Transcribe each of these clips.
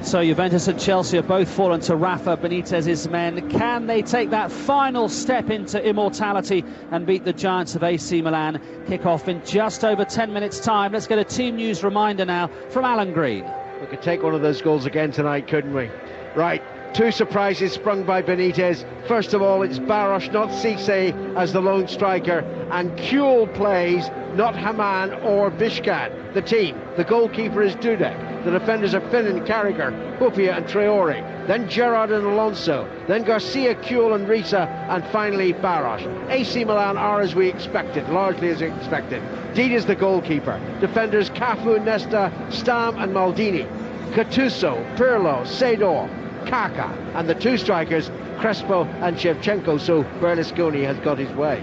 So Juventus and Chelsea have both fallen to Rafa Benitez's men. Can they take that final step into immortality and beat the giants of AC Milan? Kick-off in just over 10 minutes' time. Let's get a team news reminder now from Alan Green. We could take one of those goals again tonight, couldn't we? Right, two surprises sprung by Benitez. First of all, it's Baros, not Cisse, as the lone striker, and Kuhl plays, not Haman or Bishkan. The team, the goalkeeper is Dudek. The defenders are Finn and Carragher, Hupia and Traore. Then Gerrard and Alonso. Then Garcia, Kuhl and Risa. And finally Baros. AC Milan are as we expected, largely as expected. Dida's the goalkeeper. Defenders Cafu, Nesta, Stam and Maldini. Gattuso, Pirlo, Sedor, Kaka. And the two strikers, Crespo and Shevchenko. So Berlusconi has got his way.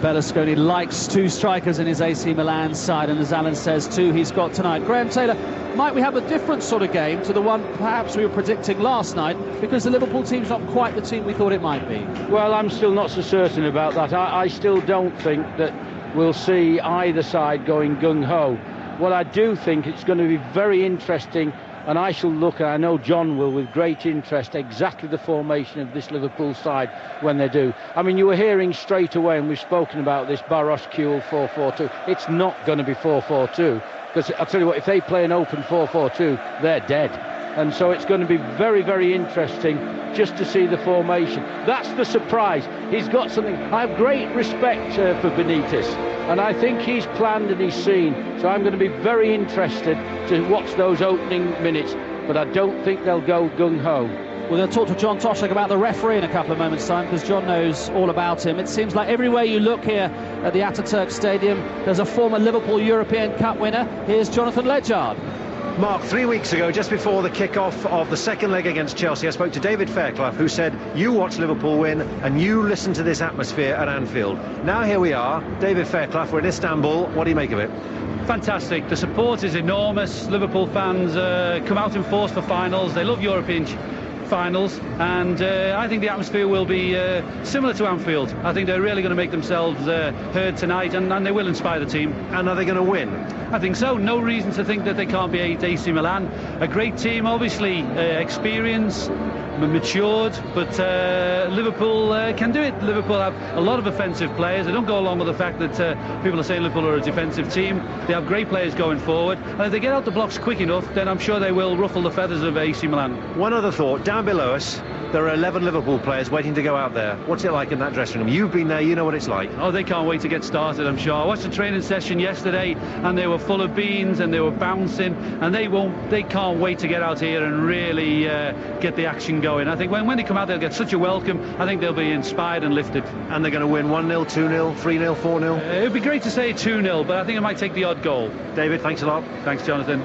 Berlusconi likes two strikers in his AC Milan side, and as Alan says, two he's got tonight. Graham Taylor, might we have a different sort of game to the one perhaps we were predicting last night, because the Liverpool team's not quite the team we thought it might be? Well, I'm still not so certain about that. I still don't think that we'll see either side going gung-ho. What I do think, it's going to be very interesting, and I shall look, and I know John will, with great interest, exactly the formation of this Liverpool side when they do. I mean, you were hearing straight away, and we've spoken about this, Baros, Kuhl, 4-4-2. It's not going to be 4-4-2, because I'll tell you what, if they play an open 4-4-2, they're dead. And so it's going to be very, very interesting just to see the formation. That's the surprise. He's got something. I have great respect for Benitez, and I think he's planned and he's seen. So I'm going to be very interested to watch those opening minutes, but I don't think they'll go gung-ho. We're going to talk to John Toshak about the referee in a couple of moments' time, because John knows all about him. It seems like everywhere you look here at the Ataturk Stadium, there's a former Liverpool European Cup winner. Here's Jonathan Ledgard. Mark, 3 weeks ago, just before the kick-off of the second leg against Chelsea, I spoke to David Fairclough, who said, you watch Liverpool win and you listen to this atmosphere at Anfield. Now here we are, David Fairclough, we're in Istanbul. What do you make of it? Fantastic. The support is enormous. Liverpool fans come out in force for finals. They love European finals, and I think the atmosphere will be similar to Anfield. I think they're really going to make themselves heard tonight, and they will inspire the team. And are they going to win? I think so. No reason to think that they can't be AC Milan. A great team, obviously, experience, matured, but Liverpool can do it. Liverpool have a lot of offensive players. They don't go along with the fact that people are saying Liverpool are a defensive team. They have great players going forward, and if they get out the blocks quick enough, then I'm sure they will ruffle the feathers of AC Milan. One other thought, down below us there are 11 Liverpool players waiting to go out there. What's it like in that dressing room? You've been there, you know what it's like. Oh, they can't wait to get started, I'm sure. I watched the training session yesterday, and they were full of beans and they were bouncing, and they can't wait to get out here and really get the action going. I think when they come out, they'll get such a welcome. I think they'll be inspired and lifted. And they're going to win 1-0, 2-0, 3-0, 4-0? It would be great to say 2-0, but I think it might take the odd goal. David, thanks a lot. Thanks, Jonathan.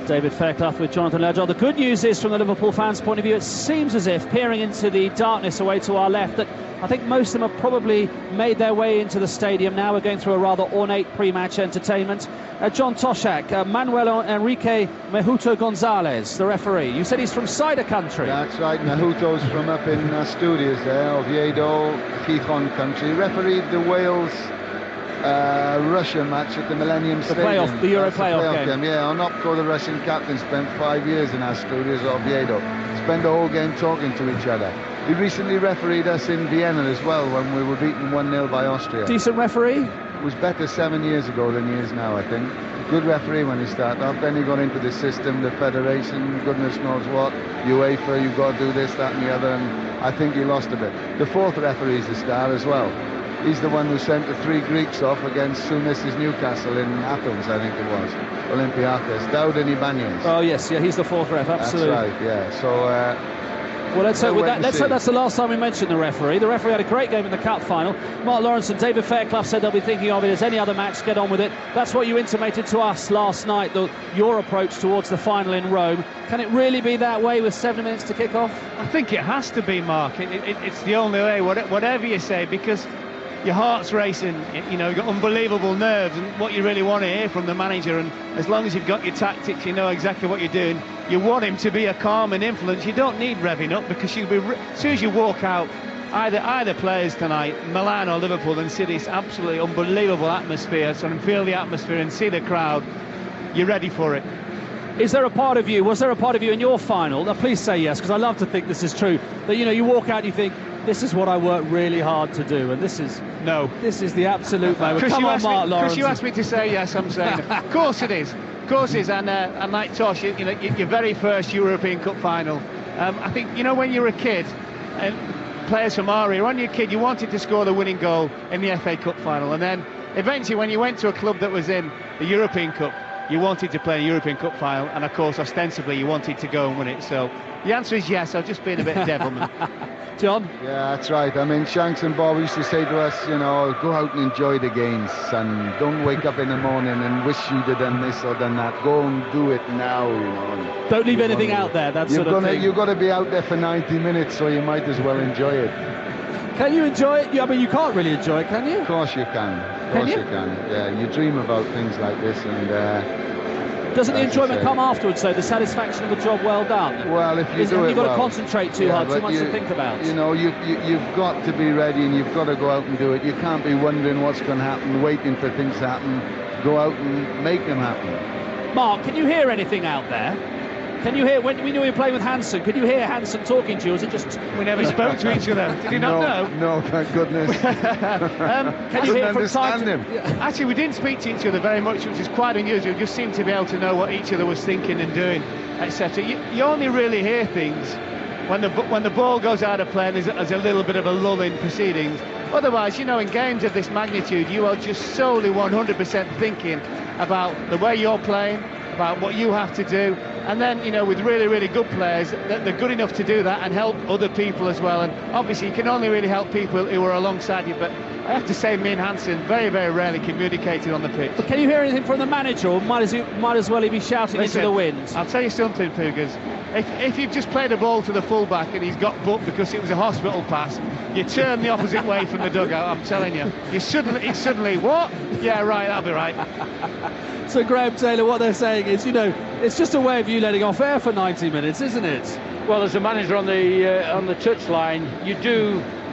David Fairclough with Jonathan Ledgard. The good news is, from the Liverpool fans' point of view, it seems as if, peering into the darkness away to our left, that I think most of them have probably made their way into the stadium now. We're going through a rather ornate pre-match entertainment. John Toshak, Manuel Enrique Mejuto Gonzalez, the referee. You said he's from cider country. That's right, Mejuto's from up in Asturias there, Oviedo, Gijón country. Refereed the Wales Russia match at the Millennium Stadium. The Euro playoff game. Yeah, on Opko, the Russian captain, spent 5 years in Asturias, Oviedo. Spent the whole game talking to each other. He recently refereed us in Vienna as well, when we were beaten 1-0 by Austria. Decent referee? Was better 7 years ago than he is now, I think. Good referee when he started off. Then he got into the system, the federation, goodness knows what, UEFA, you've got to do this, that and the other, and I think he lost a bit. The fourth referee's the star as well. He's the one who sent the 3 Greeks off against Sounis's Newcastle in Athens, I think it was. Olympiacos, Daudin Ibanez. Oh yes, yeah, he's the fourth ref, absolutely. That's right, yeah. So well, let's hope that's the last time we mentioned the referee. The referee had a great game in the cup final. Mark Lawrence and David Fairclough said they'll be thinking of it as any other match, get on with it. That's what you intimated to us last night, your approach towards the final in Rome. Can it really be that way with 7 minutes to kick off? I think it has to be, Mark. It's the only way, whatever you say, because your heart's racing, you know, you've got unbelievable nerves, and what you really want to hear from the manager, and as long as you've got your tactics, you know exactly what you're doing. You want him to be a calm and influence. You don't need revving up, because you'll be, as soon as you walk out, either players tonight, Milan or Liverpool, and see this absolutely unbelievable atmosphere, so and feel the atmosphere and see the crowd, you're ready for it. was there a part of you in your final, now please say yes, because I love to think this is true, that you walk out and you think, this is what I worked really hard to do, and this is the absolute moment. Come on, Mark Lawrence. Because you asked me to say yes, I'm saying it. Of course it is. Of course it is. And like Tosh, your very first European Cup final, I think, when you're a kid, and players from our era, when you're a kid, you wanted to score the winning goal in the FA Cup final, and then eventually when you went to a club that was in the European Cup, you wanted to play a European Cup final, and of course ostensibly you wanted to go and win it. So the answer is yes. I've just been a bit devilman. John? Yeah, that's right. I mean, Shanks and Bob used to say to us, go out and enjoy the games, and don't wake up in the morning and wish you'd have done this or done that. Go and do it now, Don't leave anything out there, that sort of thing. You've got to be out there for 90 minutes, so you might as well enjoy it. Can you enjoy it? I mean, you can't really enjoy it, can you? Of course you can. Of course you can. Yeah, you dream about things like this, and... Doesn't the enjoyment come afterwards, though? The satisfaction of a job well done? Well, if you do it you've got to concentrate too hard, too much to think about. You've got to be ready, and you've got to go out and do it. You can't be wondering what's going to happen, waiting for things to happen. Go out and make them happen. Mark, can you hear anything out there? Can you hear, when we were playing with Hansen, could you hear Hansen talking to you, or was it just... We never spoke to each other. Did you not know? No, thank goodness. Can you hear from time to... Actually, we didn't speak to each other very much, which is quite unusual. We just seemed to be able to know what each other was thinking and doing, etc. You only really hear things when the ball goes out of play and there's a little bit of a lull in proceedings. Otherwise, in games of this magnitude, you are just solely 100% thinking about the way you're playing, about what you have to do, and then with really, really good players, they're good enough to do that and help other people as well. And obviously you can only really help people who are alongside you, but I have to say me and Hansen very, very rarely communicated on the pitch. But can you hear anything from the manager, or might as well he be shouting into the wind? I'll tell you something, Poogers. If you've just played a ball to the fullback and he's got booked because it was a hospital pass, you turn the opposite way from the dugout, I'm telling you. It's suddenly, what? Yeah, right, that'll be right. So Graham Taylor, what they're saying is, it's just a way of you letting off air for 90 minutes, isn't it? Well, as a manager on the touchline,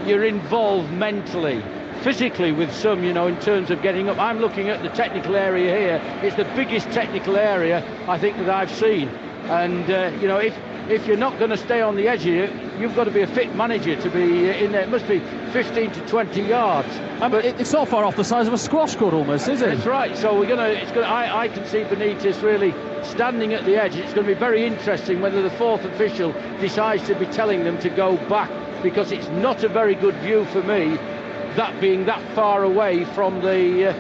you're involved mentally, physically with some, in terms of getting up. I'm looking at the technical area here. It's the biggest technical area I think that I've seen. And if you're not going to stay on the edge here, you've got to be a fit manager to be in there. It must be 15 to 20 yards. But it's not far off the size of a squash court almost, is it? That's right. So I can see Benitez really standing at the edge. It's going to be very interesting whether the fourth official decides to be telling them to go back, because it's not a very good view for me, that being that far away from the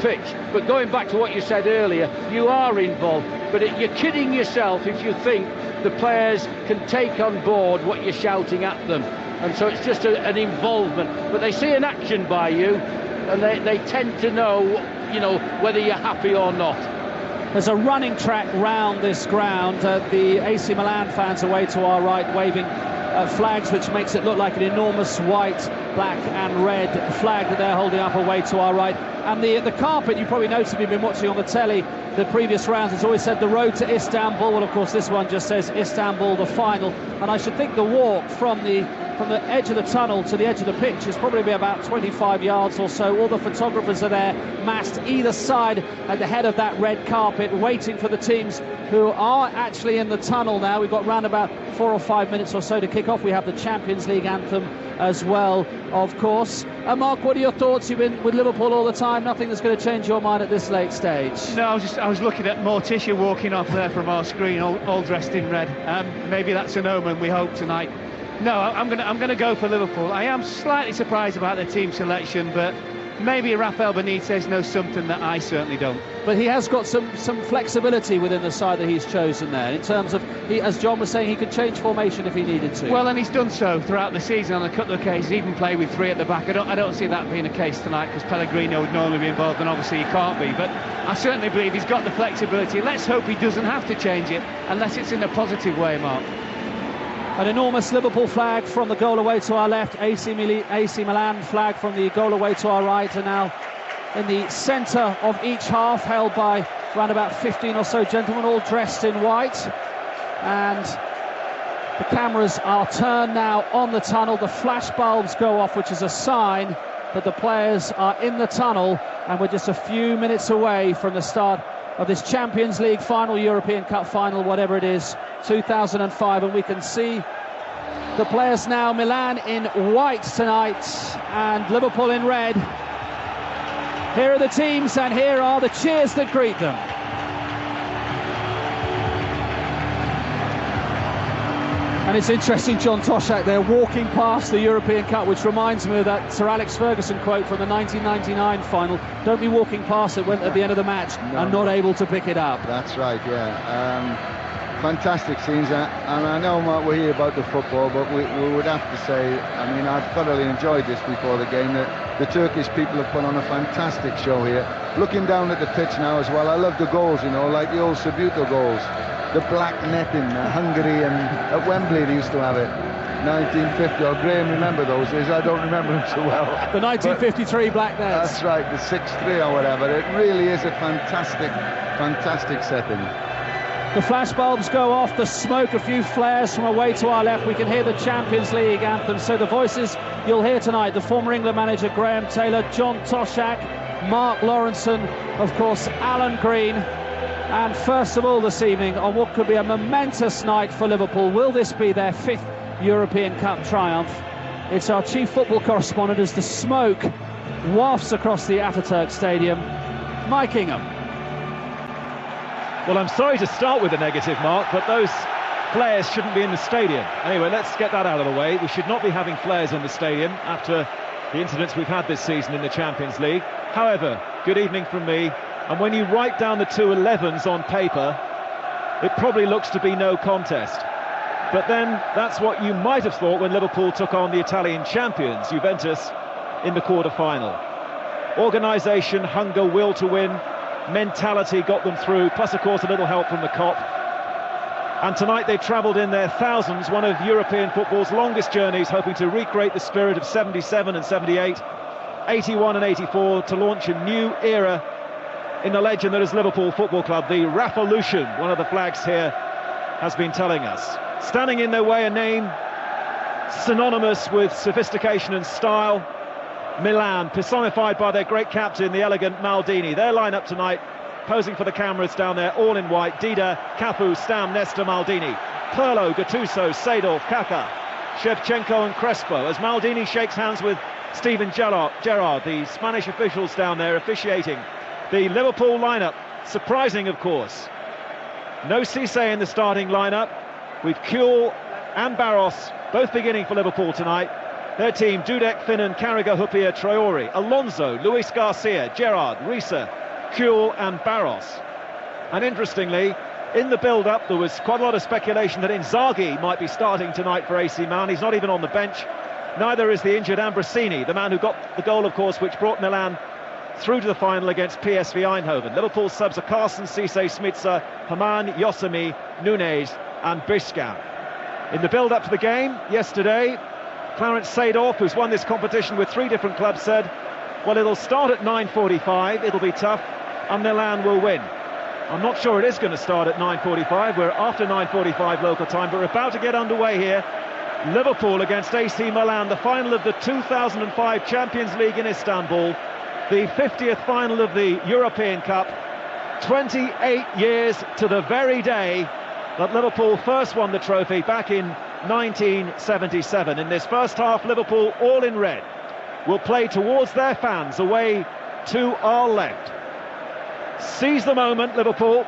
pitch. But going back to what you said earlier, you are involved, but you're kidding yourself if you think the players can take on board what you're shouting at them. And so it's just an involvement. But they see an action by you, and they tend to know, whether you're happy or not. There's a running track round this ground. The AC Milan fans away to our right waving flags, which makes it look like an enormous white, black and red flag that they're holding up away to our right. And the carpet, you probably noticed if you've been watching on the telly the previous rounds, it's always said the road to Istanbul. Well, of course, this one just says Istanbul, the final. And I should think the walk from the edge of the tunnel to the edge of the pitch is probably about 25 yards or so. All the photographers are there, massed either side at the head of that red carpet, waiting for the teams who are actually in the tunnel now. We've got round about 4 or 5 minutes or so to kick off. We have the Champions League anthem as well, of course. Mark, what are your thoughts? You've been with Liverpool all the time. Nothing that's going to change your mind at this late stage? No, I was looking at Morticia walking off there from our screen, all dressed in red. Maybe that's an omen, we hope, tonight. No, I'm going to go for Liverpool. I am slightly surprised about the team selection, but maybe Rafael Benitez knows something that I certainly don't. But he has got some flexibility within the side that he's chosen there, in terms of, as John was saying, he could change formation if he needed to. Well, and he's done so throughout the season on a couple of occasions, even play with 3 at the back. I don't see that being the case tonight, because Pellegrino would normally be involved, and obviously he can't be. But I certainly believe he's got the flexibility. Let's hope he doesn't have to change it, unless it's in a positive way, Mark. An enormous Liverpool flag from the goal away to our left, AC Milan flag from the goal away to our right, and now in the centre of each half, held by around about 15 or so gentlemen, all dressed in white. And the cameras are turned now on the tunnel. The flash bulbs go off, which is a sign that the players are in the tunnel, and we're just a few minutes away from the start of this Champions League final, European Cup final, whatever it is, 2005, and we can see the players now, Milan in white tonight and Liverpool in red. Here are the teams and here are the cheers that greet them. And it's interesting, John Toshak there walking past the European Cup, which reminds me of that Sir Alex Ferguson quote from the 1999 final. Don't be walking past it at the end of the match and not able to pick it up. That's right, yeah. Fantastic scenes, and I know, Mark, we're here about the football, but we would have to say, I mean, I've thoroughly enjoyed this before the game. The Turkish people have put on a fantastic show here. Looking down at the pitch now as well, I love the goals, you know, like the old Subuto goals. The black net in Hungary, and at Wembley they used to have it. 1950, oh, Graham, remember those days? I don't remember them so well. The 1953 black nets. That's right, the 6-3 or whatever. It really is a fantastic, fantastic setting. The flashbulbs go off, the smoke, a few flares from away to our left. We can hear the Champions League anthem. So the voices you'll hear tonight, the former England manager Graham Taylor, John Toshak, Mark Lawrenson, of course Alan Green. And first of all this evening, on what could be a momentous night for Liverpool, will this be their 5th European Cup triumph? It's our chief football correspondent as the smoke wafts across the Ataturk Stadium, Mike Ingham. Well, I'm sorry to start with the negative, Mark, but those flares shouldn't be in the stadium. Anyway, let's get that out of the way. We should not be having flares in the stadium after the incidents we've had this season in the Champions League. However, good evening from me. And when you write down the two 11s on paper, it probably looks to be no contest. But then that's what you might have thought when Liverpool took on the Italian champions, Juventus, in the quarter-final. Organisation, hunger, will to win, mentality got them through, plus of course a little help from the Kop. And tonight they travelled in their thousands, one of European football's longest journeys, hoping to recreate the spirit of 77 and 78, 81 and 84, to launch a new era in the legend that is Liverpool Football Club. The Raffolution, one of the flags here, has been telling us. Standing in their way, a name synonymous with sophistication and style, Milan, personified by their great captain, the elegant Maldini. Their lineup tonight, posing for the cameras down there, all in white. Dida, Cafu, Stam, Nesta, Maldini. Pirlo, Gattuso, Seedorf, Kaká, Shevchenko and Crespo, as Maldini shakes hands with Steven Gerrard, the Spanish officials down there officiating the Liverpool lineup. Surprising, of course. No Cisse in the starting lineup, with Kuhl and Barros both beginning for Liverpool tonight. Their team: Dudek, Finnan, Carragher, Huppier, Traore, Alonso, Luis Garcia, Gerrard, Risa, Kuhl and Barros. And interestingly, in the build-up there was quite a lot of speculation that Inzaghi might be starting tonight for AC Milan. He's not even on the bench. Neither is the injured Ambrosini, the man who got the goal, of course, which brought Milan through to the final against PSV Eindhoven. Liverpool subs are Carson, Cisse, Smitsa, Haman, Yossemi, Nunez and Biscan. In the build-up to the game yesterday, Clarence Seedorf, who's won this competition with 3 different clubs, said, well, it'll start at 9:45, it'll be tough, and Milan will win. I'm not sure it is going to start at 9:45, we're after 9:45 local time, but we're about to get underway here. Liverpool against AC Milan, the final of the 2005 Champions League in Istanbul, the 50th final of the European Cup, 28 years to the very day that Liverpool first won the trophy back in 1977. In this first half, Liverpool, all in red, will play towards their fans away to our left. Seize the moment, Liverpool.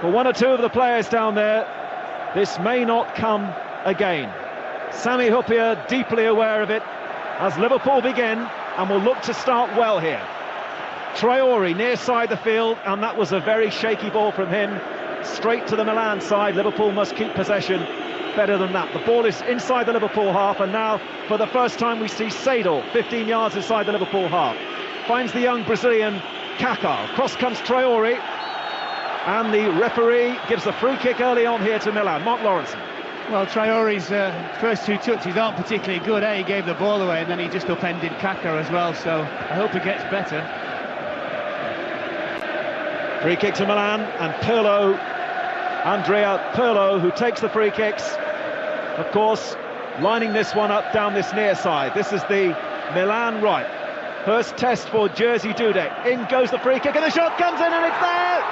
For one or two of the players down there, this may not come again. Sami Huppier deeply aware of it as Liverpool begin, and will look to start well here. Traore near side the field, and that was a very shaky ball from him, straight to the Milan side. Liverpool must keep possession better than that. The ball is inside the Liverpool half, and now for the first time we see Seedorf 15 yards inside the Liverpool half. Finds the young Brazilian Kaká. Cross comes Traore, and the referee gives a free kick early on here to Milan. Mark Lawrenson. Well, Traore's first 2 touches aren't particularly good. He gave the ball away and then he just upended Kaká as well, so I hope he gets better. Free kick to Milan, and Pirlo, Andrea Pirlo, who takes the free kicks, of course, lining this one up down this near side. This is the Milan right. First test for Jerzy Dudek. In goes the free kick, and the shot comes in, and it's there!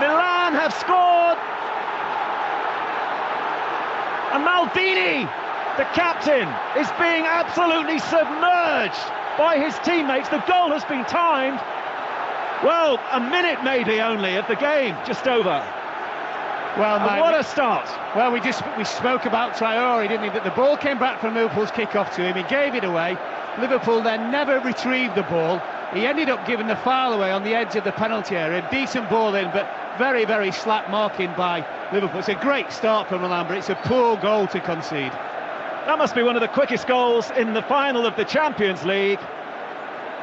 Milan have scored! And Maldini, the captain, is being absolutely submerged by his teammates. The goal has been timed. Well, a minute maybe only of the game, just over. Well, mate, what a start. Well, we spoke about Traore, didn't we? That the ball came back from Liverpool's kick-off to him. He gave it away. Liverpool then never retrieved the ball. He ended up giving the foul away on the edge of the penalty area. Decent ball in, but very, very slack marking by Liverpool. It's a great start for Milan, but it's a poor goal to concede. That must be one of the quickest goals in the final of the Champions League.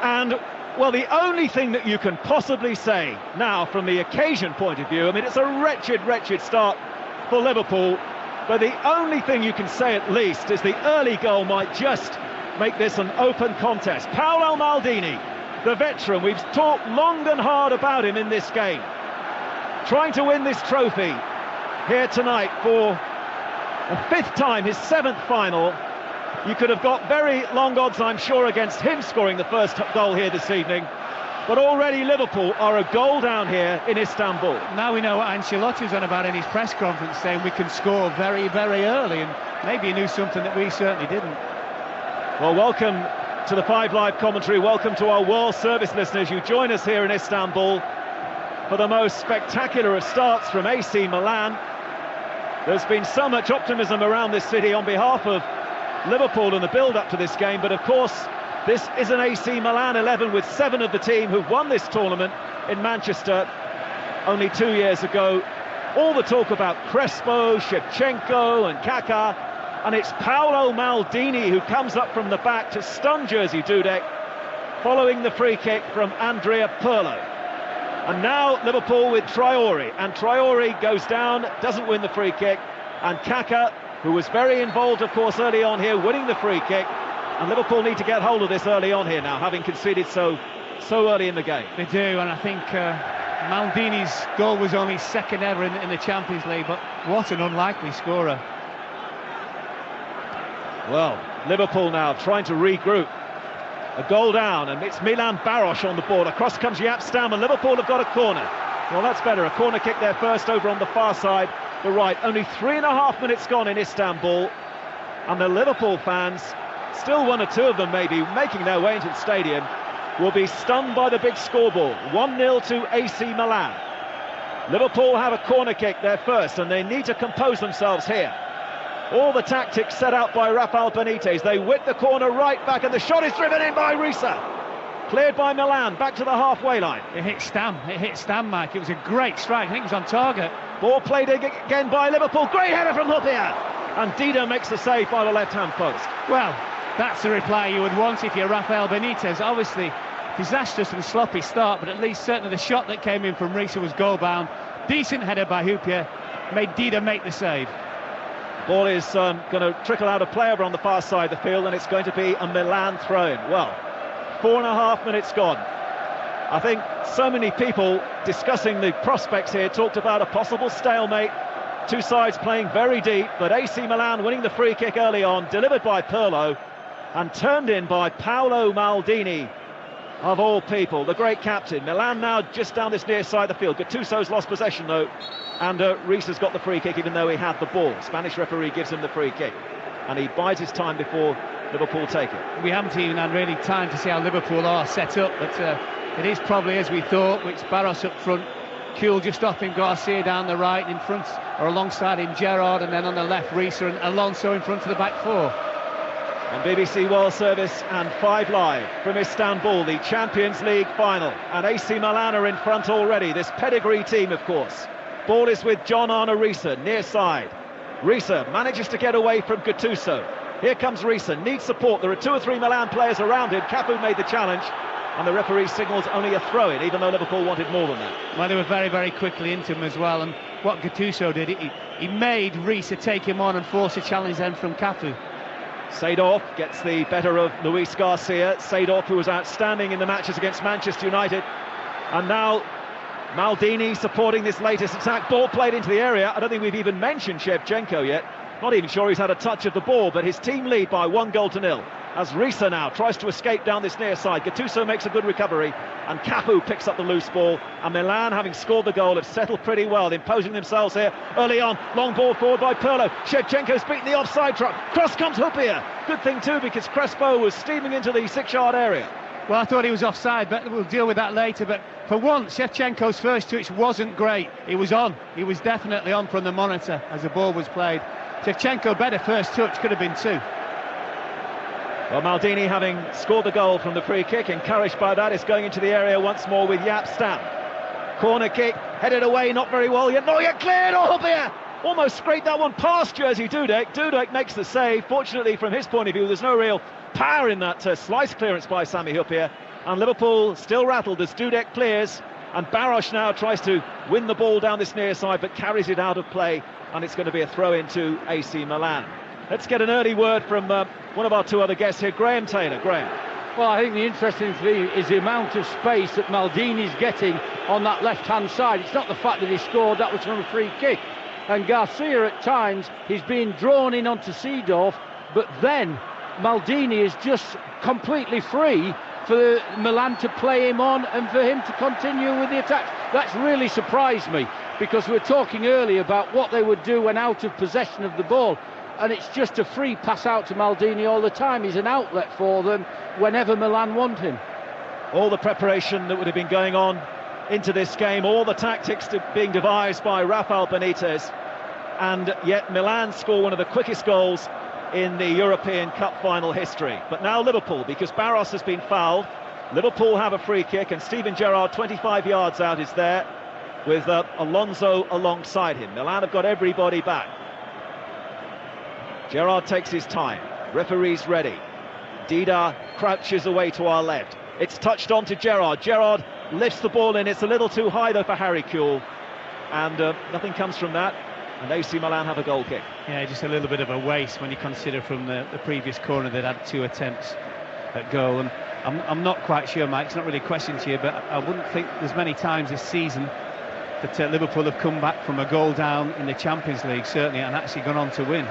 And, well, the only thing that you can possibly say now from the occasion point of view, I mean, it's a wretched, wretched start for Liverpool, but the only thing you can say at least is the early goal might just make this an open contest. Paolo Maldini, the veteran, we've talked long and hard about him in this game, trying to win this trophy here tonight for the 5th time, his 7th final. You could have got very long odds, I'm sure, against him scoring the first goal here this evening. But already Liverpool are a goal down here in Istanbul. Now we know what Ancelotti's on about in his press conference, saying we can score very, very early, and maybe he knew something that we certainly didn't. Well, welcome to the 5 Live commentary. Welcome to our World Service listeners. You join us here in Istanbul for the most spectacular of starts from AC Milan. There's been so much optimism around this city on behalf of Liverpool in the build-up to this game, but of course this is an AC Milan 11 with 7 of the team who've won this tournament in Manchester only 2 years ago. All the talk about Crespo, Shevchenko and Kaká, and it's Paolo Maldini who comes up from the back to stun Jerzy Dudek following the free kick from Andrea Pirlo. And now Liverpool with Traore, and Traore goes down, doesn't win the free kick, and Kaká, who was very involved, of course, early on here, winning the free kick. And Liverpool need to get hold of this early on here now, having conceded so early in the game. They do, and I think Maldini's goal was only 2nd ever in the Champions League, but what an unlikely scorer. Well, Liverpool now trying to regroup. A goal down, and it's Milan Baros on the board. Across comes Jaap Stam, and Liverpool have got a corner. Well, that's better. A corner kick there first over on the far side, the right. Only 3.5 minutes gone in Istanbul, and the Liverpool fans, still 1 or 2 of them maybe, making their way into the stadium, will be stunned by the big scoreboard. 1-0 to AC Milan. Liverpool have a corner kick there first, and they need to compose themselves here. All the tactics set out by Rafael Benitez. They whip the corner right back, and the shot is driven in by Risa. Cleared by Milan, back to the halfway line. It hit Stam, Mike. It was a great strike. I think it was on target. Ball played again by Liverpool. Great header from Hupia. And Dida makes the save by the left-hand post. Well, that's the reply you would want if you're Rafael Benitez. Obviously, disastrous and sloppy start, but at least certainly the shot that came in from Risa was goal-bound. Decent header by Hupia. Made Dida make the save. Ball is going to trickle out of play over on the far side of the field, and it's going to be a Milan throw-in. Well, 4.5 minutes gone. I think so many people discussing the prospects here talked about a possible stalemate. 2 sides playing very deep, but AC Milan winning the free kick early on, delivered by Pirlo and turned in by Paolo Maldini, of all people, the great captain. Milan now just down this near side of the field. Gattuso's lost possession though, and Risa's got the free kick even though he had the ball. Spanish referee gives him the free kick, and he bides his time before Liverpool take it. We haven't even had really time to see how Liverpool are set up, but it is probably as we thought, which Barros up front, Kuhl just off him, Garcia down the right, in front or alongside him Gerrard, and then on the left Risa and Alonso in front of the back 4. On BBC World Service and 5 Live from Istanbul, the Champions League final, and AC Milan are in front already. This pedigree team, of course. Ball is with John Arne Risa, near side. Risa manages to get away from Gattuso. Here comes Risa, needs support. There are 2 or 3 Milan players around him. Cafu made the challenge, and the referee signals only a throw-in, even though Liverpool wanted more than that. Well, they were very, very quickly into him as well, and what Gattuso did, he made Risa take him on and force a challenge then from Cafu. Seedorf gets the better of Luis Garcia. Seedorf, who was outstanding in the matches against Manchester United. And now Maldini supporting this latest attack. Ball played into the area. I don't think we've even mentioned Shevchenko yet. Not even sure he's had a touch of the ball, but his team lead by 1-0 as Risa now tries to escape down this near side. Gattuso makes a good recovery and Cafu picks up the loose ball, and Milan, having scored the goal, have settled pretty well, imposing themselves here early on. Long ball forward by Pirlo. Shevchenko's beaten the offside trap. Cross comes Huppier. Good thing too, because Crespo was steaming into the 6-yard area. Well, I thought he was offside, but we'll deal with that later. But for once, Shevchenko's first touch wasn't great. He was on. He was definitely on from the monitor as the ball was played. Shevchenko better first touch, could have been 2. Well, Maldini, having scored the goal from the free kick, encouraged by that, is going into the area once more with Jaap Stam. Corner kick, headed away, not very well yet. Not yet cleared. Oh, Huppier almost scraped that one past Jerzy Dudek. Dudek makes the save. Fortunately, from his point of view, there's no real power in that slice clearance by Sami Huppier. And Liverpool still rattled as Dudek clears. And Baros now tries to win the ball down this near side, but carries it out of play. And it's going to be a throw into AC Milan. Let's get an early word from one of our 2 other guests here, Graham Taylor. Graham. Well, I think the interesting thing is the amount of space that Maldini's getting on that left-hand side. It's not the fact that he scored, that was from a free kick. And Garcia, at times, he's being drawn in onto Seedorf, but then Maldini is just completely free for Milan to play him on and for him to continue with the attack. That's really surprised me, because we were talking earlier about what they would do when out of possession of the ball. And it's just a free pass out to Maldini all the time. He's an outlet for them whenever Milan want him. All the preparation that would have been going on into this game, all the tactics being devised by Rafael Benitez, and yet Milan score one of the quickest goals in the European Cup final history. But now Liverpool, because Baros has been fouled, Liverpool have a free kick, and Steven Gerrard, 25 yards out, is there with Alonso alongside him. Milan have got everybody back. Gerrard takes his time. Referee's ready. Dida crouches away to our left. It's touched on to Gerrard. Gerrard lifts the ball in. It's a little too high though for Harry Kewell, and nothing comes from that. And AC Milan have a goal kick. Yeah, just a little bit of a waste when you consider from the previous corner they'd had 2 attempts at goal. And I'm not quite sure, Mike, it's not really a question to you, but I wouldn't think there's many times this season that Liverpool have come back from a goal down in the Champions League, certainly, and actually gone on to win.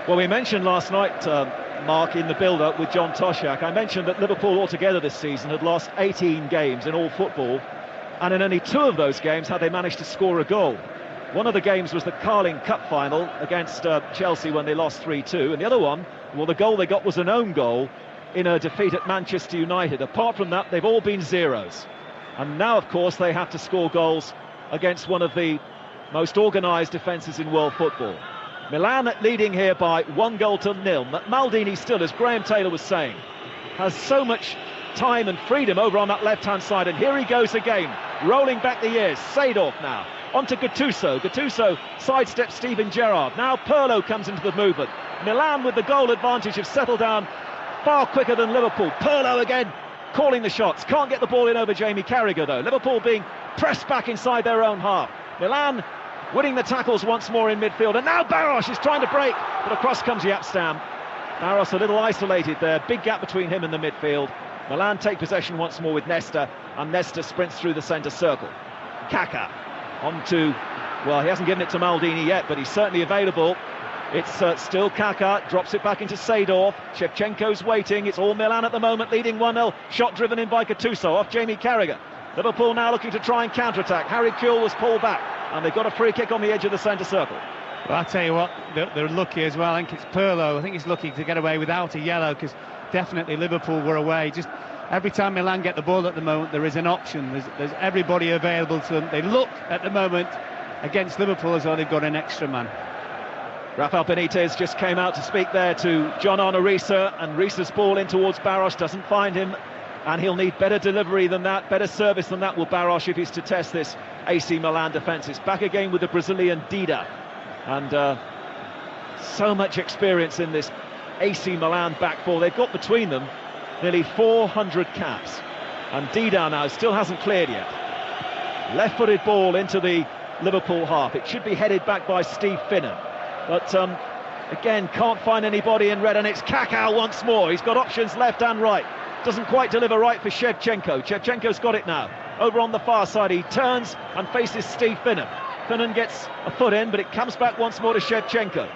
Well, we mentioned last night, Mark, in the build-up with John Toshak, I mentioned that Liverpool altogether this season had lost 18 games in all football, and in only 2 of those games had they managed to score a goal. One of the games was the Carling Cup final against Chelsea when they lost 3-2, and the other one, well, the goal they got was an own goal in a defeat at Manchester United. Apart from that, they've all been zeros. And now, of course, they have to score goals against one of the most organised defences in world football. Milan leading here by 1-0. Maldini still, as Graham Taylor was saying, has so much time and freedom over on that left-hand side, and here he goes again, rolling back the years. Seedorf now, onto Gattuso. Gattuso sidesteps Steven Gerrard. Now Pirlo comes into the movement. Milan, with the goal advantage, have settled down far quicker than Liverpool. Pirlo again calling the shots. Can't get the ball in over Jamie Carragher, though. Liverpool being pressed back inside their own half. Milan winning the tackles once more in midfield, and now Baros is trying to break, but across comes Jaap Stam. Baros a little isolated there, big gap between him and the midfield. Milan take possession once more with Nesta, and Nesta sprints through the centre circle. Kaka onto, well, he hasn't given it to Maldini yet, but he's certainly available. It's still Kaka, drops it back into Seedorf. Shevchenko's waiting, it's all Milan at the moment, leading 1-0. Shot driven in by Gattuso, off Jamie Carragher. Liverpool now looking to try and counter-attack. Harry Kewell was pulled back, and they've got a free kick on the edge of the centre circle. Well, I'll tell you what, they're lucky as well. I think it's Pirlo. I think he's lucky to get away without a yellow, because definitely Liverpool were away. Just every time Milan get the ball at the moment, there is an option. There's everybody available to them. They look at the moment against Liverpool as though they've got an extra man. Rafael Benitez just came out to speak there to John Arne Risa, and Risa's ball in towards Baros doesn't find him, and he'll need better delivery than that, better service than that will Baros if he's to test this AC Milan defence. It's back again with the Brazilian Dida, and so much experience in this AC Milan back four. They've got between them nearly 400 caps, and Dida now still hasn't cleared yet. Left-footed ball into the Liverpool half. It should be headed back by Steve Finnan, but again can't find anybody in red, and it's Kaká once more. He's got options left and right, doesn't quite deliver right for Shevchenko. Shevchenko's got it now over on the far side. He turns and faces Steve Finnan. Finnan gets a foot in, but it comes back once more to Shevchenko.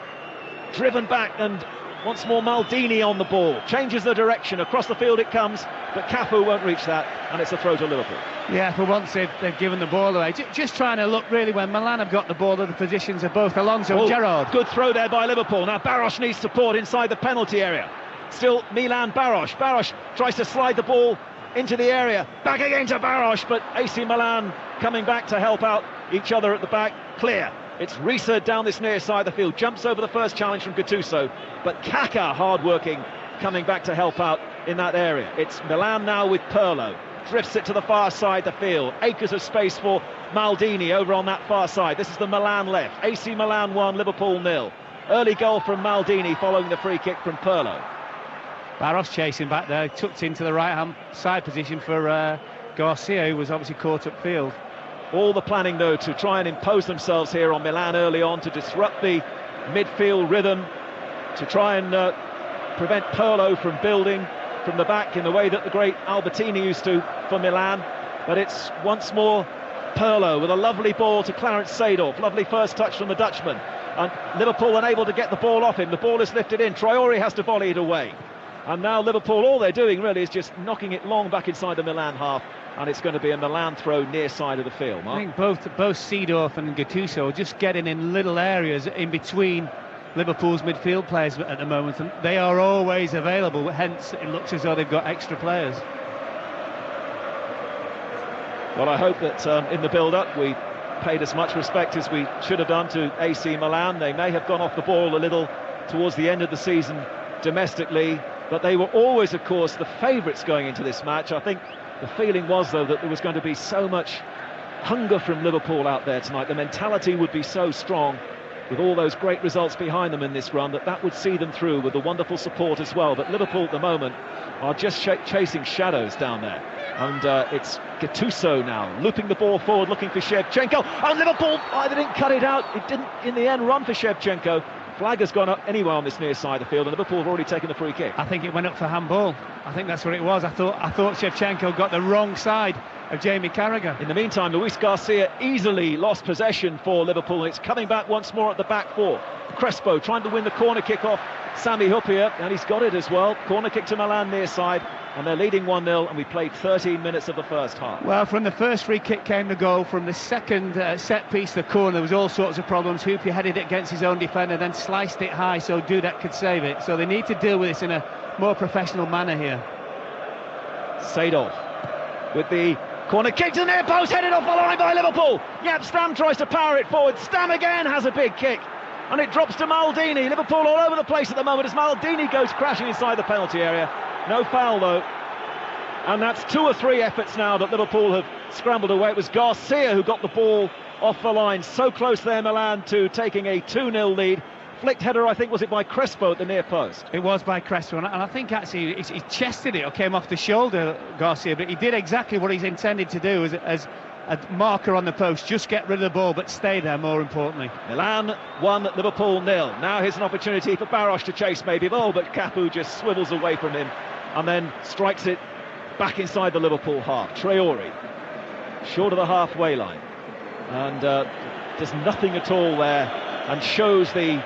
Driven back, and once more Maldini on the ball. Changes the direction, across the field it comes, but Cafu won't reach that, and it's a throw to Liverpool. Yeah, for once they've given the ball away. Just trying to look really when Milan have got the ball at the positions of both Alonso and Gerrard. Good throw there by Liverpool. Now Baros needs support inside the penalty area. Still Milan, Baros. Baros tries to slide the ball into the area. Back again to Baros, but AC Milan coming back to help out each other at the back. Clear. It's Risa down this near side of the field. Jumps over the first challenge from Gattuso, but Kaka, hard-working, coming back to help out in that area. It's Milan now with Pirlo. Drifts it to the far side of the field. Acres of space for Maldini over on that far side. This is the Milan left. AC Milan 1, Liverpool 0. Early goal from Maldini following the free kick from Pirlo. Barros chasing back there, tucked into the right-hand side position for Garcia, who was obviously caught upfield. All the planning, though, to try and impose themselves here on Milan early on, to disrupt the midfield rhythm, to try and prevent Pirlo from building from the back in the way that the great Albertini used to for Milan. But it's once more Pirlo with a lovely ball to Clarence Seedorf. Lovely first touch from the Dutchman. And Liverpool unable to get the ball off him. The ball is lifted in. Traore has to volley it away. And now Liverpool, all they're doing really is just knocking it long back inside the Milan half. And it's going to be a Milan throw near side of the field, Mark. I think both Seedorf and Gattuso are just getting in little areas in between Liverpool's midfield players at the moment, and they are always available, hence it looks as though they've got extra players. Well, I hope that in the build-up we paid as much respect as we should have done to AC Milan. They may have gone off the ball a little towards the end of the season domestically, but they were always, of course, the favourites going into this match. I think the feeling was, though, that there was going to be so much hunger from Liverpool out there tonight. The mentality would be so strong, with all those great results behind them in this run, that would see them through, with the wonderful support as well. But Liverpool at the moment are just chasing shadows down there. And it's Gattuso now, looping the ball forward, looking for Shevchenko. And Liverpool either didn't cut it out, it didn't in the end run for Shevchenko. Flag has gone up anyway on this near side of the field, and Liverpool have already taken the free kick. I think it went up for handball. I think that's what it was. I thought Shevchenko got the wrong side of Jamie Carragher. In the meantime, Luis Garcia easily lost possession for Liverpool. It's coming back once more at the back four. Crespo trying to win the corner kick off Sami Hyypiä, and he's got it as well. Corner kick to Milan near side, and they're leading 1-0, and we played 13 minutes of the first half. Well, from the first free kick came the goal. From the second set piece, the corner, there was all sorts of problems. Hyypiä headed it against his own defender, then sliced it high so Dudek could save it. So they need to deal with this in a more professional manner here. Seedorf with the corner kick to the near post, headed off the line by Liverpool. Yep, Stam tries to power it forward. Stam again has a big kick, and it drops to Maldini. Liverpool all over the place at the moment as Maldini goes crashing inside the penalty area. No foul though, and that's 2 or 3 efforts now that Liverpool have scrambled away. It was Garcia who got the ball off the line, so close there, Milan, to taking a 2-0 lead. Flicked header, I think, was it by Crespo at the near post? It was by Crespo, and I think actually he chested it or came off the shoulder, Garcia, but he did exactly what he's intended to do as a marker on the post. Just get rid of the ball, but stay there, more importantly. Milan 1, Liverpool 0. Now here's an opportunity for Baros to chase maybe, but Cafu just swivels away from him and then strikes it back inside the Liverpool half. Traore, short of the halfway line, and does nothing at all there, and shows the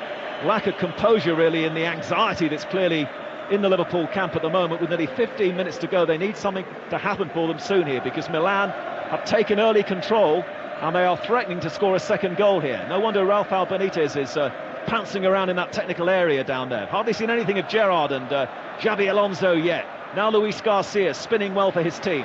lack of composure really in the anxiety that's clearly in the Liverpool camp at the moment. With nearly 15 minutes to go, they need something to happen for them soon here, because Milan have taken early control and they are threatening to score a second goal here. No wonder Rafael Benitez is pouncing around in that technical area down there. Hardly seen anything of Gerrard and Xabi Alonso yet. Now Luis Garcia spinning well for his team.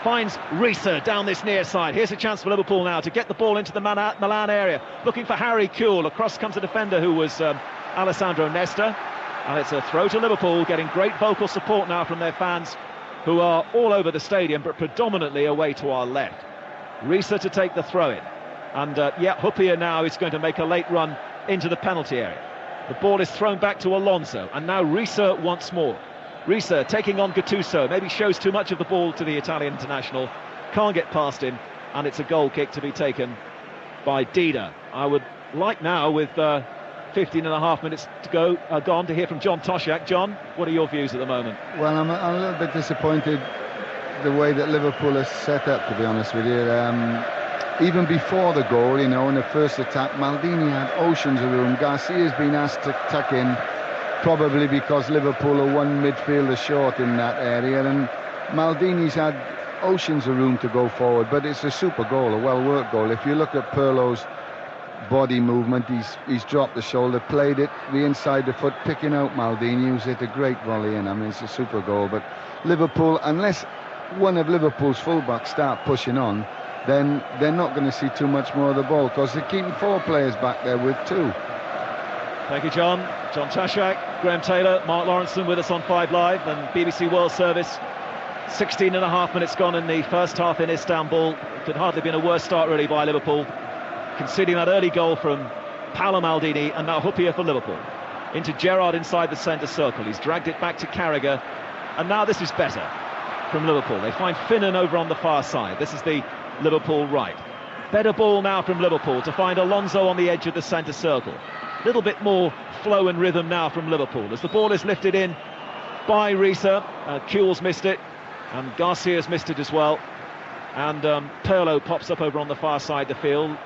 Finds Risa down this near side. Here's a chance for Liverpool now to get the ball into the Milan area. Looking for Harry Kewell. Across comes a defender who was Alessandro Nesta. And it's a throw to Liverpool, getting great vocal support now from their fans, who are all over the stadium, but predominantly away to our left. Risa to take the throw-in. And Hyypiä now is going to make a late run into the penalty area. The ball is thrown back to Alonso, and now Risa once more. Risa taking on Gattuso, maybe shows too much of the ball to the Italian international, can't get past him, and it's a goal kick to be taken by Dida. I would like now, with 15 and a half minutes to go, gone, to hear from John Toshak. John, what are your views at the moment? Well, I'm a little bit disappointed the way that Liverpool is set up, to be honest with you. even before the goal, you know, in the first attack, Maldini had oceans of room. Garcia's been asked to tuck in, probably because Liverpool are one midfielder short in that area, and Maldini's had oceans of room to go forward. But it's a super goal, a well-worked goal. If you look at Pirlo's body movement, he's dropped the shoulder, played it the inside the foot, picking out Maldini, who's hit a great volley in. I mean, it's a super goal. But Liverpool, unless one of Liverpool's fullbacks start pushing on, then they're not going to see too much more of the ball, because they're keeping 4 players back there with 2. Thank you, John Tashak, Graham Taylor, Mark Lawrenson with us on 5 Live and BBC World Service. 16.5 minutes gone in the first half in Istanbul. Could hardly have been a worse start really by Liverpool, conceding that early goal from Paolo Maldini, and now Hyypiä for Liverpool. Into Gerrard inside the centre circle. He's dragged it back to Carragher, and now this is better from Liverpool. They find Finnan over on the far side. This is the Liverpool right. Better ball now from Liverpool to find Alonso on the edge of the centre circle. A little bit more flow and rhythm now from Liverpool as the ball is lifted in by Risa. Kuhl's missed it, and Garcia's missed it as well, and Pirlo pops up over on the far side of the field.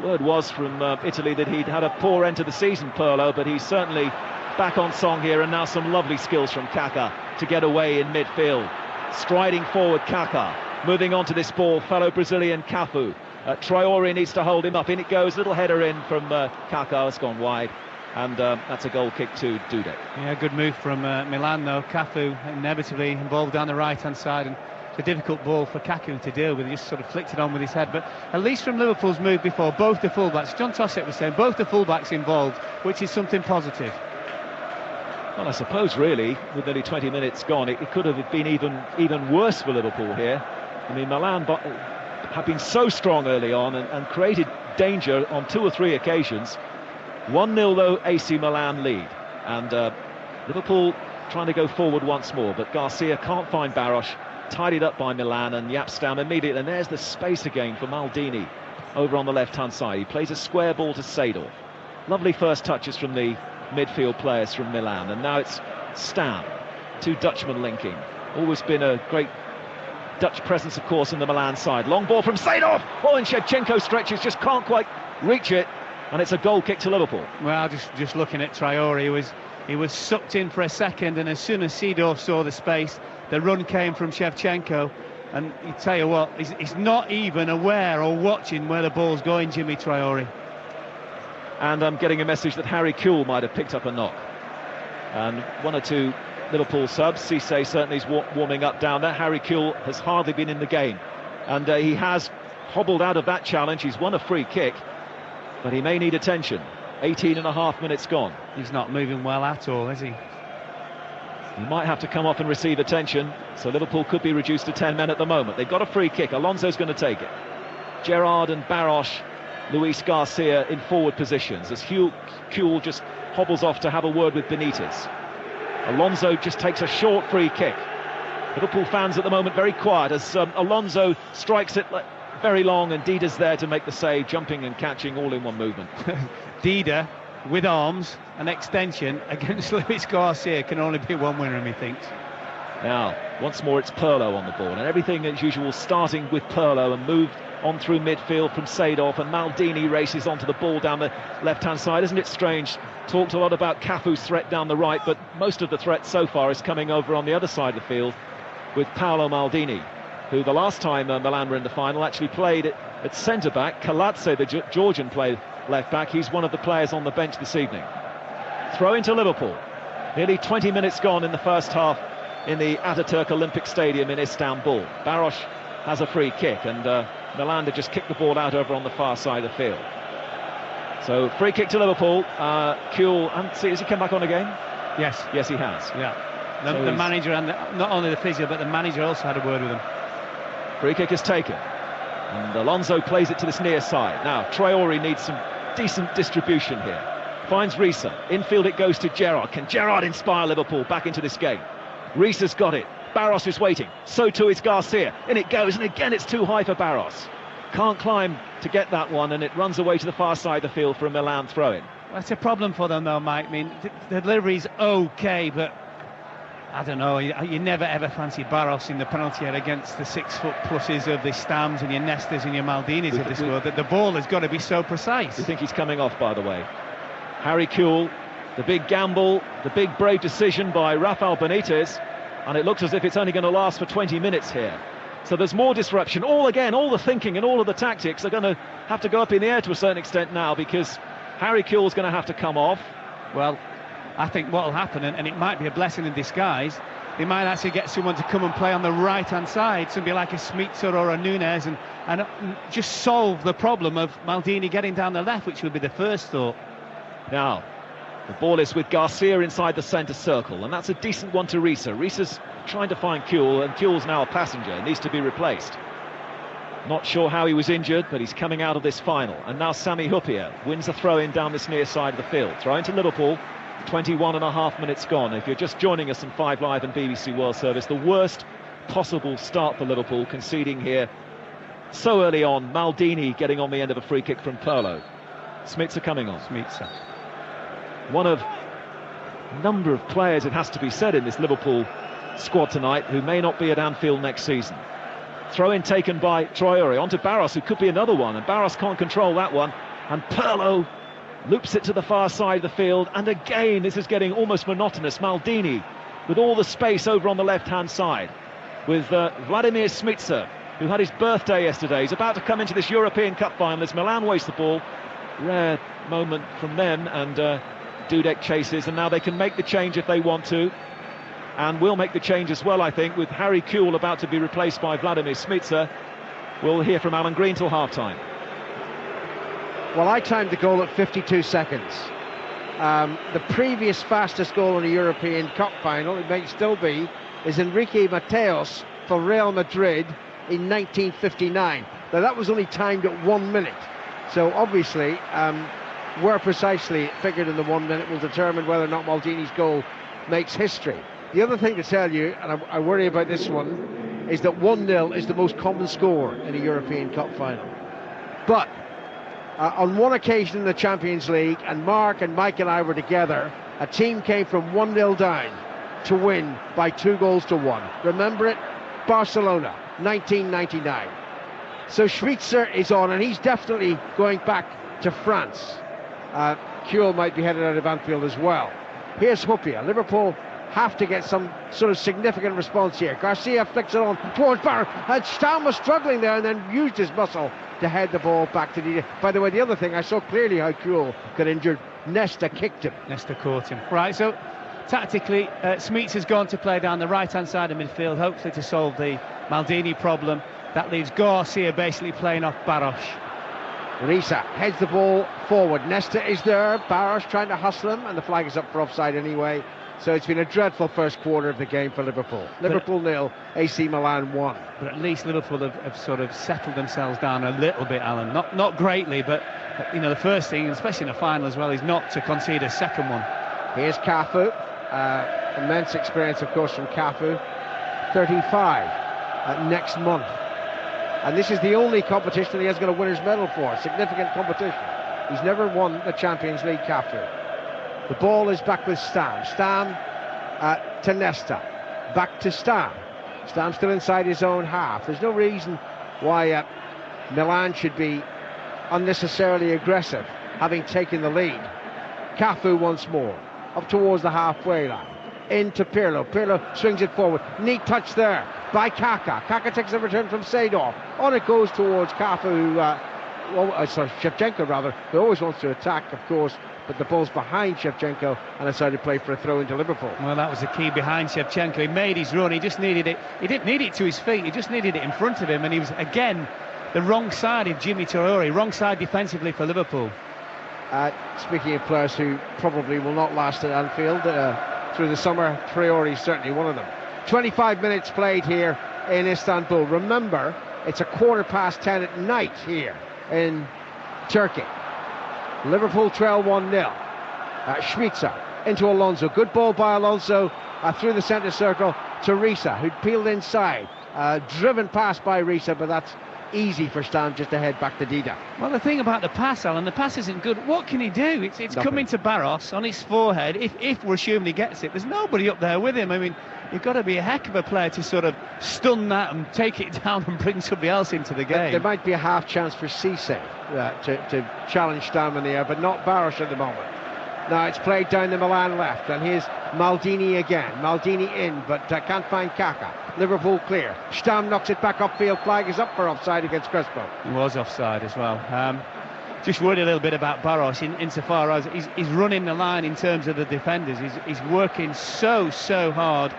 The word was from Italy that he'd had a poor end to the season, Pirlo, but he's certainly back on song here, and now some lovely skills from Kaká to get away in midfield. Striding forward, Kaká, moving on to this ball, fellow Brazilian Cafu. Traore needs to hold him up, in it goes, little header in from Kaká, it's gone wide, and that's a goal kick to Dudek. Yeah, good move from Milan though. Cafu inevitably involved down the right-hand side, and it's a difficult ball for Kaká to deal with. He just sort of flicked it on with his head. But at least from Liverpool's move before, both the fullbacks, John Tossett was saying, both the fullbacks involved, which is something positive. Well, I suppose really, with nearly 20 minutes gone, it could have been even worse for Liverpool here. I mean, Milan have been so strong early on and created danger on 2 or 3 occasions. 1-0 though, AC Milan lead, and Liverpool trying to go forward once more, but Garcia can't find Baros, tidied up by Milan, and yaps down immediately, and there's the space again for Maldini over on the left-hand side. He plays a square ball to Seedorf. Lovely first touches from the midfield players from Milan, and now it's Stam, 2 Dutchmen linking. Always been a great Dutch presence, of course, in the Milan side. Long ball from Seedorf. Oh, and Shevchenko stretches, just can't quite reach it, and it's a goal kick to Liverpool. Well, just looking at Traore, he was sucked in for a second, and as soon as Seedorf saw the space, the run came from Shevchenko, and you tell you what, he's not even aware or watching where the ball's going, Jimmy Traore. And I'm getting a message that Harry Kuhl might have picked up a knock, and 1 or 2 Liverpool subs. Cisse certainly is warming up down there. Harry Kuhl has hardly been in the game, and he has hobbled out of that challenge. He's won a free kick, but he may need attention. 18.5 minutes gone. He's not moving well at all, is he? He might have to come off and receive attention, so Liverpool could be reduced to 10 men at the moment. They've got a free kick. Alonso's going to take it. Gerrard and Baros, Luis Garcia in forward positions as Kuhl just hobbles off to have a word with Benitez. Alonso just takes a short free kick. Liverpool fans at the moment very quiet as Alonso strikes it very long, and Dida's there to make the save, jumping and catching all in one movement. Dida with arms and extension against Luis Garcia can only be one winner, he thinks. Now, once more it's Pirlo on the ball, and everything as usual starting with Pirlo, and moved on through midfield from Seedorf, and Maldini races onto the ball down the left-hand side. Isn't it strange? Talked a lot about Cafu's threat down the right, but most of the threat so far is coming over on the other side of the field with Paolo Maldini, who the last time Milan were in the final actually played at centre-back. Kaladze, the Georgian, played left-back. He's one of the players on the bench this evening. Throw into Liverpool. Nearly 20 minutes gone in the first half in the Ataturk Olympic Stadium in Istanbul. Baros has a free kick, and Milan had just kicked the ball out over on the far side of the field. So free kick to Liverpool. Kuhl, and see, has he come back on again? Yes. Yes, he has. Yeah. The manager, and not only the physio, but the manager also had a word with him. Free kick is taken, and Alonso plays it to this near side. Now Traore needs some decent distribution here. Finds Risa. Infield it goes to Gerrard. Can Gerrard inspire Liverpool back into this game? Risa's got it. Baros is waiting. So too is Garcia. In it goes, and again it's too high for Baros. Can't climb to get that one, and it runs away to the far side of the field for a Milan throw-in. That's a problem for them though, Mike. I mean, the delivery's okay, but I don't know, you never ever fancied Barros in the penalty area against the 6-foot pluses of the Stams and your Nestas and your Maldinis of this world, that the ball has got to be so precise. You think he's coming off, by the way? Harry Kewell, the big gamble, the big brave decision by Rafael Benitez, and it looks as if it's only going to last for 20 minutes here. So there's more disruption. All the thinking and all of the tactics are going to have to go up in the air to a certain extent now, because Harry Kewell's going to have to come off. Well, I think what will happen, and it might be a blessing in disguise, they might actually get someone to come and play on the right-hand side, somebody like a Smitsa or a Nunes, and just solve the problem of Maldini getting down the left, which would be the first thought. Now, the ball is with Garcia inside the centre circle, and that's a decent one to Risa. Risa's trying to find Kewell, and Kewell's now a passenger, needs to be replaced. Not sure how he was injured, but he's coming out of this final. And now Sami Hyypiä wins a throw-in down this near side of the field. Throw into Liverpool, 21.5 minutes gone. If you're just joining us on 5 Live and BBC World Service, the worst possible start for Liverpool, conceding here so early on. Maldini getting on the end of a free kick from Pirlo. Smitsa coming on. Smitsa. One of a number of players, it has to be said, in this Liverpool squad tonight who may not be at Anfield next season. Throw-in taken by Traoré onto Barros, who could be another one, and Barros can't control that one, and Pirlo loops it to the far side of the field, and again this is getting almost monotonous. Maldini with all the space over on the left-hand side, with Vladimir Smitsa, who had his birthday yesterday. He's about to come into this European Cup final as Milan waste the ball. Rare moment from them, and Dudek chases, and now they can make the change if they want to, and will make the change as well, I think, with Harry Kewell about to be replaced by Vladimir Smitsa. We'll hear from Alan Green till half-time. Well, I timed the goal at 52 seconds. The previous fastest goal in a European Cup final, it may still be, is Enrique Mateos for Real Madrid in 1959. Now, that was only timed at 1 minute. So, obviously, where precisely it figured in the 1 minute will determine whether or not Maldini's goal makes history. The other thing to tell you, and I worry about this one, is that 1-0 is the most common score in a European Cup final. But on one occasion in the Champions League, and Mark and Mike and I were together, a team came from 1-0 down to win by 2-1. Remember it? Barcelona, 1999. So Schweitzer is on, and he's definitely going back to France. Kewell might be headed out of Anfield as well. Here's Hyypiä. Liverpool have to get some sort of significant response here. Garcia flicks it on towards Barrow, and Stam was struggling there and then used his muscle to head the ball back to the... By the way, the other thing, I saw clearly how Kewell got injured. Nesta kicked him. Nesta caught him. Right, so tactically, Smeets has gone to play down the right-hand side of midfield, hopefully to solve the Maldini problem. That leaves Garcia basically playing off Barros. Risa heads the ball forward. Nesta is there. Barros trying to hustle him, and the flag is up for offside anyway. So it's been a dreadful first quarter of the game for Liverpool. Liverpool 0, AC Milan 1. But at least Liverpool have sort of settled themselves down a little bit, Alan. Not greatly, but you know, the first thing, especially in a final as well, is not to concede a second one. Here's Cafu. Immense experience, of course, from Cafu. 35 next month. And this is the only competition he has got a winner's medal for. Significant competition. He's never won the Champions League, Cafu. The ball is back with Stam. Stam to Nesta. Back to Stam. Stam still inside his own half. There's no reason why Milan should be unnecessarily aggressive, having taken the lead. Cafu once more. Up towards the halfway line. Into Pirlo. Pirlo swings it forward. Neat touch there by Kaka. Kaka takes the return from Seedorf. On it goes towards Cafu, Shevchenko rather, who always wants to attack, of course, but the ball's behind Shevchenko and decided to play for a throw into Liverpool. Well, that was the key behind Shevchenko. He made his run, he just needed it. He didn't need it to his feet, he just needed it in front of him, and he was, again, the wrong side of Jimmy Traoré, wrong side defensively for Liverpool. Speaking of players who probably will not last at Anfield through the summer, Traoré is certainly one of them. 25 minutes played here in Istanbul. Remember, it's 10:15 at night here in Turkey. Liverpool trail 1-0. Schweitzer into Alonso. Good ball by Alonso through the centre circle to Risa, who'd peeled inside. Driven past by Risa, but that's easy for Stam just to head back to Dida. Well, the thing about the pass, Alan, the pass isn't good. What can he do? It's coming to Barros on his forehead. If we're assuming he gets it, there's nobody up there with him. I mean, you've got to be a heck of a player to sort of stun that and take it down and bring somebody else into the game. There might be a half chance for Cisse to challenge Stam in the air, but not Barros at the moment. Now it's played down the Milan left, and here's Maldini again. Maldini in, but can't find Kaka. Liverpool clear. Stam knocks it back upfield. Flag is up for offside against Crespo. He was offside as well. Just worried a little bit about Barros insofar as he's running the line in terms of the defenders. He's working so hard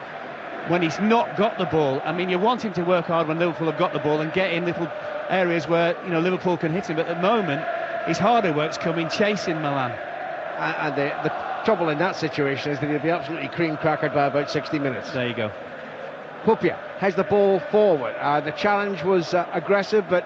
when he's not got the ball. I mean, you want him to work hard when Liverpool have got the ball and get in little areas where Liverpool can hit him. But at the moment, his harder work's coming chasing Milan. And the trouble in that situation is that he'll be absolutely cream-crackered by about 60 minutes. There you go. Pupia has the ball forward. The challenge was aggressive but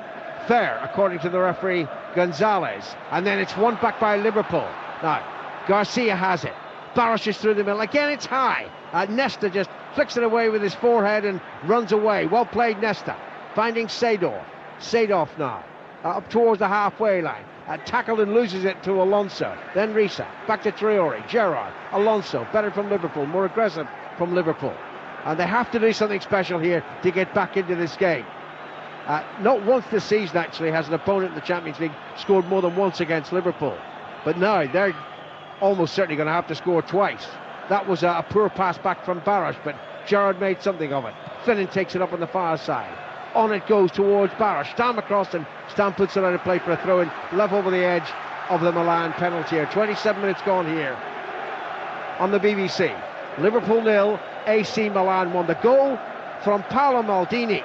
fair, according to the referee Gonzalez. And then it's won back by Liverpool. Now, Garcia has it. Barros is through the middle. Again, it's high. Nesta just flicks it away with his forehead and runs away. Well played, Nesta. Finding Seedorf. Seedorf now, up towards the halfway line. Tackled and loses it to Alonso. Then Risa. Back to Traore. Gerrard. Alonso. Better from Liverpool. More aggressive from Liverpool. And they have to do something special here to get back into this game. Not once this season, actually, has an opponent in the Champions League scored more than once against Liverpool. But now they're almost certainly going to have to score twice. That was a poor pass back from Barros, but Gerrard made something of it. Finnan takes it up on the far side. On it goes towards Barros. Stam across, and Stam puts it out of play for a throw-in, level over the edge of the Milan penalty area. 27 minutes gone here on the BBC. Liverpool 0, AC Milan 1. The goal from Paolo Maldini,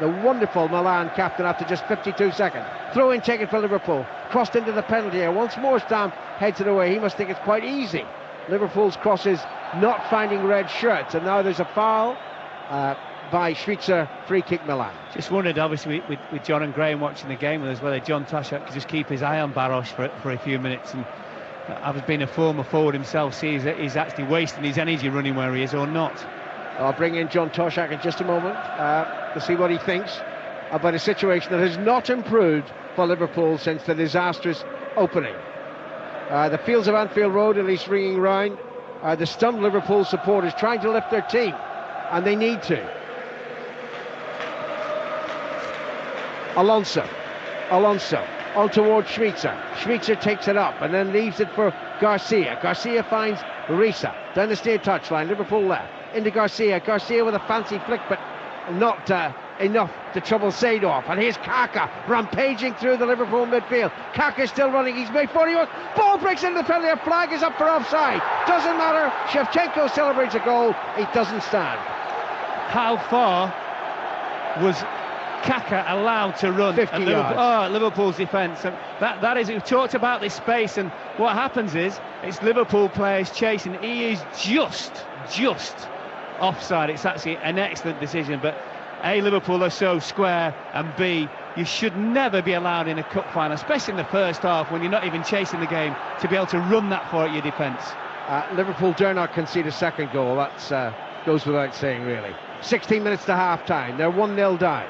the wonderful Milan captain, after just 52 seconds. Throw-in taken for Liverpool. Crossed into the penalty area. Once more Stam heads it away. He must think it's quite easy. Liverpool's crosses not finding red shirts, and now there's a foul by Schweitzer. Free kick Milan. Just wondered, obviously, with John and Graham watching the game with us, whether John Toshak could just keep his eye on Barros for a few minutes. And having been a former forward himself, see if he's actually wasting his energy running where he is or not. I'll bring in John Toshak in just a moment to see what he thinks about a situation that has not improved for Liverpool since the disastrous opening. The fields of Anfield Road, at least ringing round, the stunned Liverpool supporters trying to lift their team, and they need to. Alonso on towards Schweitzer. Schweitzer takes it up and then leaves it for Garcia. Garcia finds Risa down the steer touchline. Liverpool left into Garcia. Garcia with a fancy flick, but not enough to trouble Seedorf. And here's Kaka rampaging through the Liverpool midfield. Kaka still running. He's made 41. Ball breaks into the penalty area. Flag is up for offside. Doesn't matter. Shevchenko celebrates a goal. It doesn't stand. How far was Kaka allowed to run 50 yards. Liverpool's defence? That is, we've talked about this space, and what happens is it's Liverpool players chasing. He is just offside. It's actually an excellent decision, but A, Liverpool are so square, and B, you should never be allowed in a cup final, especially in the first half when you're not even chasing the game, to be able to run that far at your defence. Liverpool dare not concede a second goal. That goes without saying, really. 16 minutes to half-time. They're 1-0 down.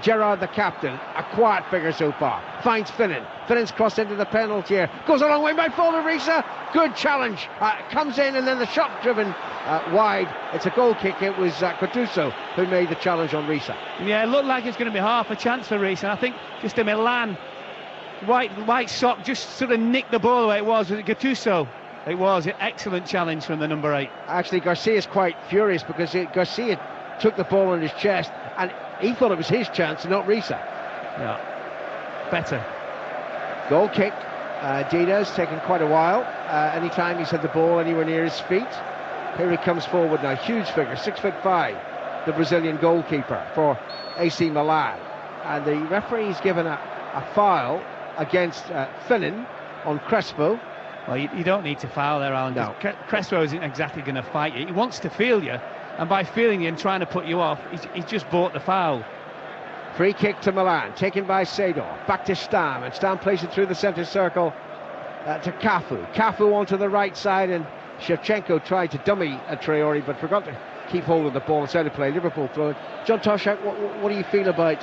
Gerrard, the captain, a quiet figure so far, finds Finnan. Finnan's crossed into the penalty area, goes a long way by Folder Risa. Good challenge, comes in, and then the shot driven wide. It's a goal kick. It was Gattuso who made the challenge on Risa. Yeah, it looked like it's going to be half a chance for Risa. I think just a Milan white sock just sort of nicked the ball away. Was it Gattuso? It was an excellent challenge from the number 8. Actually, Garcia's quite furious because Garcia took the ball on his chest and he thought it was his chance, not Risa. Yeah, better. Goal kick. Dida's taken quite a while. Anytime he's had the ball anywhere near his feet. Here he comes forward now. Huge figure, 6'5", the Brazilian goalkeeper for AC Milan. And the referee's given a foul against Finnan on Crespo. Well, you don't need to foul there, Alan. No. Crespo isn't exactly going to fight you. He wants to feel you. And by feeling you and trying to put you off, he's just bought the foul. Free kick to Milan, taken by Seedorf. Back to Stam, and Stam plays it through the centre circle to Cafu. Cafu onto the right side, and Shevchenko tried to dummy a Traore, but forgot to keep hold of the ball inside of play. Liverpool throw it. John Toshak, what do you feel about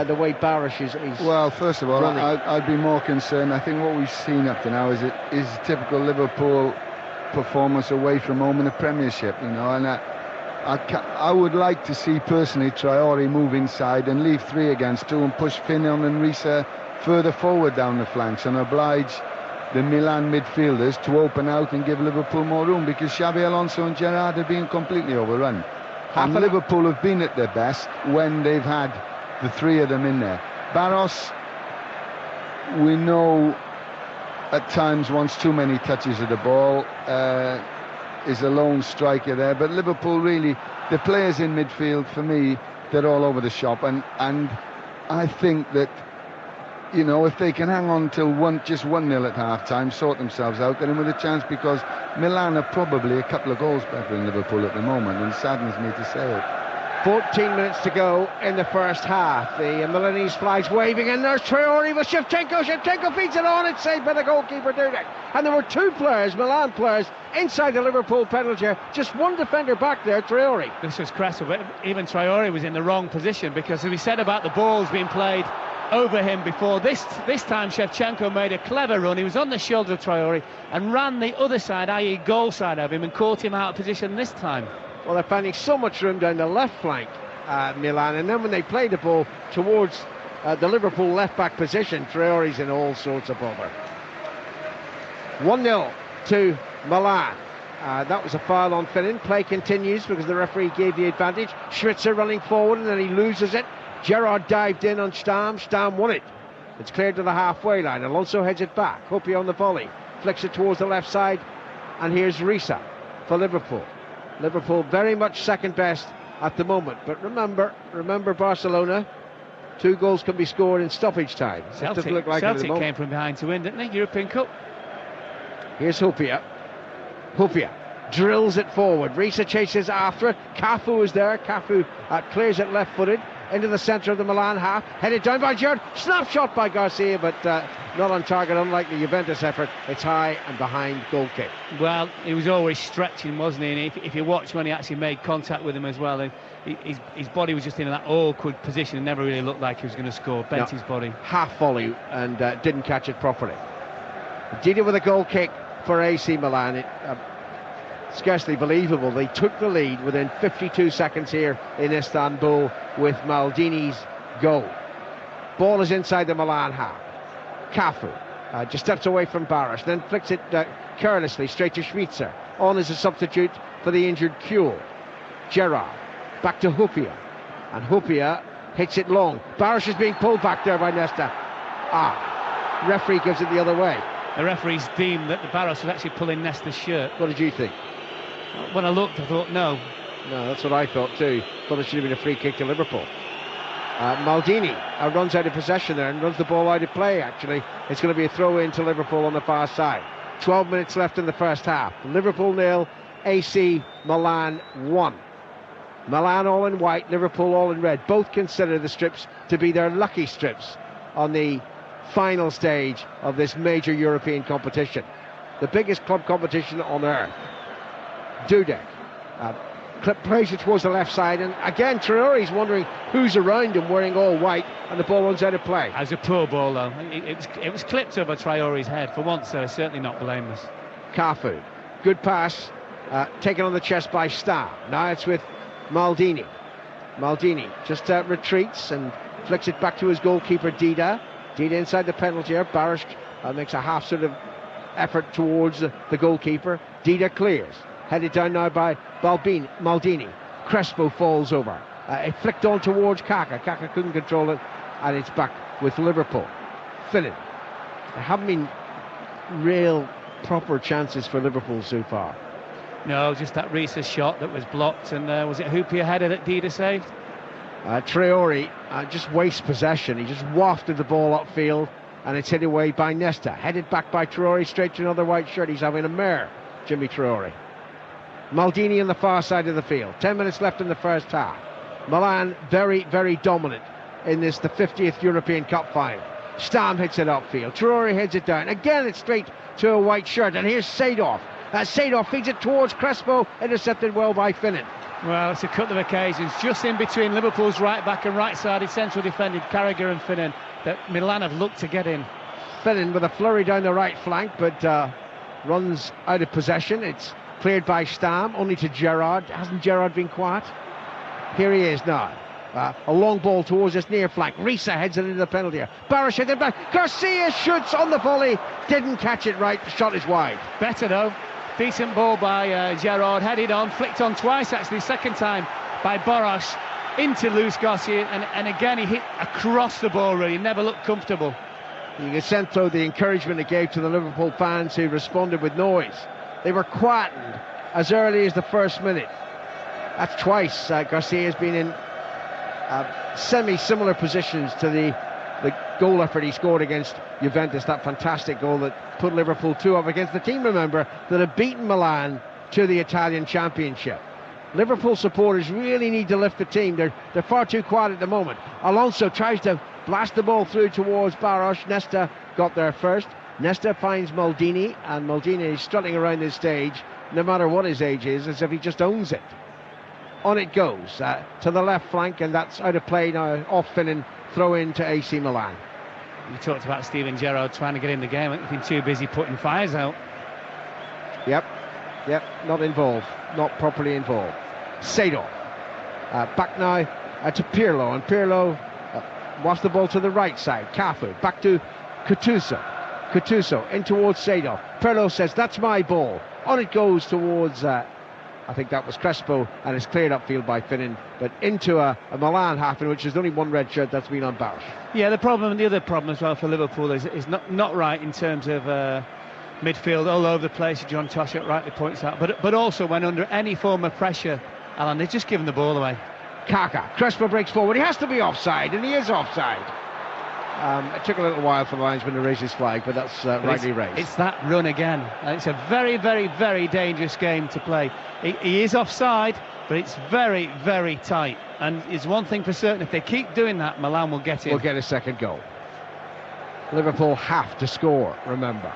the way Barish is well, first of all, running? I'd be more concerned. I think what we've seen up to now is typical Liverpool performance away from home in the Premiership, you know, and I would like to see personally Traore move inside and leave 3 against 2 and push Finion and Risa further forward down the flanks and oblige the Milan midfielders to open out and give Liverpool more room, because Xabi Alonso and Gerrard are being completely overrun. And Liverpool have been at their best when they've had the 3 of them in there. Barros, we know at times wants too many touches of the ball, is a lone striker there, but Liverpool really, the players in midfield, for me, they're all over the shop, and I think that, you know, if they can hang on till just 1-0 at half-time, sort themselves out, they're in with a chance, because Milan are probably a couple of goals better than Liverpool at the moment, and it saddens me to say it. 14 minutes to go in the first half. The Milanese flags waving, and there's Traore with Shevchenko. Shevchenko feeds it on. It's saved by the goalkeeper, Dudek. And there were 2 players, Milan players, inside the Liverpool penalty area. Just one defender back there, Traore. This was crass, but even Traore was in the wrong position, because as we said about the balls being played over him before, this time Shevchenko made a clever run. He was on the shoulder of Traore and ran the other side, i.e. goal side of him, and caught him out of position this time. Well, they're finding so much room down the left flank, Milan, and then when they play the ball towards the Liverpool left-back position, Traore's in all sorts of bother. 1-0 to Milan. That was a foul on Finnan. Play continues because the referee gave the advantage. Schwitzer running forward, and then he loses it. Gerrard dived in on Stam. Stam won it. It's cleared to the halfway line. Alonso heads it back. Hopi on the volley. Flicks it towards the left side. And here's Risa for Liverpool. Liverpool very much second best at the moment. But remember Barcelona. 2 goals can be scored in stoppage time. Celtic came from behind to win, didn't they? European Cup. Here's Hopia. Hopia drills it forward. Risa chases after it. Cafu is there. Cafu clears it left-footed into the centre of the Milan half. Headed down by Gerrard. Snapshot by Garcia, but not on target, unlike the Juventus effort. It's high and behind, goal kick. Well, he was always stretching, wasn't he? And if you watch when he actually made contact with him as well, his body was just in that awkward position and never really looked like he was going to score. Bent his body. Half volley and didn't catch it properly. Dida with a goal kick for AC Milan. Scarcely believable. They took the lead within 52 seconds here in Istanbul with Maldini's goal. Ball is inside the Milan half. Cafu just steps away from Barish, then flicks it carelessly straight to Schwitzer. On as a substitute for the injured Kuhl. Gerrard back to Hopia, and Hopia hits it long. Barish is being pulled back there by Nesta. Referee gives it the other way. The referee's deemed that the Barros was actually pulling Nesta's shirt. What did you think? When I looked, I thought no. No, that's what I thought too. Thought it should have been a free kick to Liverpool. Maldini runs out of possession there and runs the ball out of play, actually. It's going to be a throw-in to Liverpool on the far side. 12 minutes left in the first half. Liverpool 0, AC Milan 1. Milan all in white, Liverpool all in red. Both consider the strips to be their lucky strips on the final stage of this major European competition. The biggest club competition on earth. Dudek plays it towards the left side, and again Traore's wondering who's around him wearing all white, and the ball runs out of play. That was a poor ball though. It was clipped over Traore's head. For once, certainly not blameless. Cafu, good pass, taken on the chest by Stam. Now it's with Maldini. Maldini just retreats and flicks it back to his goalkeeper Dida. Dida inside the penalty area. Barish makes a half sort of effort towards the goalkeeper. Dida clears. Headed down now by Maldini. Crespo falls over. It flicked on towards Kaka. Kaka couldn't control it, and it's back with Liverpool. Finnan. There haven't been real proper chances for Liverpool so far. No, just that Risa shot that was blocked, and was it Hopia header that Dida saved? Traore just wastes possession. He just wafted the ball upfield, and it's hit away by Nesta. Headed back by Traore straight to another white shirt. He's having a mare, Jimmy Traore. Maldini on the far side of the field. 10 minutes left in the first half. Milan very, very dominant in this, the 50th European Cup final. Stam hits it upfield. Traore heads it down. Again, it's straight to a white shirt. And here's Seedorf. Seedorf feeds it towards Crespo, intercepted well by Finnan. Well, it's a couple of occasions, just in between Liverpool's right-back and right-sided central defender, Carragher and Finnan, that Milan have looked to get in. Finnan with a flurry down the right flank, but runs out of possession. It's cleared by Stam, only to Gerrard. Hasn't Gerrard been quiet? Here he is now. A long ball towards his near flank. Risa heads it into the penalty area. Barış hit it back. Garcia shoots on the volley. Didn't catch it right. The shot is wide. Better though. Decent ball by Gerrard. Headed on. Flicked on twice actually. Second time by Barış into Luis Garcia. And again he hit across the ball really. Never looked comfortable. You can sense though the encouragement it gave to the Liverpool fans who responded with noise. They were quietened as early as the first minute. That's twice Garcia's been in semi-similar positions to the goal effort he scored against Juventus, that fantastic goal that put Liverpool 2-up against the team, remember, that have beaten Milan to the Italian Championship. Liverpool supporters really need to lift the team. They're far too quiet at the moment. Alonso tries to blast the ball through towards Barış. Nesta got there first. Nesta finds Maldini, and Maldini is strutting around this stage, no matter what his age is, as if he just owns it. On it goes to the left flank, and that's out of play now. Off Finnan, throw in to AC Milan. You talked about Steven Gerrard trying to get in the game. He's been too busy putting fires out. Yep, not involved, not properly involved. Seydorf back now to Pirlo, and Pirlo wants the ball to the right side. Cafu back to Gattuso in towards Seydorf. Pirlo says that's my ball. On it goes towards I think that was Crespo, and it's cleared upfield by Finnan, but into a Milan half in which there's only one red shirt, that's Milan Barış. Yeah, the other problem as well for Liverpool is not right in terms of midfield all over the place. John Toshak rightly points out, but also when under any form of pressure, Alan, they've just given the ball away. Kaka, Crespo breaks forward, he has to be offside, and he is offside. It took a little while for the linesman to raise his flag, but that's rightly raised. It's that run again, and it's a very, very, very dangerous game to play. He is offside, but it's very, very tight. And it's one thing for certain, if they keep doing that, Milan will get in. Will get a second goal. Liverpool have to score, remember.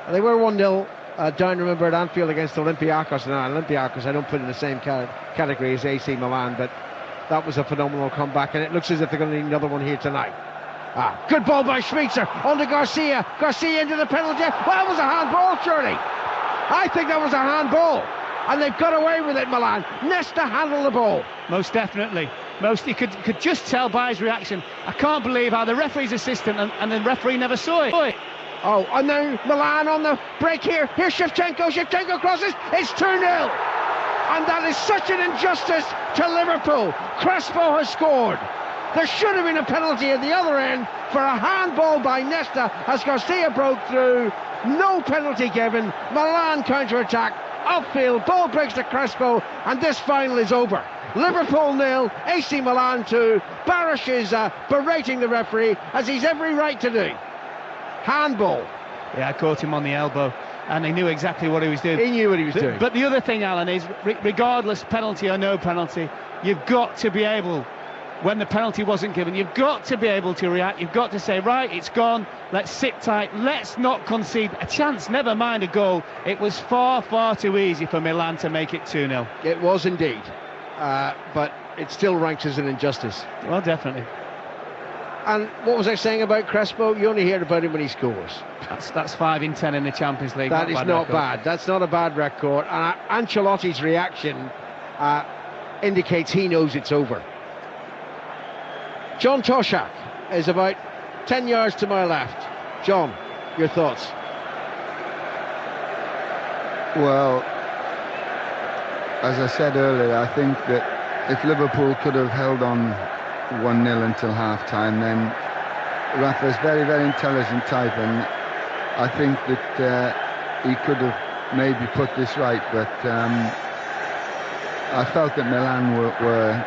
And they were 1-0 down, remember, at Anfield against Olympiacos. Now, Olympiacos I don't put in the same category as AC Milan, but that was a phenomenal comeback, and it looks as if they're going to need another one here tonight. Good ball by Schweitzer, on to Garcia. Garcia into the penalty. Well, that was a handball, surely. I think that was a handball. And they've got away with it, Milan. Nesta handled the ball. Most definitely. You could just tell by his reaction. I can't believe how the referee's assistant and the referee never saw it. Oh, and then Milan on the break here. Here's Shevchenko. Shevchenko crosses. It's 2-0. And that is such an injustice to Liverpool. Crespo has scored. There should have been a penalty at the other end for a handball by Nesta as Garcia broke through. No penalty given. Milan counter-attack. Upfield, ball breaks to Crespo, and this final is over. Liverpool 0, AC Milan 2. Barış is berating the referee, as he's every right to do. Handball. Yeah, I caught him on the elbow, and he knew exactly what he was doing. He knew what he was doing. But the other thing, Alan, is regardless penalty or no penalty, you've got to be able, when the penalty wasn't given, you've got to be able to react. You've got to say, right, it's gone, let's sit tight, let's not concede a chance, never mind a goal. It was far, far too easy for Milan to make it 2-0. It was indeed, but it still ranks as an injustice. Well, definitely. And what was I saying about Crespo? You only hear about him when he scores. That's 5 in 10 in the Champions League. That is not bad. That's not a bad record. And Ancelotti's reaction indicates he knows it's over. John Toshak is about 10 yards to my left. John, your thoughts? Well, as I said earlier, I think that if Liverpool could have held on 1-0 until half-time, then Rafa's very, very intelligent type, and I think that he could have maybe put this right, but I felt that Milan were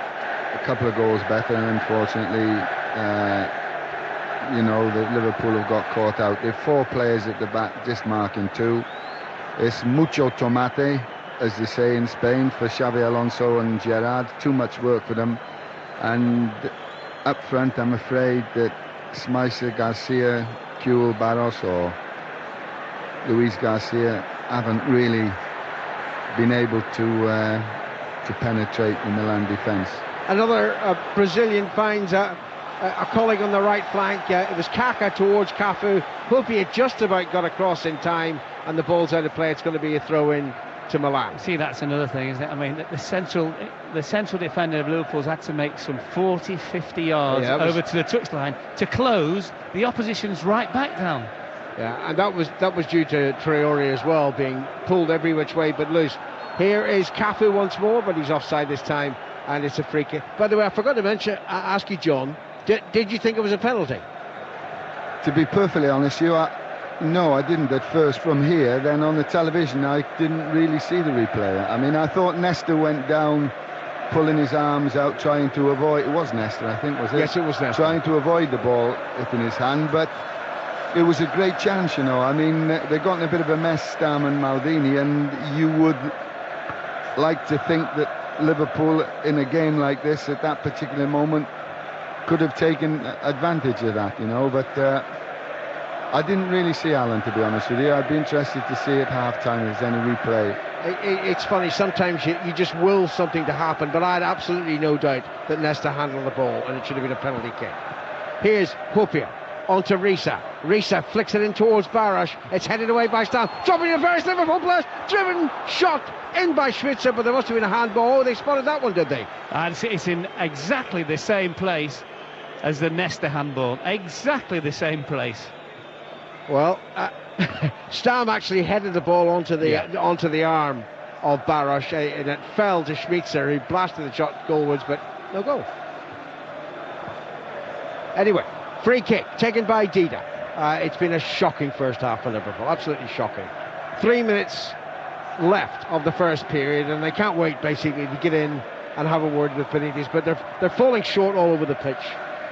a couple of goals better, and unfortunately, the Liverpool have got caught out. There are 4 players at the back, just marking 2. It's mucho tomate, as they say in Spain, for Xabi Alonso and Gerrard. Too much work for them. And up front, I'm afraid that Schmeichel, Garcia, Kuhl, Barros or Luis Garcia haven't really been able to to penetrate the Milan defence. Another Brazilian finds a colleague on the right flank. It was Kaka towards Cafu. Hope he had just about got across in time, and the ball's out of play. It's going to be a throw-in to Milan. See, that's another thing, isn't it? I mean, the central defender of Liverpool's had to make some 40-50 yards over to the touchline to close the opposition's right back down. Yeah, and that was due to Traore as well, being pulled every which way but loose. Here is Cafu once more, but he's offside this time, and it's a free kick. By the way, I forgot to ask you, John, did you think it was a penalty? To be perfectly honest, no, I didn't at first from here. Then on the television, I didn't really see the replay. I mean, I thought Nesta went down, pulling his arms out, trying to avoid... It was Nesta, I think, was it? Yes, it was Nesta. Trying to avoid the ball hitting his hand, but it was a great chance, you know. I mean, they got in a bit of a mess, Stam and Maldini, and you would like to think that Liverpool, in a game like this, at that particular moment, could have taken advantage of that, you know, but I didn't really see Alan, to be honest with you. I'd be interested to see at half-time if there's any replay. It's funny, sometimes you just will something to happen, but I had absolutely no doubt that Nesta handled the ball and it should have been a penalty kick. Here's Hopia onto Risa. Risa flicks it in towards Baros. It's headed away by Stam. Dropping the first Liverpool players. Driven, shot in by Schwitzer, but there must have been a handball. Oh, they spotted that one, did they? And it's in exactly the same place as the Nesta handball. Exactly the same place. Well, Stam actually headed the ball onto the arm of Baros, and it fell to Schmitzer, who blasted the shot goalwards, but no goal. Anyway, free kick taken by Dida. It's been a shocking first half for Liverpool, absolutely shocking. 3 minutes left of the first period, and they can't wait basically to get in and have a word with Benitez, but they're falling short all over the pitch.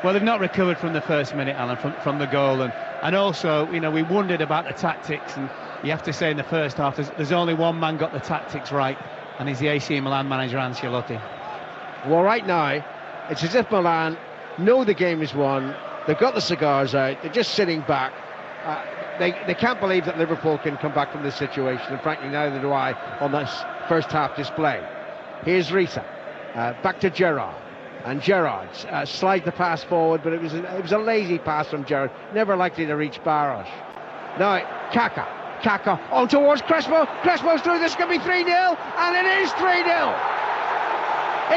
Well, they've not recovered from the first minute, Alan, from the goal, and also, you know, we wondered about the tactics, and you have to say in the first half there's only one man got the tactics right, and he's the AC Milan manager, Ancelotti. Well, right now it's as if Milan know the game is won. They've got the cigars out, they're just sitting back. They can't believe that Liverpool can come back from this situation, and frankly neither do I on this first half display. Here's Risa, back to Gerrard. And Gerrard slide the pass forward, but it was a lazy pass from Gerrard, never likely to reach Baros. Now Kaka on towards Crespo. Crespo's through. This could be 3-0, and it is 3-0.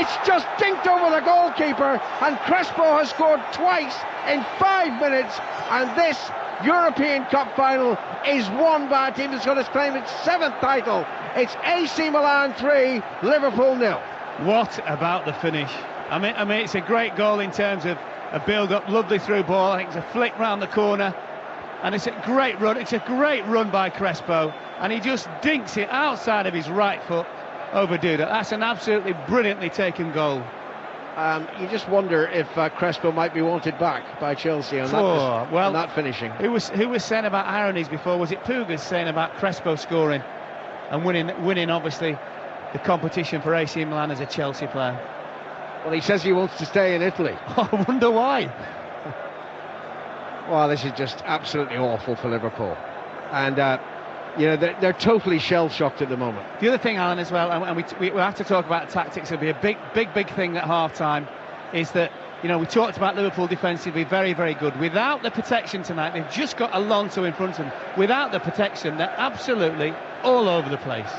It's just dinked over the goalkeeper, and Crespo has scored twice in 5 minutes, and this European Cup final is won by a team that's going to claim its 7th title. It's AC Milan 3, Liverpool 0. What about the finish? I mean, it's a great goal in terms of a build-up, lovely through ball. I think it's a flick round the corner, and it's a great run. It's a great run by Crespo, and he just dinks it outside of his right foot over Duda. That's an absolutely brilliantly taken goal. You just wonder if Crespo might be wanted back by Chelsea on that finishing. Who was saying about ironies before? Was it Pugas saying about Crespo scoring and winning obviously the competition for AC Milan as a Chelsea player? Well, he says he wants to stay in Italy. I wonder why. Well, this is just absolutely awful for Liverpool, and you know, they're totally shell-shocked at the moment. The other thing, Alan, as well, and we have to talk about tactics. It'll be a big thing at half-time, is that, you know, we talked about Liverpool defensively, very, very good. Without the protection tonight, they've just got Alonso in front of them. Without the protection, they're absolutely all over the place.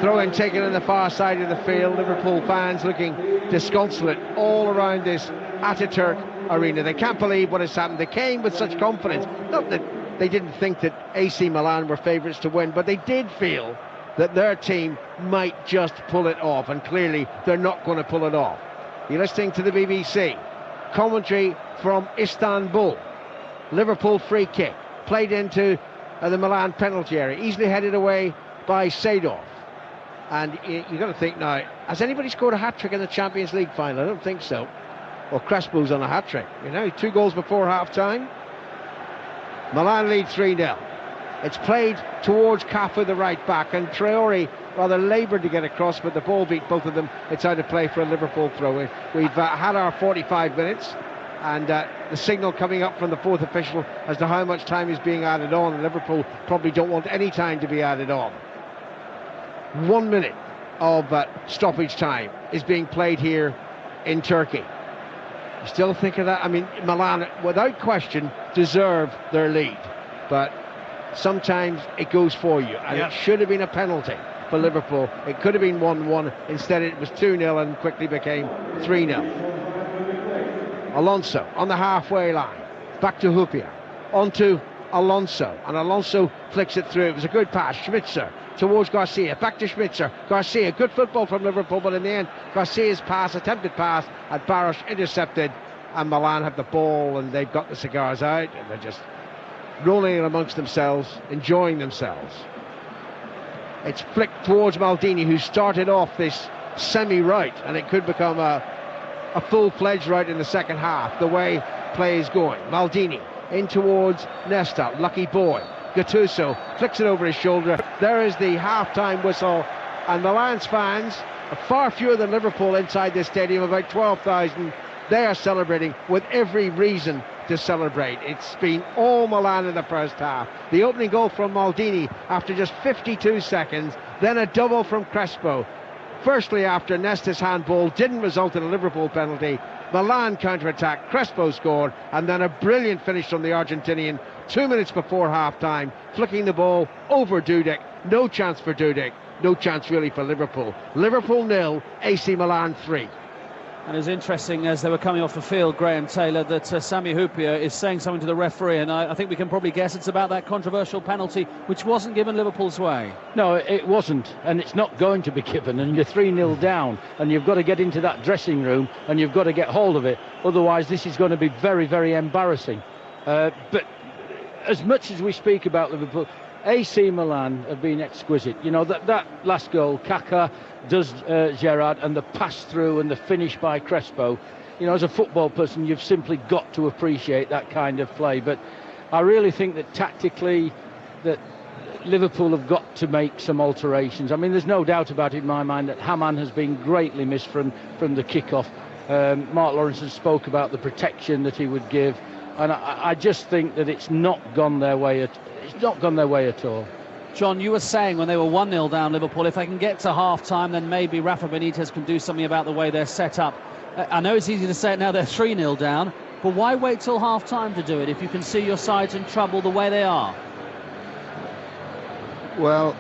Throw-in taken on the far side of the field. Liverpool fans looking disconsolate all around this Ataturk arena. They can't believe what has happened. They came with such confidence. Not that they didn't think that AC Milan were favourites to win, but they did feel that their team might just pull it off, and clearly they're not going to pull it off. You're listening to the BBC. Commentary from Istanbul. Liverpool free kick played into the Milan penalty area, easily headed away by Seedorf. And you've got to think now, has anybody scored a hat-trick in the Champions League final? I don't think so. Well, Crespo's on a hat-trick, you know, 2 goals before half-time. Milan lead 3-0. It's played towards Cafu, the right back, and Traore rather laboured to get across, but the ball beat both of them. It's out of play for a Liverpool throw-in. We've had our 45 minutes, and the signal coming up from the 4th official as to how much time is being added on, and Liverpool probably don't want any time to be added on. 1 minute of stoppage time is being played here in Turkey. You still think of that? I mean, Milan, without question, deserve their lead, but sometimes it goes for you, and it should have been a penalty for Liverpool. It could have been 1-1. Instead, it was 2-0 and quickly became 3-0. Alonso on the halfway line, back to Hupia, onto Alonso, and Alonso flicks it through. It was a good pass. Schmitzer towards Garcia, back to Schmitzer. Garcia, good football from Liverpool, but in the end, Garcia's attempted pass at Baros intercepted, and Milan have the ball, and they've got the cigars out, and they're just rolling it amongst themselves, enjoying themselves. It's flicked towards Maldini, who started off this semi-right, and it could become a full-fledged right in the second half, the way play is going. Maldini in towards Nesta, lucky boy. Gattuso flicks it over his shoulder. There is the half-time whistle, and Milan's fans, far fewer than Liverpool inside this stadium, about 12,000. They are celebrating with every reason to celebrate. It's been all Milan in the first half. The opening goal from Maldini after just 52 seconds, then a double from Crespo. Firstly, after Nesta's handball didn't result in a Liverpool penalty, Milan counter-attack, Crespo scored, and then a brilliant finish from the Argentinian 2 minutes before half-time, flicking the ball over Dudek. No chance for Dudek, no chance really for Liverpool. Liverpool 0, AC Milan 3. And it's interesting, as they were coming off the field, Graham Taylor, that Sami Hyypiä is saying something to the referee, and I think we can probably guess it's about that controversial penalty, which wasn't given Liverpool's way. No, it wasn't, and it's not going to be given, and you're 3-0 down, and you've got to get into that dressing room, and you've got to get hold of it, otherwise this is going to be very, very embarrassing. But as much as we speak about Liverpool, AC Milan have been exquisite. You know, that last goal, Kaká does Gerrard, and the pass through and the finish by Crespo. You know, as a football person, you've simply got to appreciate that kind of play. But I really think that tactically, that Liverpool have got to make some alterations. I mean, there's no doubt about it in my mind that Hamann has been greatly missed from the kick-off. Mark Lawrence spoke about the protection that he would give, and I just think that it's not gone their way at all. John, you were saying when they were 1-0 down, Liverpool, if they can get to half-time, then maybe Rafa Benitez can do something about the way they're set up. I know it's easy to say it now, they're 3-0 down, but why wait till half-time to do it if you can see your sides in trouble the way they are? Well,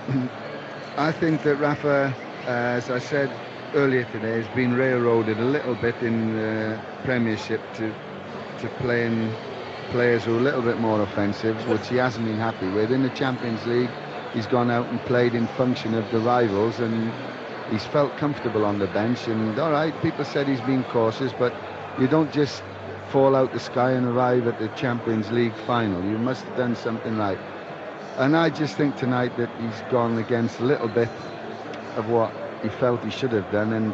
I think that Rafa, as I said earlier today, has been railroaded a little bit in the Premiership to playing players who are a little bit more offensive, which he hasn't been happy with. In the Champions League, he's gone out and played in function of the rivals, and he's felt comfortable on the bench. And all right, people said he's been cautious, but you don't just fall out the sky and arrive at the Champions League final. You must have done something right. And I just think tonight that he's gone against a little bit of what he felt he should have done, and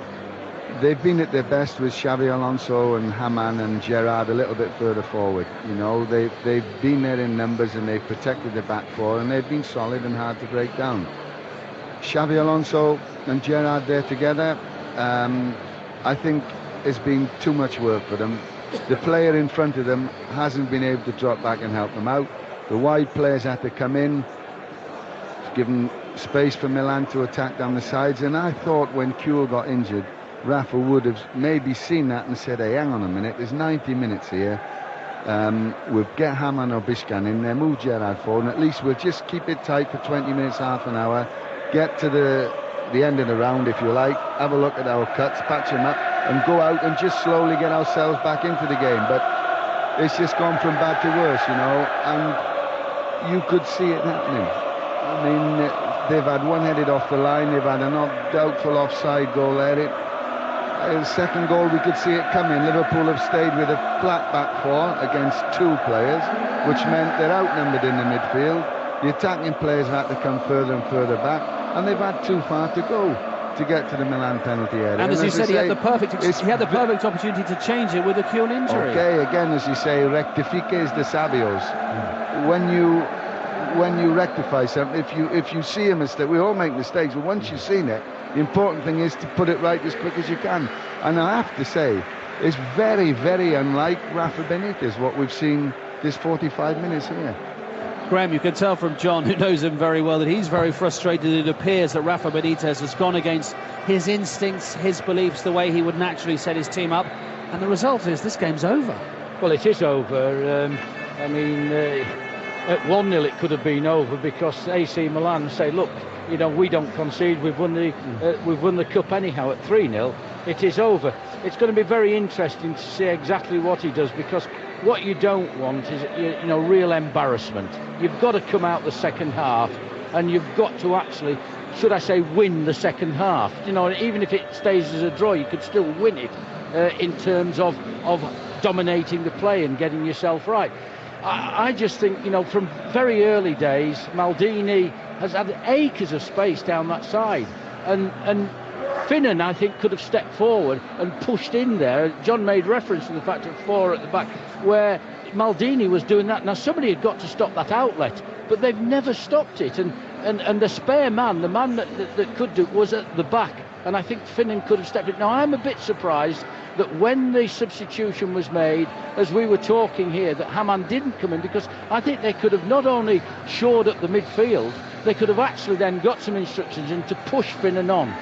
they've been at their best with Xabi Alonso and Hamann and Gerrard a little bit further forward. You know, they've been there in numbers, and they've protected the back four, and they've been solid and hard to break down. Xabi Alonso and Gerrard there together, I think has been too much work for them. The player in front of them hasn't been able to drop back and help them out. The wide players had to come in, given space for Milan to attack down the sides, and I thought when Kuhl got injured, Rafa would have maybe seen that and said, hey, hang on a minute, there's 90 minutes here. We'll get Hamann or Biscan in there, move Gerrard forward, and at least we'll just keep it tight for 20 minutes, half an hour, get to the end of the round, if you like, have a look at our cuts, patch them up, and go out and just slowly get ourselves back into the game. But it's just gone from bad to worse, you know, and you could see it happening. I mean, they've had one headed off the line, they've had a doubtful offside goal there. The second goal, we could see it coming. Liverpool have stayed with a flat back four against two players, which meant they're outnumbered in the midfield. The attacking players had to come further and further back, and they've had too far to go to get to the Milan penalty area. And as you said, he had the perfect opportunity to change it with a Kuhl injury. Okay, again, as you say, rectifique is the sabios. When you rectify something, if you see a mistake, we all make mistakes, but once you've seen it, the important thing is to put it right as quick as you can. And I have to say, it's very, very unlike Rafa Benitez, what we've seen this 45 minutes here. Graham, you can tell from John, who knows him very well, that he's very frustrated. It appears that Rafa Benitez has gone against his instincts, his beliefs, the way he would naturally set his team up. And the result is this game's over. Well, it is over. At 1-0 it could have been over because AC Milan say, look, we don't concede. We've won the cup anyhow. At 3-0, it is over. It's going to be very interesting to see exactly what he does, because what you don't want is real embarrassment. You've got to come out the second half, and you've got to actually, should I say, win the second half. Even if it stays as a draw, you could still win it in terms of dominating the play and getting yourself right. I just think, from very early days, Maldini has had acres of space down that side. And Finnan, I think, could have stepped forward and pushed in there. John made reference to the fact of 4 at the back, where Maldini was doing that. Now, somebody had got to stop that outlet, but they've never stopped it. And the spare man, the man that could do it, was at the back. And I think Finnan could have stepped in. Now, I'm a bit surprised that when the substitution was made, as we were talking here, that Hamann didn't come in, because I think they could have not only shored up the midfield, they could have actually then got some instructions in to push Finnan on.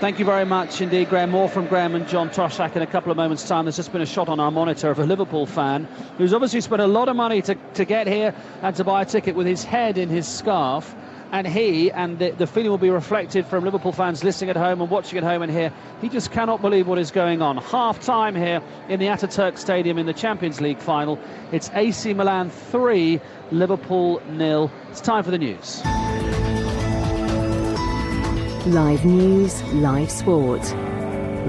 Thank you very much indeed, Graham. More from Graham and John Toshak in a couple of moments' time. There's just been a shot on our monitor of a Liverpool fan who's obviously spent a lot of money to get here and to buy a ticket, with his head in his scarf. And the feeling will be reflected from Liverpool fans listening at home and watching at home and here. He just cannot believe what is going on. Half-time here in the Ataturk Stadium in the Champions League final. It's AC Milan 3, Liverpool 0. It's time for the news. Live news, live sport.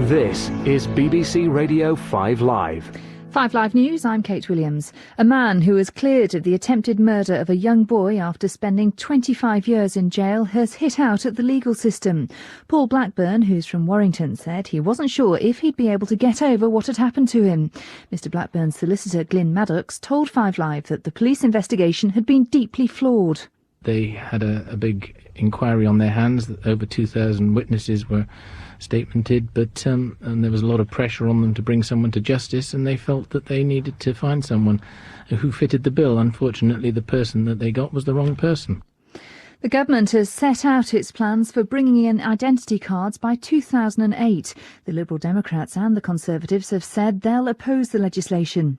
This is BBC Radio 5 Live. 5 Live News, I'm Kate Williams. A man who was cleared of the attempted murder of a young boy after spending 25 years in jail has hit out at the legal system. Paul Blackburn, who's from Warrington, said he wasn't sure if he'd be able to get over what had happened to him. Mr Blackburn's solicitor, Glyn Maddox, told 5 Live that the police investigation had been deeply flawed. They had a big inquiry on their hands. That over 2,000 witnesses were statemented, but and there was a lot of pressure on them to bring someone to justice, and they felt that they needed to find someone who fitted the bill. Unfortunately, the person that they got was the wrong person. The government has set out its plans for bringing in identity cards by 2008. The Liberal Democrats and the Conservatives have said they'll oppose the legislation.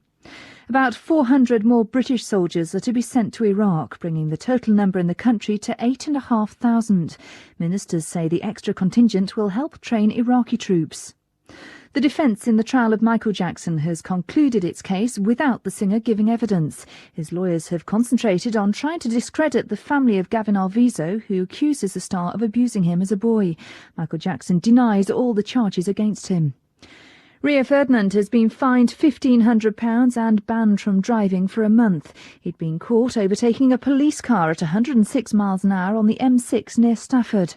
About 400 more British soldiers are to be sent to Iraq, bringing the total number in the country to 8,500. Ministers say the extra contingent will help train Iraqi troops. The defence in the trial of Michael Jackson has concluded its case without the singer giving evidence. His lawyers have concentrated on trying to discredit the family of Gavin Alviso, who accuses the star of abusing him as a boy. Michael Jackson denies all the charges against him. Rio Ferdinand has been fined £1,500 and banned from driving for a month. He'd been caught overtaking a police car at 106 miles an hour on the M6 near Stafford.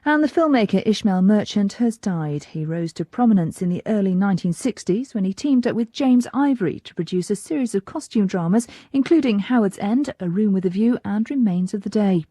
And the filmmaker Ishmael Merchant has died. He rose to prominence in the early 1960s when he teamed up with James Ivory to produce a series of costume dramas, including Howard's End, A Room with a View and Remains of the Day.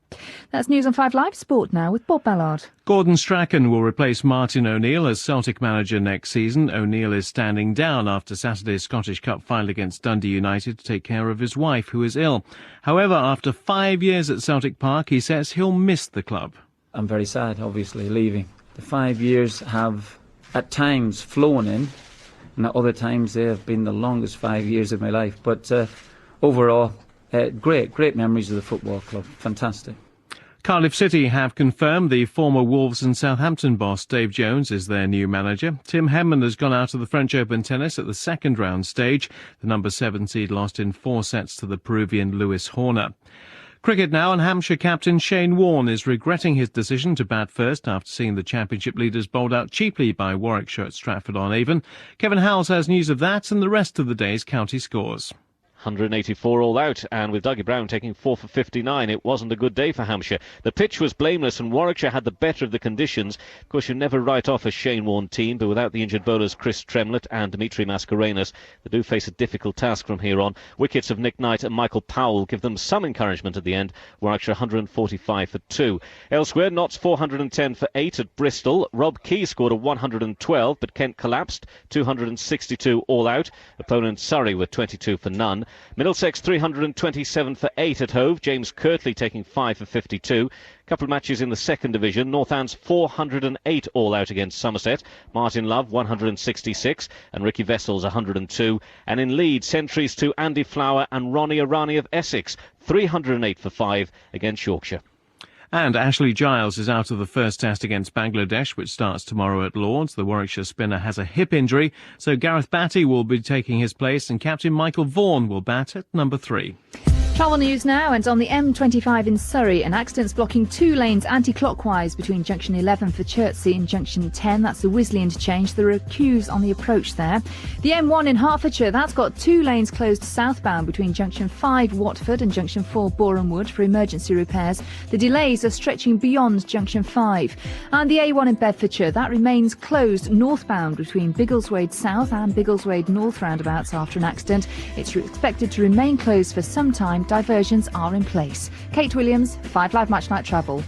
That's News on 5 Live Sport now with Bob Ballard. Gordon Strachan will replace Martin O'Neill as Celtic manager next season. O'Neill is standing down after Saturday's Scottish Cup final against Dundee United to take care of his wife, who is ill. However, after 5 years at Celtic Park, he says he'll miss the club. I'm very sad, obviously, leaving. The 5 years have at times flown in, and at other times they have been the longest 5 years of my life. But overall, great memories of the football club. Fantastic. Cardiff City have confirmed the former Wolves and Southampton boss Dave Jones is their new manager. Tim Henman has gone out of the French Open tennis at the second round stage. The number 7 seed lost in 4 sets to the Peruvian Lewis Horner. Cricket now, and Hampshire captain Shane Warne is regretting his decision to bat first after seeing the championship leaders bowled out cheaply by Warwickshire at Stratford-on-Avon. Kevin Howells has news of that and the rest of the day's county scores. 184 all out, and with Dougie Brown taking 4 for 59, it wasn't a good day for Hampshire. The pitch was blameless and Warwickshire had the better of the conditions. Of course, you never write off a Shane Warne team, but without the injured bowlers Chris Tremlett and Dimitri Mascarenas, they do face a difficult task from here on. Wickets of Nick Knight and Michael Powell give them some encouragement at the end. Warwickshire 145 for 2. Elsewhere, Notts 410 for 8 at Bristol. Rob Key scored a 112, but Kent collapsed, 262 all out. Opponent Surrey were 22 for none. Middlesex 327 for 8 at Hove. James Kirtley taking 5 for 52. Couple of matches in the second division. Northants 408 all out against Somerset. Martin Love 166 and Ricky Vessels 102. And in Leeds, centuries to Andy Flower and Ronnie Arani of Essex 308 for 5 against Yorkshire. And Ashley Giles is out of the first test against Bangladesh, which starts tomorrow at Lords. The Warwickshire spinner has a hip injury, so Gareth Batty will be taking his place and captain Michael Vaughan will bat at number 3. Travel news now, and on the M25 in Surrey, an accident's blocking 2 lanes anti-clockwise between junction 11 for Chertsey and junction 10. That's the Wisley interchange. There are queues on the approach there. The M1 in Hertfordshire, that's got 2 lanes closed southbound between junction 5 Watford and junction 4 Boreham Wood for emergency repairs. The delays are stretching beyond junction 5. And the A1 in Bedfordshire, that remains closed northbound between Biggleswade South and Biggleswade North roundabouts after an accident. It's expected to remain closed for some time. Diversions are in place. Kate Williams, 5 Live Match Night Travel.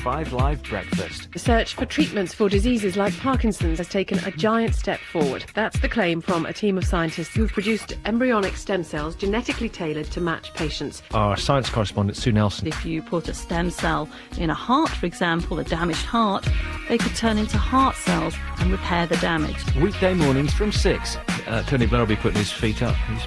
5 Live Breakfast. The search for treatments for diseases like Parkinson's has taken a giant step forward. That's the claim from a team of scientists who've produced embryonic stem cells genetically tailored to match patients. Our science correspondent, Sue Nelson. If you put a stem cell in a heart, for example, a damaged heart, they could turn into heart cells and repair the damage. Weekday mornings from 6. Tony Blair will be putting his feet up. He's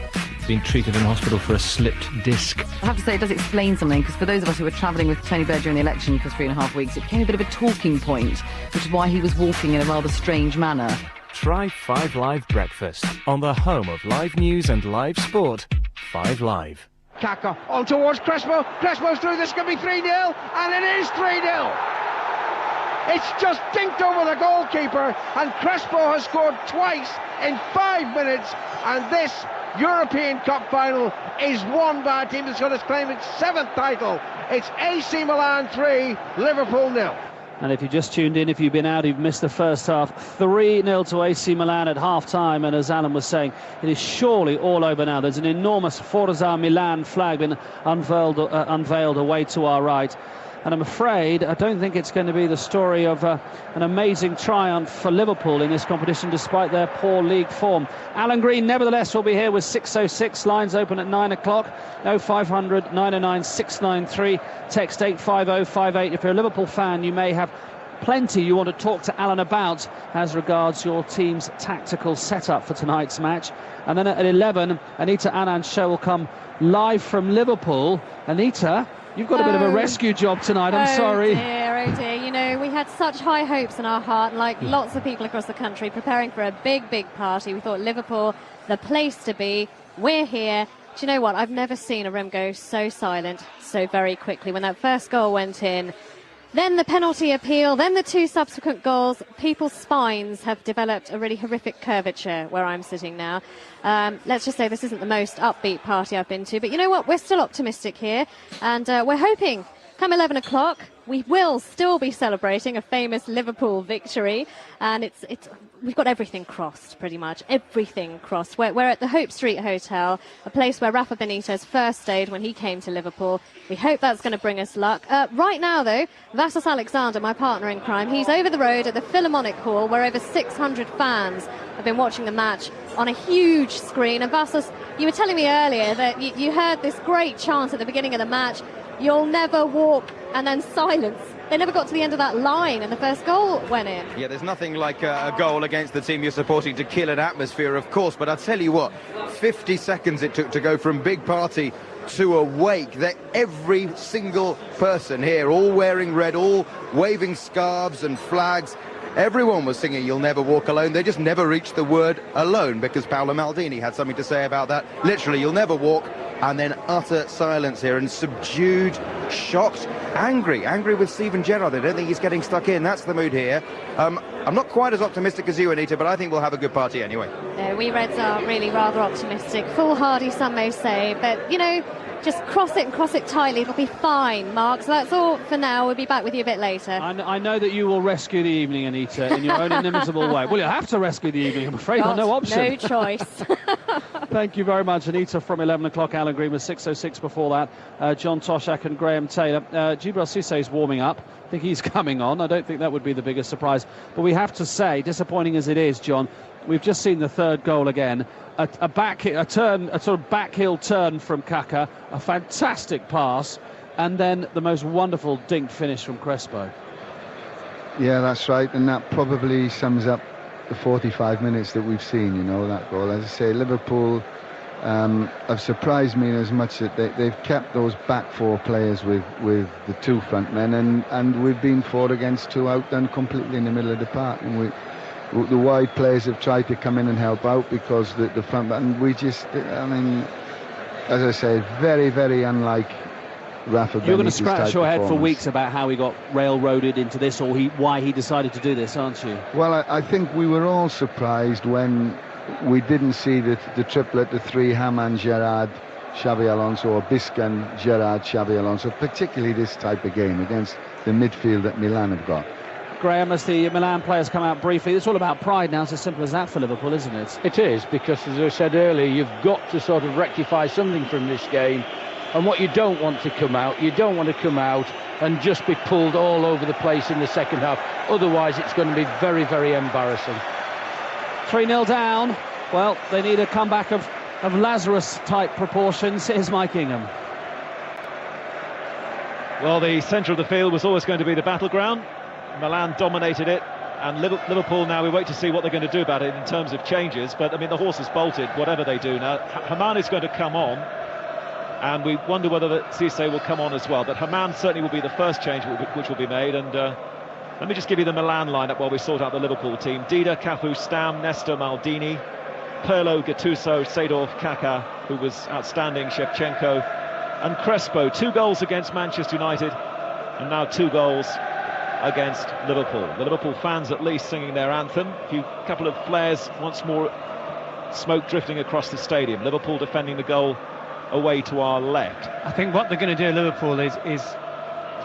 been treated in hospital for a slipped disc. I have to say, it does explain something, because for those of us who were travelling with Tony Blair during the election for 3.5 weeks, it became a bit of a talking point, which is why he was walking in a rather strange manner. Try 5 Live Breakfast on the home of live news and live sport, 5 Live. Kaka on towards Crespo. Crespo's through. This could be 3-0, and it is 3-0. It's just dinked over the goalkeeper, and Crespo has scored twice in 5 minutes, and this European Cup final is won by a team that's going to claim its 7th title. It's AC Milan 3, Liverpool 0. And if you just tuned in, if you've been out, you've missed the first half. 3-0 to AC Milan at half-time, and as Alan was saying, it is surely all over now. There's an enormous Forza Milan flag been unveiled away to our right. And I'm afraid I don't think it's going to be the story of an amazing triumph for Liverpool in this competition, despite their poor league form. Alan Green, nevertheless, will be here with 6:06. Lines open at 9 o'clock. 0500 909 693. Text 85058. If you're a Liverpool fan, you may have plenty you want to talk to Alan about as regards your team's tactical setup for tonight's match. And then at 11, Anita Anand's show will come live from Liverpool. Anita, you've got a bit of a rescue job tonight, I'm sorry. Oh dear, you know, we had such high hopes in our heart, like lots of people across the country, preparing for a big party. We thought Liverpool, the place to be. We're here. Do you know what? I've never seen a room go so silent so very quickly. When that first goal went in, then the penalty appeal, then the 2 subsequent goals, people's spines have developed a really horrific curvature where I'm sitting now. Let's just say this isn't the most upbeat party I've been to, but you know what? We're still optimistic here, and we're hoping come 11 o'clock we will still be celebrating a famous Liverpool victory, and we've got everything crossed, pretty much everything crossed. We're at the Hope Street Hotel, a place where Rafa Benitez first stayed when he came to Liverpool. We hope that's going to bring us luck. Right now, though, Vassos Alexander, my partner in crime, he's over the road at the Philharmonic Hall, where over 600 fans have been watching the match on a huge screen. And Vassos, you were telling me earlier that you heard this great chant at the beginning of the match, "You'll never walk," and then silence. They never got to the end of that line, and the first goal went in. Yeah, there's nothing like a goal against the team you're supporting to kill an atmosphere, of course, but I'll tell you what, 50 seconds it took to go from big party to a wake. That every single person here, all wearing red, all waving scarves and flags, everyone was singing "You'll Never Walk Alone." They just never reached the word alone, because Paolo Maldini had something to say about that. Literally, "You'll never walk," and then utter silence here, and subdued, shocked, angry with Steven Gerrard. They don't think he's getting stuck in. That's the mood here. I'm not quite as optimistic as you, Anita, but I think we'll have a good party anyway. No, we Reds are really rather optimistic. Foolhardy, some may say, but, you know, just cross it and cross it tightly. It'll be fine, Mark. So that's all for now. We'll be back with you a bit later. I know that you will rescue the evening, Anita, in your own inimitable way. Well, you'll have to rescue the evening, I'm afraid. No option. No choice. Thank you very much, Anita, from 11 o'clock. Alan Green was 6:06 before that. John Toshak and Graham Taylor. Djibril Cissé is warming up. I think he's coming on. I don't think that would be the biggest surprise. But we have to say, disappointing as it is, John, We've just seen the third goal again. A sort of backheel turn from Kaka, a fantastic pass, and then the most wonderful dinked finish from Crespo. Yeah, that's right, and that probably sums up the 45 minutes that we've seen, you know, that goal. As I say, Liverpool have surprised me in as much that they've kept those back four players with the two front men, and we've been 4 against 2 outdone completely in the middle of the park, and the wide players have tried to come in and help out because the front, and we just, I mean, as I say, very, very unlike Rafa Benitez. You're going to scratch your head for weeks about how he got railroaded into this, or why he decided to do this, aren't you? Well, I think we were all surprised when we didn't see the triplet, the 3 Hamann, Gerrard, Xabi Alonso, or Biscan, Gerrard, Xabi Alonso, particularly this type of game against the midfield that Milan have got. Graham, as the Milan players come out briefly, it's all about pride now. It's as simple as that for Liverpool, isn't it? It is, because as I said earlier, you've got to sort of rectify something from this game. And what you don't want to come out, and just be pulled all over the place in the second half. Otherwise, it's going to be very, very embarrassing. 3-0 down. Well, they need a comeback of Lazarus-type proportions. Here's Mike Ingham. Well, the centre of the field was always going to be the battleground. Milan dominated it, and Liverpool now, we wait to see what they're going to do about it in terms of changes. But, I mean, the horse has bolted, whatever they do now. Hamann is going to come on, and we wonder whether Cisse will come on as well. But Hamann certainly will be the first change which will be made. And let me just give you the Milan lineup while we sort out the Liverpool team. Dida, Cafu, Stam, Nesta, Maldini, Pirlo, Gattuso, Seedorf, Kaka, who was outstanding, Shevchenko, and Crespo. 2 goals against Manchester United, and now 2 goals against Liverpool. The Liverpool fans at least singing their anthem. A couple of flares, once more smoke drifting across the stadium. Liverpool defending the goal away to our left. I think what they're going to do, Liverpool, is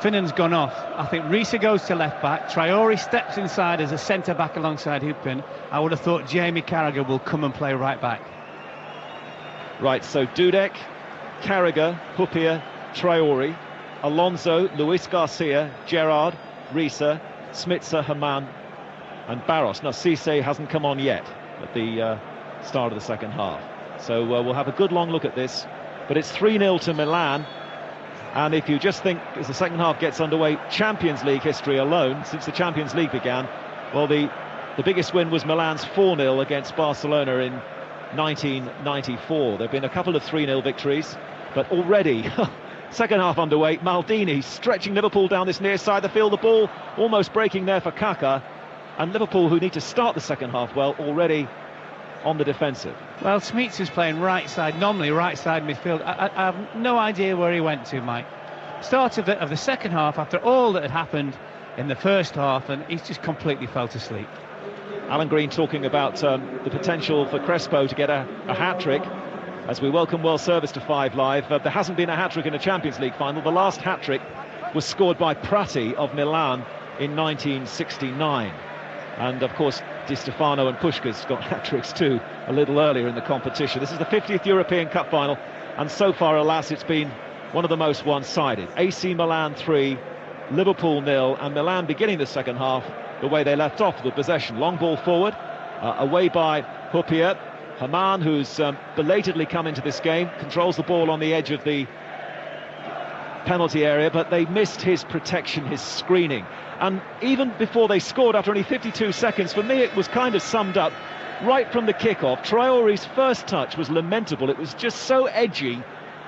Finnan's gone off. I think Risa goes to left back. Traore steps inside as a centre back alongside Hupin. I would have thought Jamie Carragher will come and play right back. Right, so Dudek, Carragher, Hupia, Traore, Alonso, Luis Garcia, Gerrard, Risa, Smitsa, Hamann and Barros. Now Cisse hasn't come on yet at the start of the second half, so we'll have a good long look at this. But it's 3-0 to Milan, and if you just think as the second half gets underway, Champions League history alone, since the Champions League began, well, the biggest win was Milan's 4-0 against Barcelona in 1994. There have been a couple of 3-0 victories, but already second half underway, Maldini stretching Liverpool down this near side of the field, the ball almost breaking there for Kaka, and Liverpool, who need to start the second half well, already on the defensive. Well, Smeets is playing right side, nominally right side midfield. I have no idea where he went to, Mike. Start of the second half, after all that had happened in the first half, and he's just completely fell asleep. Alan Green talking about the potential for Crespo to get a hat-trick. As we welcome World Service to 5 Live, there hasn't been a hat-trick in a Champions League final. The last hat-trick was scored by Prati of Milan in 1969. And, of course, Di Stefano and Puskás got hat-tricks too a little earlier in the competition. This is the 50th European Cup final, and so far, alas, it's been one of the most one-sided. AC Milan 3, Liverpool 0, and Milan beginning the second half the way they left off with possession. Long ball forward, away by Hupia. Hamann, who's belatedly come into this game, controls the ball on the edge of the penalty area, but they missed his protection, his screening. And even before they scored, after only 52 seconds, for me it was kind of summed up right from the kickoff. Traore's first touch was lamentable. It was just so edgy,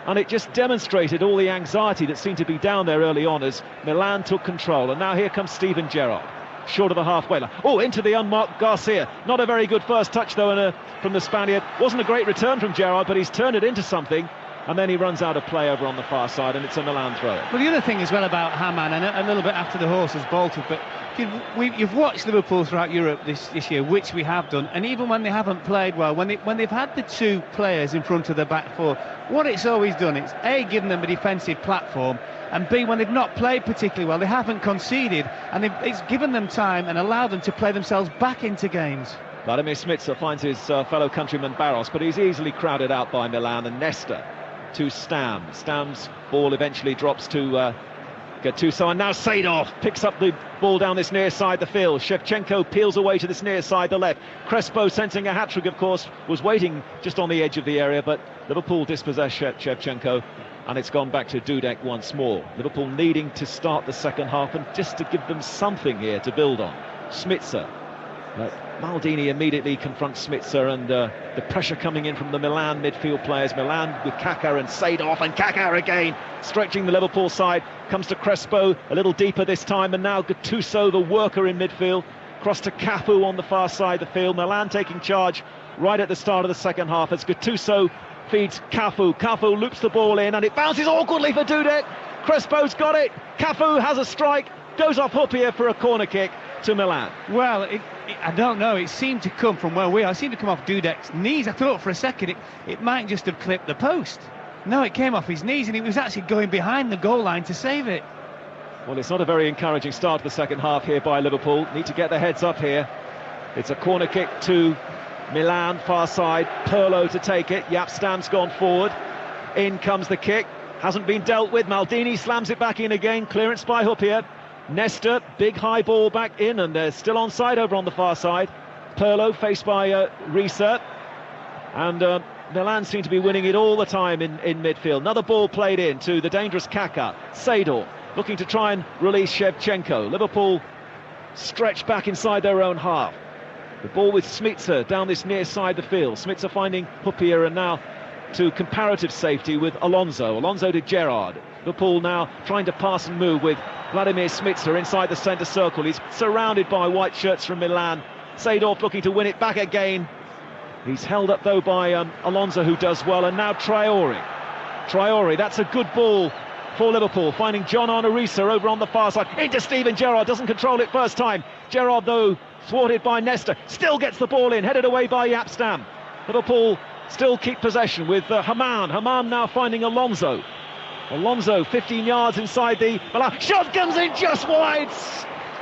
and it just demonstrated all the anxiety that seemed to be down there early on as Milan took control. And now here comes Steven Gerrard, short of the halfway line. Oh, into the unmarked Garcia. Not a very good first touch, though, from the Spaniard. Wasn't a great return from Gerrard, but he's turned it into something. And then he runs out of play over on the far side, and it's a Milan throw. Well, the other thing as well about Hamann, and a little bit after the horse has bolted, but you've watched Liverpool throughout Europe this year, which we have done, and even when they haven't played well, when they've had the 2 players in front of the back 4, what it's always done, it's A, given them a defensive platform, and B, when they've not played particularly well, they haven't conceded, and it's given them time and allowed them to play themselves back into games. Vladimir Smitsa finds his fellow countryman Barros, but he's easily crowded out by Milan, and Nesta to Stam. Stam's ball eventually drops to Gattuso, and now Seedorf picks up the ball down this near side the field. Shevchenko peels away to this near side the left. Crespo, sensing a hat-trick, of course, was waiting just on the edge of the area, but Liverpool dispossessed Shevchenko, and it's gone back to Dudek once more. Liverpool needing to start the second half and just to give them something here to build on. Smitser. Maldini immediately confronts Smitser, and the pressure coming in from the Milan midfield players. Milan with Kaká and Seedorf, and Kaká again stretching the Liverpool side. Comes to Crespo, a little deeper this time, and now Gattuso, the worker in midfield. Cross to Cafu on the far side of the field. Milan taking charge right at the start of the second half as Gattuso feeds Cafu. Cafu loops the ball in, and it bounces awkwardly for Dudek. Crespo's got it. Cafu has a strike, goes off Huppier for a corner kick to Milan. Well, I don't know, it seemed to come from where we are. It seemed to come off Dudek's knees. I thought for a second it might just have clipped the post. No, it came off his knees, and he was actually going behind the goal line to save it. Well, it's not a very encouraging start to the second half here by Liverpool. Need to get their heads up here. It's a corner kick to Milan, far side. Pirlo to take it. Yapstam's gone forward. In comes the kick. Hasn't been dealt with. Maldini slams it back in again. Clearance by Huppier. Nesta, big high ball back in, and they're still onside over on the far side. Pirlo faced by Risa, and Milan seem to be winning it all the time in midfield. Another ball played in to the dangerous Kaká. Seedorf looking to try and release Shevchenko. Liverpool stretched back inside their own half. The ball with Smitser down this near side of the field. Smitser finding Huppier, and now to comparative safety with Alonso. Alonso to Gerrard. Liverpool now trying to pass and move with Vladimir Smitser inside the centre circle. He's surrounded by white shirts from Milan. Seedorf looking to win it back again. He's held up though by Alonso, who does well, and now Traore, that's a good ball for Liverpool, finding John Arnorisa over on the far side, into Steven Gerrard, doesn't control it first time. Gerrard though, thwarted by Nesta, still gets the ball in, headed away by Yapstam. Liverpool still keep possession with Haman now finding Alonso. 15 yards inside the Milan. Shot comes in just wide.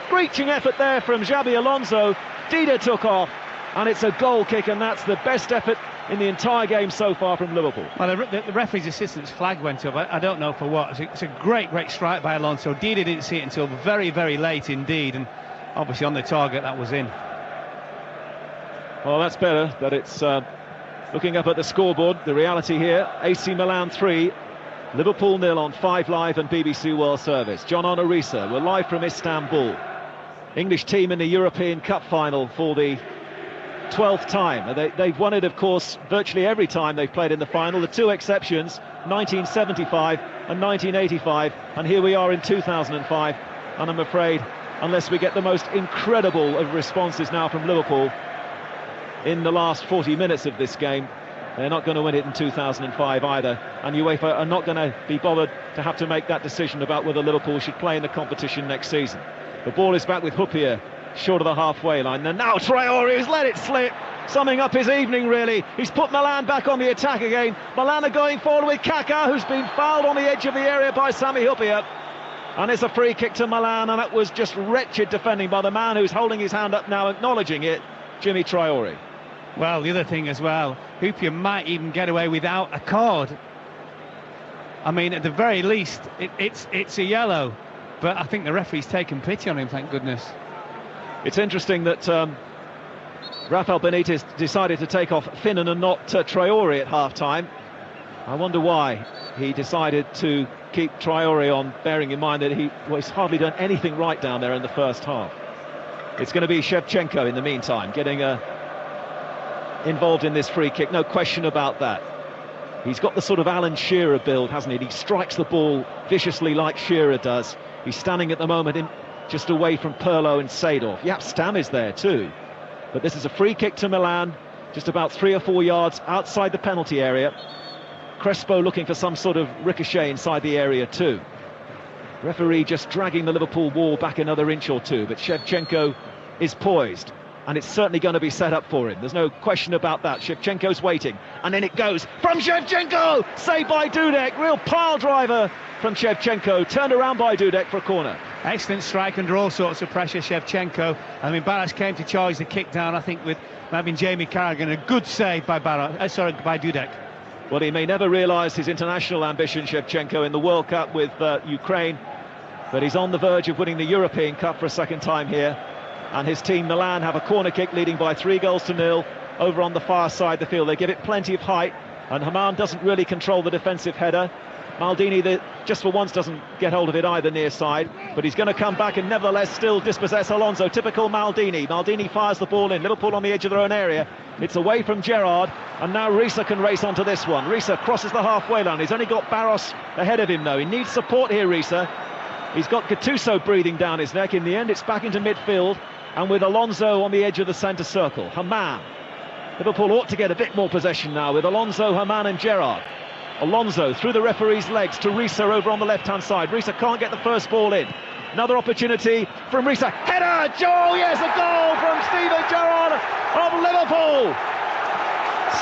Screeching effort there from Xabi Alonso. Dida took off, and it's a goal kick, and that's the best effort in the entire game so far from Liverpool. Well, the referee's assistant's flag went up. I don't know for what. It's a great strike by Alonso. Dida didn't see it until very, very late indeed, and obviously on the target that was in. Well, that's better that it's looking up at the scoreboard. The reality here, AC Milan 3, Liverpool 0 on 5 Live and BBC World Service. John Arnorisa, we're live from Istanbul. English team in the European Cup final for the 12th time. They've won it, of course, virtually every time they've played in the final. The two exceptions, 1975 and 1985, and here we are in 2005. And I'm afraid, unless we get the most incredible of responses now from Liverpool in the last 40 minutes of this game, they're not going to win it in 2005 either, and UEFA are not going to be bothered to have to make that decision about whether Liverpool should play in the competition next season. The ball is back with Huppier, short of the halfway line, and now Traore has let it slip, summing up his evening really. He's put Milan back on the attack again. Milan are going forward with Kaká, who's been fouled on the edge of the area by Sami Huppier, and it's a free kick to Milan, and that was just wretched defending by the man who's holding his hand up now, acknowledging it, Jimmy Traore. Well, the other thing as well, Huppier might even get away without a card. I mean, at the very least, it's a yellow, but I think the referee's taken pity on him, thank goodness. It's interesting that Rafael Benitez decided to take off Finnan and not Traore at half-time. I wonder why he decided to keep Traore on, bearing in mind that he's hardly done anything right down there in the first half. It's going to be Shevchenko in the meantime, getting involved in this free kick, no question about that. He's got the sort of Alan Shearer build, hasn't he? He strikes the ball viciously like Shearer does. He's standing at the moment just away from Pirlo and Seedorf. Yapstam is there too. But this is a free kick to Milan, just about 3 or 4 yards outside the penalty area. Crespo looking for some sort of ricochet inside the area too. Referee just dragging the Liverpool wall back another inch or two, but Shevchenko is poised. And it's certainly going to be set up for him. There's no question about that. Shevchenko's waiting. And then it goes from Shevchenko! Saved by Dudek. Real pile driver from Shevchenko. Turned around by Dudek for a corner. Excellent strike under all sorts of pressure, Shevchenko. I mean, Barras came to charge the kick down, I think, with maybe Jamie Carragher. A good save by by Dudek. Well, he may never realise his international ambition, Shevchenko, in the World Cup with Ukraine. but he's on the verge of winning the European Cup for a second time here. And his team, Milan, have a corner kick leading by 3-0 over on the far side of the field. They give it plenty of height, and Haman doesn't really control the defensive header. Maldini, just for once, doesn't get hold of it either near side, but he's going to come back and nevertheless still dispossess Alonso. Typical Maldini. Maldini fires the ball in. Liverpool on the edge of their own area. It's away from Gerrard, and now Risa can race onto this one. Risa crosses the halfway line. He's only got Barros ahead of him, though. He needs support here, Risa. He's got Gattuso breathing down his neck. In the end, it's back into midfield, and with Alonso on the edge of the centre circle. Haman. Liverpool ought to get a bit more possession now with Alonso, Haman and Gerrard. Alonso through the referee's legs to Risa over on the left-hand side. Risa can't get the first ball in. Another opportunity from Risa. Header! Oh, yes, a goal from Steven Gerrard of Liverpool.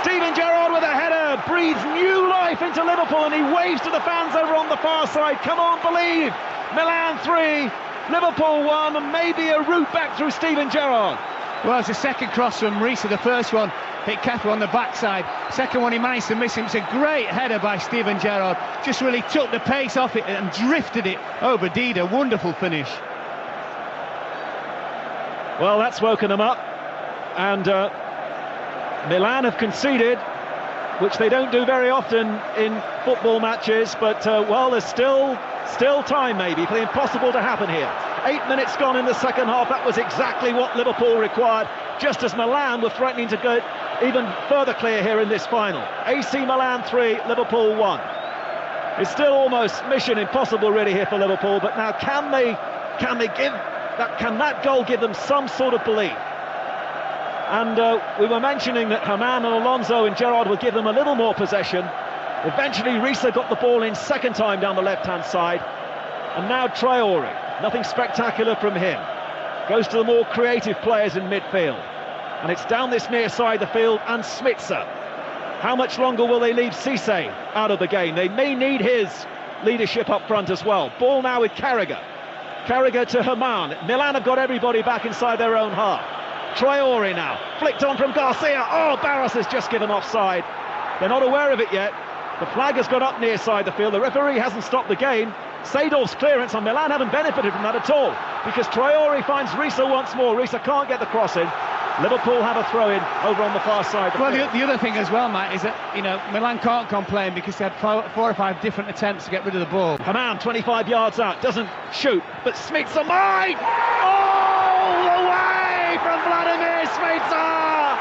Steven Gerrard with a header breathes new life into Liverpool, and he waves to the fans over on the far side. Come on, believe. Milan 3, Liverpool 1, and maybe a route back through Steven Gerrard. Well, it's a second cross from Risa. The first one hit Cafu on the backside. Second one, he managed to miss him. It's a great header by Steven Gerrard. Just really took the pace off it and drifted it over Dida. Wonderful finish. Well, that's woken them up. And Milan have conceded, which they don't do very often in football matches. But, well, there's still time, maybe, for the impossible to happen here. 8 minutes gone in the second half. That was exactly what Liverpool required, just as Milan were threatening to go even further clear here in this final. AC Milan 3, Liverpool 1. It's still almost mission impossible really here for Liverpool, but now can that goal give them some sort of belief? And we were mentioning that Haman and Alonso and Gerrard would give them a little more possession. Eventually Risa got the ball in second time down the left-hand side, and now Traore. Nothing spectacular from him. Goes to the more creative players in midfield. And it's down this near side of the field, and Smitsa. How much longer will they leave Cisse out of the game? They may need his leadership up front as well. Ball now with Carragher. Carragher to Haman. Milan have got everybody back inside their own half. Traore now. Flicked on from Garcia. Oh, Barros has just given offside. They're not aware of it yet. The flag has gone up near side the field. The referee hasn't stopped the game. Seydorf's clearance on Milan haven't benefited from that at all, because Traore finds Risa once more. Risa can't get the cross in. Liverpool have a throw-in over on the far side. Well, the other thing as well, Matt, is that, you know, Milan can't complain because they had four or five different attempts to get rid of the ball. Haman, 25 yards out, doesn't shoot, but Smitsa might! All away from Vladimir Smitsa!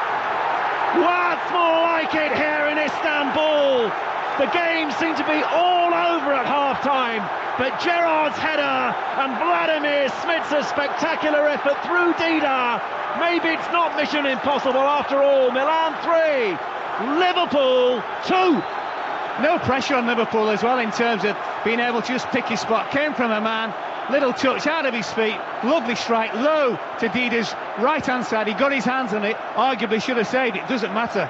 What's more like it here in Istanbul? The game seemed to be all over at half-time, but Gerrard's header and Vladimir Smitsa's spectacular effort through Dida. Maybe it's not mission impossible after all. Milan 3, Liverpool 2. No pressure on Liverpool as well in terms of being able to just pick his spot. Came from a man, little touch out of his feet, lovely strike, low to Dida's right-hand side. He got his hands on it, arguably should have saved it, doesn't matter.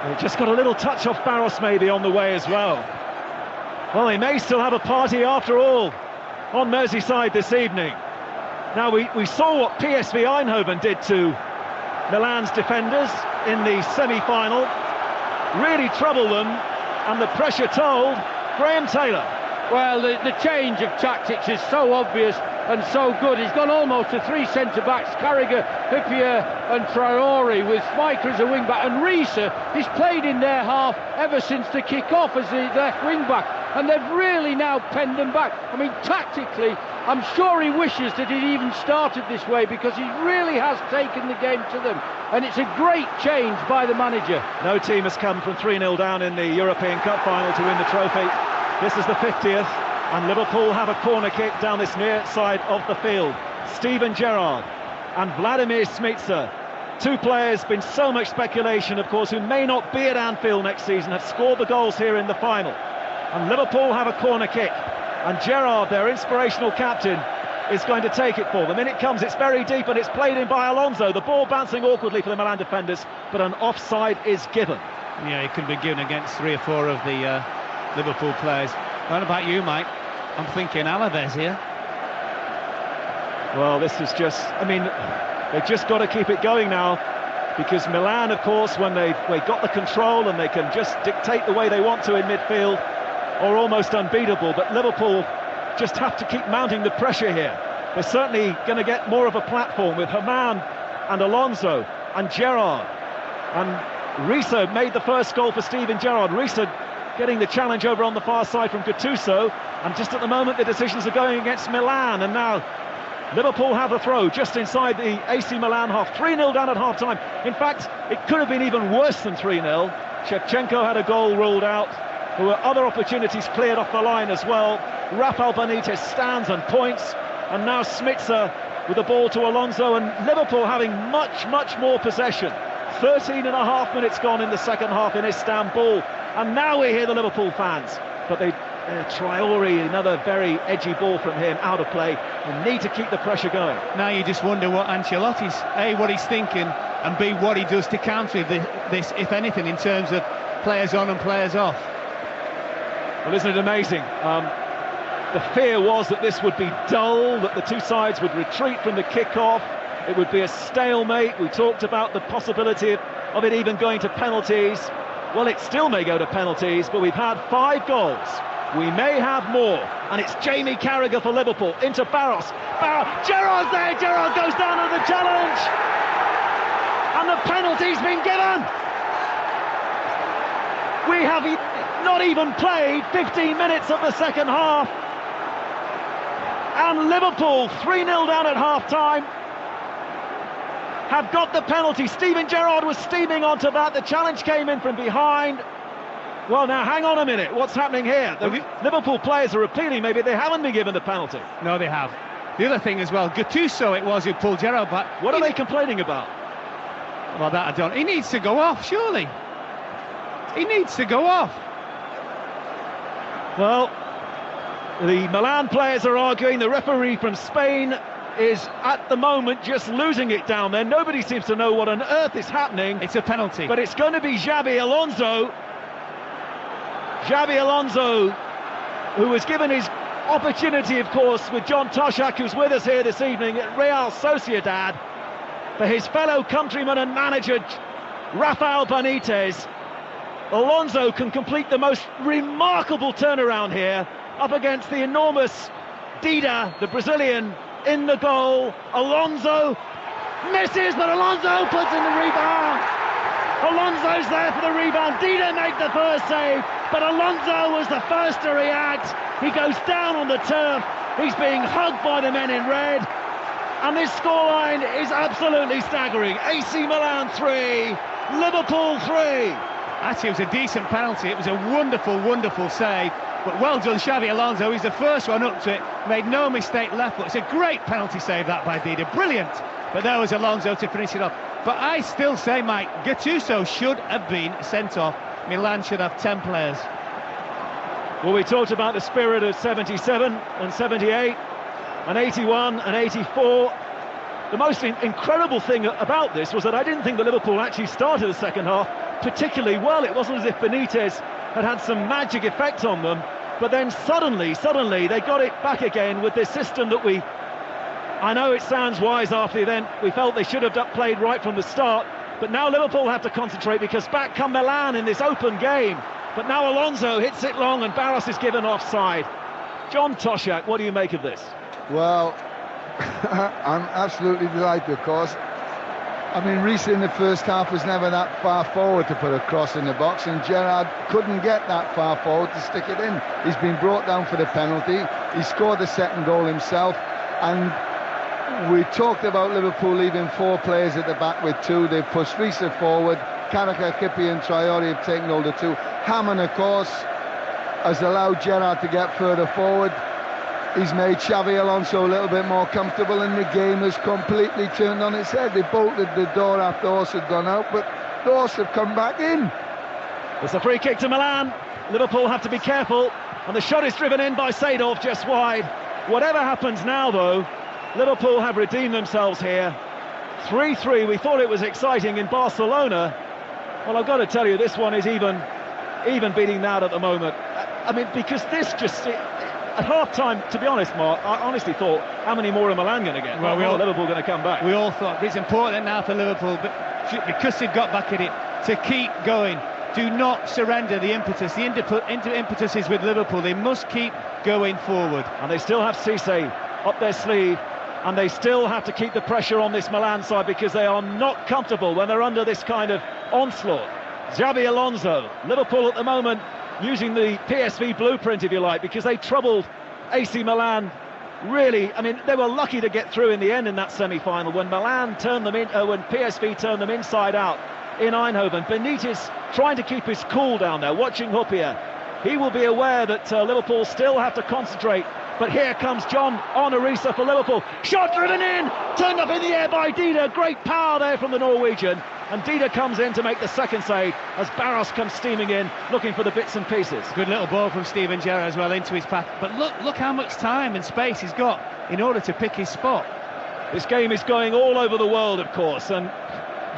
He just got a little touch off Barros maybe on the way as well. Well, they may still have a party after all on Merseyside this evening. Now, we saw what PSV Eindhoven did to Milan's defenders in the semi-final. Really troubled them, and the pressure told. Graham Taylor. Well, the change of tactics is so obvious and so good. He's gone almost to three centre-backs, Carragher, Hyypiä and Traore, with Schmeichel as a wing-back. And Risa, he's played in their half ever since the kick-off as the left wing-back. And they've really now penned them back. I mean, tactically, I'm sure he wishes that he'd even started this way, because he really has taken the game to them. And it's a great change by the manager. No team has come from 3-0 down in the European Cup final to win the trophy. This is the 50th, and Liverpool have a corner kick down this near side of the field. Steven Gerrard and Vladimir Smitsa. Two players, been so much speculation, of course, who may not be at Anfield next season, have scored the goals here in the final. And Liverpool have a corner kick. And Gerrard, their inspirational captain, is going to take it for them. In it comes, it's very deep, and it's played in by Alonso. The ball bouncing awkwardly for the Milan defenders, but an offside is given. Yeah, it could be given against 3 or 4 of the Liverpool players. What about you, Mike? I'm thinking Alaves here. Well, this is just, I mean, they've just got to keep it going now, because Milan, of course, when they've got the control and they can just dictate the way they want to in midfield, are almost unbeatable. But Liverpool just have to keep mounting the pressure here. They're certainly going to get more of a platform with Herman and Alonso and Gerrard. And Risa made the first goal for Steven Gerrard. Risa getting the challenge over on the far side from Gattuso. And just at the moment, the decisions are going against Milan. And now Liverpool have a throw just inside the AC Milan half. 3-0 down at half-time. In fact, it could have been even worse than 3-0. Shevchenko had a goal ruled out. There were other opportunities cleared off the line as well. Rafael Benitez stands and points. And now Smitsa with the ball to Alonso, and Liverpool having much more possession. 13.5 minutes gone in the second half in Istanbul, and now we hear the Liverpool fans. But Traore, another very edgy ball from him, out of play. They need to keep the pressure going. Now you just wonder what Ancelotti's, A, what he's thinking, and B, what he does to counter this, if anything, in terms of players on and players off. Well, isn't it amazing? The fear was that this would be dull, that the two sides would retreat from the kick-off. It would be a stalemate. We talked about the possibility of it even going to penalties. Well, it still may go to penalties, but we've had 5 goals. We may have more. And it's Jamie Carragher for Liverpool into Barros. Gerrard's there. Gerrard goes down on the challenge. And the penalty's been given. We have not even played 15 minutes of the second half. And Liverpool, 3-0 down at half-time, have got the penalty. Steven Gerrard was steaming onto that. The challenge came in from behind. Well, now, hang on a minute. What's happening here? The Liverpool players are appealing. Maybe they haven't been given the penalty. No, they have. The other thing as well, Gattuso it was who pulled Gerrard back. What are they complaining about? Well, that I don't... He needs to go off, surely. He needs to go off. Well, the Milan players are arguing. The referee from Spain is at the moment just losing it down there. Nobody seems to know what on earth is happening. It's a penalty. But it's going to be Xabi Alonso. Xabi Alonso, who was given his opportunity, of course, with John Toshak, who's with us here this evening at Real Sociedad, for his fellow countryman and manager, Rafael Benitez. Alonso can complete the most remarkable turnaround here, up against the enormous Dida, the Brazilian, in the goal. Alonso misses, but Alonso puts in the rebound. Alonso's there for the rebound. Dida made the first save, but Alonso was the first to react. He goes down on the turf. He's being hugged by the men in red. And this scoreline is absolutely staggering. AC Milan 3, Liverpool 3. Actually, it was a decent penalty. It was a wonderful save. But well done, Xabi Alonso. He's the first one up to it. Made no mistake left foot. It's a great penalty save, that by Dida. Brilliant. But there was Alonso to finish it off. But I still say, Mike, Gattuso should have been sent off. Milan should have 10 players. Well, we talked about the spirit of 77 and 78 and 81 and 84. The most incredible thing about this was that I didn't think that Liverpool actually started the second half particularly well. It wasn't as if Benitez had some magic effect on them, but then suddenly they got it back again with this system that I know it sounds wise after the event, we felt they should have played right from the start, but now Liverpool have to concentrate because back come Milan in this open game. But now Alonso hits it long and Barros is given offside. John Toshak, what do you make of this? Well, I'm absolutely delighted, of course. I mean, Risa in the first half was never that far forward to put a cross in the box, and Gerrard couldn't get that far forward to stick it in. He's been brought down for the penalty. He scored the second goal himself, and we talked about Liverpool leaving 4 players at the back with 2. They've pushed Risa forward. Carragher, Kippi and Traore have taken all the 2. Hammond, of course, has allowed Gerrard to get further forward. He's made Xabi Alonso a little bit more comfortable, and the game has completely turned on its head. They bolted the door after Horse had gone out, but the Horse have come back in. It's a free kick to Milan. Liverpool have to be careful, and the shot is driven in by Seedorf just wide. Whatever happens now, though, Liverpool have redeemed themselves here. 3-3, we thought it was exciting in Barcelona. Well, I've got to tell you, this one is even beating that at the moment. I mean, because this just... At half-time, to be honest, Mark, I honestly thought, how many more are Milan going to get? Well, Liverpool going to come back. We all thought it's important now for Liverpool, but because they've got back at it, to keep going. Do not surrender the impetus. The impetus is with Liverpool. They must keep going forward. And they still have Cisse up their sleeve, and they still have to keep the pressure on this Milan side because they are not comfortable when they're under this kind of onslaught. Xabi Alonso, Liverpool at the moment using the PSV blueprint, if you like, because they troubled AC Milan. Really, I mean, they were lucky to get through in the end in that semi-final when Milan turned them in, when PSV turned them inside out in Eindhoven. Benitez trying to keep his cool down there, watching Huppier. He will be aware that Liverpool still have to concentrate. But here comes John Arne for Liverpool. Shot driven in, turned up in the air by Dida. Great power there from the Norwegian. And Dida comes in to make the second save as Barros comes steaming in, looking for the bits and pieces. Good little ball from Steven Gerrard as well into his path. But look how much time and space he's got in order to pick his spot. This game is going all over the world, of course, and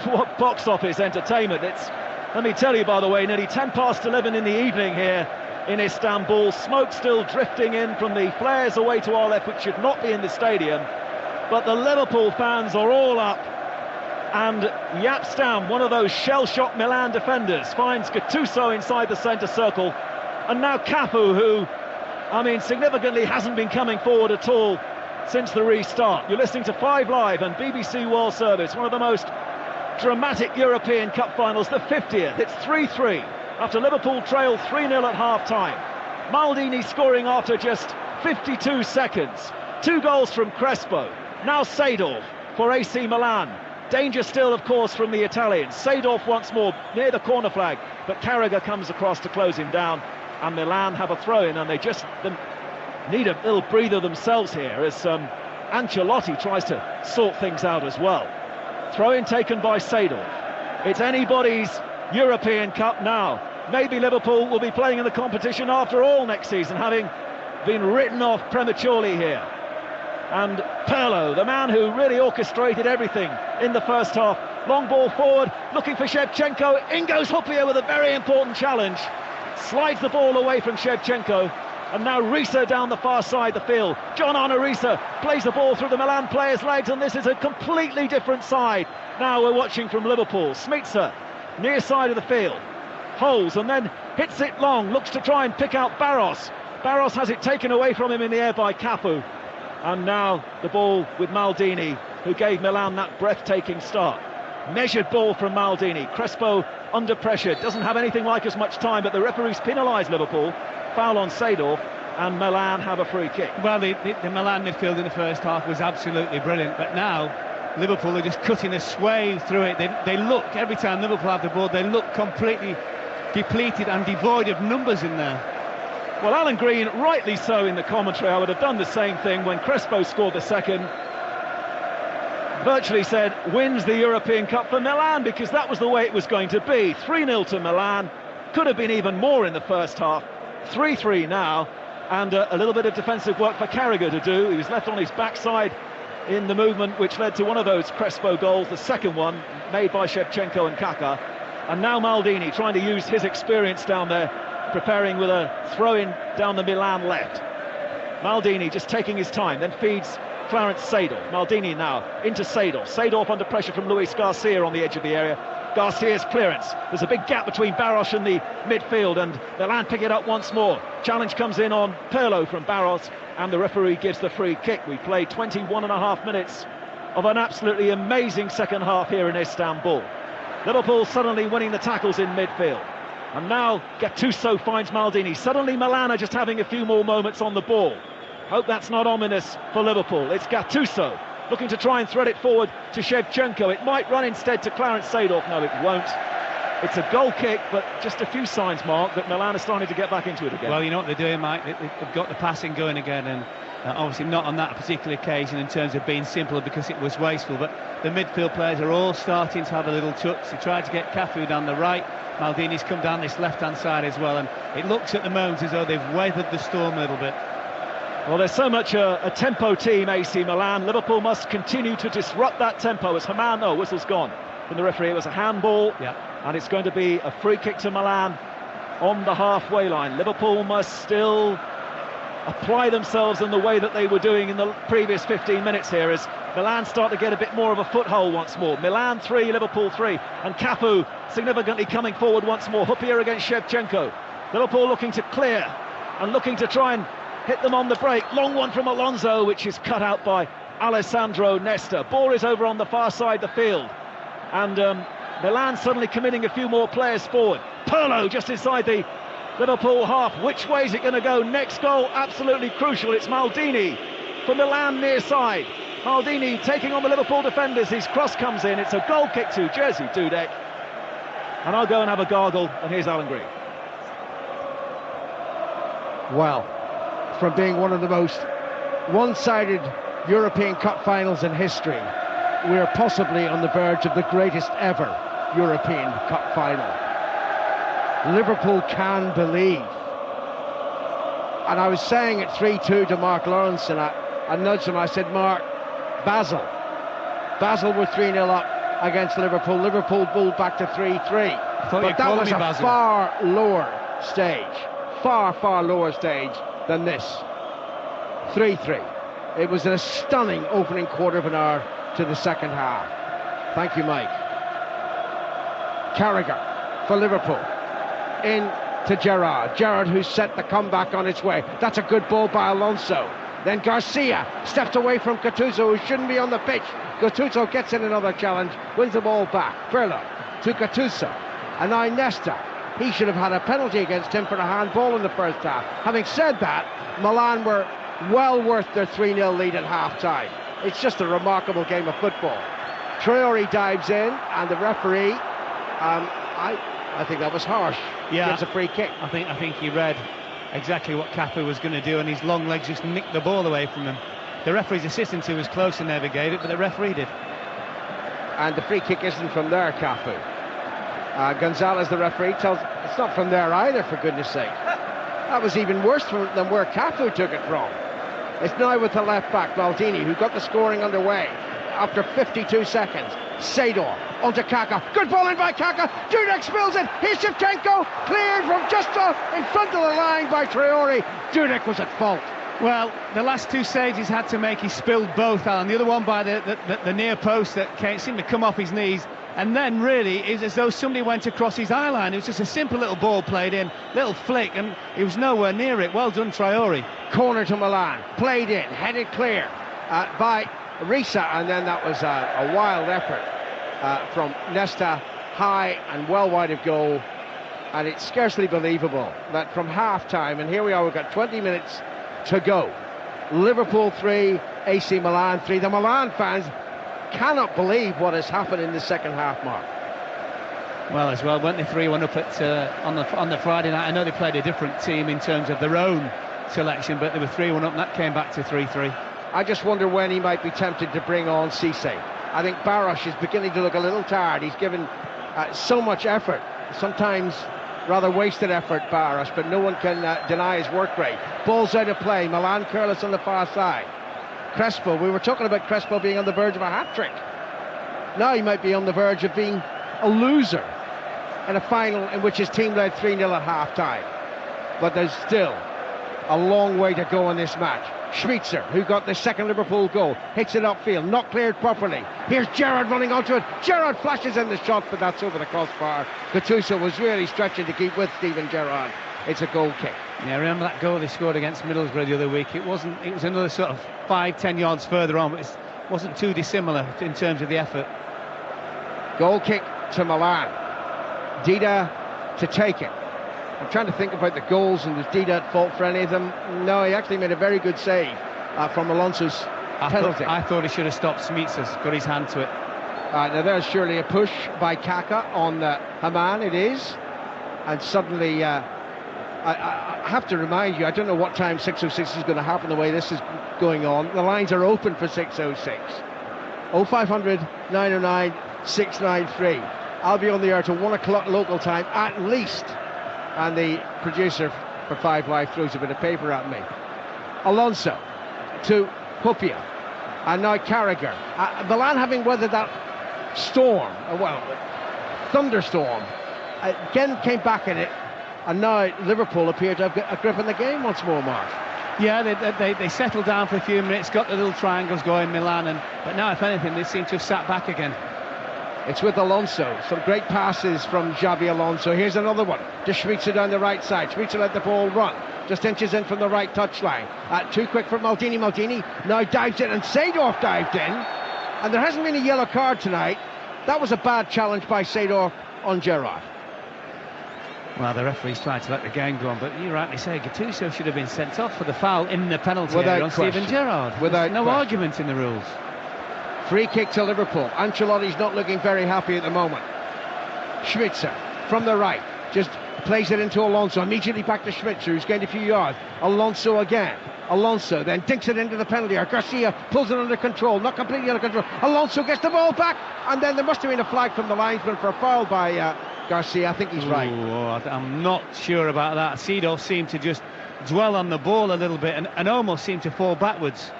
what box office entertainment. It's, let me tell you, by the way, nearly 11:10 in the evening here in Istanbul. Smoke still drifting in from the flares away to our left, which should not be in the stadium. But the Liverpool fans are all up. And Jaap Stam, one of those shell-shocked Milan defenders, finds Gattuso inside the centre circle. And now Cafu, who, I mean, significantly hasn't been coming forward at all since the restart. You're listening to 5 Live and BBC World Service, one of the most dramatic European Cup finals, the 50th. It's 3-3 after Liverpool trailed 3-0 at half-time. Maldini scoring after just 52 seconds. 2 goals from Crespo. Now Seedorf for AC Milan. Danger still, of course, from the Italians. Seedorf once more near the corner flag, but Carragher comes across to close him down, and Milan have a throw-in, and they just need a little breather themselves here as Ancelotti tries to sort things out as well. Throw-in taken by Seedorf. It's anybody's European Cup now. Maybe Liverpool will be playing in the competition after all next season, having been written off prematurely here. And Pirlo, the man who really orchestrated everything in the first half. Long ball forward, looking for Shevchenko. In goes Huppier with a very important challenge. Slides the ball away from Shevchenko. And now Risa down the far side of the field. John Arne Risa plays the ball through the Milan players' legs, and this is a completely different side. Now we're watching from Liverpool. Smitsa, near side of the field. Holds and then hits it long. Looks to try and pick out Barros. Barros has it taken away from him in the air by Cafu. And now the ball with Maldini, who gave Milan that breathtaking start. Measured ball from Maldini. Crespo under pressure, doesn't have anything like as much time, but the referees penalise Liverpool. Foul on Seedorf, and Milan have a free kick. Well, the Milan midfield in the first half was absolutely brilliant, but now Liverpool are just cutting a swathe through it. They look, every time Liverpool have the ball, they look completely depleted and devoid of numbers in there. Well, Alan Green, rightly so in the commentary, I would have done the same thing when Crespo scored the second. Virtually said, wins the European Cup for Milan, because that was the way it was going to be. 3-0 to Milan, could have been even more in the first half. 3-3 now, and a little bit of defensive work for Carragher to do. He was left on his backside in the movement, which led to one of those Crespo goals, the second one, made by Shevchenko and Kaká. And now Maldini trying to use his experience down there, preparing with a throw-in down the Milan left. Maldini just taking his time, then feeds Clarence Seedorf. Maldini now into Seedorf. Seedorf under pressure from Luis Garcia on the edge of the area. Garcia's clearance. There's a big gap between Barros and the midfield, and Milan pick it up once more. Challenge comes in on Pirlo from Barros, and the referee gives the free kick. We played 21.5 minutes of an absolutely amazing second half here in Istanbul. Liverpool suddenly winning the tackles in midfield. And now Gattuso finds Maldini. Suddenly Milan are just having a few more moments on the ball. Hope that's not ominous for Liverpool. It's Gattuso looking to try and thread it forward to Shevchenko. It might run instead to Clarence Seedorf. No, it won't. It's a goal kick, but just a few signs, Mark, that Milan are starting to get back into it again. Well, you know what they're doing, Mike? They've got the passing going again, and obviously not on that particular occasion in terms of being simpler because it was wasteful, but the midfield players are all starting to have a little touch. They tried to get Cafu down the right. Maldini's come down this left-hand side as well, and it looks at the moment as though they've weathered the storm a little bit. Well, there's so much a tempo team, AC Milan. Liverpool must continue to disrupt that tempo. As Haman, no, whistle's gone from the referee. It was a handball, and it's going to be a free kick to Milan on the halfway line. Liverpool must still apply themselves in the way that they were doing in the previous 15 minutes here, as Milan start to get a bit more of a foothold once more. Milan 3, Liverpool 3, and Cafu significantly coming forward once more. Huppier against Shevchenko. Liverpool looking to clear and looking to try and hit them on the break. Long one from Alonso, which is cut out by Alessandro Nesta. Ball is over on the far side of the field. And Milan suddenly committing a few more players forward. Pirlo just inside the Liverpool half. Which way is it going to go? Next goal, absolutely crucial. It's Maldini from Milan near side. Maldini taking on the Liverpool defenders. His cross comes in. It's a goal kick to Jerzy Dudek. And I'll go and have a gargle. And here's Alan Green. Well, from being one of the most one-sided European Cup finals in history, we're possibly on the verge of the greatest ever European Cup final. Liverpool can believe. And I was saying at 3-2 to Mark Lawrence, and I nudged him. I said, Mark, Basel were 3-0 up against Liverpool. Liverpool pulled back to 3-3. But that was a far lower stage. Far lower stage than this. 3-3. It was a stunning opening quarter of an hour to the second half. Thank you, Mike. Carragher for Liverpool. In to Gerrard. Gerrard, who set the comeback on its way. That's a good ball by Alonso. Then Garcia steps away from Gattuso, who shouldn't be on the pitch. Gattuso gets in another challenge, wins the ball back. Pirlo to Gattuso. And now Nesta. He should have had a penalty against him for a handball in the first half. Having said that, Milan were well worth their 3-0 lead at half-time. It's just a remarkable game of football. Traore dives in, and the referee, I think that was harsh. Yeah, it's a free kick. I think he read exactly what Cafu was going to do, and his long legs just nicked the ball away from him. The referee's assistant, who was close and never gave it, but the referee did. And the free kick isn't from there, Cafu. Gonzalez, the referee, tells it's not from there either, for goodness sake. That was even worse than where Cafu took it from. It's now with the left back, Maldini, who got the scoring underway after 52 seconds. Sador onto Kaka. Good ball in by Kaka. Dudek spills it. Here's Shevchenko. Cleared from just in front of the line by Traore. Dudek was at fault. Well, the last two saves he's had to make, he spilled both, Alan. The other one by the near post that seemed to come off his knees. And then really, it's as though somebody went across his eye line. It was just a simple little ball played in, little flick, and he was nowhere near it. Well done, Traore. Corner to Milan, played in, headed clear by Risa, and then that was a wild effort from Nesta, high and well wide of goal. And it's scarcely believable that from half-time, and here we are, we've got 20 minutes to go. Liverpool 3, AC Milan 3. The Milan fans cannot believe what has happened in the second half, Mark. Well, as well, weren't they 3-1 up at on the Friday night? I know they played a different team in terms of their own selection, but they were 3-1 up, and that came back to 3-3. I just wonder when he might be tempted to bring on Cisse. I think Baros is beginning to look a little tired. He's given so much effort, sometimes rather wasted effort, Baros, but no one can deny his work rate. Ball's out of play. Milan careless on the far side. Crespo, we were talking about Crespo being on the verge of a hat-trick. Now he might be on the verge of being a loser in a final in which his team led 3-0 at half-time. But there's still a long way to go in this match. Schweitzer, who got the second Liverpool goal, hits it upfield, not cleared properly. Here's Gerrard running onto it. Gerrard flashes in the shot, but that's over the crossbar. Gattuso was really stretching to keep with Steven Gerrard. It's a goal kick. Yeah, remember that goal they scored against Middlesbrough the other week? It was another sort of 5-10 yards further on, but it wasn't too dissimilar in terms of the effort. Goal kick to Milan. Dida to take it. I'm trying to think about the goals, and was Dida at fault for any of them? No, he actually made a very good save from Alonso's penalty. I thought he should have stopped Smitzers, got his hand to it. Now there's surely a push by Kaka on Haman, it is. And suddenly, I have to remind you, I don't know what time 6:06 is going to happen the way this is going on. The lines are open for 6:06. 0500 909 693. I'll be on the air till 1 o'clock local time at least. And the producer for 5 Live throws a bit of paper at me. Alonso to Hupia, and now Carragher. Milan, having weathered that storm, thunderstorm, again came back in it, and now Liverpool appear to have a grip on the game once more, Mark. Yeah, they settled down for a few minutes, got the little triangles going, Milan, but now, if anything, they seem to have sat back again. It's with Alonso. Some great passes from Xabi Alonso. Here's another one to Schweitzer down the right side. Schweitzer let the ball run. just inches in from the right touchline. Too quick for Maldini. Maldini now dives in, and Seedorf dived in. And there hasn't been a yellow card tonight. That was a bad challenge by Seedorf on Gerrard. Well, the referee's tried to let the game go on, but you rightly say Gattuso should have been sent off for the foul in the penalty area on Steven Gerrard. Without no argument in the rules. Free kick to Liverpool. Ancelotti's not looking very happy at the moment. Schmitzer from the right just plays it into Alonso. Immediately back to Schmitzer, who's gained a few yards. Alonso again. Alonso then dinks it into the penalty area. Garcia pulls it under control, not completely under control. Alonso gets the ball back, and then there must have been a flag from the linesman for a foul by Garcia. I think he's right. I'm not sure about that. Seedorf seemed to just dwell on the ball a little bit and almost seemed to fall backwards.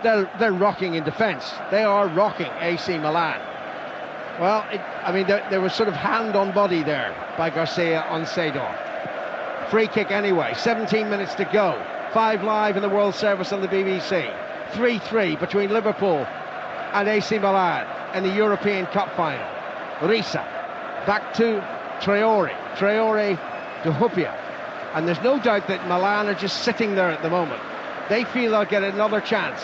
They're rocking in defence. They are rocking AC Milan. Well, there was sort of hand on body there by Garcia on Seedorf. Free kick anyway. 17 minutes to go. 5 live in the World Service on the BBC. 3-3 between Liverpool and AC Milan in the European Cup final. Risa back to Traore. Traore to Hupia. And there's no doubt that Milan are just sitting there at the moment. They feel they'll get another chance.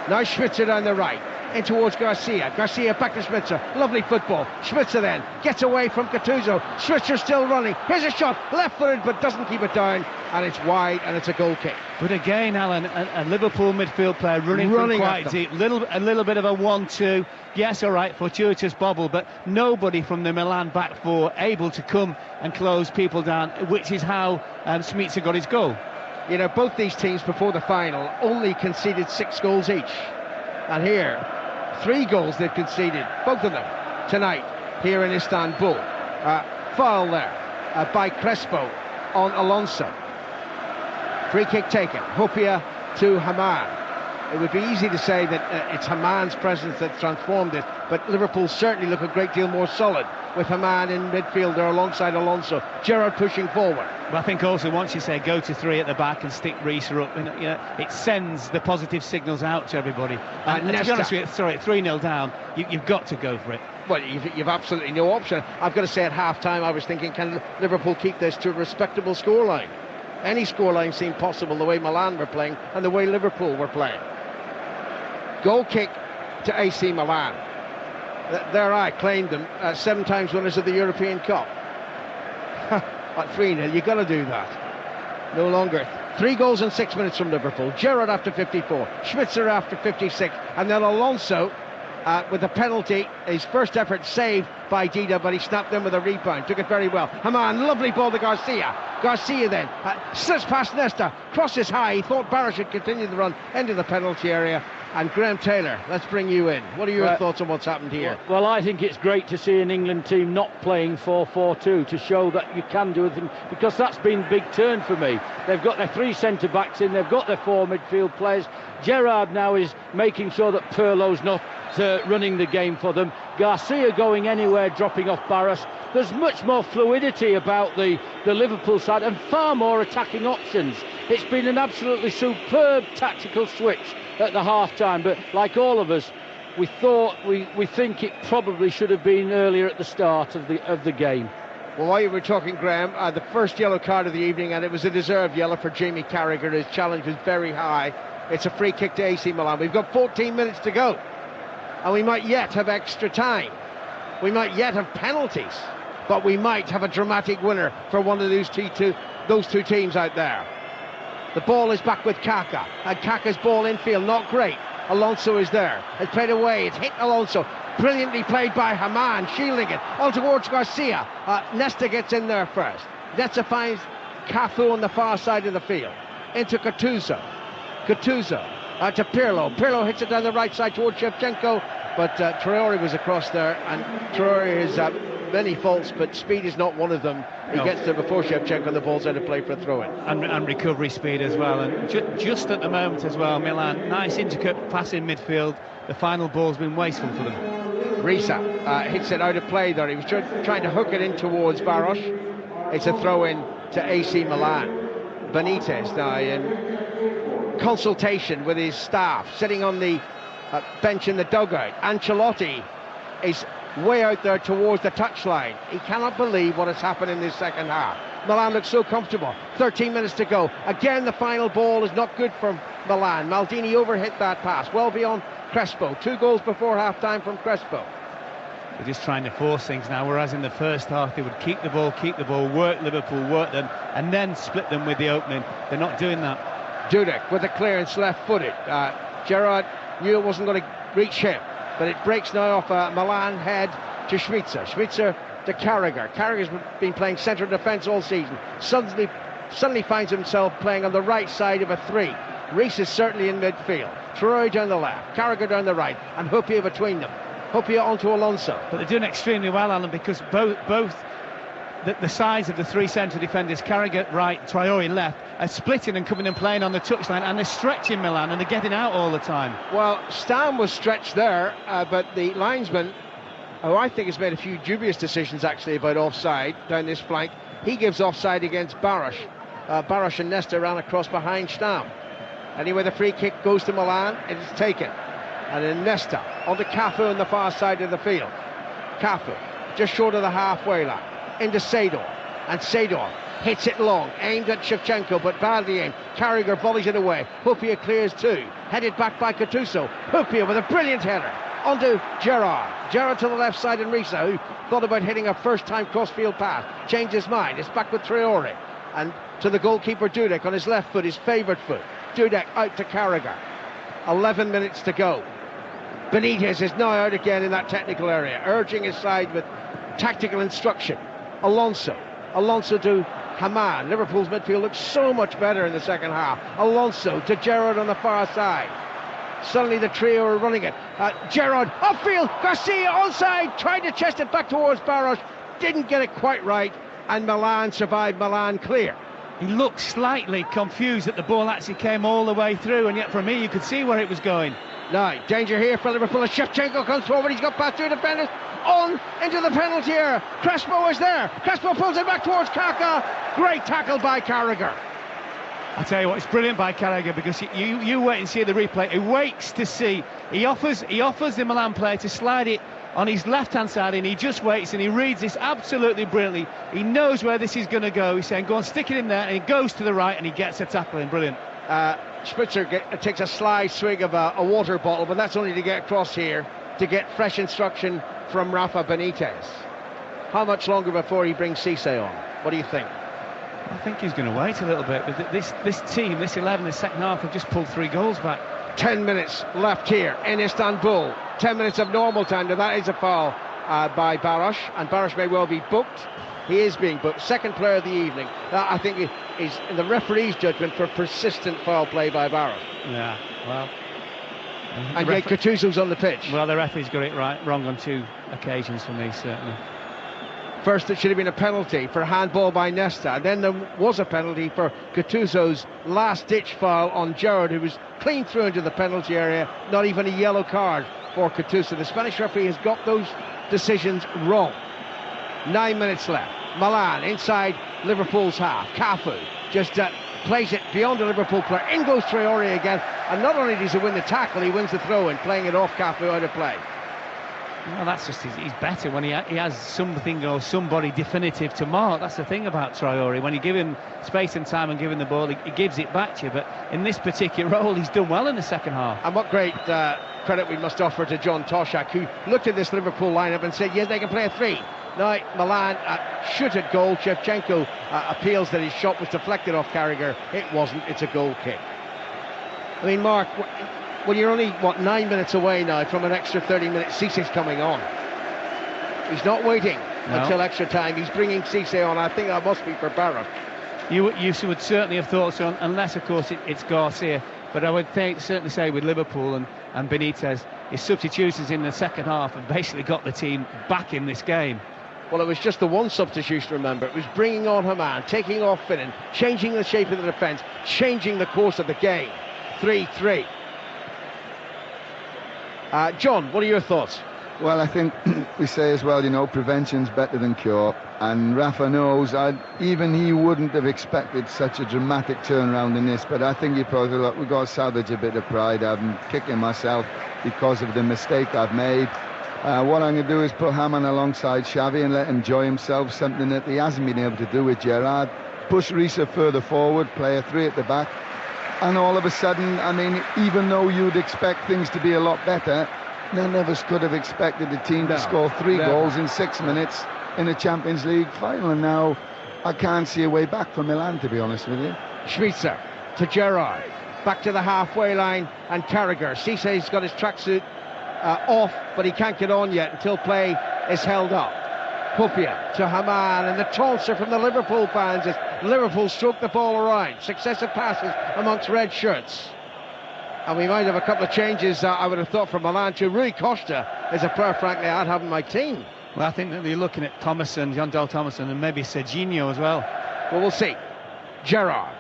Now Schmitzer down the right, in towards Garcia. Garcia back to Schmitzer. Lovely football. Schmitzer then gets away from Gattuso. Schmitzer still running. Here's a shot, left-footed, but doesn't keep it down, and it's wide, and it's a goal kick. But again, Alan, a Liverpool midfield player running quite deep. A little bit of a 1-2. Yes, all right, fortuitous bobble, but nobody from the Milan back four able to come and close people down, which is how Schmitzer got his goal. You know, both these teams before the final only conceded 6 goals each. And here, 3 goals they've conceded, both of them, tonight, here in Istanbul. Foul there by Crespo on Alonso. Free kick taken. Hupia to Haman. It would be easy to say that it's Haman's presence that transformed it, but Liverpool certainly look a great deal more solid with Haman in midfield there alongside Alonso. Gerrard pushing forward. But I think also once you say go to 3 at the back and stick Risa up, you know, it sends the positive signals out to everybody. And to be honest with you, sorry, 3-0 down, you've got to go for it. Well, you've absolutely no option. I've got to say at half-time I was thinking, can Liverpool keep this to a respectable scoreline? Any scoreline seemed possible the way Milan were playing and the way Liverpool were playing. Goal kick to AC Milan. There I claimed them 7 times winners of the European Cup. At 3-0, you've got to do that. No longer. 3 goals in 6 minutes from Liverpool. Gerrard after 54, Schmitzer after 56, and then Alonso with a penalty. His first effort saved by Dida, but he snapped in with a rebound. Took it very well. Haman, lovely ball to Garcia. Garcia then slips past Nesta, crosses high. He thought Barra should continue the run into the penalty area. And Graham Taylor, let's bring you in. What are your thoughts on what's happened here? Well, I think it's great to see an England team not playing 4-4-2 to show that you can do it, because that's been a big turn for me. They've got their 3 centre-backs in, they've got their 4 midfield players. Gerrard now is making sure that Pirlo's not running the game for them. Garcia going anywhere, dropping off Barras. There's much more fluidity about the Liverpool side and far more attacking options. It's been an absolutely superb tactical switch at the half-time, but like all of us, we think it probably should have been earlier at the start of the game. Well, while you were talking, Graham, the first yellow card of the evening, and it was a deserved yellow for Jamie Carragher. His challenge was very high. It's a free kick to AC Milan. We've got 14 minutes to go, and we might yet have extra time. We might yet have penalties, but we might have a dramatic winner for one of those two teams out there. The ball is back with Kaka, and Kaka's ball infield, not great. Alonso is there. It's played away. It's hit Alonso. Brilliantly played by Haman, shielding it. On towards Garcia. Nesta gets in there first. Nesta finds Cafu on the far side of the field. Into Gattuso. Gattuso to Pirlo. Pirlo hits it down the right side towards Shevchenko, but Traore was across there, and Traore has many faults, but speed is not one of them. He gets there before Shevchenko, and the ball's out of play for a throw-in. And recovery speed as well. And just at the moment as well, Milan, nice intricate pass in midfield. The final ball's been wasteful for them. Risa hits it out of play there. He was trying to hook it in towards Barros. It's a throw-in to AC Milan. Benitez now in consultation with his staff, sitting on the bench in the dugout. Ancelotti is way out there towards the touchline. He cannot believe what has happened in this second half. Milan looks so comfortable. 13 minutes to go. Again, the final ball is not good for Milan. Maldini overhit that pass, well beyond Crespo. 2 goals before half-time from Crespo. They're just trying to force things now, whereas in the first half they would keep the ball, work Liverpool, work them, and then split them with the opening. They're not doing that. Dudek with the clearance, left-footed. Gerrard knew it wasn't going to reach him, but it breaks now off a Milan head to Schweizer. Schweizer to Carragher. Carragher's been playing central defence all season. Suddenly finds himself playing on the right side of a 3. Reece is certainly in midfield. Traore down the left, Carragher down the right, and Hupia between them. Hupia onto Alonso. But they're doing extremely well, Alan, because both the sides of the 3 central defenders, Carragher right, Traore left, are splitting and coming and playing on the touchline, and they're stretching Milan, and they're getting out all the time. Well, Stam was stretched there, but the linesman, who I think has made a few dubious decisions actually about offside down this flank, he gives offside against Baros. Baros and Nesta ran across behind Stam. Anyway, the free kick goes to Milan, it is taken. And then Nesta on to Cafu on the far side of the field. Cafu just short of the halfway line, into Sador, and Sador hits it long, aimed at Shevchenko, but badly aimed. Carragher volleys it away. Hupia clears 2, headed back by Gattuso. Hupia with a brilliant header onto Gerrard. Gerrard to the left side, and Risa, who thought about hitting a first-time cross-field pass, changed his mind. It's back with Traore, and to the goalkeeper Dudek on his left foot, his favourite foot. Dudek out to Carragher. 11 minutes to go. Benitez is now out again in that technical area, urging his side with tactical instruction. Alonso to Haman. Liverpool's midfield looks so much better in the second half. Alonso to Gerrard on the far side. Suddenly the trio are running it. Gerrard upfield, Garcia onside, tried to chest it back towards Baros, didn't get it quite right, and Milan survived. Milan clear. He looked slightly confused that the ball actually came all the way through, and yet from here you could see where it was going. Now, danger here for Liverpool as Shevchenko comes forward. He's got past 2 defenders, on into the penalty area. Crespo is there. Crespo pulls it back towards Kaka. Great tackle by Carragher. I tell you what, it's brilliant by Carragher, because you wait and see the replay. He waits to see. He offers the Milan player to slide it on his left-hand side, and he just waits and he reads this absolutely brilliantly. He knows where this is going to go. He's saying, go on, stick it in there, and he goes to the right and he gets a tackle in. Brilliant. Spitzer takes a sly swig of a water bottle, but that's only to get across here to get fresh instruction from Rafa Benitez. How much longer before he brings Cisse on? What do you think? I think he's going to wait a little bit. But this team, this 11, the second half, have just pulled 3 goals back. 10 minutes left here in Istanbul. 10 minutes of normal time. Now that is a foul by Baros, and Baros may well be booked. He is being booked. Second player of the evening. That, I think, is in the referee's judgment for persistent foul play by Baros. Yeah, well. And yet Gattuso's on the pitch. Well, the referee's got it wrong on 2 occasions for me, certainly. First, it should have been a penalty for handball by Nesta, and then there was a penalty for Gattuso's last-ditch foul on Gerrard, who was clean through into the penalty area. Not even a yellow card for Gattuso. The Spanish referee has got those decisions wrong. 9 minutes left. Milan inside Liverpool's half. Cafu just plays it beyond the Liverpool player. In goes Traore again, and not only does he win the tackle, he wins the throw-in, playing it off Cafu out of play. Well, that's just he's better when he has something or somebody definitive to mark. That's the thing about Traore. When you give him space and time and give him the ball, he gives it back to you. But in this particular role, he's done well in the second half. And what great credit we must offer to John Toshak, who looked at this Liverpool lineup and said, yes, they can play a 3. Now, Milan shoot at goal. Shevchenko appeals that his shot was deflected off Carragher. It wasn't. It's a goal kick. I mean, Mark, when you're only, 9 minutes away now from an extra 30 minutes, Cisse's coming on. He's not waiting until extra time. He's bringing Cisse on. I think that must be for Baros. You would certainly have thought so, unless, of course, it's Garcia. But I would certainly say with Liverpool and Benitez, his substitutions in the second half have basically got the team back in this game. Well, it was just the one substitution, remember. It was bringing on Haman, taking off Finnan, changing the shape of the defence, changing the course of the game. 3-3. John, what are your thoughts? Well, I think we say as well, you know, prevention's better than cure. And Rafa knows, even he wouldn't have expected such a dramatic turnaround in this. But I think he probably, look, we've got to salvage a bit of pride. I'm kicking myself because of the mistake I've made. What I'm going to do is put Hamann alongside Xavi and let him enjoy himself, something that he hasn't been able to do with Gerrard. Push Risa further forward, play a 3 at the back. And all of a sudden, I mean, even though you'd expect things to be a lot better, none of us could have expected the team to score 3 goals in 6 minutes in a Champions League final. And now I can't see a way back for Milan, to be honest with you. Schweizer to Gerrard, back to the halfway line, and Carragher. Cissé's got his tracksuit off, but he can't get on yet until play is held up. Hupia to Hamann, and the taunter from the Liverpool fans as Liverpool stroke the ball around. Successive passes amongst red shirts. And we might have a couple of changes, I would have thought, from Milan to Rui Costa is a player, frankly, I'd have in my team. Well, I think that you're looking at Thomason, Jan Dahl Thomason, and maybe Serginho as well. Well, we'll see. Gerrard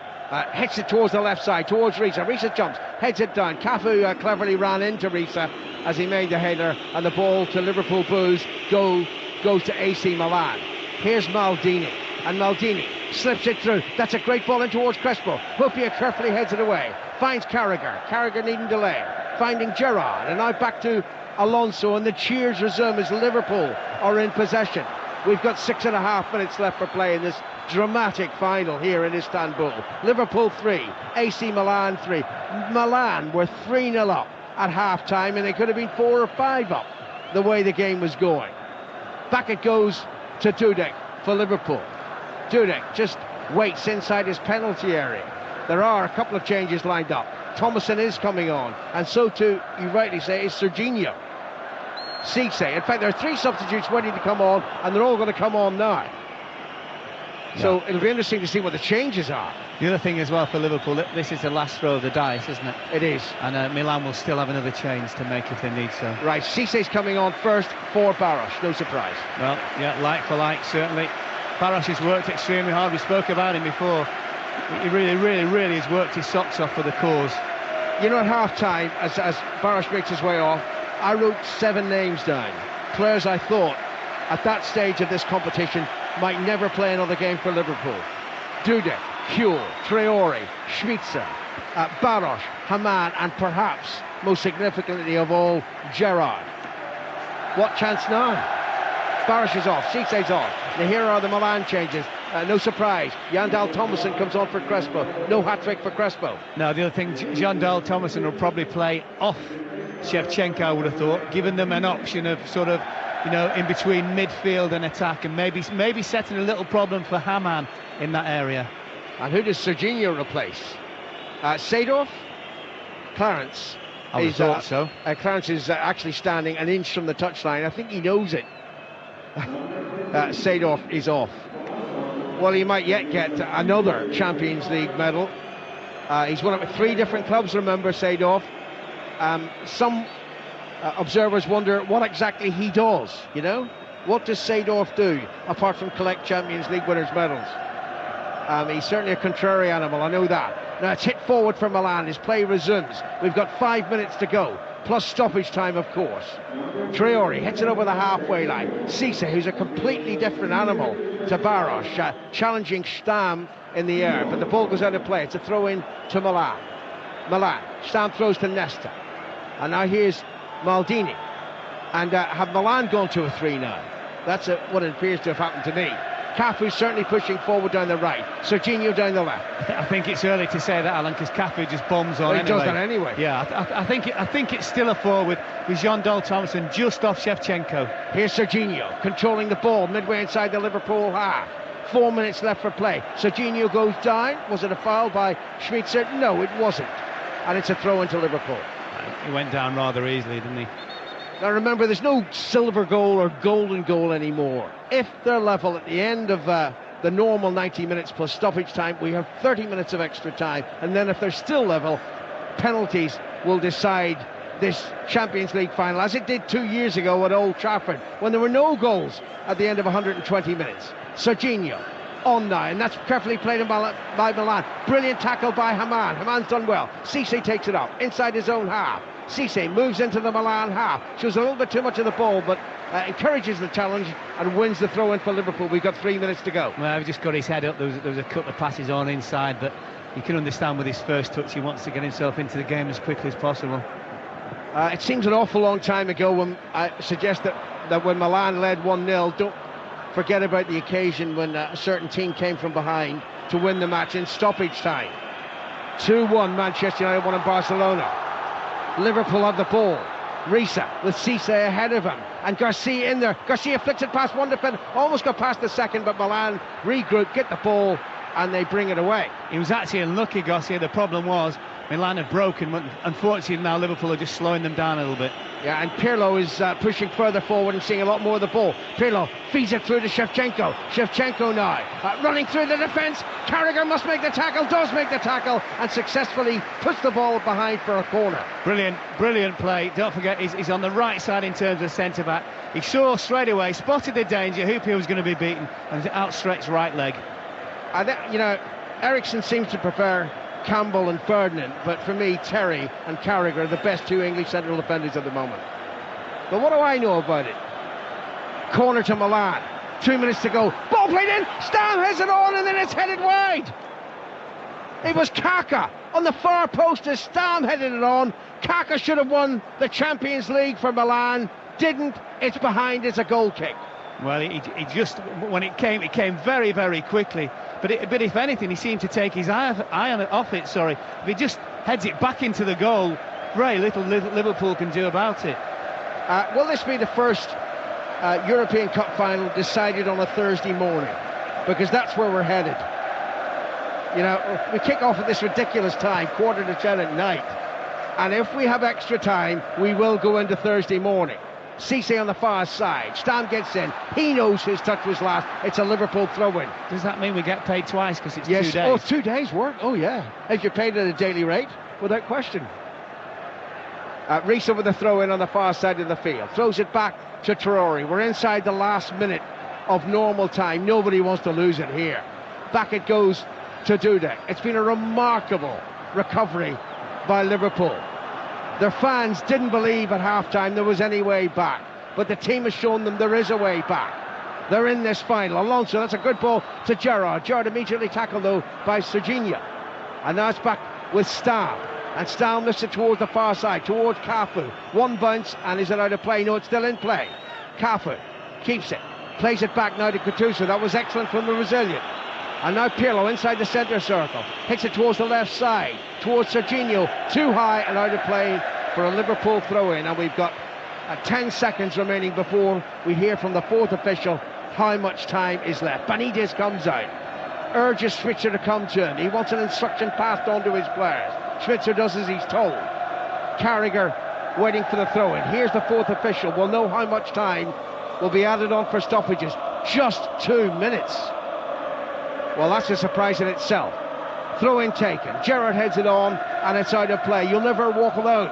hits it towards the left side, towards Risa. Risa jumps, heads it down. Cafu cleverly ran into Risa as he made the header, and the ball to Liverpool boos goes to AC Milan. Here's Maldini, and Maldini slips it through. That's a great ball in towards Crespo. Hupia carefully heads it away, finds Carragher. Carragher needing delay, finding Gerrard, and now back to Alonso, and the cheers resume as Liverpool are in possession. We've got 6.5 minutes left for play in this dramatic final here in Istanbul. Liverpool 3, AC Milan 3. Milan were 3-0 up at half-time, and they could have been 4 or 5 up the way the game was going. Back it goes to Dudek for Liverpool. Dudek just waits inside his penalty area. There are a couple of changes lined up. Thomason is coming on, and so too, you rightly say, is Serginho. Cisse. In fact, there are 3 substitutes waiting to come on, and they're all going to come on now. So it'll be interesting to see what the changes are. The other thing as well for Liverpool, this is the last throw of the dice, isn't it? It is. And Milan will still have another change to make if they need so. Right, Cissé's coming on first for Baros, no surprise. Well, yeah, like for like, certainly. Baros has worked extremely hard. We spoke about him before. He really has worked his socks off for the cause. You know, at half-time, as Baros makes his way off, I wrote 7 names down. Players I thought, at that stage of this competition, might never play another game for Liverpool. Dudek, Kuhl, Traore, Schweizer, Baros, Hamann, and perhaps, most significantly of all, Gerrard. What chance now? Baros is off, Cissé's off. Now here are the Milan changes. No surprise, Jan Dahl Thomason comes on for Crespo. No hat-trick for Crespo. Now the other thing, Jan Dahl Thomason will probably play off Shevchenko, I would have thought, giving them an option of sort of, you know, in between midfield and attack, and maybe setting a little problem for Hamann in that area. And who does Serginho replace? Seedorf? Clarence. I would have thought so. Clarence is actually standing an inch from the touchline. I think he knows it. Seedorf is off. Well, he might yet get another Champions League medal. He's won it with 3 different clubs, remember, Seedorf. Some observers wonder what exactly he does, you know? What does Seedorf do, apart from collect Champions League winners' medals? He's certainly a contrary animal, I know that. Now it's hit forward for Milan, his play resumes. We've got 5 minutes to go, plus stoppage time, of course. Traore hits it over the halfway line. Cisse, who's a completely different animal to Baros, challenging Stam in the air, but the ball goes out of play. It's a throw-in to Milan. Stam throws to Nesta. And now here's Maldini. And have Milan gone to a 3 now? That's what it appears to have happened to me. Cafu's certainly pushing forward down the right. Serginho down the left. I think it's early to say that, Alan, because Cafu just bombs on anyway. He does that anyway. Yeah, I think it's still a 4 with Jan Dahl Thomason just off Shevchenko. Here's Serginho controlling the ball midway inside the Liverpool half. 4 minutes left for play. Serginho goes down. Was it a foul by Schweizer? No, it wasn't. And it's a throw into Liverpool. He went down rather easily, didn't he? Now remember, there's no silver goal or golden goal anymore. If they're level at the end of the normal 90 minutes plus stoppage time, we have 30 minutes of extra time, and then if they're still level, penalties will decide this Champions League final, as it did 2 years ago at Old Trafford, when there were no goals at the end of 120 minutes. Serginho on now, and that's carefully played by Milan. Brilliant tackle by Hamann. Hamann's done well. Cisse takes it up inside his own half. Cisse moves into the Milan half, shows a little bit too much of the ball, but encourages the challenge and wins the throw-in for Liverpool. We've got 3 minutes to go. Well, he just got his head up. There was a couple of passes on inside, but you can understand with his first touch he wants to get himself into the game as quickly as possible. It seems an awful long time ago when I suggest that when Milan led 1-0, don't forget about the occasion when a certain team came from behind to win the match in stoppage time. 2-1 Manchester United won in Barcelona. Liverpool have the ball. Risa with Cisse ahead of him, and Garcia in there. Garcia flicks it past one defender, almost got past the second, but Milan regroup, get the ball, and they bring it away. He was actually unlucky, Garcia. The problem was Milan had broken, but unfortunately now Liverpool are just slowing them down a little bit. Yeah, and Pirlo is pushing further forward and seeing a lot more of the ball. Pirlo feeds it through to Shevchenko. Shevchenko now running through the defence. Carragher must make the tackle, does make the tackle, and successfully puts the ball behind for a corner. Brilliant play. Don't forget, he's on the right side in terms of centre-back. He saw straight away, spotted the danger, who was going to be beaten, and outstretched right leg. And you know, Ericsson seems to prefer Campbell and Ferdinand, but for me, Terry and Carragher are the best two English central defenders at the moment. But what do I know about it? Corner to Milan, 2 minutes to go, ball played in, Stam has it on, and then it's headed wide. It was Kaka on the far post as Stam headed it on. Kaka should have won the Champions League for Milan, didn't. It's behind, it's a goal kick. Well, he just, when it came very, very quickly. But if anything, he seemed to take his eye off it. If he just heads it back into the goal, very little Liverpool can do about it. Will this be the first European Cup final decided on a Thursday morning? Because that's where we're headed. You know, we kick off at this ridiculous time, 10:45 at night. And if we have extra time, we will go into Thursday morning. Cisse on the far side, Stam gets in, he knows his touch was last, it's a Liverpool throw-in. Does that mean we get paid twice because it's 2 days? Oh, 2 days work, oh yeah, if you're paid at a daily rate, without question. Risa with the throw-in on the far side of the field, throws it back to Traore. We're inside the last minute of normal time, nobody wants to lose it here. Back it goes to Dudek. It's been a remarkable recovery by Liverpool. Their fans didn't believe at half-time there was any way back, but the team has shown them there is a way back. They're in this final. Alonso, that's a good ball to Gerrard. Gerrard immediately tackled, though, by Serginho. And now it's back with Stam. And Stam lifts it towards the far side, towards Cafu. One bounce, and is it out of play? No, it's still in play. Cafu keeps it, plays it back now to Gattuso. That was excellent from the Brazilian. And now Pirlo inside the centre circle, hits it towards the left side, towards Serginho, too high and out of play for a Liverpool throw-in. And we've got 10 seconds remaining before we hear from the fourth official how much time is left. Benitez comes out, urges Switzer to come to him. He wants an instruction passed on to his players. Switzer does as he's told. Carragher waiting for the throw-in. Here's the fourth official. We'll know how much time will be added on for stoppages. Just 2 minutes. Well, that's a surprise in itself. Throw-in taken. Gerrard heads it on, and it's out of play. You'll never walk alone.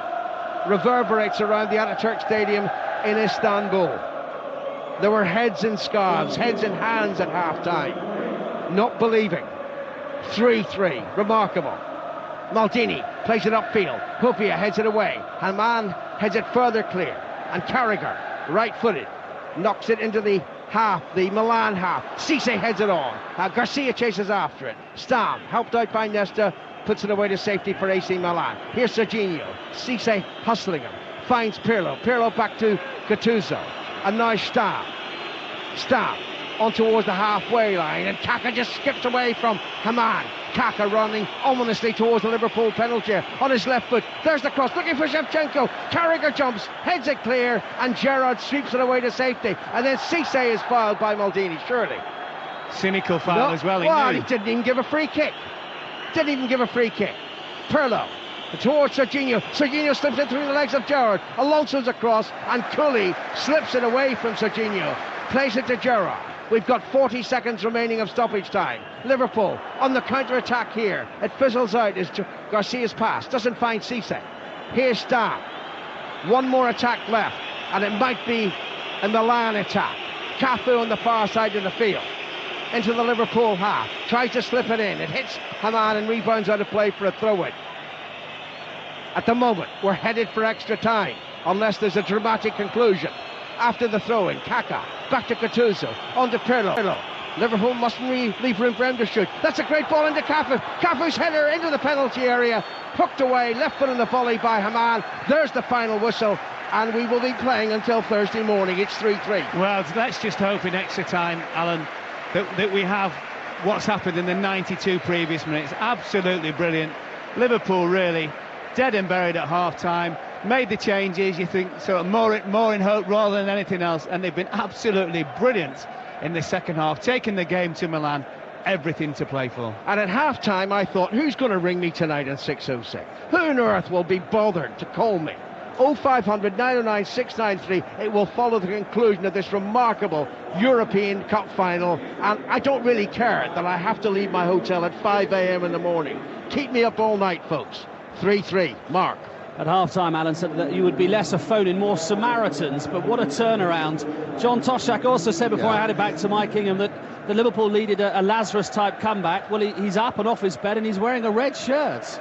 Reverberates around the Ataturk Stadium in Istanbul. There were heads in scarves, heads in hands at half-time. Not believing. 3-3. Remarkable. Maldini plays it upfield. Hupia heads it away. Haman heads it further clear. And Carragher, right-footed, knocks it into the half, the Milan half. Cisse heads it on. Garcia chases after it. Stam, helped out by Nesta, puts it away to safety for AC Milan. Here's Serginho. Cisse hustling him. Finds Pirlo. Pirlo back to Gattuso. And now Stam. Stam on towards the halfway line. And Kaka just skips away from Haman. Kaka running ominously towards the Liverpool penalty on his left foot. There's the cross, looking for Shevchenko. Carragher jumps, heads it clear, and Gerrard sweeps it away to safety. And then Cisse is fouled by Maldini, surely. Cynical foul as well. He didn't even give a free kick. Pirlo towards Serginho. Serginho slips it through the legs of Gerrard. Alonso's across, and Cooley slips it away from Serginho. Plays it to Gerrard. We've got 40 seconds remaining of stoppage time. Liverpool on the counter-attack here. It fizzles out as Garcia's pass. Doesn't find Cisse. Here's Stam. One more attack left, and it might be a Milan attack. Cafu on the far side of the field. Into the Liverpool half. Tries to slip it in. It hits Haman and rebounds out of play for a throw-in. At the moment, we're headed for extra time, unless there's a dramatic conclusion. After the throw-in, Kaka back to Gattuso, on to Pirlo. Liverpool mustn't leave room for him to shoot. That's a great ball into Cafu. Cafu's header into the penalty area, hooked away, left foot in the volley by Haman. There's the final whistle, and we will be playing until Thursday morning. It's 3-3. Well, let's just hope in extra time, Alan, that we have what's happened in the 92 previous minutes. Absolutely brilliant. Liverpool really dead and buried at half-time, made the changes, you think, so more in hope rather than anything else, and they've been absolutely brilliant in the second half, taking the game to Milan, everything to play for. And at half-time I thought, who's going to ring me tonight on 606? Who on earth will be bothered to call me? 0500 909 693. It will follow the conclusion of this remarkable European Cup final, and I don't really care that I have to leave my hotel at 5 a.m. in the morning. Keep me up all night, folks. 3-3. Mark. At half-time, Alan said that you would be less a phone in, more Samaritans, but what a turnaround. John Toshak also said before I had it back to Mike Ingham that the Liverpool needed a Lazarus-type comeback. Well, he's up and off his bed and he's wearing a red shirt.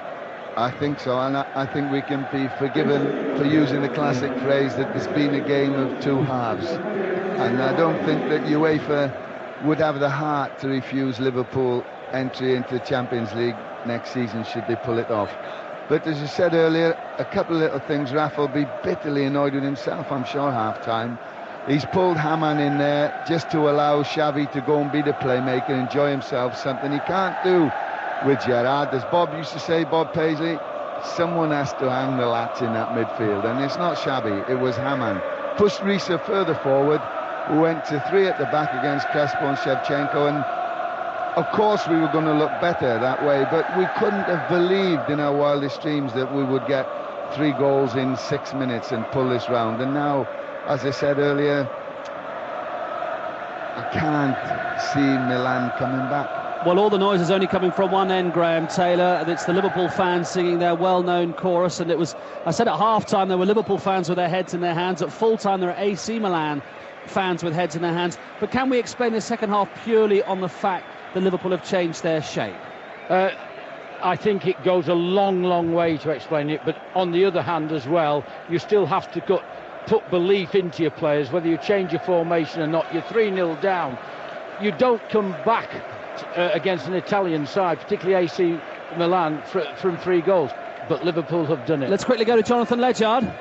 I think so, and I think we can be forgiven for using the classic phrase that it's been a game of two halves. And I don't think that UEFA would have the heart to refuse Liverpool entry into the Champions League next season should they pull it off. But as you said earlier, a couple of little things. Rafa will be bitterly annoyed with himself, I'm sure, half-time. He's pulled Haman in there just to allow Xavi to go and be the playmaker, enjoy himself, something he can't do with Gerrard. As Bob used to say, Bob Paisley, someone has to hang the latch in that midfield, and it's not Xavi, it was Haman. Pushed Risa further forward, who went to 3 at the back against Crespo and Shevchenko, and of course we were going to look better that way, but we couldn't have believed in our wildest dreams that we would get 3 goals in 6 minutes and pull this round. And now, as I said earlier, I can't see Milan coming back. Well, all the noise is only coming from one end, Graham Taylor, and it's the Liverpool fans singing their well-known chorus. And it was, I said at half-time there were Liverpool fans with their heads in their hands. At full-time there are AC Milan fans with heads in their hands. But can we explain the second half purely on the fact that Liverpool have changed their shape? I think it goes a long, long way to explain it, but on the other hand as well, you still have to put belief into your players, whether you change your formation or not. You're 3-0 down. You don't come back against an Italian side, particularly AC Milan, from 3 goals, but Liverpool have done it. Let's quickly go to Jonathan Ledyard.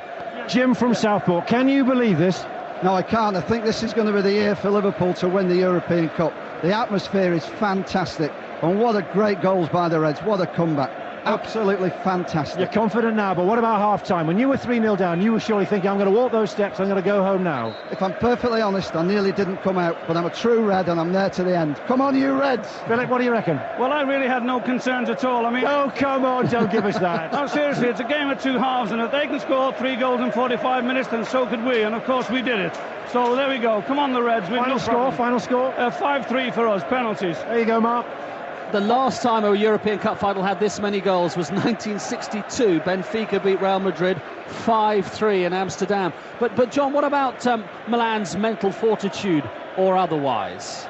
Jim from Southport, can you believe this? No, I can't. I think this is going to be the year for Liverpool to win the European Cup. The atmosphere is fantastic, and what a great goals by the Reds. What a comeback. Absolutely fantastic. You're confident now, but what about half-time? When you were 3-0 down, you were surely thinking, I'm going to walk those steps, I'm going to go home now. If I'm perfectly honest, I nearly didn't come out, but I'm a true Red and I'm there to the end. Come on, you Reds! Philip, what do you reckon? Well, I really had no concerns at all. I mean... Oh, come on, don't give us that. No, seriously, it's a game of 2 halves, and if they can score 3 goals in 45 minutes, then so could we, and of course we did it. So there we go. Come on, the Reds. Final score? 5-3 for us, penalties. There you go, Mark. The last time a European Cup final had this many goals was 1962. Benfica beat Real Madrid 5-3 in Amsterdam. But John, what about Milan's mental fortitude or otherwise?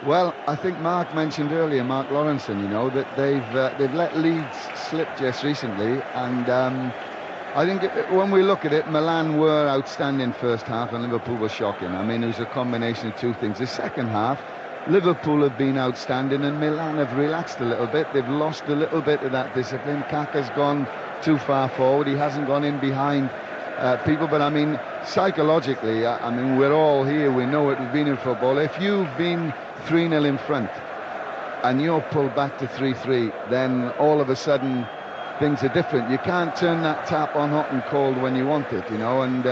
Well, I think Mark mentioned earlier, Mark Lawrenson, you know, that they've let Leeds slip just recently, and I think when we look at it, Milan were outstanding first half and Liverpool was shocking. I mean, it was a combination of 2 things. The second half, Liverpool have been outstanding and Milan have relaxed a little bit. They've lost a little bit of that discipline. Kaka's gone too far forward. He hasn't gone in behind people. But I mean, psychologically, I mean, we're all here. We know it. We've been in football. If you've been 3-0 in front and you're pulled back to 3-3, then all of a sudden things are different. You can't turn that tap on hot and cold when you want it, you know. And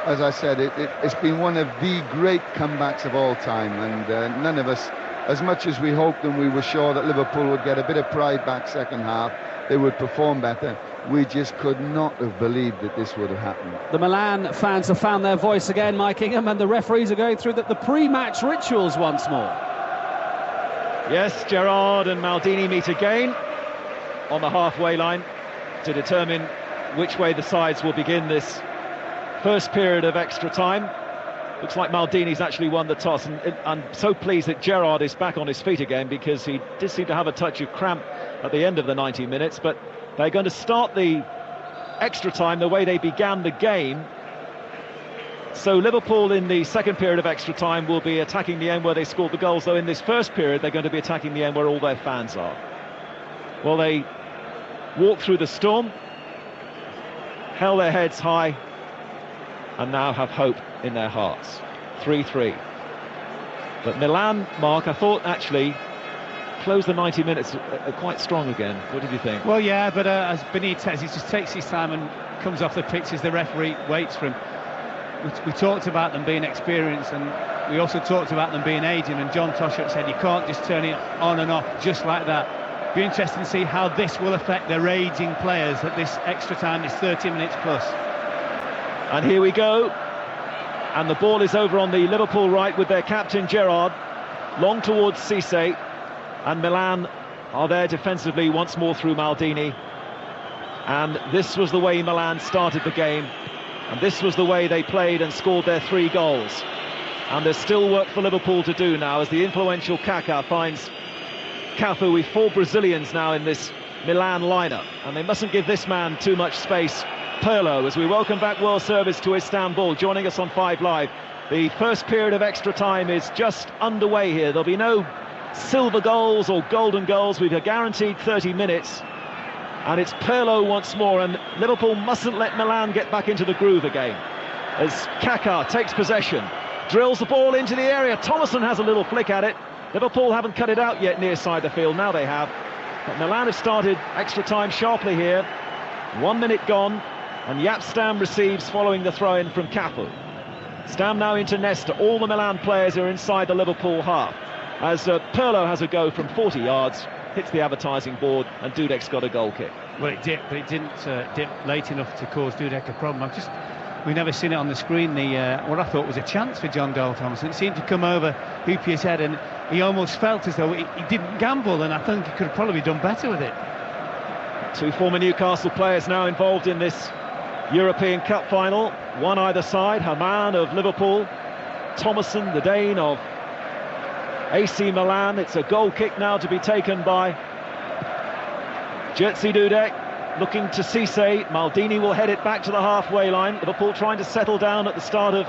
as I said, it's been one of the great comebacks of all time, and none of us, as much as we hoped and we were sure that Liverpool would get a bit of pride back second half, they would perform better, we just could not have believed that this would have happened. The Milan fans have found their voice again, Mike Ingham, and the referees are going through the pre-match rituals once more. Yes, Gerrard and Maldini meet again on the halfway line to determine which way the sides will begin this first period of extra time. Looks like Maldini's actually won the toss, and I'm so pleased that Gerrard is back on his feet again, because he did seem to have a touch of cramp at the end of the 90 minutes. But they're going to start the extra time the way they began the game, So Liverpool in the second period of extra time will be attacking the end where they scored the goals, though in this first period they're going to be attacking the end where all their fans are. Well, they walk through the storm, held their heads high, and now have hope in their hearts. 3-3. But Milan, Mark, I thought actually closed the 90 minutes quite strong again. What did you think? Well, yeah, but as Benitez, he just takes his time and comes off the pitch as the referee waits for him. We talked about them being experienced, and we also talked about them being aging, and John Toshak said you can't just turn it on and off just like that. Be interesting to see how this will affect their aging players at this extra time, this 30 minutes plus. And here we go, and the ball is over on the Liverpool right with their captain Gerrard, long towards Cisse, and Milan are there defensively once more through Maldini. And this was the way Milan started the game, and this was the way they played and scored their 3 goals. And there's still work for Liverpool to do now as the influential Kaká finds Cafu with 4 Brazilians now in this Milan lineup, and they mustn't give this man too much space. Pirlo, as we welcome back World Service to Istanbul, joining us on 5 Live. The first period of extra time is just underway here. There'll be no silver goals or golden goals. We've a guaranteed 30 minutes, and it's Pirlo once more, and Liverpool mustn't let Milan get back into the groove again. As Kaká takes possession, drills the ball into the area. Thomason has a little flick at it. Liverpool haven't cut it out yet near side the field. Now they have. But Milan have started extra time sharply here. 1 minute gone, and Jaap Stam receives following the throw-in from Cafu. Stam now into Nesta. All the Milan players are inside the Liverpool half, as Pirlo has a go from 40 yards, hits the advertising board, and Dudek's got a goal kick. Well, it did, but it didn't dip late enough to cause Dudek a problem. We've never seen it on the screen, what I thought was a chance for John Dole Thomason. It seemed to come over Hoopier's head, and he almost felt as though he didn't gamble, and I think he could have probably done better with it. 2 former Newcastle players now involved in this European Cup final, one either side. Hamann of Liverpool, Thomason, the Dane, of AC Milan. It's a goal kick now to be taken by Jerzy Dudek. Looking to Cisse. Maldini will head it back to the halfway line. Liverpool trying to settle down at the start of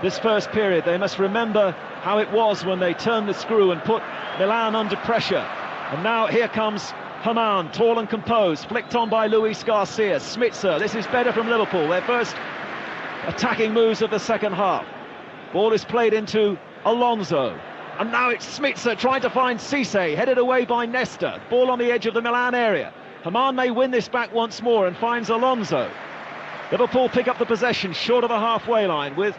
this first period. They must remember how it was when they turned the screw and put Milan under pressure. And now here comes Hamann, tall and composed, flicked on by Luis Garcia. Smitzer, this is better from Liverpool. Their first attacking moves of the second half. Ball is played into Alonso. And now it's Smitzer trying to find Cisse, headed away by Nesta. Ball on the edge of the Milan area. Hamann may win this back once more and finds Alonso. Liverpool pick up the possession short of the halfway line with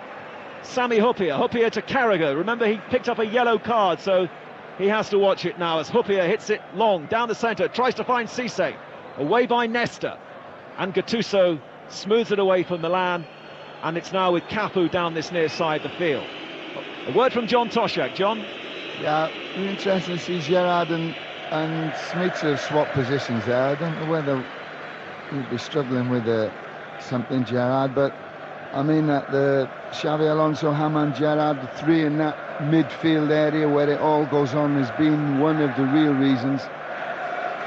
Sami Hyypiä. Hyypiä to Carragher. Remember, he picked up a yellow card, so he has to watch it now as Hyypiä hits it long down the centre, tries to find Cisse. Away by Nesta. And Gattuso smooths it away from Milan, and it's now with Cafu down this near side of the field. A word from John Toshak. John? Yeah, interesting to see Gerrard and Smitzer swap positions there. I don't know whether he'd be struggling with something, Gerrard, but I mean that the Xavi Alonso, Hamann, Gerrard, the 3 in that midfield area where it all goes on has been one of the real reasons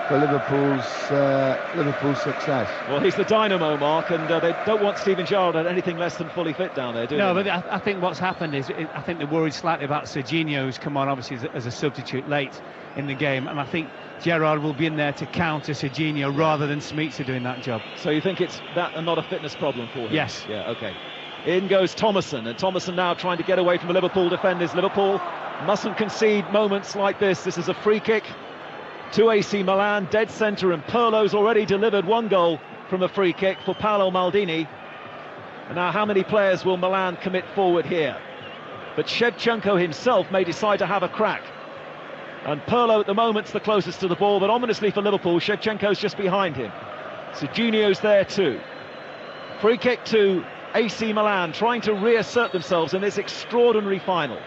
for Liverpool's success. Well, he's the dynamo, Mark, and they don't want Steven Gerrard at anything less than fully fit down there, do they? No, but I think what's happened is I think they're worried slightly about Serginho, who's come on obviously as a substitute late in the game, and I think Gerrard will be in there to counter Serginho rather than Smitzer doing that job. So you think it's that and not a fitness problem for him? Yes. Yeah, okay. In goes Thomason, and Thomason now trying to get away from the Liverpool defenders. Liverpool mustn't concede moments like this. This is a free kick to AC Milan, dead centre, and Pirlo's already delivered 1 goal from a free kick for Paolo Maldini. And now how many players will Milan commit forward here? But Shevchenko himself may decide to have a crack. And Pirlo at the moment's the closest to the ball, but ominously for Liverpool, Shevchenko's just behind him. Serginho's there too. Free kick to AC Milan, trying to reassert themselves in this extraordinary final.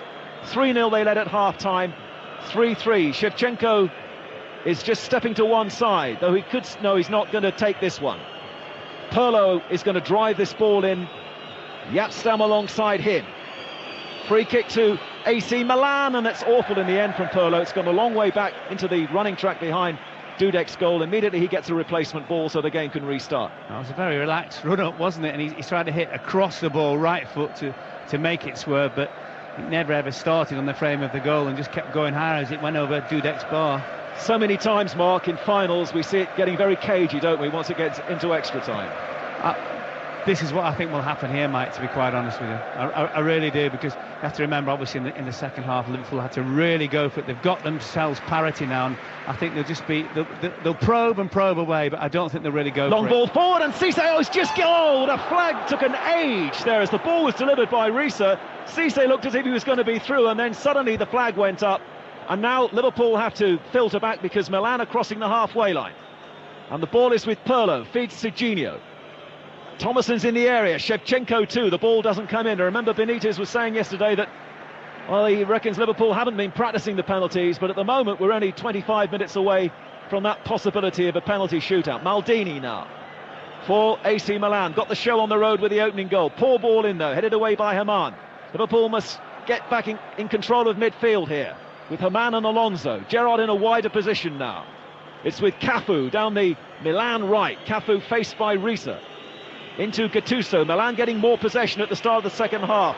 3-0 they led at half-time, 3-3. Shevchenko is just stepping to one side, though he could know he's not going to take this one. Pirlo is going to drive this ball in. Jaap Stam alongside him. Free kick to AC Milan, and that's awful in the end from Pirlo. It's gone a long way back into the running track behind Dudek's goal. Immediately he gets a replacement ball so the game can restart. It was a very relaxed run-up, wasn't it? And he's tried to hit across the ball, right foot, to make it swerve, but it never ever started on the frame of the goal and just kept going higher as it went over Dudek's bar. So many times, Mark, in finals we see it getting very cagey, don't we, once it gets into extra time? This is what I think will happen here, Mike, to be quite honest with you. I really do, because you have to remember, obviously, in the second half, Liverpool had to really go for it. They've got themselves parity now, and I think they'll probe and probe away, but I don't think they'll really go for it. Long ball forward, and Cisse, it's just goal! The flag took an age there as the ball was delivered by Risa. Cisse looked as if he was going to be through, and then suddenly the flag went up, and now Liverpool have to filter back because Milan are crossing the halfway line. And the ball is with Pirlo, feeds Serginho. Thomason's in the area, Shevchenko too, the ball doesn't come in. I remember Benitez was saying yesterday that, well, he reckons Liverpool haven't been practicing the penalties, but at the moment we're only 25 minutes away from that possibility of a penalty shootout. Maldini now for AC Milan, got the show on the road with the opening goal. Poor ball in though, headed away by Haman. Liverpool must get back in control of midfield here, with Haman and Alonso. Gerrard in a wider position now. It's with Cafu down the Milan right, Cafu faced by Risa. Into Gattuso, Milan getting more possession at the start of the second half.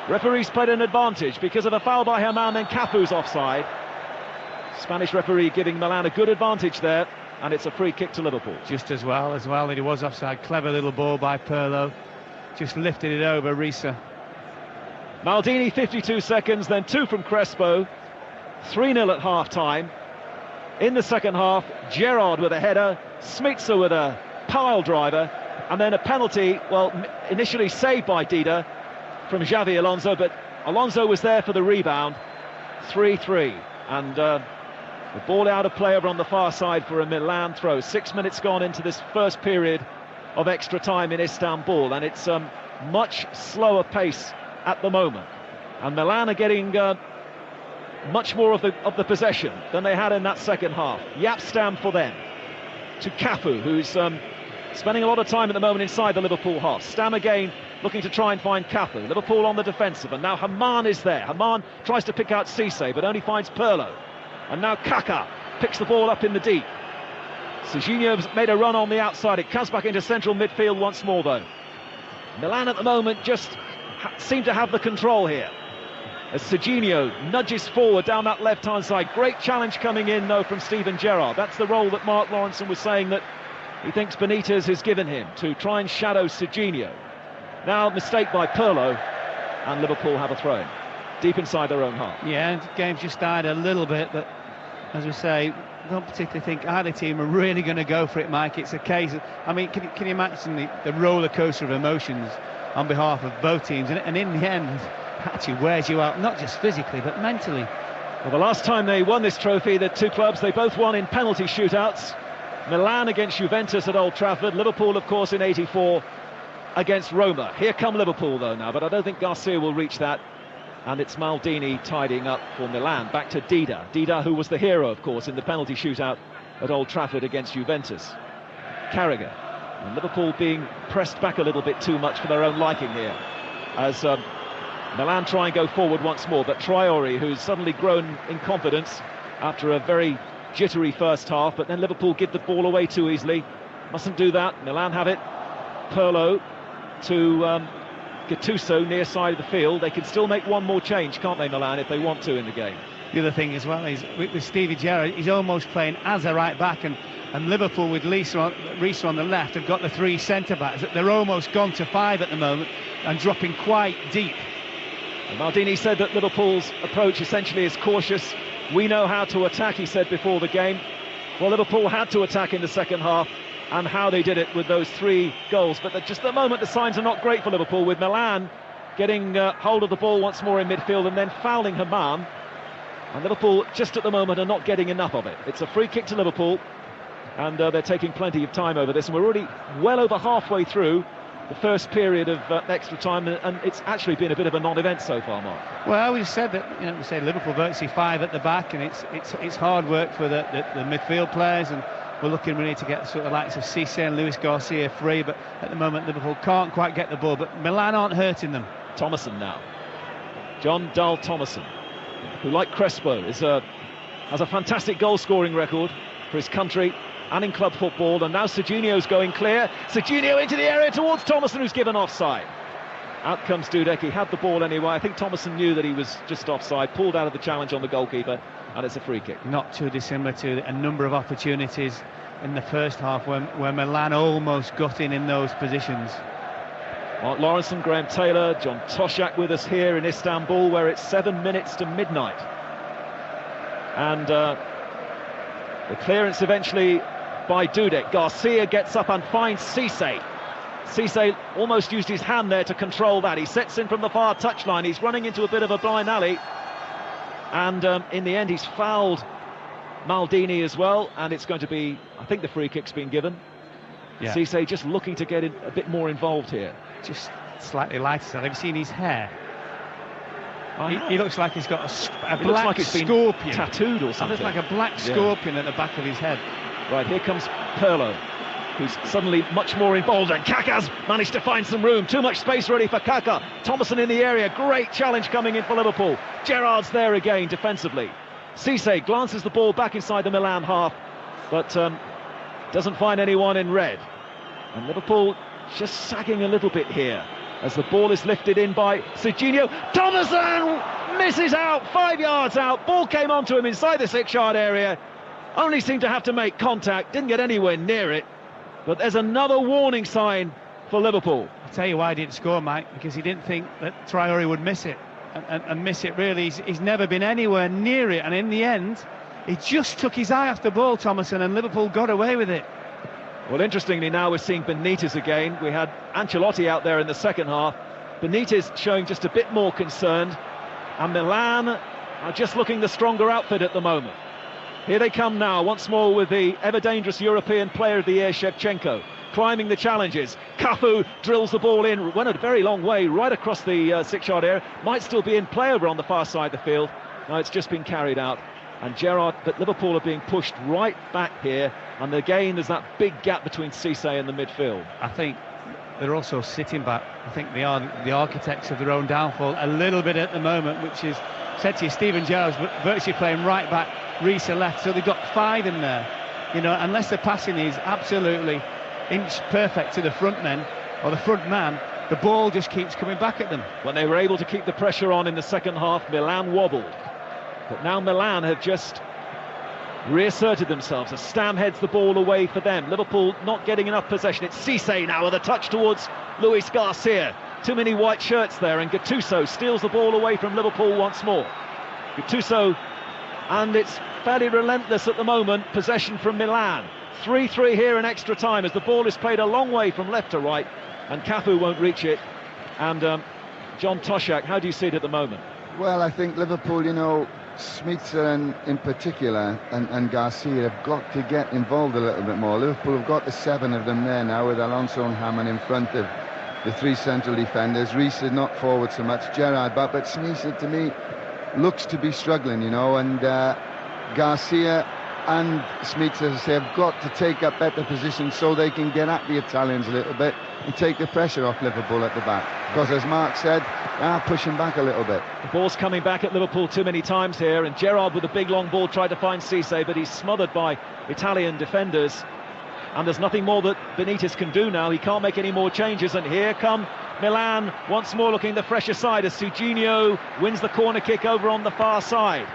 Referee's played an advantage because of a foul by Haman, then Cafu's offside. Spanish referee giving Milan a good advantage there, and it's a free kick to Liverpool. Just as well that he was offside. Clever little ball by Pirlo, just lifted it over Risa. Maldini 52 seconds, then 2 from Crespo. 3-0 at half-time. In the second half, Gerrard with a header, Smitsa with a pile driver, and then a penalty, well, initially saved by Dida from Xavi Alonso, but Alonso was there for the rebound. 3-3, and the ball out of play over on the far side for a Milan throw. 6 minutes gone into this first period of extra time in Istanbul, and it's much slower pace at the moment. And Milan are getting much more of the possession than they had in that second half. Yapstam for them. To Cafu, who's spending a lot of time at the moment inside the Liverpool half. Stam again looking to try and find Cafu. Liverpool on the defensive, and now Haman is there. Haman tries to pick out Cisse, but only finds Pirlo. And now Kaka picks the ball up in the deep. Serginho's made a run on the outside. It comes back into central midfield once more, though. Milan at the moment just seem to have the control here, as Serginho nudges forward down that left-hand side. Great challenge coming in, though, from Steven Gerrard. That's the role that Mark Lawrenson was saying that he thinks Benitez has given him, to try and shadow Serginho. Now mistake by Pirlo, and Liverpool have a throw-in deep inside their own half. Yeah, the game's just died a little bit, but as we say, I don't particularly think either team are really going to go for it, Mike. It's a case of, I mean, can you imagine the roller coaster of emotions on behalf of both teams, and in the end actually wears you out, not just physically but mentally. Well, the last time they won this trophy, the two clubs, they both won in penalty shootouts. Milan against Juventus at Old Trafford, Liverpool of course in '84 against Roma. Here come Liverpool though now, but I don't think Garcia will reach that, and it's Maldini tidying up for Milan. Back to Dida, who was the hero of course in the penalty shootout at Old Trafford against Juventus. Carragher, and Liverpool being pressed back a little bit too much for their own liking here, as Milan try and go forward once more, but Traore, who's suddenly grown in confidence after a very jittery first half, but then Liverpool give the ball away too easily. Mustn't do that. Milan have it. Pirlo to Gattuso near side of the field. They can still make one more change, can't they, Milan, if they want to in the game. The other thing as well is with Stevie Gerrard, he's almost playing as a right back, and Liverpool with Risa on the left have got the 3 centre-backs. They're almost gone to 5 at the moment and dropping quite deep. And Maldini said that Liverpool's approach essentially is cautious. We know how to attack, he said before the game. Well, Liverpool had to attack in the second half, and how they did it with those 3 goals. But just at the moment, the signs are not great for Liverpool, with Milan getting hold of the ball once more in midfield and then fouling Haman. And Liverpool, just at the moment, are not getting enough of it. It's a free kick to Liverpool, and they're taking plenty of time over this. And we're already well over halfway through the first period of extra time, and it's actually been a bit of a non-event so far, Mark. Well, we said that, we said Liverpool virtually 5 at the back, and it's hard work for the midfield players, and we're looking really to get sort of likes of Cisse and Luis Garcia free, but at the moment Liverpool can't quite get the ball, but Milan aren't hurting them. Thomason now, John Dahl Thomason, who, like Crespo, has a fantastic goal-scoring record. for his country and in club football. And now Serginho's going clear. Serginho into the area towards Thomason, who's given offside. Out comes Dudek. He had the ball anyway. I think Thomason knew that he was just offside, pulled out of the challenge on the goalkeeper, and it's a free kick. Not too dissimilar to a number of opportunities in the first half where Milan almost got in those positions. Mark Lawrenson, Graham Taylor, John Toshak with us here in Istanbul, where it's 7 minutes to midnight. And the clearance eventually by Dudek. Garcia gets up and finds Cisse. Cisse almost used his hand there to control that. He sets in from the far touchline. He's running into a bit of a blind alley. And in the end, he's fouled Maldini as well. And it's going to be, I think the free kick's been given. Yeah. Cisse just looking to get a bit more involved here. Just slightly lighter. Have you seen his hair? He looks like he's got a black like scorpion. Tattooed or something. It looks like a black scorpion at the back of his head. Right, here comes Pirlo, who's suddenly much more involved, and Kaka's managed to find some room. Too much space ready for Kaka. Thomason in the area, great challenge coming in for Liverpool. Gerrard's there again defensively. Cisse glances the ball back inside the Milan half, but doesn't find anyone in red. And Liverpool just sagging a little bit here as the ball is lifted in by Serginho. Thomason misses out, 5 yards out. Ball came onto him inside the 6-yard area. Only seemed to have to make contact, didn't get anywhere near it. But there's another warning sign for Liverpool. I'll tell you why he didn't score, Mike, because he didn't think that Traore would miss it. And miss it, really. He's never been anywhere near it. And in the end, he just took his eye off the ball, Thomason, and Liverpool got away with it. Well, interestingly, now we're seeing Benitez again. We had Ancelotti out there in the second half. Benitez showing just a bit more concerned. And Milan are just looking the stronger outfit at the moment. Here they come now, once more with the ever-dangerous European Player of the Year, Shevchenko, climbing the challenges. Cafu drills the ball in, went a very long way, right across the 6-yard area. Might still be in play over on the far side of the field. No, it's just been carried out. And Gerrard, but Liverpool are being pushed right back here. And again, there's that big gap between Cisse and the midfield. I think they're also sitting back. I think they are the architects of their own downfall a little bit at the moment, which is, said to you, Steven Gerrard's virtually playing right back, Reece left, so they've got 5 in there. You know, unless the passing is absolutely inch perfect to the front men or the front man, the ball just keeps coming back at them. When they were able to keep the pressure on in the second half, Milan wobbled. But now Milan have just reasserted themselves as Stam heads the ball away for them. Liverpool not getting enough possession. It's Cisse now with a touch towards Luis Garcia. Too many white shirts there, and Gattuso steals the ball away from Liverpool once more. Gattuso, and it's fairly relentless at the moment, possession from Milan. 3-3 here in extra time as the ball is played a long way from left to right, and Cafu won't reach it. And John Toshak, how do you see it at the moment? Well, I think Liverpool, you know, Smitsa in particular and Garcia have got to get involved a little bit more. Liverpool have got the 7 of them there now, with Alonso and Hammond in front of the 3 central defenders. Reece is not forward so much, Gerrard, but Smitsa to me looks to be struggling, you know, and Garcia and Smitsa, as I say, have got to take up better positions so they can get at the Italians a little bit and take the pressure off Liverpool at the back. Because as Mark said, pushing back a little bit. The ball's coming back at Liverpool too many times here, and Gerrard with a big long ball tried to find Cisse, but he's smothered by Italian defenders. And there's nothing more that Benitez can do now. He can't make any more changes, and here come Milan once more looking the fresher side as Serginho wins the corner kick over on the far side.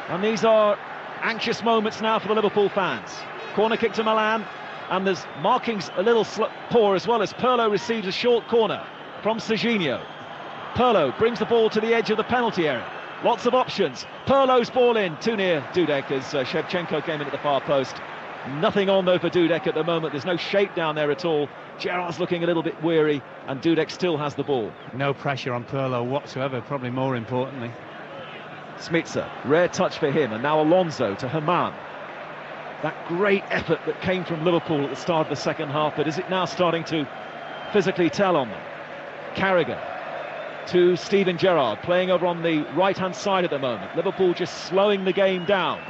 And these are anxious moments now for the Liverpool fans. Corner kick to Milan, and there's markings a little poor as well, as Pirlo receives a short corner from Serginho. Pirlo brings the ball to the edge of the penalty area. Lots of options. Pirlo's ball in, too near Dudek as Shevchenko came in at the far post. Nothing on though for Dudek at the moment. There's no shape down there at all. Gerrard's looking a little bit weary, and Dudek still has the ball. No pressure on Pirlo whatsoever, probably more importantly. Smitsa, rare touch for him, and now Alonso to Haman. That great effort that came from Liverpool at the start of the second half, but is it now starting to physically tell on them? Carragher to Steven Gerrard, playing over on the right-hand side at the moment. Liverpool just slowing the game down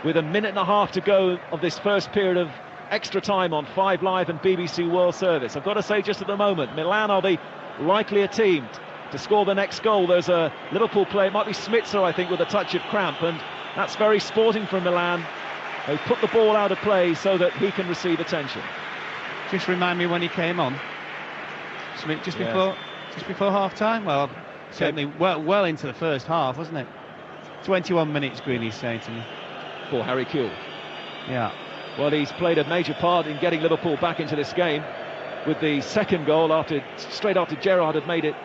with a minute and a half to go of this first period of extra time on 5 Live and BBC World Service. I've got to say just at the moment, Milan are the likelier team to score the next goal. There's a Liverpool player, it might be Smitsa, I think, with a touch of cramp, and that's very sporting from Milan. They've put the ball out of play so that he can receive attention. Just remind me when he came on. Just before half-time. Well, certainly well into the first half, wasn't it? 21 minutes, Greeny's saying to me. For Harry Kewell. Yeah. Well, he's played a major part in getting Liverpool back into this game with the second goal straight after Gerrard had made it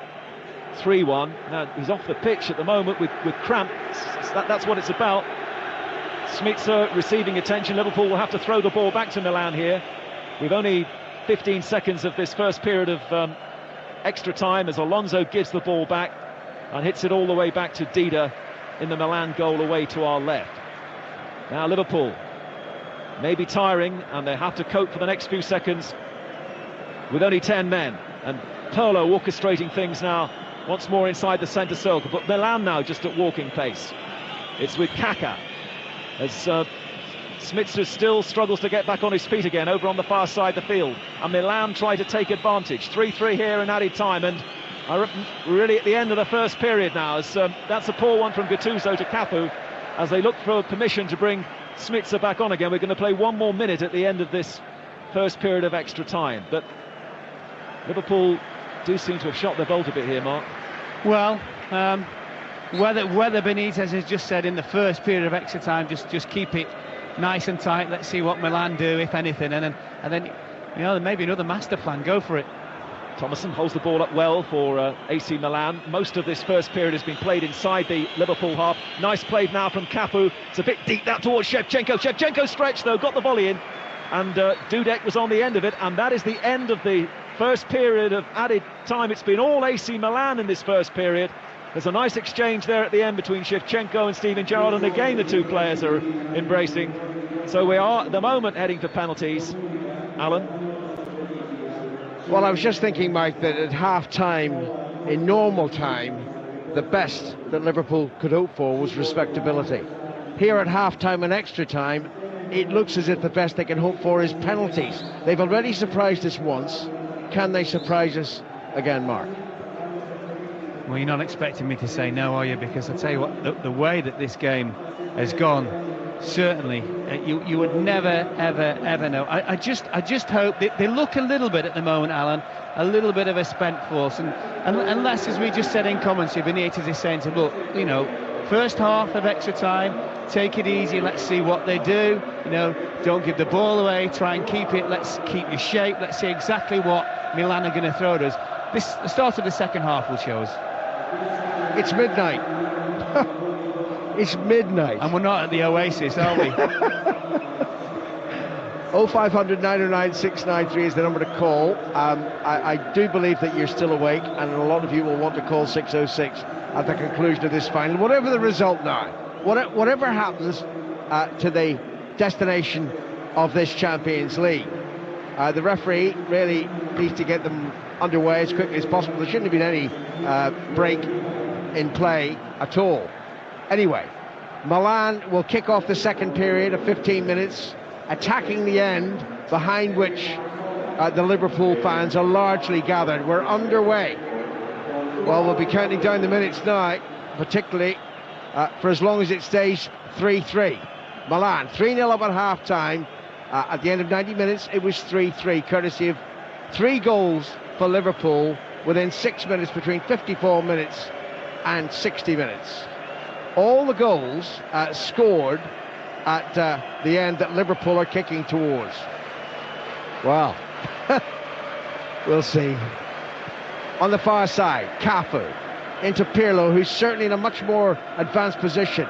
3-1. Now he's off the pitch at the moment with cramp. That's what it's about. Smitzer receiving attention. Liverpool will have to throw the ball back to Milan here. We've only 15 seconds of this first period of extra time as Alonso gives the ball back and hits it all the way back to Dida in the Milan goal away to our left. Now Liverpool may be tiring and they have to cope for the next few seconds with only 10 men, and Pirlo orchestrating things now once more inside the centre circle, but Milan now just at walking pace. It's with Kaka as Smitzer still struggles to get back on his feet again over on the far side of the field, and Milan try to take advantage. 3-3 here in added time, and really at the end of the first period now, as that's a poor one from Gattuso to Cafu as they look for permission to bring Smitzer back on again. We're going to play one more minute at the end of this first period of extra time, but Liverpool do seem to have shot their bolt a bit here, Mark. Well, whether Benitez has just said in the first period of extra time, just keep it nice and tight, let's see what Milan do, if anything, and then you know, maybe another master plan, go for it. Thomason holds the ball up well for AC Milan. Most of this first period has been played inside the Liverpool half. Nice play now from Cafu. It's a bit deep that towards Shevchenko. Shevchenko stretched though, got the volley in, and Dudek was on the end of it, and that is the end of the first period of added time. It's been all AC Milan in this first period. There's a nice exchange there at the end between Shevchenko and Steven Gerrard, and again the two players are embracing. So we are at the moment heading for penalties. Alan? Well, I was just thinking, Mike, that at half-time, in normal time, the best that Liverpool could hope for was respectability. Here at half-time and extra time, it looks as if the best they can hope for is penalties. They've already surprised us once. Can they surprise us again, Mark? Well, you're not expecting me to say no, are you? Because I tell you what, the way that this game has gone, certainly you would never ever know. I just hope that they look a little bit at the moment, Alan, a little bit of a spent force, and unless, as we just said in commentary, Benitez is saying to look, you know, first half of extra time, take it easy, let's see what they do, you know, don't give the ball away, try and keep it, let's keep your shape, let's see exactly what Milan are going to throw at us. The start of the second half will show us. It's midnight. It's midnight. And we're not at the Oasis, are we? 0500 909 693 is the number to call. I do believe that you're still awake, and a lot of you will want to call 606 at the conclusion of this final. Whatever the result now, whatever happens to the destination of this Champions League, the referee really needs to get them underway as quickly as possible. There shouldn't have been any break in play at all. Anyway, Milan will kick off the second period of 15 minutes, attacking the end, behind which the Liverpool fans are largely gathered. We're underway. Well, we'll be counting down the minutes now, particularly for as long as it stays 3-3. Milan 3-0 up at half-time. At the end of 90 minutes, it was 3-3, courtesy of 3 goals for Liverpool within 6 minutes, between 54 minutes and 60 minutes. All the goals scored at the end that Liverpool are kicking towards. Well, we'll see. On the far side, Cafu into Pirlo, who's certainly in a much more advanced position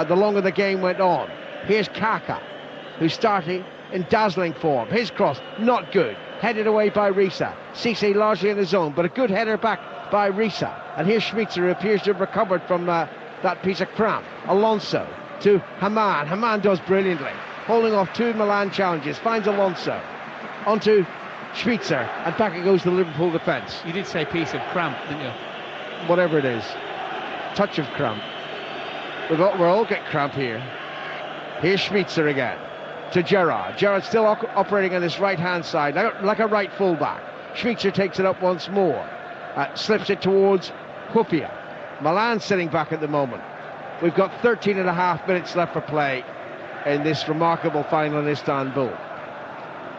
the longer the game went on. Here's Kaka, who's starting in dazzling form. His cross, not good. Headed away by Risa. Cisse largely in the zone, but a good header back by Risa. And here's Schmitzer, who appears to have recovered from that piece of cramp. Alonso to Haman. Haman does brilliantly, holding off 2 Milan challenges. Finds Alonso onto Schmitzer, and back it goes to the Liverpool defence. You did say piece of cramp, didn't you? Whatever it is, touch of cramp. We'll all get cramp here. Here's Schmitzer again to Gerrard. Gerrard still operating on his right-hand side, like a right fullback. Schmitzer takes it up once more, slips it towards Hupia. Milan sitting back at the moment. We've got 13 and a half minutes left for play. in this remarkable final in Istanbul.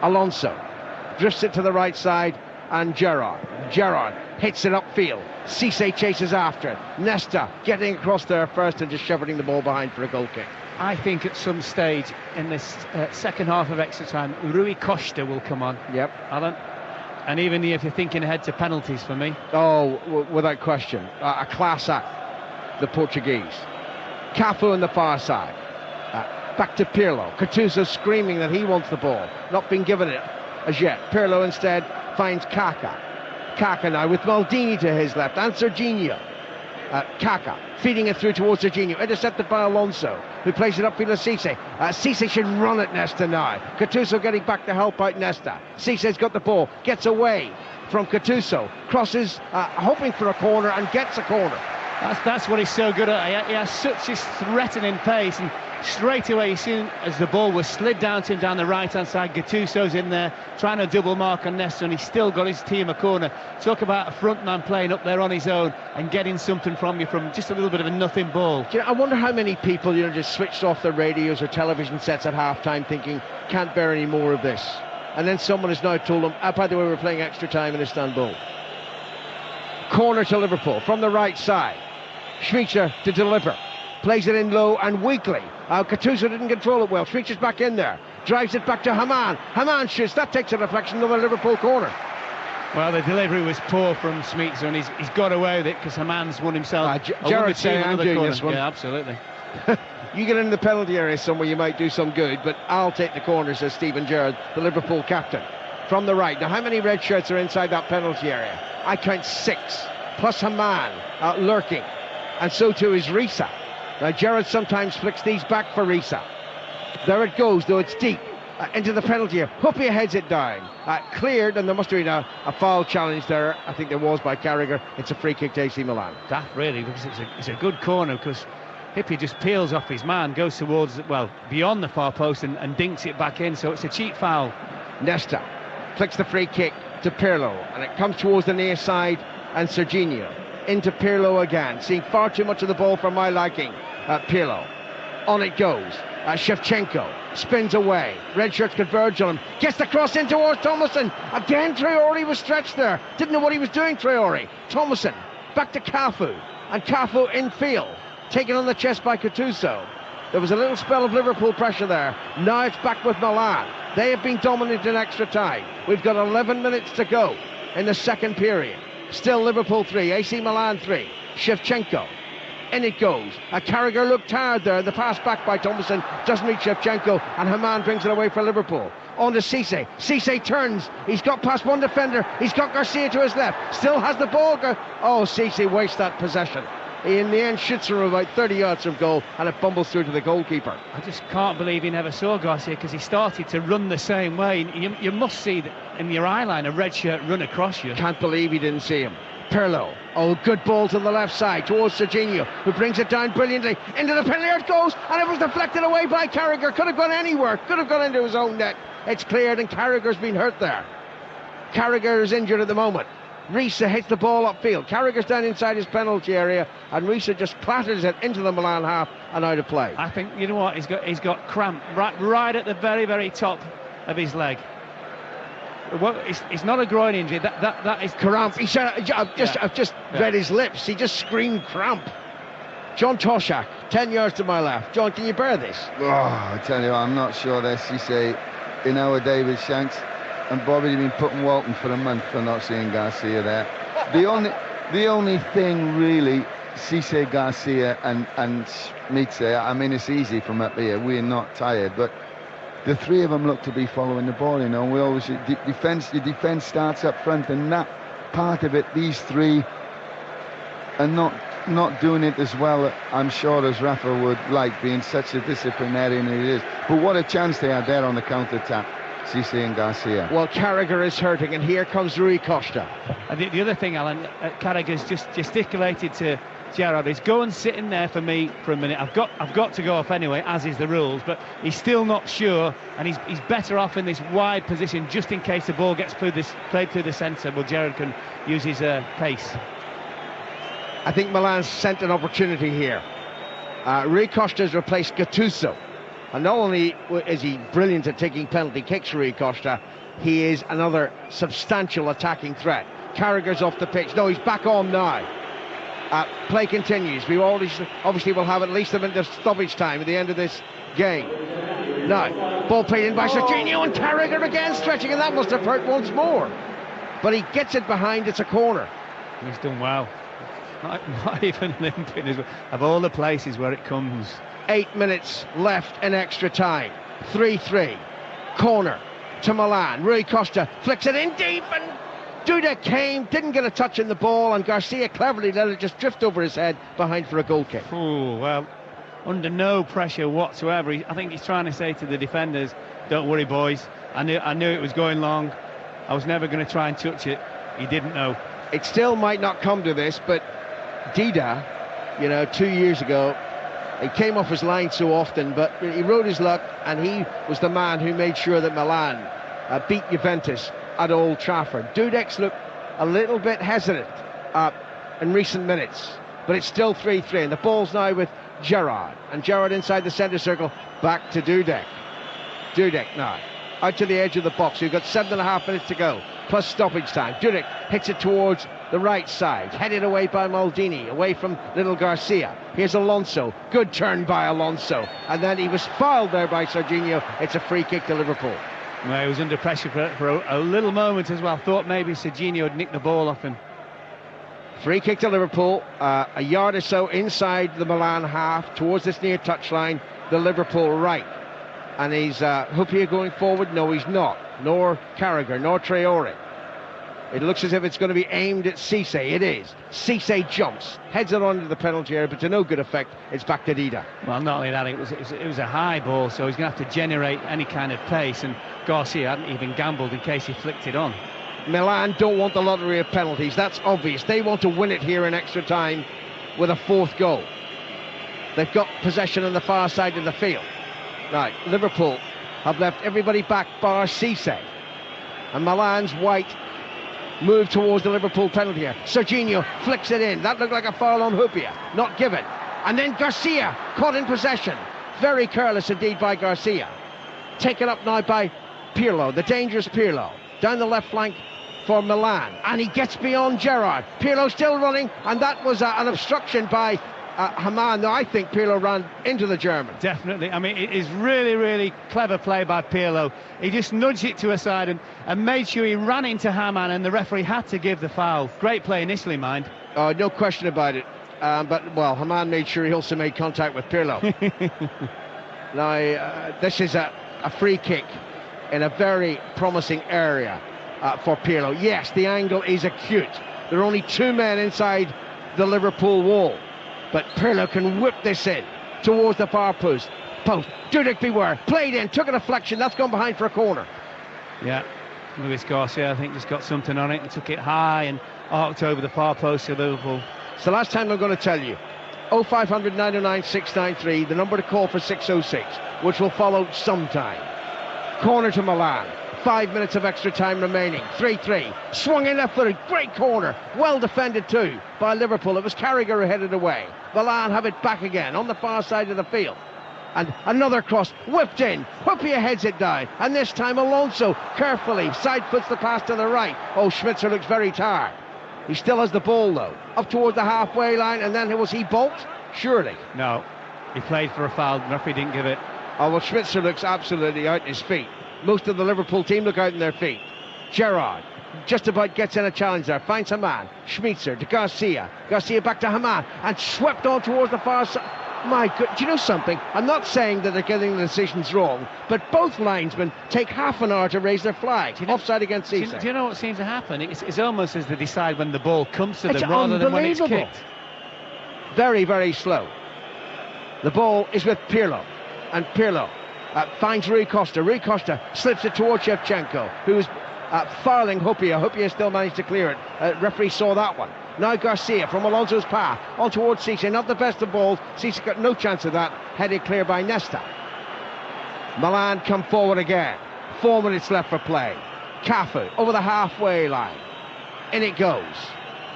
Alonso drifts it to the right side, and Gerrard hits it upfield. Cisse chases after it. Nesta getting across there first and just shepherding the ball behind for a goal kick. I think at some stage in this second half of extra time, Rui Costa will come on. Yep. Alan. And even if you're thinking ahead to penalties for me. Oh, without question. A class act, the Portuguese. Cafu on the far side. Back to Pirlo. Gattuso screaming that he wants the ball. Not been given it as yet. Pirlo instead finds Kaka. Kaka now with Maldini to his left and Serginho. Kaka feeding it through towards Serginho, intercepted by Alonso, who plays it upfield to Cisse. Cisse should run at Nesta now. Gattuso getting back to help out Nesta. Cisse's got the ball, gets away from Gattuso, crosses, hoping for a corner, and gets a corner. That's what he's so good at. He has such a threatening pace, and straight away, as soon as the ball was slid down to him down the right-hand side, Gattuso's in there trying to double mark on Nesta, and he's still got his team a corner. Talk about a front man playing up there on his own and getting something from you from just a little bit of a nothing ball. I wonder how many people just switched off their radios or television sets at half-time thinking, can't bear any more of this. And then someone has now told them, by the way, we're playing extra time in Istanbul. Corner to Liverpool from the right side. Schweizer to deliver. Plays it in low and weakly. Gattuso didn't control it well. Schweizer's back in there. Drives it back to Haman. Haman shoots. That takes a deflection to the Liverpool corner. Well, the delivery was poor from Schweitzer, and he's got away with it because Haman's won himself. Jared saying I'm doing this one. Yeah, absolutely. You get in the penalty area somewhere, you might do some good, but I'll take the corner, says Steven Gerrard, the Liverpool captain. From the right. Now, how many red shirts are inside that penalty area? I count 6, plus Haman lurking. And so too is Risa. Now, Gerrard sometimes flicks these back for Risa. There it goes, though it's deep. Into the penalty area. Hupia heads it down. Cleared, and there must have been a foul challenge there. I think there was by Carragher. It's a free kick to AC Milan. That really, because it's a good corner, because Hippi just peels off his man, goes towards, well, beyond the far post and dinks it back in, so it's a cheap foul. Nesta flicks the free kick to Pirlo, and it comes towards the near side, and Serginho into Pirlo again, seeing far too much of the ball for my liking. Pirlo, on it goes. Shevchenko spins away. Red shirts converge on him. Gets the cross in towards Thomason. Again, Traore was stretched there. Didn't know what he was doing, Traore. Thomason back to Cafu, and Cafu in field, taken on the chest by Gattuso. There was a little spell of Liverpool pressure there. Now it's back with Milan. They have been dominant in extra time. We've got 11 minutes to go in the second period. Still Liverpool 3, AC Milan 3. Shevchenko, in it goes. Carragher looked tired there. The pass back by Thomason doesn't reach Shevchenko, and Haman brings it away for Liverpool. On to Cisse. Cisse turns. He's got past one defender. He's got Garcia to his left. Still has the ball. Cisse wastes that possession. He in the end shoots from about 30 yards from goal, and it bumbles through to the goalkeeper. I just can't believe he never saw Garcia, because he started to run the same way. You must see that in your eye line a red shirt run across you. Can't believe he didn't see him. Pirlo, good ball to the left side towards Serginho, who brings it down brilliantly into the penalty area. It goes, and it was deflected away by Carragher. Could have gone anywhere, could have gone into his own net. It's cleared, and Carragher's been hurt there. Carragher is injured at the moment. Risa hits the ball upfield. Carragher's down inside his penalty area, and Risa just clatters it into the Milan half and out of play. I think, you know what, he's got cramp right at the very, very top of his leg. Well, it's not a groin injury. That is cramp. He said, I've just read his lips. He just screamed cramp. John Toshak, 10 yards to my left. John, can you bear this? Oh, I tell you, I'm not sure that Cisse in our David Shanks and Bobby have been putting Walton for a month for not seeing Garcia there. The only thing really, Cisse, Garcia and Schmitze, I mean, it's easy from up here. We're not tired, but the three of them look to be following the ball, you know. We always your defense starts up front, and that part of it, these three are not doing it as well, I'm sure, as Rafa would like, being such a disciplinarian he is. But what a chance they had there on the counter-attack, Cisse and Garcia. Well, Carragher is hurting, and here comes Rui Costa. And the other thing, Alan, Carragher's just gesticulated to Gerrard, is go and sit in there for me for a minute. I've got to go off anyway, as is the rules, but he's still not sure, and he's better off in this wide position just in case the ball gets played through the centre. Well, Gerrard can use his pace. I think Milan's sent an opportunity here. Rui Costa's replaced Gattuso. And not only is he brilliant at taking penalty kicks, Rui Costa, he is another substantial attacking threat. Carragher's off the pitch. No, he's back on now. Play continues. We obviously will have at least a minute of stoppage time at the end of this game. Now, ball played in by Serginho, and Carragher again stretching, and that must have hurt once more. But he gets it behind, it's a corner. He's done well. Not even limping. Of all the places where it comes. 8 minutes left in extra time. 3-3. Corner to Milan. Rui Costa flicks it in deep, and Dudek came, didn't get a touch in the ball, and Garcia cleverly let it just drift over his head behind for a goal kick. Oh, well, under no pressure whatsoever. I think he's trying to say to the defenders, don't worry, boys. I knew it was going long. I was never going to try and touch it. He didn't know. It still might not come to this, but Dida, 2 years ago, he came off his line so often, but he rode his luck, and he was the man who made sure that Milan beat Juventus at Old Trafford. Dudek's looked a little bit hesitant in recent minutes, but it's still 3-3, and the ball's now with Gerrard, and Gerrard inside the centre circle, back to Dudek. Dudek now, out to the edge of the box. We've got 7.5 minutes to go, plus stoppage time. Dudek hits it towards the right side, headed away by Maldini, away from little Garcia. Here's Alonso, good turn by Alonso, and then he was fouled there by Serginho. It's a free kick to Liverpool. Well, he was under pressure for a little moment as well. Thought maybe Serginho had nicked the ball off him. Free kick to Liverpool, a yard or so inside the Milan half, towards this near touchline, the Liverpool right. And he's Hupia going forward? No, he's not. Nor Carragher, nor Traore. It looks as if it's going to be aimed at Cisse. It is. Cisse jumps, heads it onto the penalty area, but to no good effect. It's back to Dida. Well, not only that, it was a high ball, so he's going to have to generate any kind of pace, and Garcia hadn't even gambled in case he flicked it on. Milan don't want the lottery of penalties, that's obvious. They want to win it here in extra time with a fourth goal. They've got possession on the far side of the field. Right, Liverpool have left everybody back bar Cisse, and Milan's white move towards the Liverpool penalty area. Serginho flicks it in. That looked like a foul on Hupia, not given. And then Garcia caught in possession. Very careless indeed by Garcia. Taken up now by Pirlo, the dangerous Pirlo, down the left flank for Milan, and he gets beyond Gerrard. Pirlo still running, and that was an obstruction by Haman. Now I think Pirlo ran into the German. Definitely. I mean, it is really, really clever play by Pirlo. He just nudged it to a side and made sure he ran into Haman, and the referee had to give the foul. Great play initially, mind. No question about it. But, well, Haman made sure he also made contact with Pirlo. Now, this is a free kick in a very promising area for Pirlo. Yes, the angle is acute. There are only two men inside the Liverpool wall. But Pirlo can whip this in towards the far post. Dudek beware. Played in, took a deflection. That's gone behind for a corner. Yeah, Luis Garcia, I think, just got something on it and took it high and arced over the far post of Liverpool. It's the last time I'm going to tell you. 0500 909 693, the number to call for 606, which will follow sometime. Corner to Milan. 5 minutes of extra time remaining. 3-3. Swung in left footed. Great corner. Well defended too by Liverpool. It was Carragher who headed away. Milan have it back again on the far side of the field. And another cross whipped in. Hupia heads it down. And this time Alonso carefully side foots the pass to the right. Oh, Schmitzer looks very tired. He still has the ball though. Up towards the halfway line, and then was he balked? Surely. No. He played for a foul. The referee didn't give it. Oh, well, Schmitzer looks absolutely out in his feet. Most of the Liverpool team look out in their feet. Gerrard just about gets in a challenge there, finds a man. Schmitzer to Garcia. Garcia back to Haman, and swept on towards the far side. My God, do you know something? I'm not saying that they're getting the decisions wrong, but both linesmen take half an hour to raise their flag. Offside against Cisse. Do you know what seems to happen? It's almost as they decide when the ball comes to them rather than when it's kicked. Very, very slow. The ball is with Pirlo, and Pirlo finds Rui Costa. Rui Costa slips it towards Shevchenko, who is fouling Hupia. Hupia still managed to clear it. Referee saw that one. Now Garcia from Alonso's path on towards Cisse. Not the best of balls. Cisse got no chance of that. Headed clear by Nesta. Milan come forward again. 4 minutes left for play. Cafu over the halfway line. In it goes.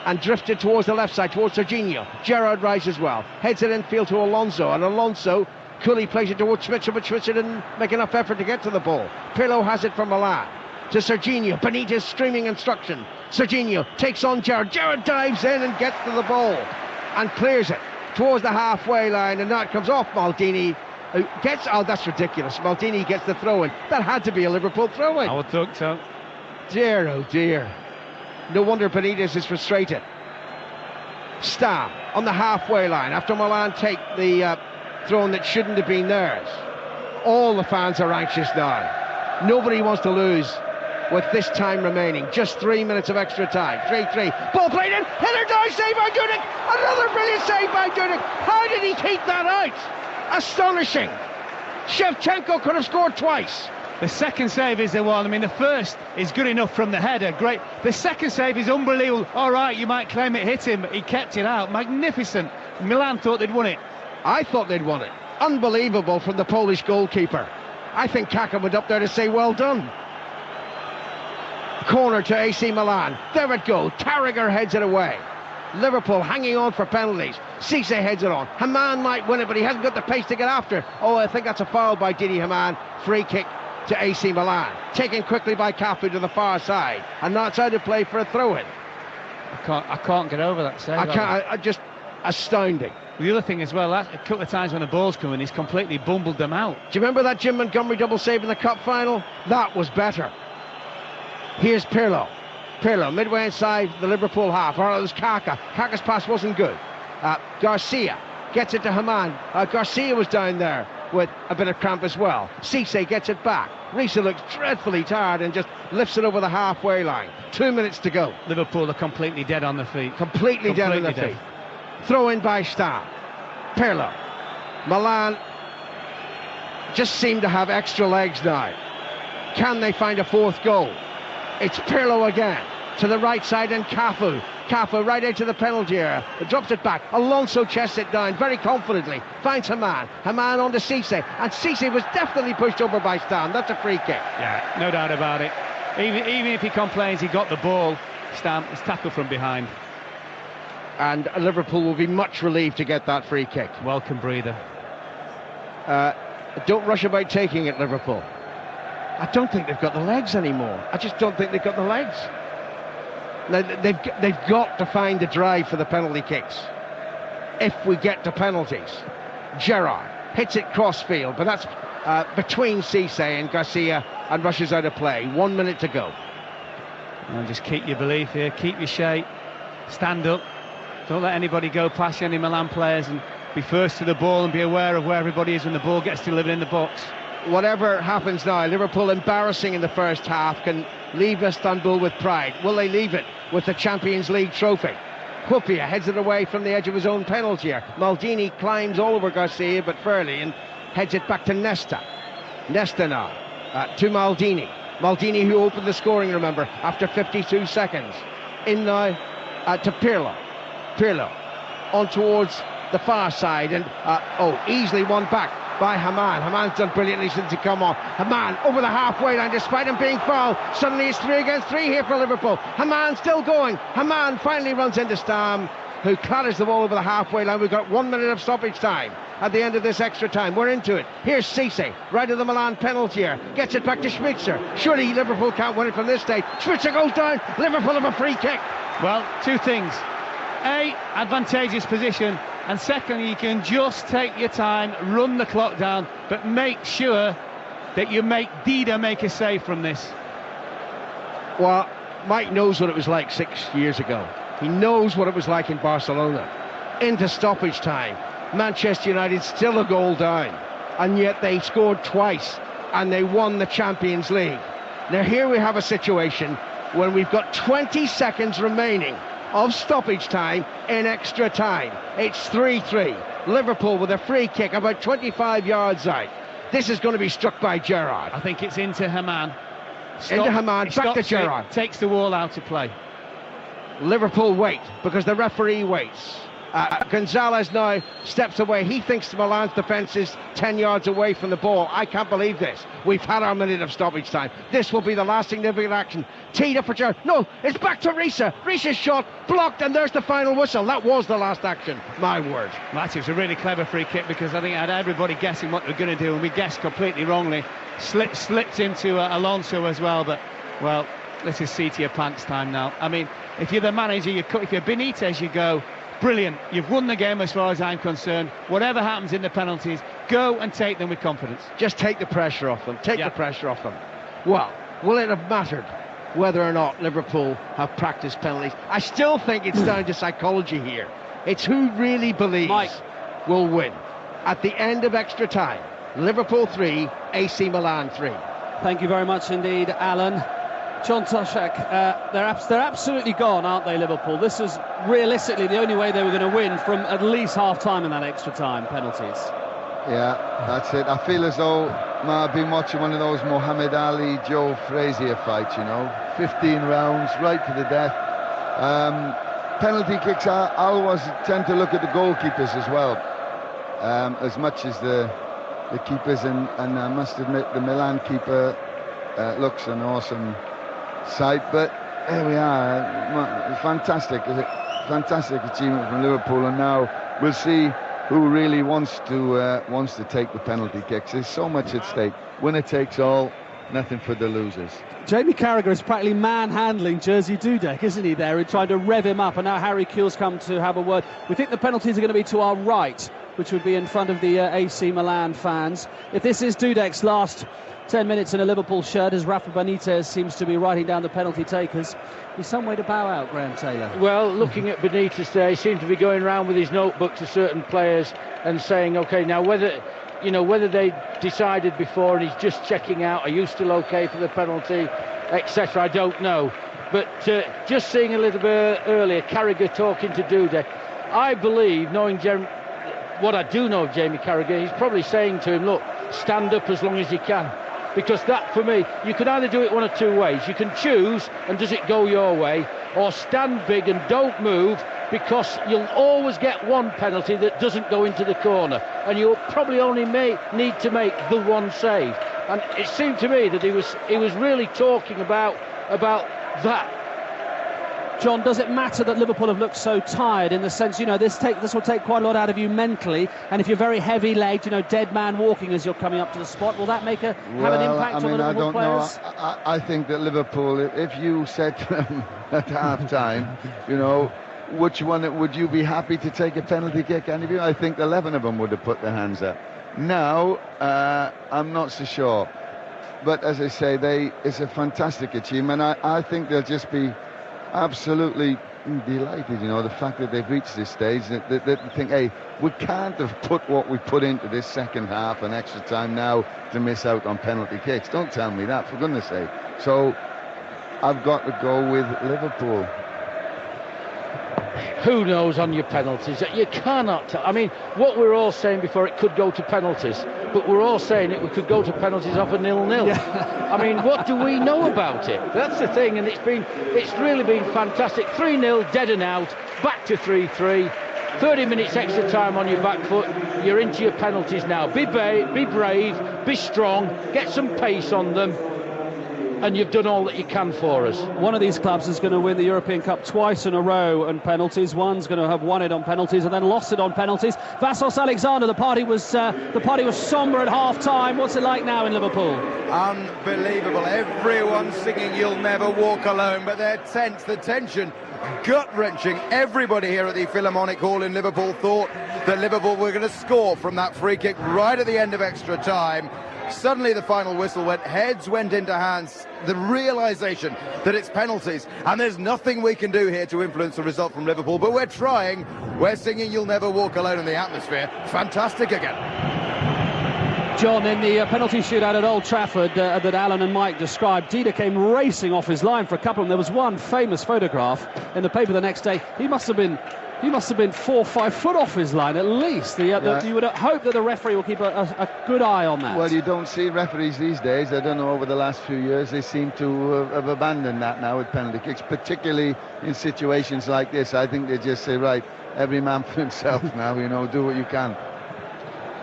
And drifted towards the left side, towards Serginho. Gerrard rises well. Heads it infield to Alonso. And Alonso Cooley plays it towards Schmitzer, but Schmitzer didn't make enough effort to get to the ball. Pirlo has it from Milan to Serginho. Benitez streaming instruction. Serginho takes on Gerrard. Gerrard dives in and gets to the ball and clears it towards the halfway line, and now it comes off Maldini. That's ridiculous. Maldini gets the throw-in. That had to be a Liverpool throw-in. I would think so. Dear, oh dear. No wonder Benitez is frustrated. Stam on the halfway line after Milan take the throw-in that shouldn't have been theirs. All the fans are anxious now. Nobody wants to lose with this time remaining. Just 3 minutes of extra time. 3-3. Ball played in. Header dive, save by Dudek. Another brilliant save by Dudek. How did he keep that out? Astonishing. Shevchenko could have scored twice. The second save is the one. I mean, the first is good enough from the header. Great. The second save is unbelievable. All right, you might claim it hit him, but he kept it out. Magnificent. Milan thought they'd won it. I thought they'd won it. Unbelievable from the Polish goalkeeper. I think Kaka went up there to say well done. Corner to AC Milan. There it goes. Carragher heads it away. Liverpool hanging on for penalties. Cisse heads it on. Haman might win it, but he hasn't got the pace to get after. Oh, I think that's a foul by Didi Haman. Free kick to AC Milan. Taken quickly by Cafu to the far side. And now it's out of play for a throw-in. I can't get over that save. I just astounding. The other thing as well, a couple of times when the ball's coming, he's completely bumbled them out. Do you remember that Jim Montgomery double save in the cup final? That was better. Here's Pirlo. Pirlo, midway inside the Liverpool half. Or it was Kaka. Kaka's pass wasn't good. Garcia gets it to Haman. Garcia was down there with a bit of cramp as well. Cisse gets it back. Risa looks dreadfully tired and just lifts it over the halfway line. 2 minutes to go. Liverpool are completely dead on their feet. Completely dead on their feet. Throw in by Stam. Pirlo. Milan just seem to have extra legs now. Can they find a fourth goal? It's Pirlo again to the right side and Cafu. Cafu right into the penalty area. Drops it back. Alonso chests it down very confidently. Finds Haman. Haman on to Cisse. And Cisse was definitely pushed over by Stam. That's a free kick. Yeah, no doubt about it. Even if he complains he got the ball, Stam is tackled from behind. And Liverpool will be much relieved to get that free kick. Welcome breather. Don't rush about taking it, Liverpool. I don't think they've got the legs anymore. I just don't think they've got the legs. Now, they've got to find the drive for the penalty kicks. If we get to penalties. Gerrard hits it crossfield, but that's between Cisse and Garcia and rushes out of play. 1 minute to go. And just keep your belief here, keep your shape, stand up. Don't let anybody go past any Milan players, and be first to the ball and be aware of where everybody is when the ball gets delivered in the box. Whatever happens now, Liverpool embarrassing in the first half can leave Istanbul with pride. Will they leave it with the Champions League trophy? Hupia heads it away from the edge of his own penalty area. Maldini climbs all over Garcia, but fairly, and heads it back to Nesta. Nesta now to Maldini. Maldini, who opened the scoring, remember, after 52 seconds. In now to Pirlo. Pirlo on towards the far side, and easily won back by Haman. Haman's done brilliantly since he come on. Haman over the halfway line despite him being fouled. Suddenly it's 3 against 3 here for Liverpool. Haman still going. Haman finally runs into Stam, who clatters the ball over the halfway line. We've got 1 minute of stoppage time at the end of this extra time. We're into it. Here's Cisse, right of the Milan penalty area. Gets it back to Schmitzer. Surely Liverpool can't win it from this stage. Schmitzer goes down. Liverpool have a free kick. Well, two things. A, advantageous position, and secondly, you can just take your time, run the clock down, but make sure that you make Dida make a save from this. Well, Mike knows what it was like 6 years ago. He knows what it was like in Barcelona. Into stoppage time, Manchester United still a goal down, and yet they scored twice and they won the Champions League. Now here we have a situation when we've got 20 seconds remaining of stoppage time in extra time. It's 3-3. Liverpool with a free kick about 25 yards out. This is going to be struck by Gerrard. I think it's into Haman. Into Haman, back to Gerrard. Takes the wall out of play. Liverpool wait because the referee waits. Gonzalez now steps away. He thinks Milan's defence is 10 yards away from the ball. I can't believe this. We've had our minute of stoppage time. This will be the last significant action. Tita for Gerrard. No, it's back to Risa. Risa's shot blocked, and there's the final whistle. That was the last action. My word. That was a really clever free kick, because I think it had everybody guessing what they were going to do, and we guessed completely wrongly. Slipped into Alonso as well, but, well, this is seat to your pants time now. I mean, if you're the manager, if you're Benitez, you go, brilliant, you've won the game as far as I'm concerned. Whatever happens in the penalties, go and take them with confidence. Just take the pressure off them. Take the pressure off them. Well, will it have mattered whether or not Liverpool have practiced penalties? I still think it's down to psychology here. It's who really believes will win. At the end of extra time, Liverpool 3, AC Milan 3. Thank you very much indeed, Alan. John Toshak, they're absolutely gone, aren't they, Liverpool? This is realistically the only way they were going to win from at least half-time in that extra time penalties. Yeah, that's it. I feel as though I've been watching one of those Muhammad Ali, Joe Frazier fights, 15 rounds, right to the death. Penalty kicks, I always tend to look at the goalkeepers as well, as much as the keepers, and I must admit the Milan keeper looks an awesome sight, but there we are. Fantastic achievement from Liverpool, and now we'll see who really wants to take the penalty kicks. There's so much at stake. Winner takes all, nothing for the losers. Jamie Carragher is practically manhandling Jerzy Dudek, isn't he, there, and trying to rev him up, and now Harry Kewell's come to have a word. We think the penalties are going to be to our right, which would be in front of the AC Milan fans. If this is Dudek's last 10 minutes in a Liverpool shirt, as Rafa Benitez seems to be writing down the penalty takers, there's some way to bow out, Graham Taylor. Well, looking at Benitez there, he seemed to be going around with his notebook to certain players and saying, OK, now whether they decided before and he's just checking out, are you still OK for the penalty, etc., I don't know. But just seeing a little bit earlier, Carragher talking to Dudek, I believe, knowing what I do know of Jamie Carragher, he's probably saying to him, look, stand up as long as you can. Because that, for me, you can either do it one of two ways. You can choose, and does it go your way, or stand big and don't move, because you'll always get one penalty that doesn't go into the corner, and you'll probably only need to make the one save. And it seemed to me that he was really talking about that. John, does it matter that Liverpool have looked so tired, in the sense, this will take quite a lot out of you mentally, and if you're very heavy-legged, dead man walking as you're coming up to the spot, will that have an impact on the Liverpool players? I think that Liverpool, if you said to them at half-time, which one would you be happy to take a penalty kick? Any of you? I think 11 of them would have put their hands up. Now, I'm not so sure. But as I say, it's a fantastic achievement. I think they'll just be absolutely delighted, the fact that they've reached this stage, that they think, hey, we can't have put what we put into this second half and extra time now to miss out on penalty kicks. Don't tell me that, for goodness sake. So I've got to go with Liverpool. Who knows on your penalties? You cannot tell. I mean, what we're all saying before, it could go to penalties, but we're all saying it could go to penalties off a 0-0. Yeah. I mean, what do we know about it? That's the thing, and it's really been fantastic. 3-0, dead and out, back to 3-3. 30 minutes extra time on your back foot. You're into your penalties now. Be brave, be strong, get some pace on them, and you've done all that you can for us. One of these clubs is going to win the European Cup twice in a row on penalties. One's going to have won it on penalties and then lost it on penalties. Vassos Alexander, the party was sombre at half-time. What's it like now in Liverpool? Unbelievable. Everyone's singing "You'll Never Walk Alone," but they're tense. The tension, gut-wrenching. Everybody here at the Philharmonic Hall in Liverpool thought that Liverpool were going to score from that free kick right at the end of extra time. Suddenly the final whistle went, heads went into hands, the realisation that it's penalties, and there's nothing we can do here to influence the result from Liverpool, but we're trying. We're singing "You'll Never Walk Alone" in the atmosphere. Fantastic again. John, in the penalty shootout at Old Trafford that Alan and Mike described, Dida came racing off his line for a couple, and there was one famous photograph in the paper the next day. He must have been He must have been 4 or 5 foot off his line at least. You would hope that the referee will keep a good eye on that. Well, you don't see referees these days. I don't know, over the last few years, they seem to have abandoned that now with penalty kicks, particularly in situations like this. I think they just say, right, every man for himself now, do what you can.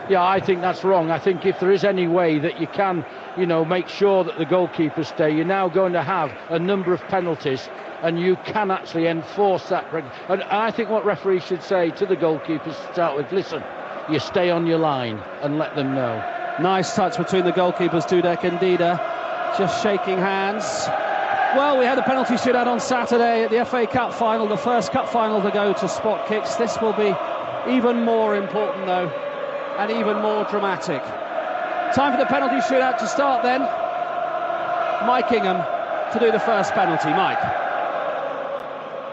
Yeah, I think that's wrong. I think if there is any way that you can, make sure that the goalkeepers stay, you're now going to have a number of penalties, and you can actually enforce that. And I think what referees should say to the goalkeepers to start with, listen, you stay on your line and let them know. Nice touch between the goalkeepers, Dudek and Dida, just shaking hands. Well, we had a penalty shootout on Saturday at the FA Cup final, the first cup final to go to spot kicks. This will be even more important, though, and even more dramatic. Time for the penalty shootout to start then. Mike Ingham to do the first penalty. Mike.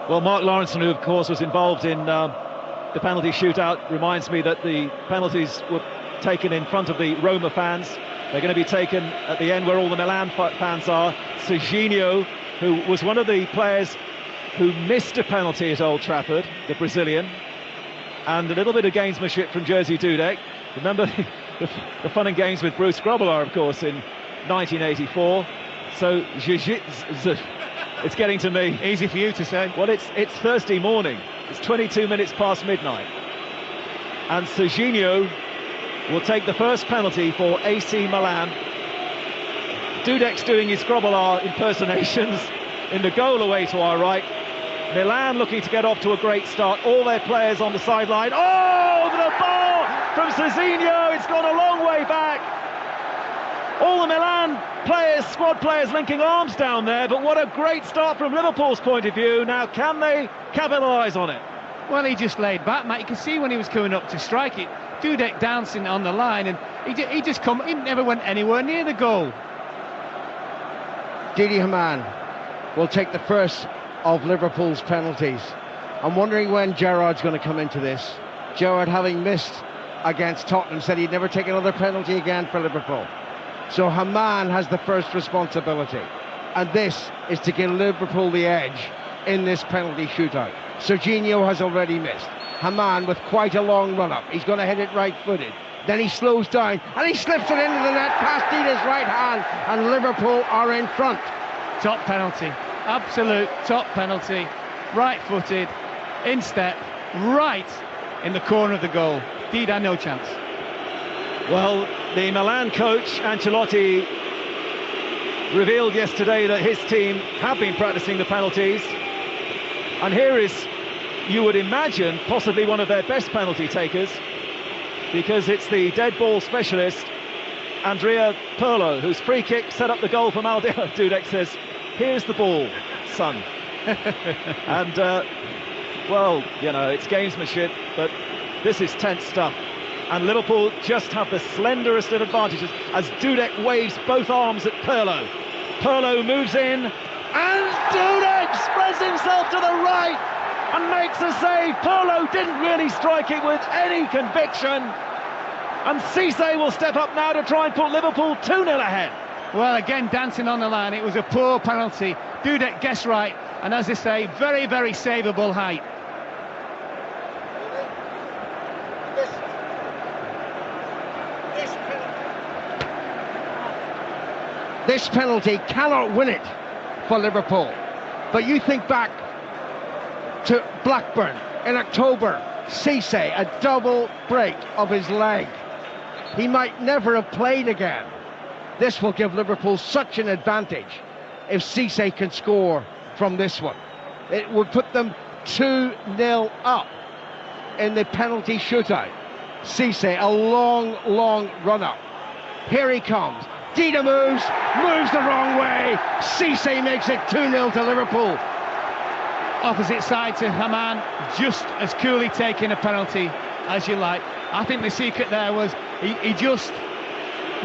Well, Mark Lawrenson, who of course was involved in the penalty shootout, reminds me that the penalties were taken in front of the Roma fans. They're going to be taken at the end where all the Milan fans are. Serginho, who was one of the players who missed a penalty at Old Trafford, the Brazilian, and a little bit of gamesmanship from Jerzy Dudek. Remember the fun and games with Bruce Grobbelaar, of course, in 1984. So it's getting to me. Easy for you to say. Well, it's Thursday morning. It's 22 minutes past midnight. And Serginho will take the first penalty for AC Milan. Dudek's doing his Grobbelaar impersonations in the goal away to our right. Milan looking to get off to a great start. All their players on the sideline. Oh, the ball from Serginho. It's gone a long way back. All the Milan players, squad players, linking arms down there, but what a great start from Liverpool's point of view. Now, can they capitalise on it? Well, he just laid back, Matt. You can see when he was coming up to strike it, Dudek dancing on the line, and he never went anywhere near the goal. Didi Hamann will take the first of Liverpool's penalties. I'm wondering when Gerrard's going to come into this. Gerrard, having missed against Tottenham, said he'd never take another penalty again for Liverpool. So Hamann has the first responsibility, and this is to give Liverpool the edge in this penalty shootout. Serginho has already missed. Hamann with quite a long run-up. He's going to hit it right-footed. Then he slows down, and he slips it into the net past Dida's right hand, and Liverpool are in front. Top penalty. Absolute top penalty. Right-footed, in step, right in the corner of the goal. Dida, no chance. Well, the Milan coach, Ancelotti, revealed yesterday that his team have been practicing the penalties. And here is, you would imagine, possibly one of their best penalty takers, because it's the dead ball specialist, Andrea Pirlo, whose free kick set up the goal for Maldini. Dudek says, here's the ball, son. And, well, it's gamesmanship, but this is tense stuff. And Liverpool just have the slenderest of advantages as Dudek waves both arms at Pirlo. Pirlo moves in, and Dudek spreads himself to the right and makes a save. Pirlo didn't really strike it with any conviction. And Cisse will step up now to try and put Liverpool 2-0 ahead. Well, again, dancing on the line. It was a poor penalty. Dudek guessed right, and as I say, very, very savable height. This penalty cannot win it for Liverpool. But you think back to Blackburn in October, Cisse, a double break of his leg. He might never have played again. This will give Liverpool such an advantage if Cisse can score from this one. It would put them 2-0 up in the penalty shootout. Cisse, a long, long run-up. Here he comes. Dida moves the wrong way. Cisse makes it 2-0 to Liverpool. Opposite side to Hamann, just as coolly taking a penalty as you like. I think the secret there was he just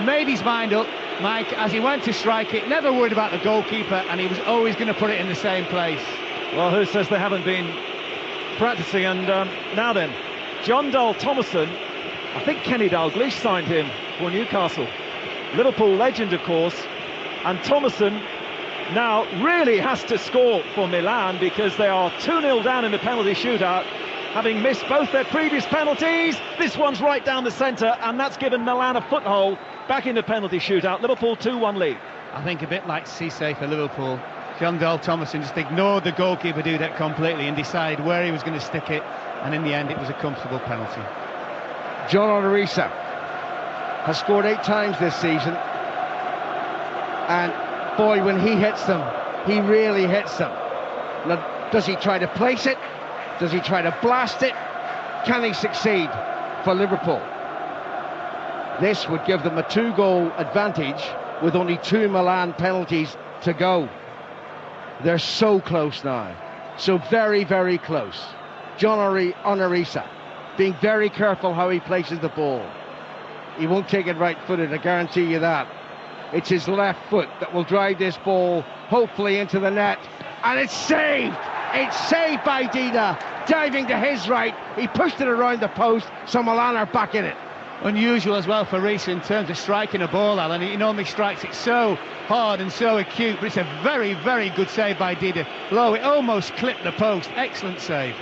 made his mind up, Mike, as he went to strike it, never worried about the goalkeeper, and he was always going to put it in the same place. Well, who says they haven't been practicing? And now then, John Dale Thomason, I think Kenny Dalglish signed him for Newcastle. Liverpool legend, of course, and Thomason now really has to score for Milan because they are 2-0 down in the penalty shootout. having missed both their previous penalties. This one's right down the centre, and that's given Milan a foothold back in the penalty shootout. Liverpool 2-1 lead. I think a bit like Cisse for Liverpool. John Dahl Thomason just ignored the goalkeeper Dudek completely and decided where he was going to stick it, and in the end it was a comfortable penalty. John Onorisa has scored 8 times this season, and boy, when he hits them, he really hits them. Now, does he try to place it? Does he try to blast it? Can he succeed for Liverpool? This would give them a 2-goal advantage with only 2 Milan penalties to go. They're so close now, so very, very close. John Onorisa being very careful how he places the ball. He won't take it right-footed, I guarantee you that. It's his left foot that will drive this ball hopefully into the net, and it's saved! It's saved by Dida, diving to his right. He pushed it around the post, so Milan are back in it. Unusual as well for Reece in terms of striking a ball, Alan. He normally strikes it so hard and so acute, but it's a very, very good save by Dida. Low, it almost clipped the post. Excellent save.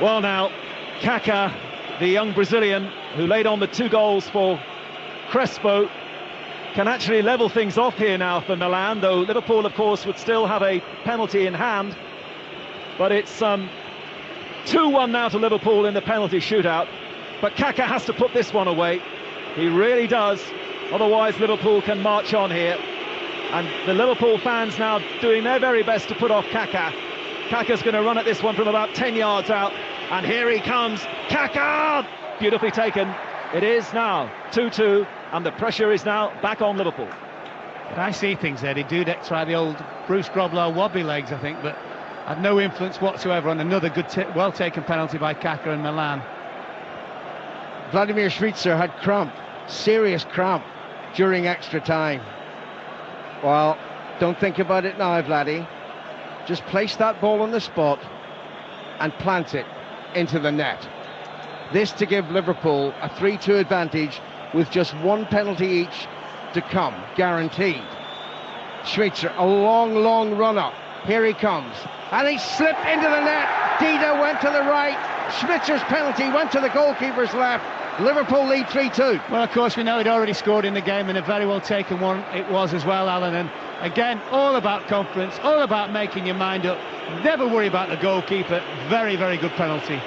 Well now, Kaká, the young Brazilian who laid on the 2 goals for Crespo, can actually level things off here now for Milan, though Liverpool of course would still have a penalty in hand. But it's 2-1 now to Liverpool in the penalty shootout. But Kaká has to put this one away. He really does. Otherwise Liverpool can march on here. And the Liverpool fans now doing their very best to put off Kaká. Kaka's going to run at this one from about 10 yards out. And here he comes. Kaká! Beautifully taken. It is now 2-2. And the pressure is now back on Liverpool. But I see things there. Dudek tried the old Bruce Grobbelaar wobbly legs, I think, but had no influence whatsoever on another good, well-taken penalty by Kaká and Milan. Vladimir Švicer had cramp, serious cramp, during extra time. Well, don't think about it now, Vladdy. Just place that ball on the spot and plant it into the net. This to give Liverpool a 3-2 advantage with just 1 penalty each to come, guaranteed. Švicer, a long run-up. Here he comes. And he slipped into the net. Dida went to the right. Schmitzer's penalty went to the goalkeeper's left. Liverpool lead 3-2. Well, of course, we know he'd already scored in the game, and a very well taken one it was as well, Alan. And again, all about confidence, all about making your mind up. Never worry about the goalkeeper. Very, very good penalty.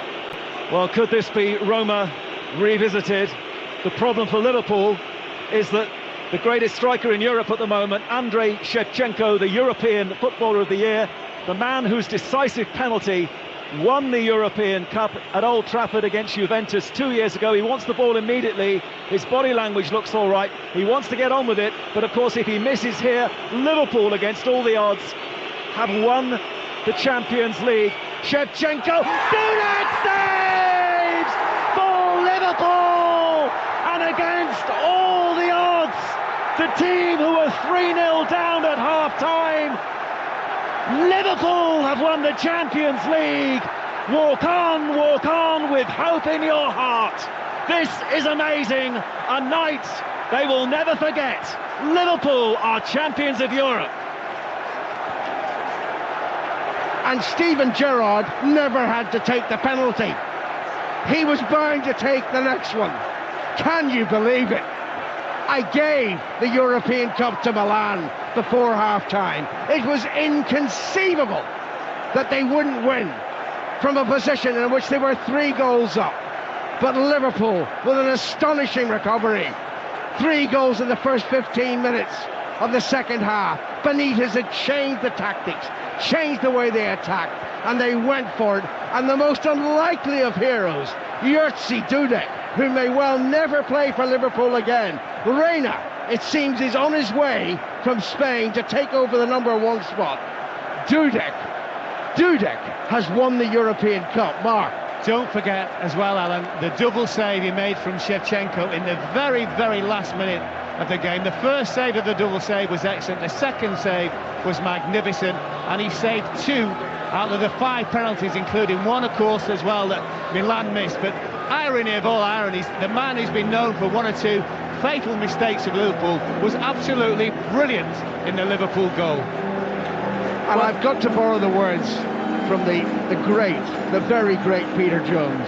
Well, could this be Roma revisited? The problem for Liverpool is that the greatest striker in Europe at the moment, Andrei Shevchenko, the European Footballer of the Year, the man whose decisive penalty won the European Cup at Old Trafford against Juventus 2 years ago. He wants the ball immediately. His body language looks all right. He wants to get on with it. But of course, if he misses here, Liverpool, against all the odds, have won the Champions League. Shevchenko, Dudek saves for Liverpool! And against all the odds, the team who were 3-0 down at half-time, Liverpool have won the Champions League. Walk on with hope in your heart. This is amazing, a night they will never forget. Liverpool are champions of Europe. And Steven Gerrard never had to take the penalty. He was bound to take the next one. Can you believe it? I gave the European Cup to Milan before half-time. It was inconceivable that they wouldn't win from a position in which they were 3 goals up. But Liverpool, with an astonishing recovery, 3 goals in the first 15 minutes of the second half. Benitez had changed the tactics, changed the way they attacked, and they went for it. And the most unlikely of heroes, Jerzy Dudek, who may well never play for Liverpool again. Reina, it seems, is on his way from Spain to take over the #1 spot. Dudek has won the European Cup. Mark. Don't forget as well, Alan, the double save he made from Shevchenko in the very, very last minute of the game. The first save of the double save was excellent. The second save was magnificent, and he saved 2 out of the 5 penalties, including one, of course, as well, that Milan missed. But irony of all ironies, the man who's been known for 1 or 2 fatal mistakes of Liverpool was absolutely brilliant in the Liverpool goal. And I've got to borrow the words from the very great Peter Jones.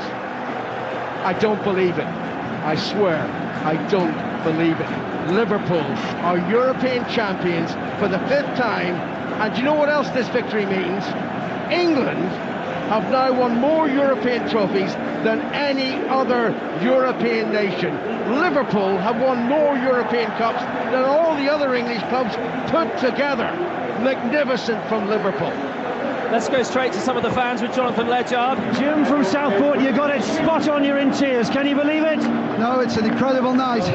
I don't believe it. I swear, I don't believe it. Liverpool are European champions for the 5th time, and do you know what else this victory means? England have now won more European trophies than any other European nation. Liverpool have won more European Cups than all the other English clubs put together. Magnificent from Liverpool. Let's go straight to some of the fans with Jonathan Ledyard. Jim from Southport, you got it spot on, you're in tears. Can you believe it? No, it's an incredible night.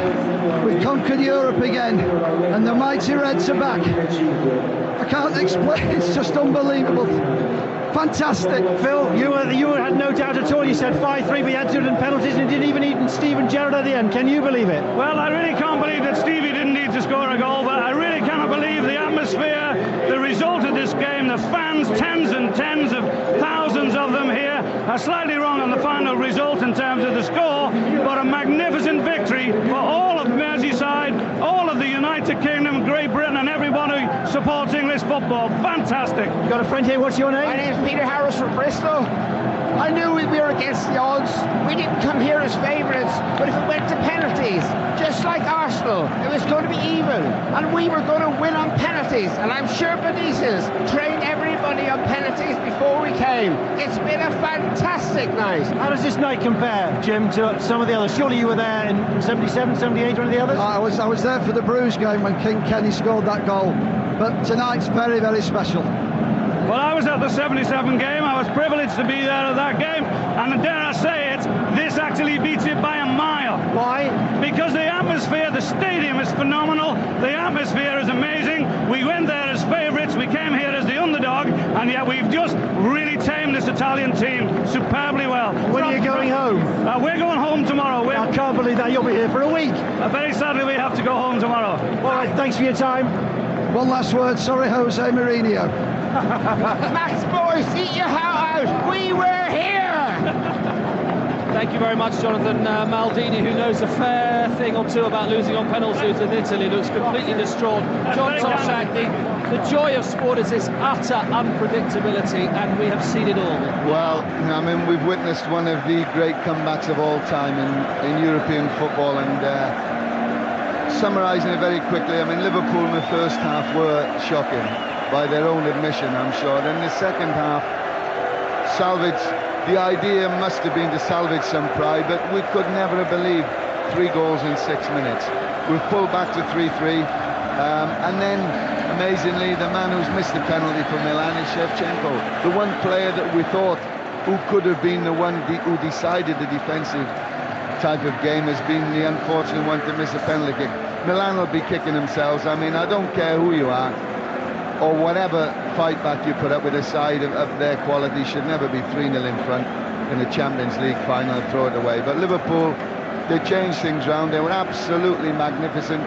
We've conquered Europe again, and the mighty Reds are back. I can't explain, it's just unbelievable. Fantastic. Phil, you had no doubt at all. You said 5-3, but you had to do it in penalties, and didn't even need Steven Gerrard at the end. Can you believe it? Well, I really can't believe that Stevie didn't need to score a goal, but I really cannot believe the atmosphere, the result of this game, the fans, tens and tens of thousands of them here, are slightly wrong on the final result in terms of the score, but a magnificent victory for all of Merseyside, all of the United Kingdom, Great Britain, and everyone who supports English football. Fantastic. You got a friend here, what's your name? My name's Peter Harris from Bristol. I knew we were against the odds. We didn't come here as favourites, but if it went to penalties, just like Arsenal, it was going to be even, and we were going to win on penalties. And I'm sure Benitez trained everybody on penalties before we came. It's been a fantastic night. How does this night compare, Jim, to some of the others? Surely you were there in 77, 78, one of the others? I was there for the Bruges game when King Kenny scored that goal. But tonight's very, very special. Well, I was at the 77 game. I was privileged to be there at that game, and dare I say it, this actually beats it by a mile. Why? Because the atmosphere, the stadium is phenomenal. The atmosphere is amazing. We went there as favourites. We came here as the underdog, and yet we've just really tamed this Italian team superbly well. When are you going home? We're going home tomorrow. I can't believe that. You'll be here for a week. Very sadly, we have to go home tomorrow. All right, thanks for your time. One last word. Sorry, Jose Mourinho. Max boys, eat your heart out. We were here. Thank you very much, Jonathan. Maldini, who knows a fair thing or two about losing on penalties in Italy, looks completely distraught. John Toshak, the joy of sport is this utter unpredictability, and we have seen it all. Well, I mean, we've witnessed one of the great comebacks of all time in European football, and summarising it very quickly, I mean, Liverpool in the first half were shocking, by their own admission, I'm sure. Then the second half, the idea must have been to salvage some pride, but we could never have believed 3 goals in 6 minutes. We've pulled back to 3-3, and then, amazingly, the man who's missed the penalty for Milan is Shevchenko, the one player that we thought who could have been the one who decided the defensive type of game has been the unfortunate one to miss a penalty kick. Milan will be kicking themselves. I mean, I don't care who you are, or whatever fight back you put up with a side of their quality, should never be 3-0 in front in the Champions League final and throw it away. But Liverpool, they changed things round. They were absolutely magnificent.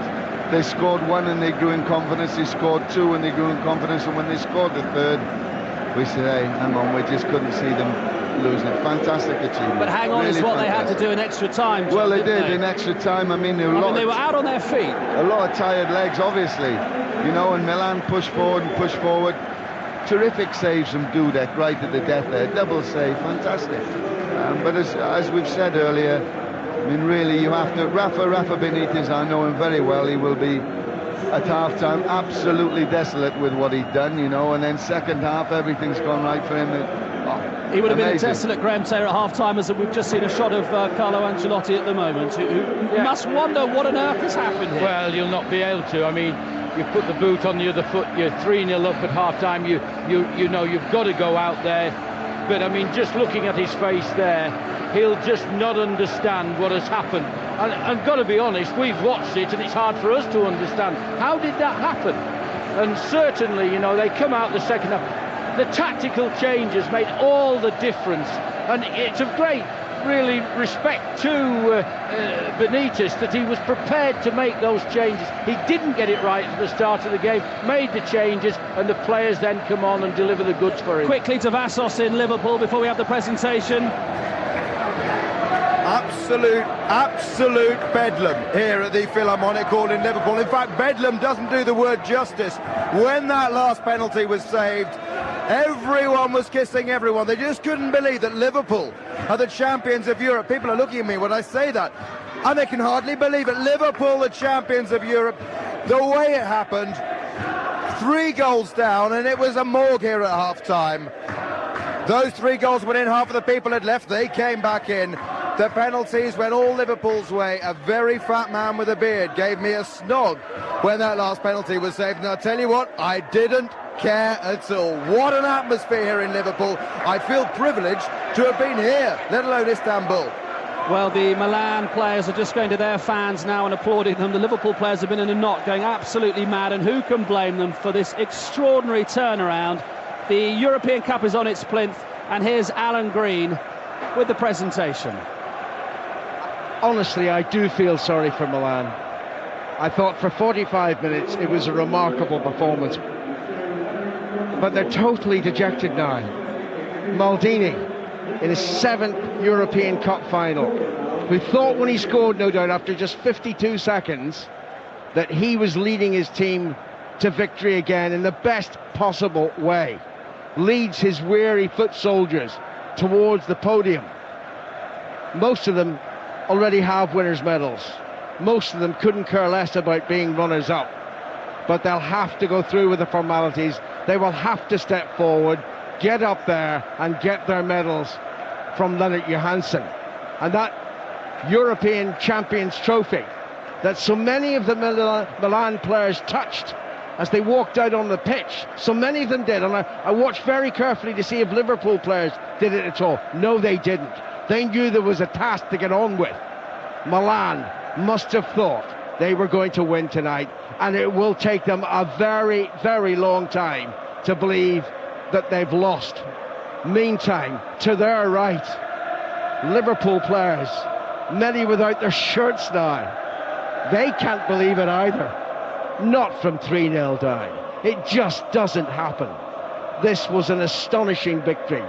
They scored 1 and they grew in confidence. They scored 2 and they grew in confidence. And when they scored the 3rd, we said, hey, hang on, we just couldn't see them losing it. Fantastic achievement. But hang on, really is what fantastic. They had to do in extra time. Well, they did in extra time. I mean, they were out on their feet. A lot of tired legs, obviously. You know, and Milan pushed forward and pushed forward. Terrific saves from Dudek right at the death there. Double save, fantastic. But as we've said earlier, I mean, really, you have to... Rafa Benitez, I know him very well. He will be, at half-time, absolutely desolate with what he'd done, you know, and then second half, everything's gone right for him. He would have amazing. been desolate, Graham Taylor, at half-time, as we've just seen a shot of Carlo Ancelotti at the moment, who must wonder what on earth has happened here. Well, you'll not be able to. I mean, you put the boot on the other foot, you're 3-0 up at half-time, you know you've got to go out there. But, I mean, just looking at his face there, he'll just not understand what has happened. And I've got to be honest, we've watched it and it's hard for us to understand. How did that happen? And certainly, you know, they come out the second half. The tactical changes made all the difference. And it's of great, really, respect to Benitez that he was prepared to make those changes. He didn't get it right at the start of the game, made the changes, and the players then come on and deliver the goods for him. Quickly to Vassos in Liverpool before we have the presentation. Absolute bedlam here at the Philharmonic Hall in Liverpool. In fact, bedlam doesn't do the word justice. When that last penalty was saved, Everyone was kissing everyone. They just couldn't believe that Liverpool are the champions of Europe. People are looking at me when I say that, and they can hardly believe it. Liverpool, the champions of Europe. The way it happened, 3 goals down, and it was a morgue here at half-time. Those 3 goals went in, half of the people had left, they came back in. The penalties went all Liverpool's way. A very fat man with a beard gave me a snog when that last penalty was saved. And I'll tell you what, I didn't care at all. What an atmosphere here in Liverpool. I feel privileged to have been here, let alone Istanbul. Well, the Milan players are just going to their fans now and applauding them. The Liverpool players have been in a knot, going absolutely mad, and who can blame them for this extraordinary turnaround? The European Cup is on its plinth, and here's Alan Green with the presentation. Honestly, I do feel sorry for Milan. I thought for 45 minutes it was a remarkable performance, but they're totally dejected now. Maldini, in his 7th European Cup final, who thought when he scored, no doubt, after just 52 seconds, that he was leading his team to victory again in the best possible way, leads his weary foot soldiers towards the podium. Most of them already have winners' medals. Most of them couldn't care less about being runners-up, but they'll have to go through with the formalities. They will have to step forward, get up there and get their medals from Lennart Johansson. And that European Champions Trophy that so many of the Milan players touched as they walked out on the pitch, so many of them did, and I watched very carefully to see if Liverpool players did it at all. No, they didn't. They knew there was a task to get on with. Milan must have thought they were going to win tonight, and it will take them a very, very long time to believe that they've lost. Meantime, to their right, Liverpool players, many without their shirts now, they can't believe it either. Not from 3-0 down. It just doesn't happen. This was an astonishing victory.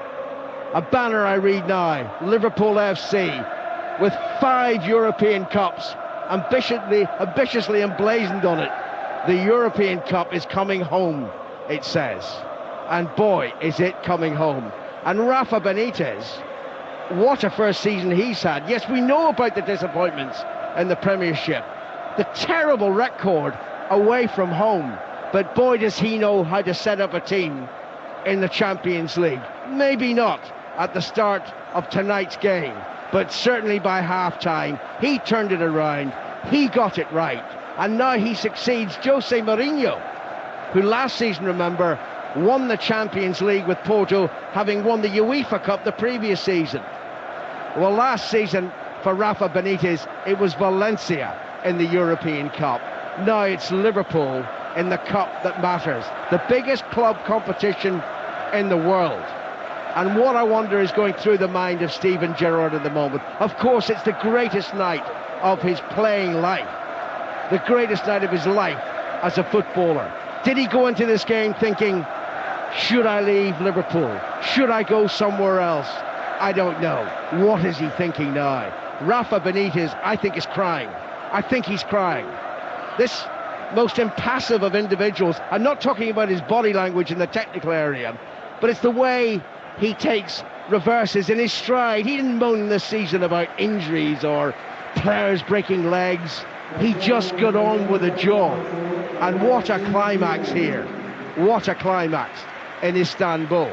A banner I read now, Liverpool FC, with 5 European Cups ambitiously emblazoned on it. The European Cup is coming home, it says. And boy, is it coming home. And Rafa Benitez, what a first season he's had. Yes, we know about the disappointments in the Premiership, the terrible record away from home, but boy does he know how to set up a team in the Champions League. Maybe not at the start of tonight's game, but certainly by half-time he turned it around, he got it right, and now he succeeds Jose Mourinho, who last season, remember, won the Champions League with Porto, having won the UEFA Cup the previous season. Well, last season for Rafa Benitez it was Valencia in the European Cup. Now it's Liverpool in the cup that matters, the biggest club competition in the world. And what I wonder is going through the mind of Steven Gerrard at the moment. Of course, it's the greatest night of his playing life, the greatest night of his life as a footballer. Did he go into this game thinking, should I leave Liverpool? Should I go somewhere else? I don't know. What is he thinking now? Rafa Benitez, I think, is crying. I think he's crying. This most impassive of individuals, I'm not talking about his body language in the technical area, but it's the way he takes reverses in his stride. He didn't moan this season about injuries or players breaking legs. He just got on with a job. And what a climax here. What a climax in Istanbul.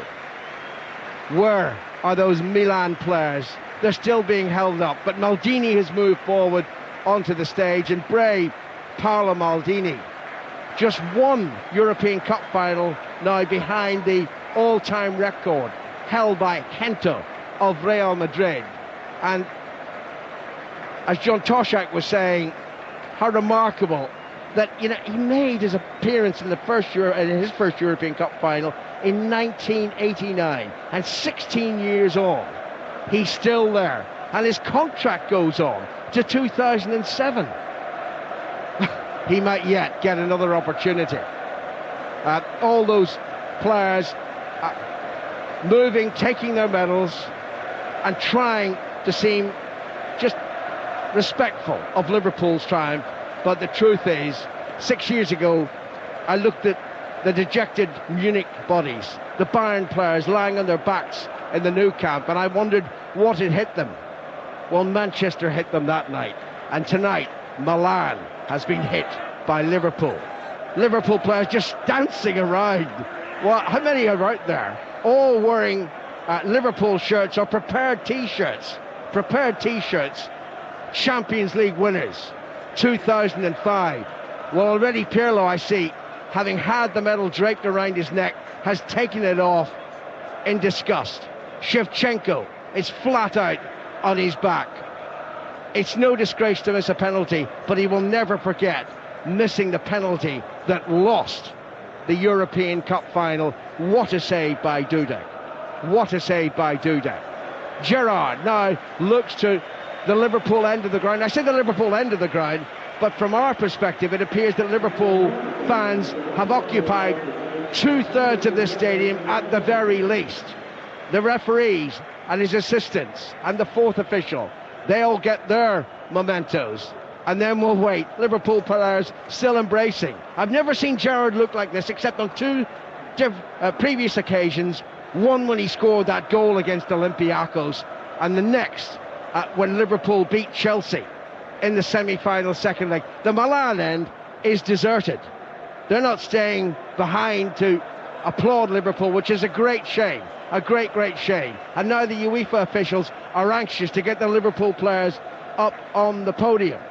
Where are those Milan players? They're still being held up, but Maldini has moved forward onto the stage, and brave Paolo Maldini, just one European Cup final now behind the all-time record held by Gento of Real Madrid. And as John Toshak was saying, how remarkable that, you know, he made his appearance in his first European Cup final in 1989, and 16 years on he's still there, and his contract goes on to 2007. He might yet get another opportunity. All those players moving, taking their medals and trying to seem just respectful of Liverpool's triumph. But the truth is, 6 years ago I looked at the dejected Munich bodies, the Bayern players lying on their backs in the Nou Camp, and I wondered what had hit them. Well, Manchester hit them that night, and tonight Milan has been hit by Liverpool. Liverpool players just dancing around. Well, how many are out there? All wearing Liverpool shirts or prepared T-shirts. Prepared T-shirts. Champions League winners, 2005. Well, already Pirlo, I see, having had the medal draped around his neck, has taken it off in disgust. Shevchenko is flat out on his back. It's no disgrace to miss a penalty, but he will never forget missing the penalty that lost the European Cup final. What a save by Dudek. What a save by Dudek. Gerrard now looks to the Liverpool end of the ground. I say the Liverpool end of the ground, but from our perspective it appears that Liverpool fans have occupied 2/3 of this stadium at the very least. The referees and his assistants and the fourth official, they all get their mementos, and then we'll wait. Liverpool players still embracing. I've never seen Gerrard look like this except on two previous occasions. One when he scored that goal against Olympiacos, and the next when Liverpool beat Chelsea in the semi-final second leg. The Milan end is deserted. They're not staying behind to applaud Liverpool, which is a great shame. A great, great shame. And now the UEFA officials are anxious to get the Liverpool players up on the podium.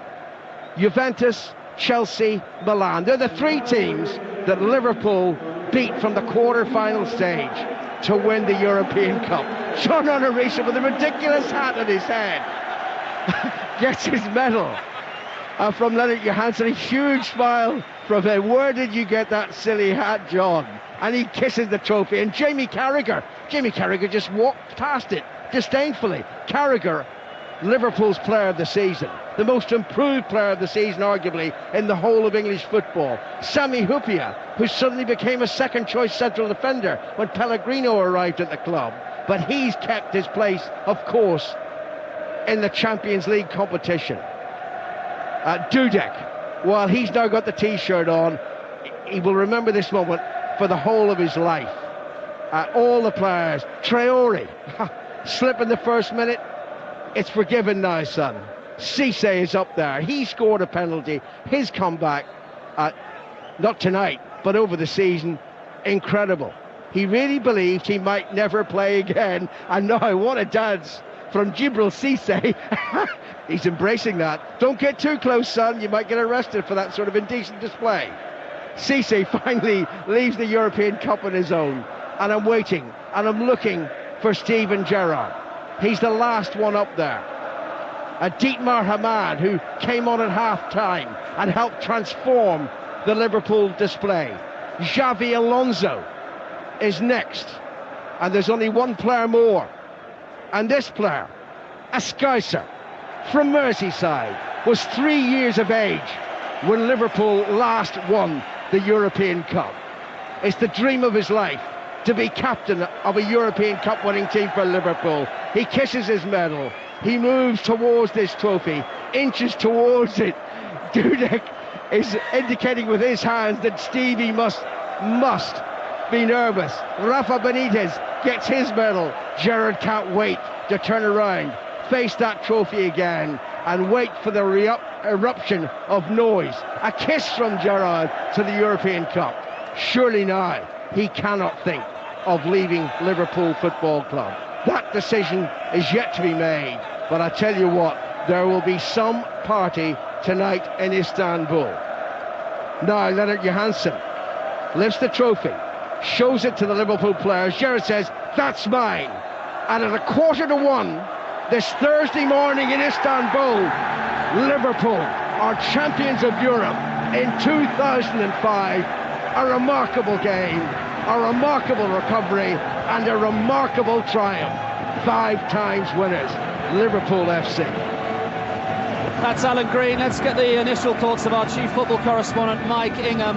Juventus, Chelsea, Milan. They're the three teams that Liverpool beat from the quarter-final stage to win the European Cup. John Onorisa with a ridiculous hat on his head gets his medal from Leonard Johansson. A huge smile from him. Where did you get that silly hat, John? And he kisses the trophy. And Jamie Carragher just walked past it disdainfully. Carragher, Liverpool's player of the season, the most improved player of the season arguably in the whole of English football. Sami Hyypiä, who suddenly became a second choice central defender when Pellegrino arrived at the club, but he's kept his place, of course, in the Champions League competition. Dudek, well, he's now got the T-shirt on. He will remember this moment for the whole of his life. All the players. Traore slip in the first minute. It's forgiven now, son. Cisse is up there. He scored a penalty. His comeback, not tonight, but over the season, incredible. He really believed he might never play again. And now, what a dance from Djibril Cisse. He's embracing that. Don't get too close, son. You might get arrested for that sort of indecent display. Cisse finally leaves the European Cup on his own. And I'm waiting, and I'm looking for Steven Gerrard. He's the last one up there. Dietmar Hamann, who came on at half-time and helped transform the Liverpool display. Xavi Alonso is next. And there's only one player more. And this player, Ascaisa, from Merseyside, was 3 years of age when Liverpool last won the European Cup. It's the dream of his life to be captain of a European Cup winning team for Liverpool. He kisses his medal. He moves towards this trophy, inches towards it. Dudek is indicating with his hands that Stevie must be nervous. Rafa Benitez gets his medal. Gerrard can't wait to turn around, face that trophy again, and wait for the eruption of noise. A kiss from Gerrard to the European Cup. Surely now he cannot think of leaving Liverpool Football Club. That decision is yet to be made, but I tell you what, there will be some party tonight in Istanbul. Now Leonard Johansson lifts the trophy, shows it to the Liverpool players. Gerrard says, that's mine. And at 1:15 this Thursday morning in Istanbul, Liverpool are champions of Europe in 2005. A remarkable game, a remarkable recovery, and a remarkable triumph. 5 times winners, Liverpool FC. That's Alan Green. Let's get the initial thoughts of our chief football correspondent, Mike Ingham.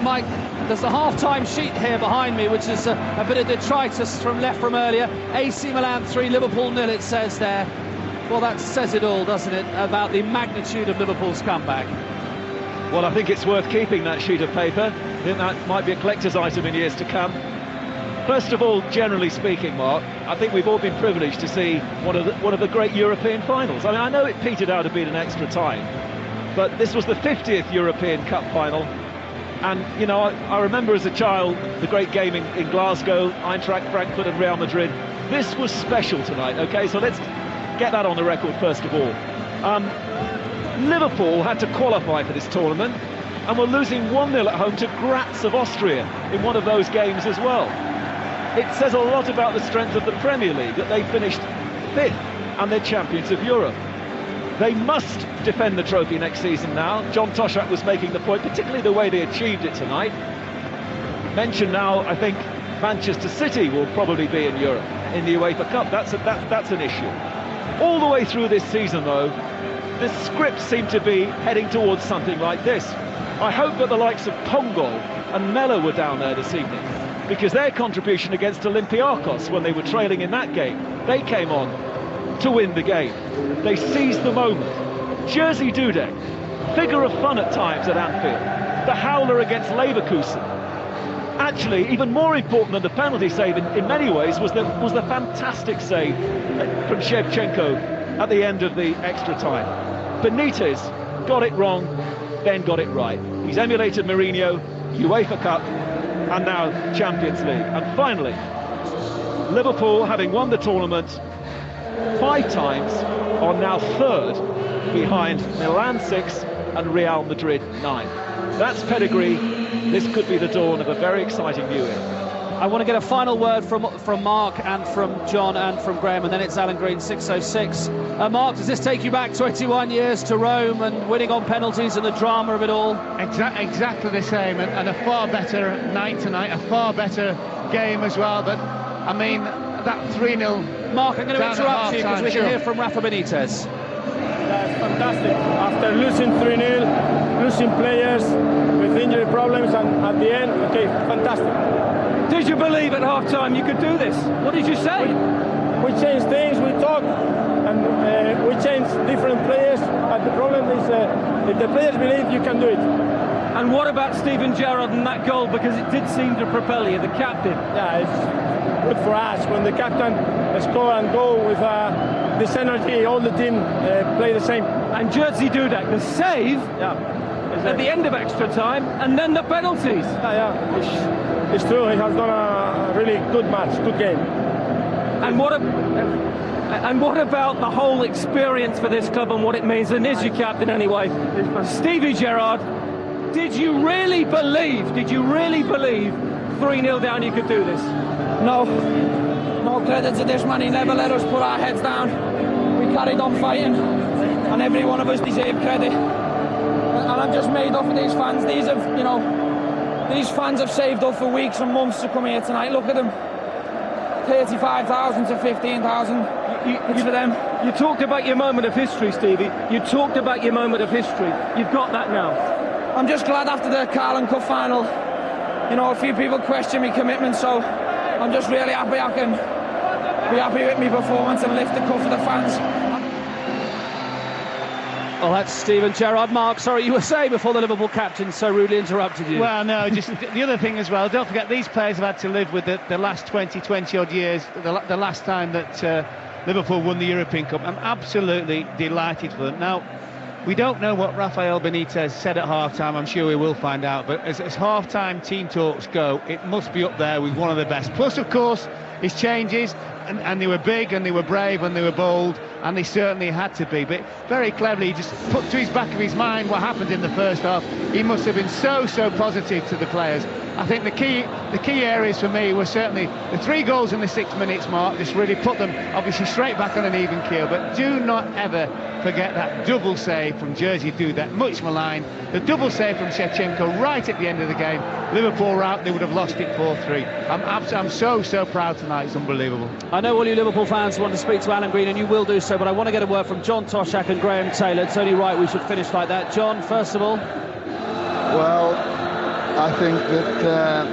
Mike, there's a half-time sheet here behind me, which is a bit of detritus from earlier. AC Milan 3, Liverpool 0, it says there. Well, that says it all, doesn't it, about the magnitude of Liverpool's comeback. Well, I think it's worth keeping that sheet of paper. I think that might be a collector's item in years to come. First of all, generally speaking, Mark, I think we've all been privileged to see one of the great European finals. I mean, I know it petered out a bit in extra time, but this was the 50th European Cup final. And, you know, I remember as a child the great game in Glasgow, Eintracht Frankfurt and Real Madrid. This was special tonight, OK? So let's get that on the record first of all. Liverpool had to qualify for this tournament and were losing 1-0 at home to Graz of Austria in one of those games as well. It says a lot about the strength of the Premier League that they finished 5th and they're champions of Europe. They must defend the trophy next season now. John Toshak was making the point, particularly the way they achieved it tonight. Mentioned now, I think Manchester City will probably be in Europe in the UEFA Cup. That's an issue. All the way through this season, though, the script seemed to be heading towards something like this. I hope that the likes of Pongo and Mella were down there this evening, because their contribution against Olympiacos when they were trailing in that game, they came on to win the game. They seized the moment. Jerzy Dudek, figure of fun at times at Anfield, the howler against Leverkusen. Actually, even more important than the penalty save in many ways was the fantastic save from Shevchenko at the end of the extra time. Benitez got it wrong, then got it right. He's emulated Mourinho, UEFA Cup, and now Champions League. And finally, Liverpool, having won the tournament 5 times, are now 3rd behind Milan 6 and Real Madrid 9. That's pedigree. This could be the dawn of a very exciting new era. I want to get a final word from Mark and from John and from Graham, and then it's Alan Green 606. Mark, does this take you back 21 years to Rome and winning on penalties and the drama of it all? Exactly the same, and a far better night tonight, a far better game as well. But I mean, that 3-0. Mark, I'm going to interrupt you because we can hear from Rafa Benitez. That's fantastic. After losing 3-0, losing players with injury problems, and at the end, okay, fantastic. Did you believe at half-time you could do this? What did you say? We changed things, we talked, and we changed different players, but the problem is if the players believe, you can do it. And what about Steven Gerrard and that goal? Because it did seem to propel you, the captain. Yeah, it's good for us. When the captain score and go with this energy, all the team play the same. And Jerzy Dudek, the save at the end of extra time, and then the penalties. It's true, he has done a really good match, good game. And what about the whole experience for this club and what it means? And is your captain anyway, Stevie Gerrard. Did you really believe 3-0 down you could do this? No credit to this man. He never let us put our heads down. We carried on fighting, and every one of us deserve credit. And I'm just made up for these fans. These fans have saved up for weeks and months to come here tonight. Look at them. 35,000 to 15,000. It's for them. You talked about your moment of history, Stevie. You talked about your moment of history. You've got that now. I'm just glad after the Carling Cup final, a few people question my commitment, so I'm just really happy I can be happy with my performance and lift the cup for the fans. Well, that's Steven Gerrard. Mark, sorry, you were saying before the Liverpool captain so rudely interrupted you. Well, no, just the other thing as well, don't forget these players have had to live with the last 20 odd years, the last time that Liverpool won the European Cup. I'm absolutely delighted for them. Now, we don't know what Rafael Benitez said at half-time. I'm sure we will find out. But as half-time team talks go, it must be up there with one of the best. Plus, of course, his changes, and they were big, and they were brave, and they were bold, and they certainly had to be. But very cleverly, he just put to his back of his mind what happened in the first half. He must have been so positive to the players. I think the key areas for me were certainly the 3 goals in the 6 minutes, Mark. Just really put them, obviously, straight back on an even keel. But do not ever forget that double save from Jerzy Dudek, much maligned. The double save from Shevchenko right at the end of the game. Liverpool were out, they would have lost it 4-3. I'm so proud tonight, it's unbelievable. I know all you Liverpool fans want to speak to Alan Green, and you will do so, but I want to get a word from John Toshak and Graham Taylor. It's only right we should finish like that. John, first of all. Well, I think that...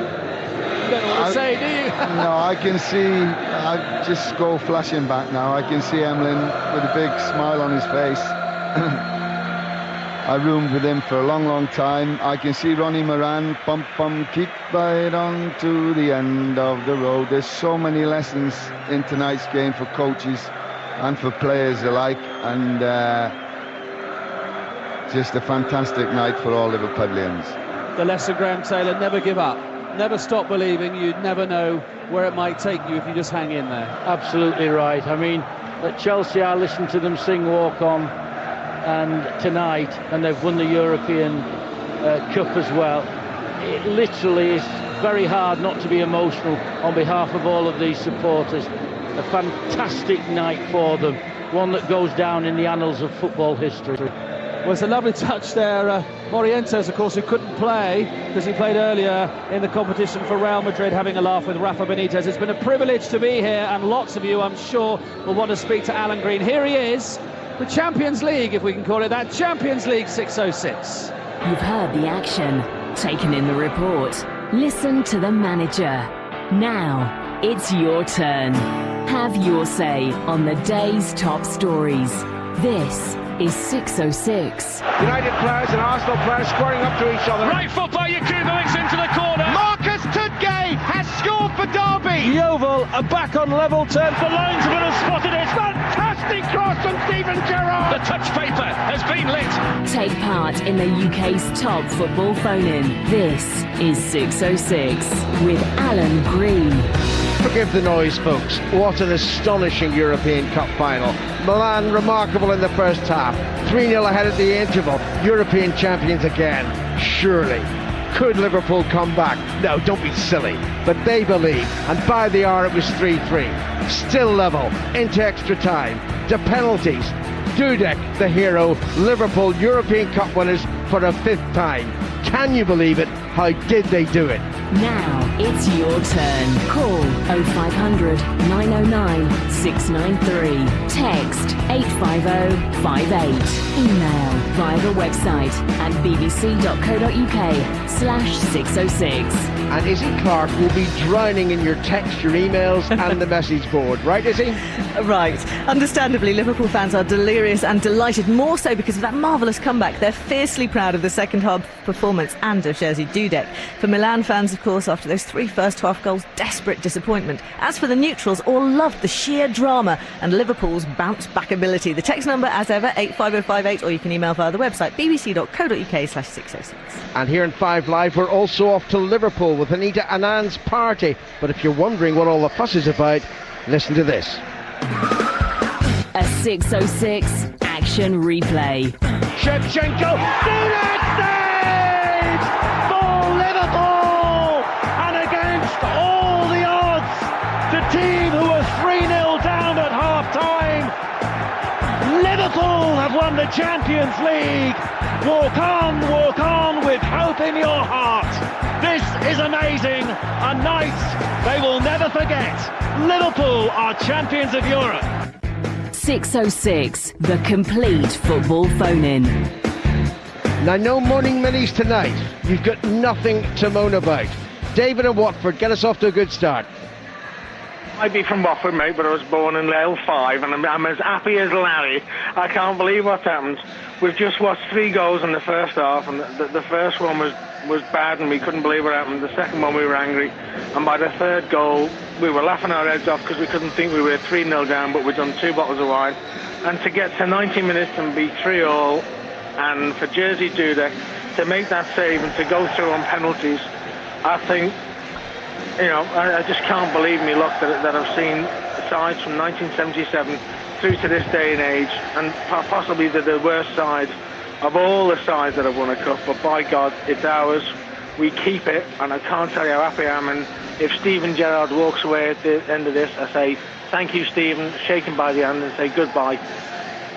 you don't know what to say, do you? No, I can see... I just go flashing back now. I can see Emlyn with a big smile on his face. I roomed with him for a long, long time. I can see Ronnie Moran, keep right on to the end of the road. There's so many lessons in tonight's game for coaches and for players alike, and just a fantastic night for all Liverpudlians. The lesson, Graham Taylor: never give up, never stop believing. You'd never know where it might take you if you just hang in there. Absolutely right. I mean, at Chelsea, I listened to them sing Walk On, and tonight, and they've won the European Cup as well. It literally is very hard not to be emotional on behalf of all of these supporters. A fantastic night for them, one that goes down in the annals of football history. Well, it's a lovely touch there. Morientes, of course, who couldn't play because he played earlier in the competition for Real Madrid, having a laugh with Rafa Benitez. It's been a privilege to be here, and lots of you, I'm sure, will want to speak to Alan Green. Here he is, the Champions League, if we can call it that, Champions League 606. You've heard the action, taken in the report, listen to the manager. Now, it's your turn. Have your say on the day's top stories. This is 606. United players and Arsenal players squaring up to each other. Right foot by Jakubowicz into the corner. Marcus Tudgay has scored for Derby. Yeovil are back on level terms. The linesman has spotted it. Fantastic cross from Steven Gerrard. The touch paper has been lit. Take part in the UK's top football phone-in. This is 606 with Alan Green. Forgive the noise, folks. What an astonishing European Cup final. Milan remarkable in the first half. 3-0 ahead at the interval. European champions again. Surely. Could Liverpool come back? No, don't be silly. But they believe. And by the hour it was 3-3. Still level. Into extra time. To penalties. Dudek, the hero. Liverpool European Cup winners for a 5th time. Can you believe it? How did they do it? Now it's your turn. Call 0500 909 693. Text 85058. Email via the website at bbc.co.uk/606. And Izzy Clark will be drowning in your text, your emails and the message board. Right, Izzy? Right. Understandably, Liverpool fans are delirious and delighted, more so because of that marvellous comeback. They're fiercely proud of the second half performance and of Jerzy Dudek. For Milan fans, of course, after those 3 first-half goals, desperate disappointment. As for the neutrals, all loved the sheer drama and Liverpool's bounce-back ability. The text number, as ever, 85058, or you can email via the website bbc.co.uk/606. And here in 5 Live, we're also off to Liverpool with Anita Anand's party. But if you're wondering what all the fuss is about, listen to this. A 606 action replay. Shevchenko, Dudek saves for Liverpool! And against all the odds, the team who were 3-0 down at half-time, Liverpool have won the Champions League. Walk on with hope in your heart. This is amazing, a night they will never forget. Liverpool are champions of Europe. 606, the complete football phone-in. Now, no moaning minis tonight. You've got nothing to moan about. David and Watford, get us off to a good start. I'd be from Watford, mate, but I was born in L5 and I'm as happy as Larry. I can't believe what's happened. We've just watched 3 goals in the first half, and the first one was bad and we couldn't believe what happened. The second one we were angry, and by the 3rd goal we were laughing our heads off because we couldn't think we were 3-0 down, but we'd done 2 bottles of wine. And to get to 90 minutes and be 3-all, and for Jerzy Dudek to make that save and to go through on penalties, I think, you know, I just can't believe me luck that I've seen sides from 1977 through to this day and age, and possibly the worst side of all the sides that have won a cup. But by God, it's ours. We keep it, and I can't tell you how happy I am. And if Steven Gerrard walks away at the end of this, I say thank you, Steven, shake him by the hand and say goodbye.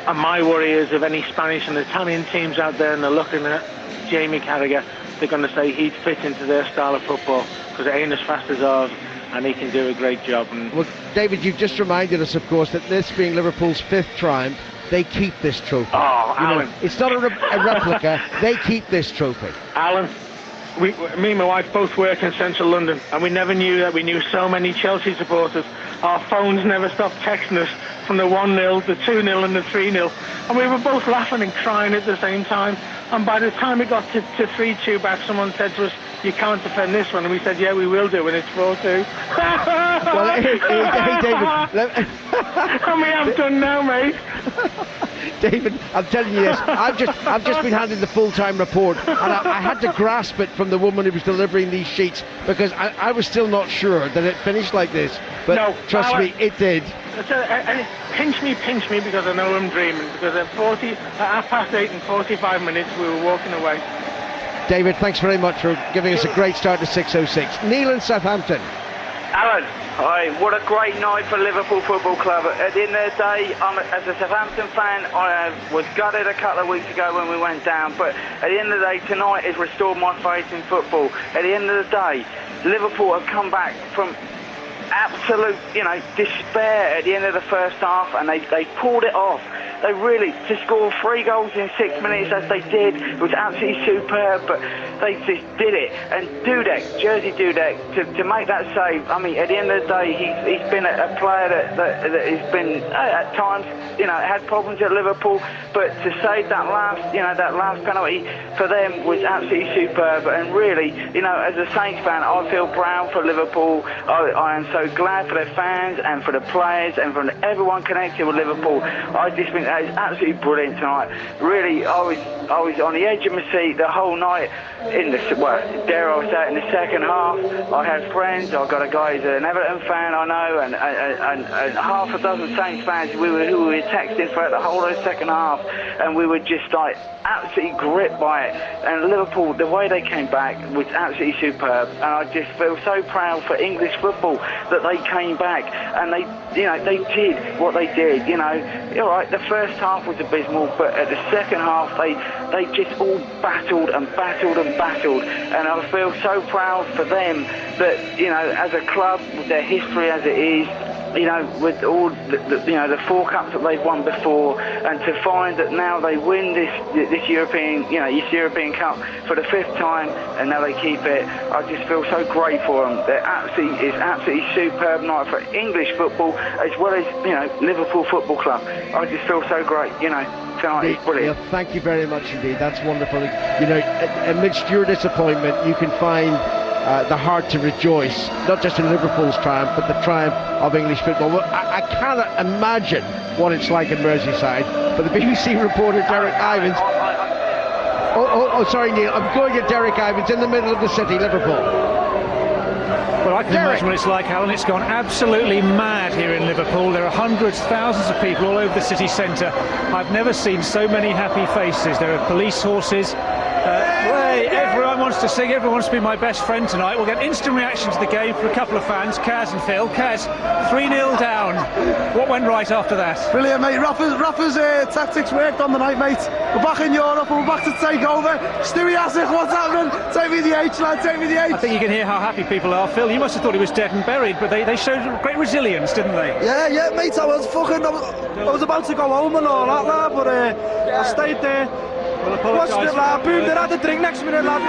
And my worry is if any Spanish and Italian teams out there and they're looking at Jamie Carragher, they're going to say he'd fit into their style of football because it ain't as fast as ours, and he can do a great job. And well, David, you've just reminded us, of course, that this being Liverpool's 5th triumph, they keep this trophy. Oh, Alan. It's not a replica. They keep this trophy. Alan, me and my wife both work in central London, and we never knew that we knew so many Chelsea supporters. our phones never stopped texting us from the 1-0, the 2-0 and the 3-0. And we were both laughing and crying at the same time. And by the time it got to 3-2 back, someone said to us, "You can't defend this one." And we said, "Yeah, we will do when it's 4-2. Well, hey, David. And we have done now, mate. David, I'm telling you this. I've just been handed the full-time report, and I had to grasp it from the woman who was delivering these sheets, because I was still not sure that it finished like this. But no, trust me, it did. Pinch me, because I know I'm dreaming. Because at 8:30 and 45 minutes, we were walking away. David, thanks very much for giving us a great start to 6:06. Neil in Southampton. Alan, hi, what a great night for Liverpool Football Club. At the end of the day, as a Southampton fan, I was gutted a couple of weeks ago when we went down, but at the end of the day, tonight has restored my faith in football. At the end of the day, Liverpool have come back from absolute, despair at the end of the first half, and they pulled it off. They really, to score 3 goals in 6 minutes as they did, it was absolutely superb, but they just did it. And Jerzy Dudek, to make that save, I mean, at the end of the day, he's been a player that has been, at times, had problems at Liverpool, but to save that last penalty for them was absolutely superb. And really, as a Saints fan, I feel proud for Liverpool. I am so glad for their fans and for the players and for everyone connected with Liverpool. I just think that is absolutely brilliant tonight. Really, I was on the edge of my seat the whole night. Dare I say, in the second half, I had friends. I got a guy who's an Everton fan, I know, and half a dozen Saints fans who we were texting throughout the whole of the second half, and we were just like absolutely gripped by it. And Liverpool, the way they came back was absolutely superb, and I just feel so proud for English football that they came back and they did what they did. All right, the first half was abysmal, but at the second half they just all battled and battled and battled, and I feel so proud for them that as a club, with their history as it is, with all the 4 cups that they've won before, and to find that now they win this European Cup for the 5th time, and now they keep it. I just feel so great for them. It's absolutely superb night for English football as well as Liverpool Football Club. I just feel so great. Tonight is brilliant. Yeah, thank you very much indeed. That's wonderful. Amidst your disappointment, you can find the heart to rejoice, not just in Liverpool's triumph, but the triumph of English football. Well, I cannot imagine what it's like in Merseyside, but the BBC reporter Derek Ivans... Oh, sorry, Neil, I'm going at Derek Ivans in the middle of the city, Liverpool. Well, I can imagine what it's like, Alan. It's gone absolutely mad here in Liverpool. There are hundreds, thousands of people all over the city centre. I've never seen so many happy faces. There are police horses. Everyone wants to sing, everyone wants to be my best friend tonight. We'll get instant reaction to the game from a couple of fans, Kaz and Phil. Kaz, 3-0 down. What went right after that? Brilliant, mate. Rafa's tactics worked on the night, mate. We're back in Europe and we're back to take over. Stewie Asik, what's happening? Take me the H, lad, take me the H. I think you can hear how happy people are. Phil, you must have thought he was dead and buried, but they showed great resilience, didn't they? Yeah, mate, I was about to go home and all that, lad, but I stayed there. Watched it, lad. Boomed it, had a drink next minute, lad.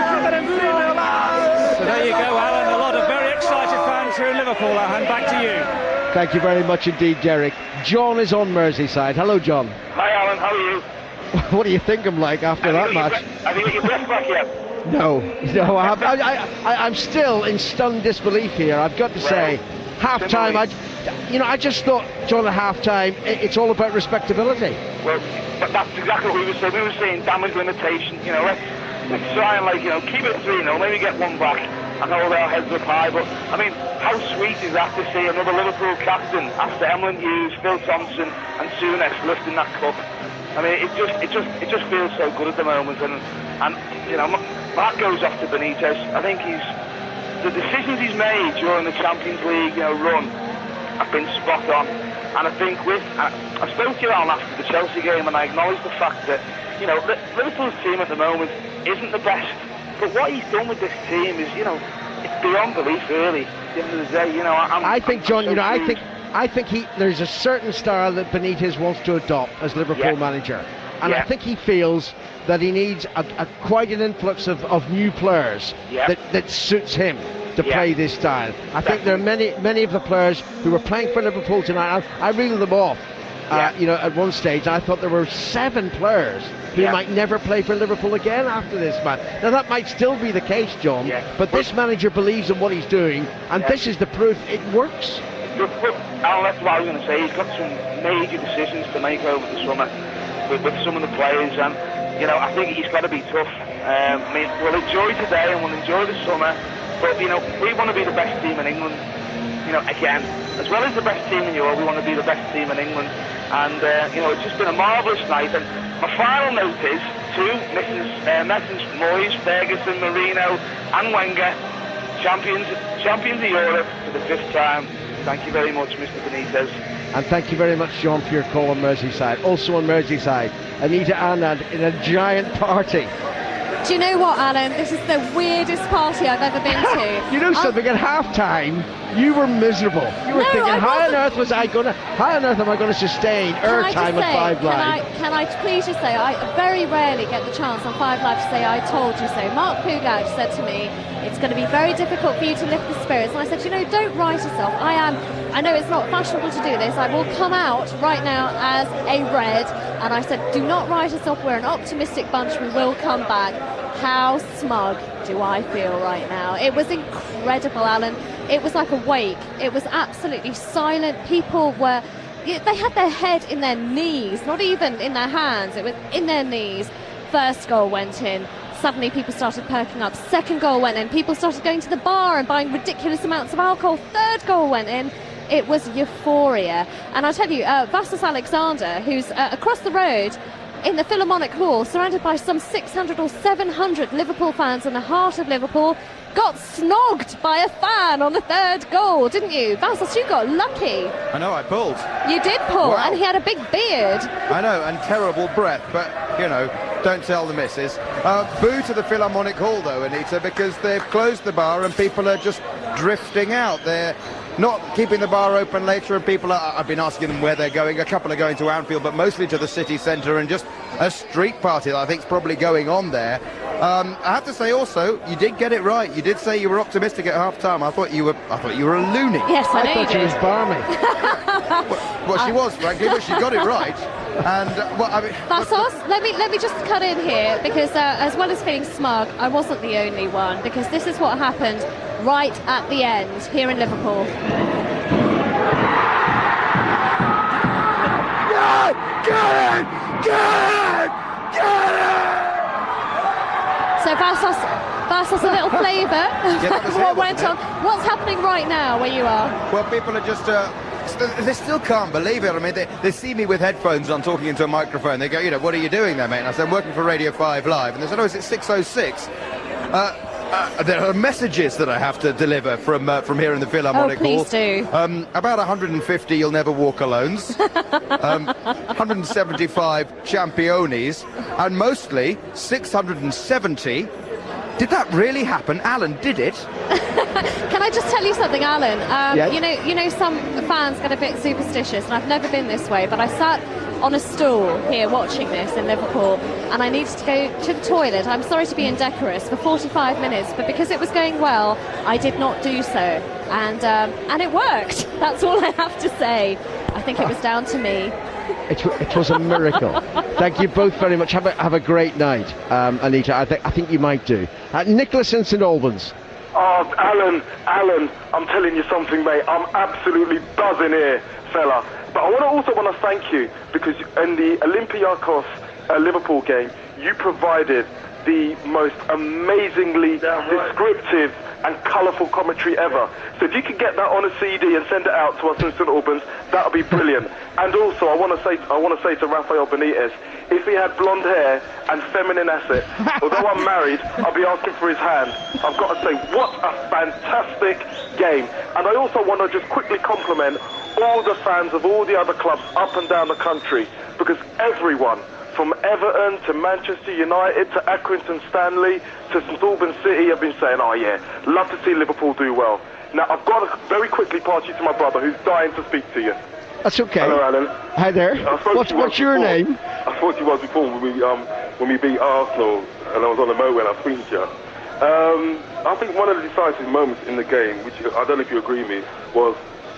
So there you go, Alan. A lot of very excited fans here in Liverpool. I'll hand back to you. Thank you very much indeed, Derek. John is on Merseyside. Hello, John. Hi, Alan. How are you? What do you think I'm like after that match? Have you got your breath back yet? No, I'm still in stunned disbelief here. I've got to say, half-time, I just thought, John, at half-time, it's all about respectability. Well, but that's exactly what we were saying. We were saying damage limitation. Let's try and keep it 3-0, maybe get one back and hold our heads up high. But I mean, how sweet is that to see another Liverpool captain after Emlyn Hughes, Phil Thompson, and Souness lifting that cup? I mean, it just feels so good at the moment, and that goes off to Benitez. I think the decisions he's made during the Champions League run have been spot on. And I think I spoke to you, Alan, after the Chelsea game, and I acknowledge the fact that Liverpool's team at the moment isn't the best, but what he's done with this team is it's beyond belief, really. At the end of the day, I think, John, I think there's a certain style that Benitez wants to adopt as Liverpool manager. And I think he feels that he needs quite an influx of new players that suits him to play this style. I think there are many of the players who were playing for Liverpool tonight. I reeled them off. At one stage I thought there were 7 players who might never play for Liverpool again after this match. Now that might still be the case, John, but this manager believes in what he's doing, and this is the proof it works. Look, Alan, that's what I was going to say. He's got some major decisions to make over the summer with some of the players, and I think he's got to be tough. We'll enjoy today and we'll enjoy the summer, but we want to be the best team in England. Again, as well as the best team in Europe, we want to be the best team in England. And, it's just been a marvellous night. And my final note is to Messrs. Moyes, Ferguson, Mourinho and Wenger, champions of Europe for the 5th time. Thank you very much, Mr. Benitez. And thank you very much, John, for your call on Merseyside. Also on Merseyside, Anita Anand in a giant party. Do you know what, Alan? This is the weirdest party I've ever been to. You know something? At half-time, you were miserable. You were thinking, how on earth am I going to sustain airtime at 5 Live? Can I please just say, I very rarely get the chance on 5 Live to say, I told you so. Mark Pugach said to me, it's going to be very difficult for you to lift the spirits. And I said, don't write yourself. I know it's not fashionable to do this. I will come out right now as a Red. And I said, do not write us off. We're an optimistic bunch. We will come back. How smug do I feel right now? It was incredible, Alan. It was like a wake. It was absolutely silent. People they had their head in their knees, not even in their hands. It was in their knees. First goal went in. Suddenly people started perking up. Second goal went in. People started going to the bar and buying ridiculous amounts of alcohol. Third goal went in. It was euphoria. And I tell you, Vassos Alexander, who's across the road in the Philharmonic Hall, surrounded by some 600 or 700 Liverpool fans in the heart of Liverpool, got snogged by a fan on the 3rd goal, didn't you? Vassos, you got lucky. I know, I pulled. You did pull, wow. And he had a big beard. I know, and terrible breath, but, don't tell the missus. Boo to the Philharmonic Hall, though, Anita, because they've closed the bar and people are just drifting out. They're not keeping the bar open later, and people I've been asking them where they're going. A couple are going to Anfield, but mostly to the city centre, and just a street party that I think is probably going on there. I have to say also, you did get it right. You did say you were optimistic at half-time. I thought you were a loony. Yes, I thought she was balmy. Well, she was, frankly, but she got it right. And Vassos, let me just cut in here, because as well as feeling smug, I wasn't the only one, because this is what happened right at the end here in Liverpool. Get it! So Vassos, a little flavour of what went on. What's happening right now where you are? Well, people are just... they still can't believe it. I mean, they see me with headphones on talking into a microphone. They go, what are you doing there, mate? And I said, I'm working for Radio 5 Live. And they said, is it 6:06? There are messages that I have to deliver from here in the Philharmonic Hall. Please do. About 150 You'll Never Walk Alones, 175 Championis, and mostly 670. Did that really happen? Alan, did it? Can I just tell you something, Alan? Yes? You know, some fans get a bit superstitious, and I've never been this way, but I sat on a stool here watching this in Liverpool, and I needed to go to the toilet. I'm sorry to be indecorous for 45 minutes, but because it was going well, I did not do so, and it worked. That's all I have to say. I think it was down to me. It was a miracle. Thank you both very much. Have a great night, Anita. I think you might do. Nicholas in St Albans. Oh, Alan, I'm telling you something, mate. I'm absolutely buzzing here, fella. But I also want to thank you, because in the Olympiacos Liverpool game, you provided the most amazingly descriptive and colourful commentary ever. So if you could get that on a CD and send it out to us in St Albans, that would be brilliant. And also, I want to say to Rafael Benitez, if he had blonde hair and feminine assets, although I'm married, I'll be asking for his hand. I've got to say, what a fantastic game. And I also want to just quickly compliment all the fans of all the other clubs up and down the country, because everyone, from Everton to Manchester United to Accrington Stanley to St Albans City, have been saying, oh yeah, love to see Liverpool do well. Now, I've got to very quickly pass you to my brother, who's dying to speak to you. That's okay. Hello, Alan. Hi there. What's your name? I spoke to you once before when we beat Arsenal, and I was on the motorway and I was speaking to you. I think one of the decisive moments in the game, which I don't know if you agree with me, was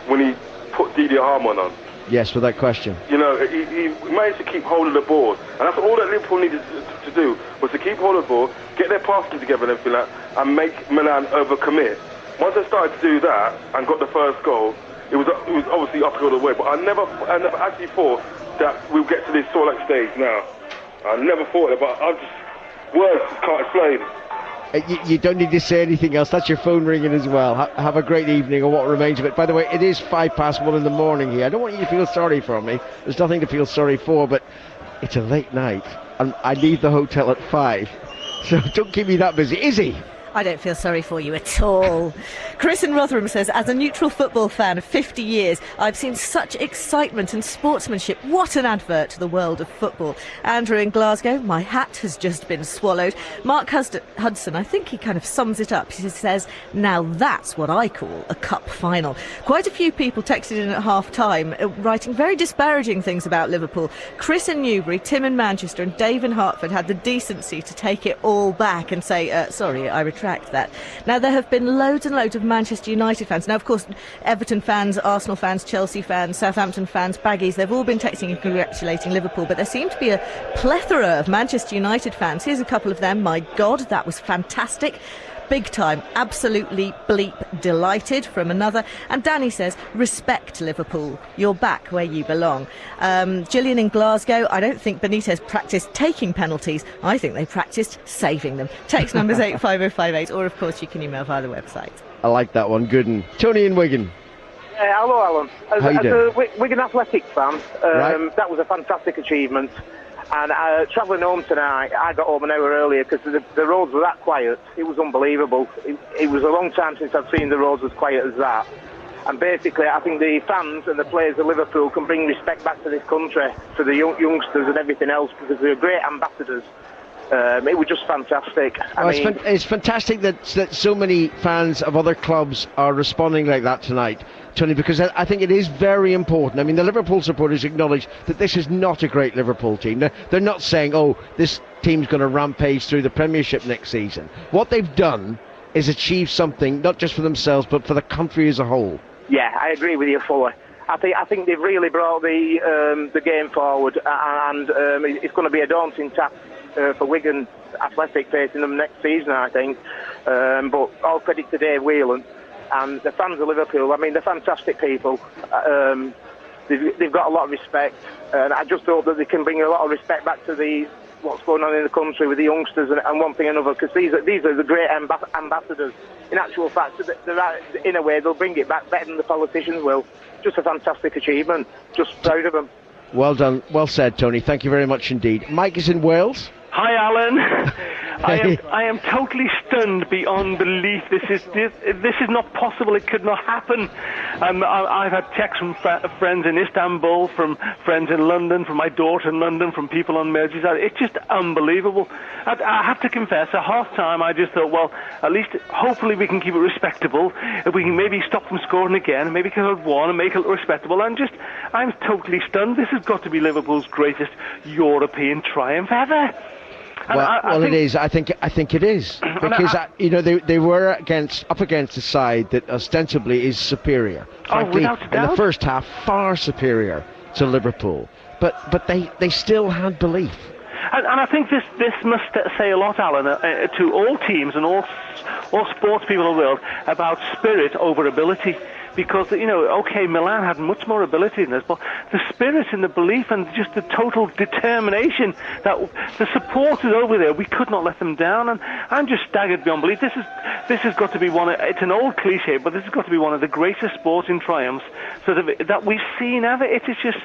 when he put Didier Harmon on. Yes, without question. You know, he managed to keep hold of the ball, and that's all that Liverpool needed to do, was to keep hold of the ball, get their passing together and everything like that, and make Milan overcommit. Once they started to do that and got the first goal, it was obviously uphill the way, but I never actually thought that we'll get to this sort of stage now. I never thought it, but words can't explain. You don't need to say anything else. That's your phone ringing as well. Have a great evening, or what remains of it. By the way, it is 1:05 in the morning here. I don't want you to feel sorry for me. There's nothing to feel sorry for, but it's a late night, and I leave the hotel at 5. So don't keep me that busy. Izzy? I don't feel sorry for you at all. Chris in Rotherham says, as a neutral football fan of 50 years, I've seen such excitement and sportsmanship. What an advert to the world of football. Andrew in Glasgow, my hat has just been swallowed. Mark Hudson, I think he kind of sums it up. He says, now that's what I call a cup final. Quite a few people texted in at half-time, writing very disparaging things about Liverpool. Chris in Newbury, Tim in Manchester and Dave in Hertford had the decency to take it all back and say, sorry, I retract that. Now, there have been loads and loads of Manchester United fans. Now, of course, Everton fans, Arsenal fans, Chelsea fans, Southampton fans, Baggies, they've all been texting and congratulating Liverpool, but there seem to be a plethora of Manchester United fans. Here's a couple of them. My God, that was fantastic. Big time, absolutely bleep delighted from another. And Danny says, respect Liverpool, you're back where you belong. Gillian in Glasgow, I don't think Benitez practiced taking penalties, I think they practiced saving them. Text numbers 85058, or of course you can email via the website. I like that one, good one. Tony in Wigan. Hello, Alan. As a Wigan Athletic fan, right. That was a fantastic achievement. And travelling home tonight, I got home an hour earlier because the roads were that quiet. It was unbelievable. It was a long time since I've seen the roads as quiet as that. And basically, I think the fans and the players of Liverpool can bring respect back to this country, to the youngsters and everything else, because they're great ambassadors. It was just fantastic. It's fantastic that so many fans of other clubs are responding like that tonight, Tony, because I think it is very important. I mean, the Liverpool supporters acknowledge that this is not a great Liverpool team. They're not saying, oh, this team's going to rampage through the Premiership next season. What they've done is achieve something, not just for themselves, but for the country as a whole. Yeah, I agree with you fully. I think they've really brought the game forward, and it's going to be a daunting task for Wigan Athletic facing them next season, I think. But all credit to Dave Whelan and the fans of Liverpool. I mean, they're fantastic people. They've got a lot of respect, and I just hope that they can bring a lot of respect back to what's going on in the country with the youngsters and one thing and another, because these are the great ambassadors. In actual fact, in a way, they'll bring it back better than the politicians will. Just a fantastic achievement. Just proud of them. Well done. Well said, Tony. Thank you very much indeed. Mike is in Wales. Hi, Alan. I am totally stunned beyond belief. This is not possible. It could not happen. I've had texts from friends in Istanbul, from friends in London, from my daughter in London, from people on Merseyside. It's just unbelievable. I have to confess, at half-time I just thought, well, at least hopefully we can keep it respectable. If we can maybe stop them scoring again, maybe get out one and make it respectable. I'm totally stunned. This has got to be Liverpool's greatest European triumph ever. Well, it is. I think it is, because they were up against a side that ostensibly is superior. Frankly, without a doubt. In the first half, far superior to Liverpool. But they still had belief. And I think this must say a lot, Alan, to all teams and all sports people in the world about spirit over ability. Because, okay, Milan had much more ability than this, but the spirit and the belief and just the total determination that the supporters over there, we could not let them down. And I'm just staggered beyond belief. This has got to be it's an old cliche, but this has got to be one of the greatest sporting triumphs that we've seen ever. It is just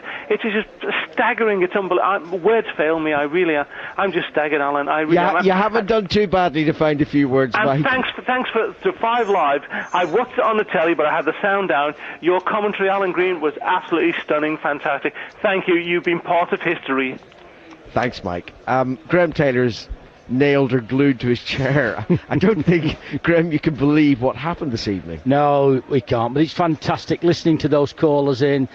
staggering. It's unbelievable. Words fail me. I'm just staggered, Alan. You haven't done too badly to find a few words, and Mike. Thanks to 5 Live. I watched it on the telly, but I had the sound down. Your commentary, Alan Green, was absolutely stunning, fantastic. Thank you. You've been part of history. Thanks, Mike. Graham Taylor's nailed or glued to his chair. I don't think, Graham, you can believe what happened this evening. No, we can't. But it's fantastic listening to those callers in.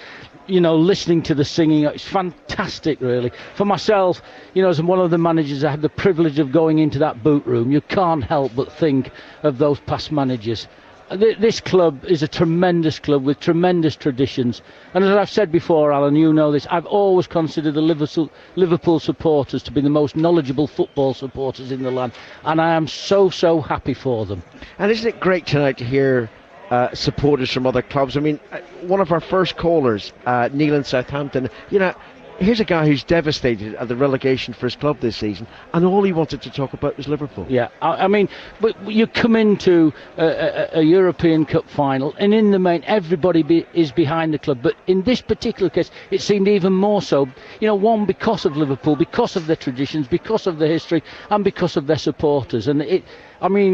listening to the singing, it's fantastic, really. For myself, as one of the managers, I had the privilege of going into that boot room. You can't help but think of those past managers. This club is a tremendous club with tremendous traditions. And as I've said before, Alan, you know this, I've always considered the Liverpool supporters to be the most knowledgeable football supporters in the land. And I am so, so happy for them. And isn't it great tonight to hear supporters from other clubs? I mean, one of our first callers, Neil in Southampton, here's a guy who's devastated at the relegation for his club this season, and all he wanted to talk about was Liverpool. Yeah, I mean, but you come into a European Cup final, and in the main, everybody is behind the club. But in this particular case, it seemed even more so. One, because of Liverpool, because of their traditions, because of their history, and because of their supporters. And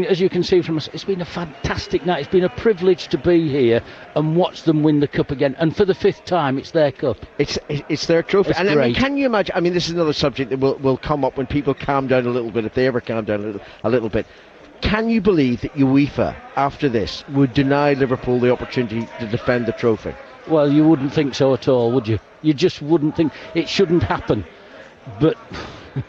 as you can see from us, it's been a fantastic night. It's been a privilege to be here and watch them win the cup again. And for the 5th time, it's their cup. It's their trophy. It's and great. I mean, can you imagine? I mean, this is another subject that will come up when people calm down a little bit, if they ever calm down a little bit. Can you believe that UEFA, after this, would deny Liverpool the opportunity to defend the trophy? Well, you wouldn't think so at all, would you? You just wouldn't think. It shouldn't happen. But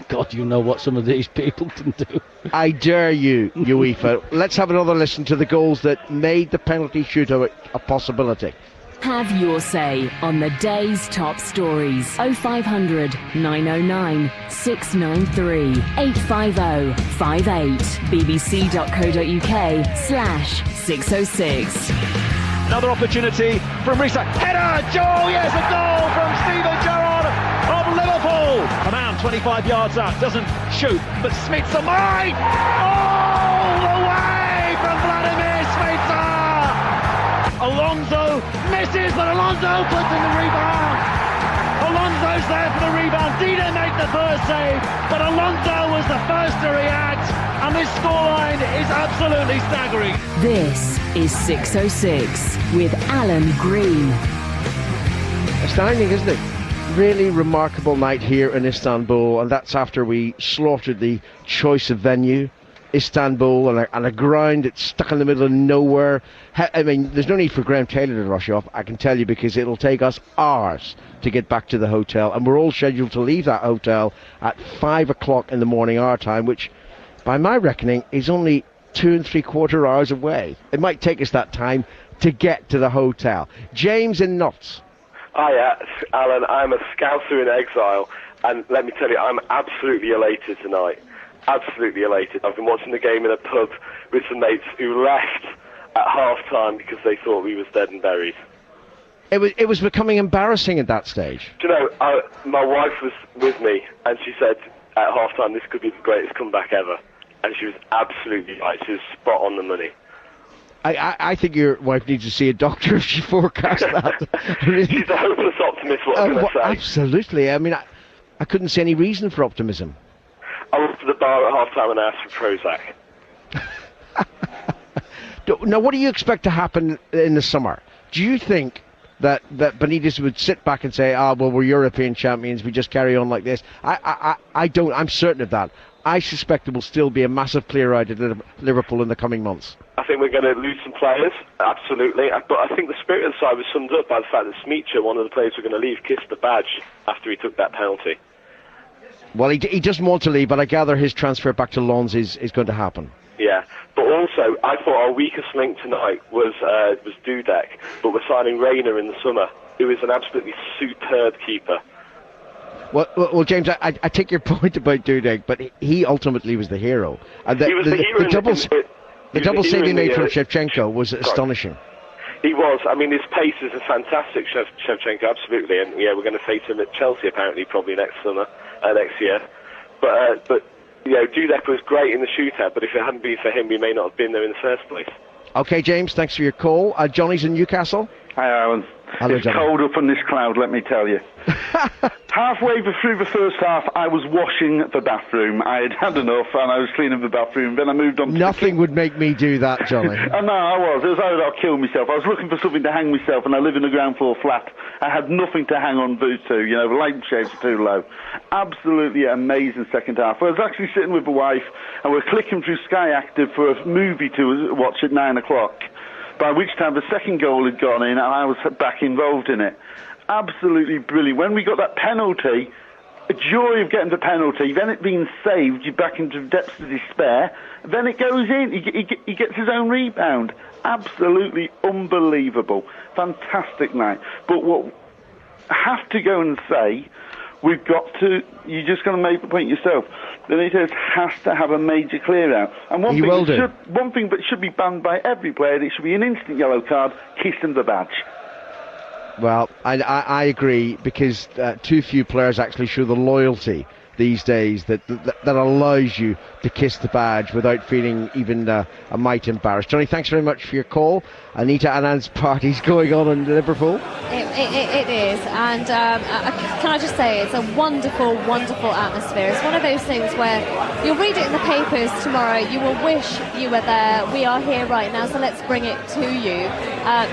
God, you know what some of these people can do. I dare you, UEFA. Let's have another listen to the goals that made the penalty shootout a possibility. Have your say on the day's top stories. 0500 909 693 850 58 bbc.co.uk/606. Another opportunity from Risa. Header! Joel, yes, a goal from Steven Gerrard of Liverpool. A man 25 yards out, doesn't shoot, but Smith's the mine! All the way from Vladimir Smitsa! Alonso misses, but Alonso puts in the rebound. Alonso's there for the rebound. Dida made the first save, but Alonso was the first to react, and this scoreline is absolutely staggering. This is 606 with Alan Green. Astounding, isn't it? Really remarkable night here in Istanbul, and that's after we slaughtered the choice of venue, Istanbul, and a ground that's stuck in the middle of nowhere. I mean, there's no need for Graham Taylor to rush off, I can tell you, because it'll take us hours to get back to the hotel, and we're all scheduled to leave that hotel at 5 o'clock in the morning our time, which, by my reckoning, is only 2 3/4 hours away. It might take us that time to get to the hotel. James in Notts. Hiya, Alan. I'm a Scouser in exile, and let me tell you, I'm absolutely elated tonight. Absolutely elated. I've been watching the game in a pub with some mates who left at half-time because they thought we was dead and buried. It was becoming embarrassing at that stage. Do you know, my wife was with me, and she said at half-time, this could be the greatest comeback ever. And she was absolutely right. She was spot on the money. I think your wife needs to see a doctor if she forecasts that. She's a hopeless optimist, what can I say? Absolutely. I mean, I couldn't see any reason for optimism. I went to the bar at half-time and asked for Prozac. Now, what do you expect to happen in the summer? Do you think that Benitez would sit back and say, well, we're European champions, we just carry on like this? I don't. I'm certain of that. I suspect there will still be a massive clear out at Liverpool in the coming months. I think we're going to lose some players, absolutely. But I think the spirit of the side was summed up by the fact that Smicha, one of the players who were going to leave, kissed the badge after he took that penalty. Well, he doesn't want to leave, but I gather his transfer back to Lens is going to happen. Yeah, but also, I thought our weakest link tonight was Dudek, but we're signing Rayner in the summer, who is an absolutely superb keeper. Well, James, I take your point about Dudek, but he ultimately was the hero. And he was the hero. The double save he made from Shevchenko was astonishing. He was. I mean, his pace is a fantastic, Shevchenko, absolutely. And yeah, we're going to face him at Chelsea apparently, probably next year. But Dudek was great in the shootout. But if it hadn't been for him, we may not have been there in the first place. Okay, James, thanks for your call. Johnny's in Newcastle. Hi, Alan. Hello, it's Johnny. cold up in this cloud, let me tell you. Halfway through the first half, I was washing the bathroom. I had had enough, and I was cleaning the bathroom. Then I moved on to Nothing would make me do that, Johnny. No, I was. It was either I'll kill myself. I was looking for something to hang myself, and I live in a ground floor flat. I had nothing to hang on to, the light shades are too low. Absolutely amazing second half. I was actually sitting with the wife, and we're clicking through Sky Active for a movie to watch at 9 o'clock. By which time the second goal had gone in and I was back involved in it. Absolutely brilliant. When we got that penalty, a joy of getting the penalty, then it being saved, you're back into depths of despair, then it goes in, he gets his own rebound. Absolutely unbelievable. Fantastic night. But what I have to go and say, you're just going to make the point yourself, Benitez has to have a major clear-out. And one thing that should be banned by every player, it should be an instant yellow card, kiss them the badge. Well, I agree, because too few players actually show the loyalty these days that allows you to kiss the badge without feeling even a mite embarrassed. Johnny, thanks very much for your call. Anita Anand's party's going on in Liverpool. It is, and can I just say, it's a wonderful, wonderful atmosphere. It's one of those things where you'll read it in the papers tomorrow, you will wish you were there. We are here right now, so let's bring it to you.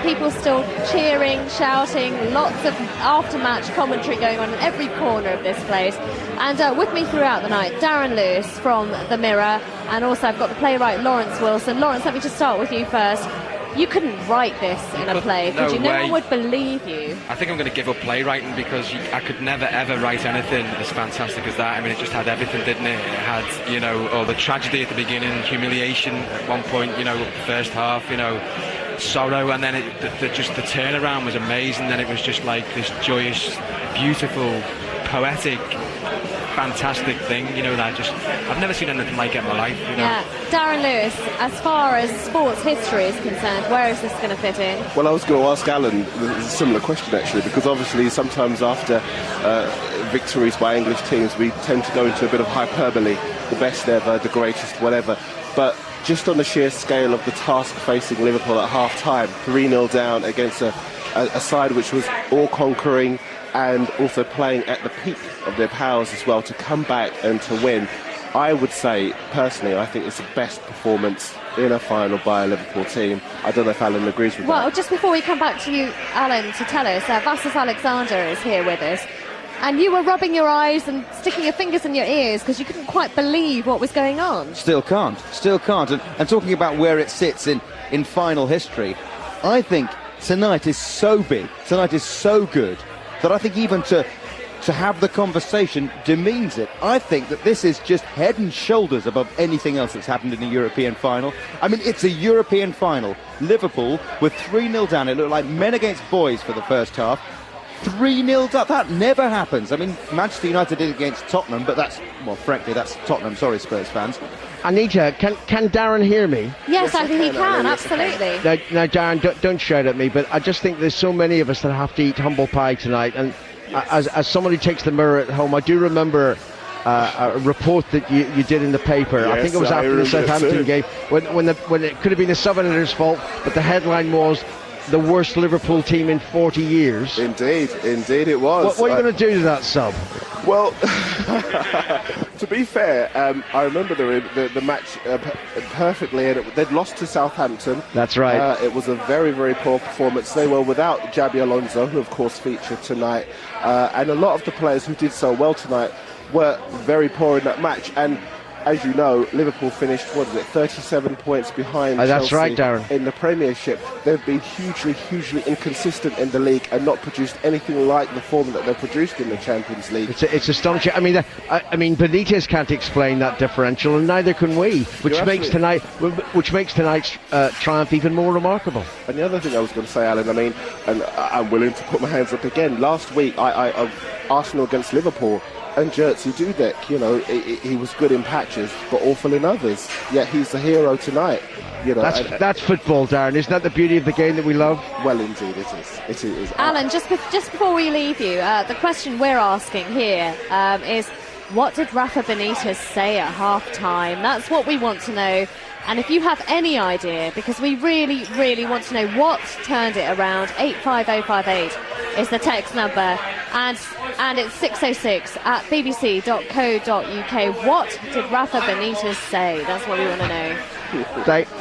People still cheering, shouting, lots of after-match commentary going on in every corner of this place. And with me throughout the night, Darren Lewis from The Mirror, and also I've got the playwright Lawrence Wilson. Lawrence, let me just start with you first. You couldn't write this in a play, could you? No one would believe you. I think I'm going to give up playwriting, because I could never ever write anything as fantastic as that. I mean, it just had everything, didn't it? It had, all the tragedy at the beginning, humiliation at one point, first half, sorrow, and then just the turnaround was amazing. Then it was just like this joyous, beautiful, poetic, fantastic thing, I've never seen anything like it in my life, Yeah. Darren Lewis, as far as sports history is concerned, where is this going to fit in? Well, I was going to ask Alan a similar question, actually, because obviously sometimes after victories by English teams, we tend to go into a bit of hyperbole, the best ever, the greatest, whatever. But just on the sheer scale of the task facing Liverpool at half-time, 3-0 down against a side which was all-conquering, and also playing at the peak of their powers as well, to come back and to win. I would say, personally, I think it's the best performance in a final by a Liverpool team. I don't know if Alan agrees with that. Well, just before we come back to you, Alan, to tell us, Vassos Alexander is here with us. And you were rubbing your eyes and sticking your fingers in your ears because you couldn't quite believe what was going on. Still can't. And talking about where it sits in final history, I think tonight is so big, tonight is so good, that I think even to have the conversation demeans it. I think that this is just head and shoulders above anything else that's happened in a European final. I mean, it's a European final. Liverpool were 3-0 down. It looked like men against boys for the first half. 3-0 up. That never happens. I mean, Manchester United did it against Tottenham, but frankly, that's Tottenham. Sorry, Spurs fans. Anita, can Darren hear me? Yes, I think he can, absolutely. Now, Darren, don't shout at me, but I just think there's so many of us that have to eat humble pie tonight, and as somebody who takes the Mirror at home, I do remember a report that you did in the paper. Yes, I think it was after the Southampton game, when it could have been the sub-editor's fault, but the headline was the worst Liverpool team in 40 years. Indeed it was. What are you going to do to that sub? Well, to be fair, I remember the match perfectly, and they'd lost to Southampton. That's right. It was a very, very poor performance. They were without Jabi Alonso, who of course featured tonight, and a lot of the players who did so well tonight were very poor in that match. And as you know, Liverpool finished, 37 points behind Chelsea. That's right, Darren. In the Premiership. They've been hugely inconsistent in the league and not produced anything like the form that they've produced in the Champions League. It's astonishing. I mean, Benitez can't explain that differential, and neither can we, which makes tonight's triumph even more remarkable. And the other thing I was going to say, Alan, and I'm willing to put my hands up again. Last week, I Arsenal against Liverpool, and Jerzy Dudek, he was good in patches, but awful in others. Yet he's the hero tonight. That's football, Darren. Isn't that the beauty of the game that we love? Well, indeed, it is. It is. Alan, just before we leave you, the question we're asking here is, what did Rafa Benitez say at half-time? That's what we want to know. And if you have any idea, because we really, really want to know what turned it around, 85058 is the text number, and it's 606 at bbc.co.uk. What did Rafa Benitez say? That's what we want to know.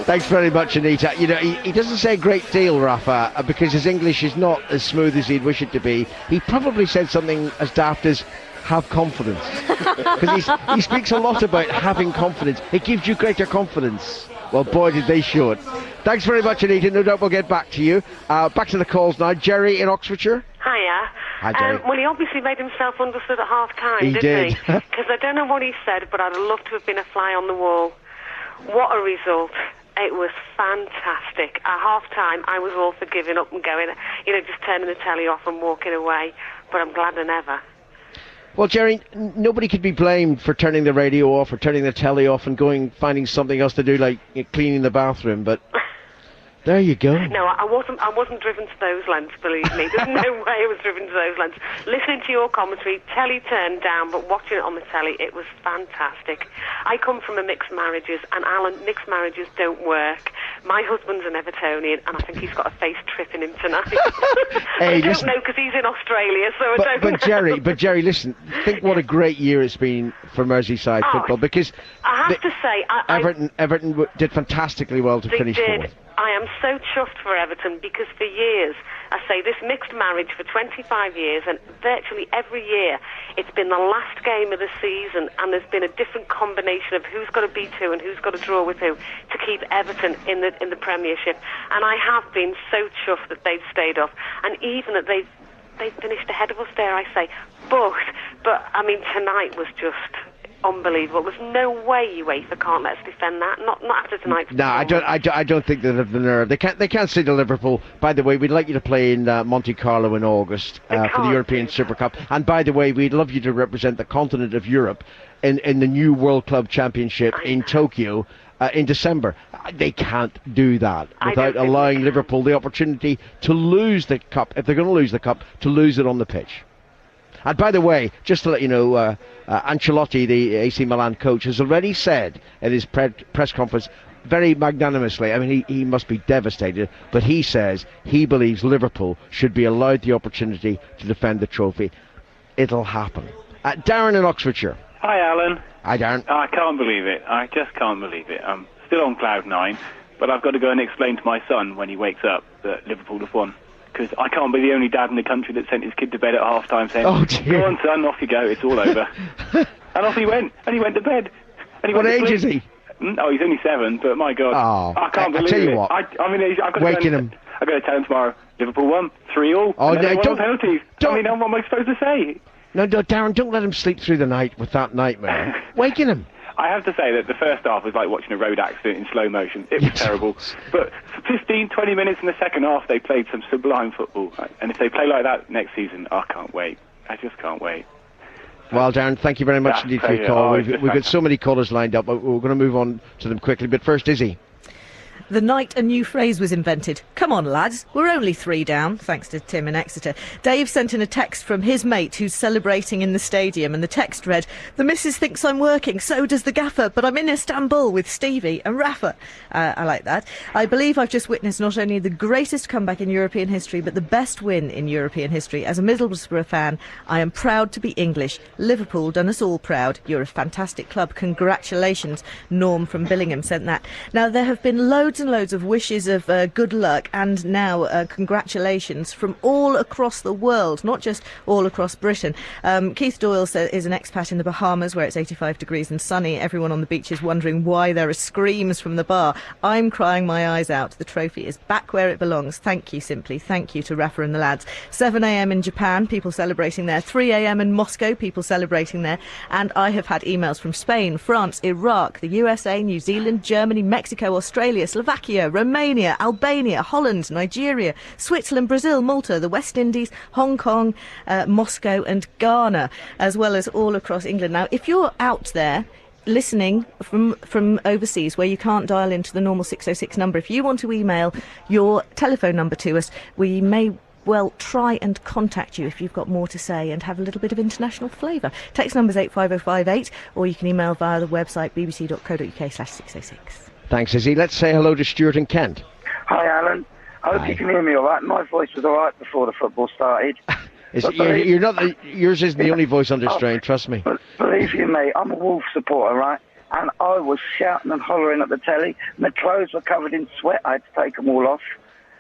Thanks very much, Anita. He doesn't say a great deal, Rafa, because his English is not as smooth as he'd wish it to be. He probably said something as daft as have confidence, because he speaks a lot about having confidence. It gives you greater confidence. Well, boy, did they show it. Thanks very much, Anita. No doubt we'll get back to you. Back to the calls now. Jerry in Oxfordshire. Hiya. Hi, Jerry. Well, he obviously made himself understood at half-time, He didn't did. he? Because I don't know what he said, but I'd love to have been a fly on the wall. What a result. It was fantastic. At half-time, I was all for giving up and going, just turning the telly off and walking away. But I'm glad than ever. Well, Jerry, nobody could be blamed for turning the radio off or turning the telly off and finding something else to do, like cleaning the bathroom, but there you go. No, I wasn't driven to those lengths, believe me. There's no way I was driven to those lengths. Listening to your commentary, telly turned down, but watching it on the telly, it was fantastic. I come from a mixed marriages, and Alan, mixed marriages don't work. My husband's an Evertonian, and I think he's got a face tripping him tonight. Hey, I don't know, because he's in Australia, so I don't know. But Jerry, listen, think what a great year it's been for Merseyside football, because I have to say, Everton did fantastically well to finish fourth. I am so chuffed for Everton because for years, I say this mixed marriage for 25 years, and virtually every year it's been the last game of the season, and there's been a different combination of who's got to beat who and who's got to draw with who to keep Everton in the Premiership. And I have been so chuffed that they've stayed up, and even that they've finished ahead of us, dare I say. But I mean, tonight was just unbelievable. There's no way UEFA can't let us defend that. Not after tonight's. No, I don't think they have the nerve. They can't say to Liverpool, by the way, we'd like you to play in Monte Carlo in August for the European Super Cup. And by the way, we'd love you to represent the continent of Europe in the new World Club Championship in Tokyo in December. They can't do that without allowing Liverpool the opportunity to lose the cup. If they're going to lose the cup, to lose it on the pitch. And by the way, just to let you know, Ancelotti, the AC Milan coach, has already said in his press conference, very magnanimously, I mean, he must be devastated, but he says he believes Liverpool should be allowed the opportunity to defend the trophy. It'll happen. Darren in Oxfordshire. Hi, Alan. Hi, Darren. I can't believe it. I just can't believe it. I'm still on cloud nine, but I've got to go and explain to my son when he wakes up that Liverpool have won. Because I can't be the only dad in the country that sent his kid to bed at half-time saying, "Go on, son, off you go, it's all over." And off he went, and he went to bed. And What age is he? Oh, he's only 7, but my God. I can't believe it. I tell you what. I mean, I've got Waking him. I've got to tell him tomorrow, Liverpool won, 3-3. Oh, no, don't. Penalties. I mean, what am I supposed to say? No, Darren, don't let him sleep through the night with that nightmare. Waking him. I have to say that the first half was like watching a road accident in slow motion. It was terrible. But for 15, 20 minutes in the second half, they played some sublime football. And if they play like that next season, I can't wait. I just can't wait. Well, Darren, thank you very much indeed for your call. We've got so many callers lined up, but we're going to move on to them quickly. But first, Izzy. The night a new phrase was invented. Come on, lads, we're only 3 down, thanks to Tim in Exeter. Dave sent in a text from his mate who's celebrating in the stadium, and the text read, "The missus thinks I'm working, so does the gaffer, but I'm in Istanbul with Stevie and Rafa." I like that. I believe I've just witnessed not only the greatest comeback in European history, but the best win in European history. As a Middlesbrough fan, I am proud to be English. Liverpool done us all proud. You're a fantastic club. Congratulations. Norm from Billingham sent that. Now, there have been loads and loads of wishes of good luck and now congratulations from all across the world, not just all across Britain. Keith Doyle is an expat in the Bahamas where it's 85 degrees and sunny. Everyone on the beach is wondering why there are screams from the bar. I'm crying my eyes out. The trophy is back where it belongs. Thank you, simply. Thank you to Rafa and the lads. 7 a.m. in Japan, people celebrating there. 3 a.m. in Moscow, people celebrating there. And I have had emails from Spain, France, Iraq, the USA, New Zealand, Germany, Mexico, Australia, Slovakia, Romania, Albania, Holland, Nigeria, Switzerland, Brazil, Malta, the West Indies, Hong Kong, Moscow and Ghana, as well as all across England. Now, if you're out there listening from overseas where you can't dial into the normal 606 number, if you want to email your telephone number to us, we may well try and contact you if you've got more to say and have a little bit of international flavour. Text number's 85058, or you can email via the website bbc.co.uk/606. Thanks, Izzy. Let's say hello to Stuart in Kent. Hi, Alan. I hope you can hear me all right. My voice was all right before the football started. You're not. Yours isn't the only voice under strain. Trust me. Believe you me, I'm a Wolves supporter, right? And I was shouting and hollering at the telly. My clothes were covered in sweat. I had to take them all off.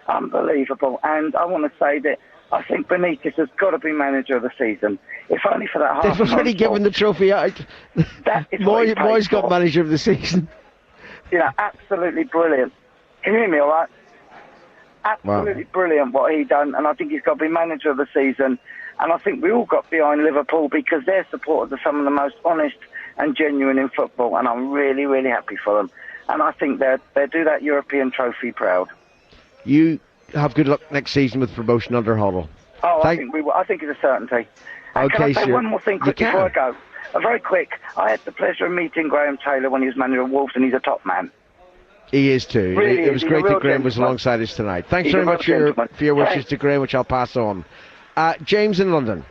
Unbelievable. And I want to say that I think Benitez has got to be manager of the season. If only for that half. They've already given the trophy out. Moyes got manager of the season. Absolutely brilliant. Can you hear me all right? Absolutely brilliant what he done, and I think he's got to be manager of the season. And I think we all got behind Liverpool because their supporters are some of the most honest and genuine in football, and I'm really, really happy for them. And I think they'll do that European trophy proud. You have good luck next season with promotion under Hoddle. Oh, I think it's a certainty. And can I say one more thing quick before I go? Very quick. I had the pleasure of meeting Graham Taylor when he was manager of Wolves, and he's a top man. He is too. Really it was great that Graham was alongside us tonight. Thanks very much for your wishes to Graham, which I'll pass on. James in London.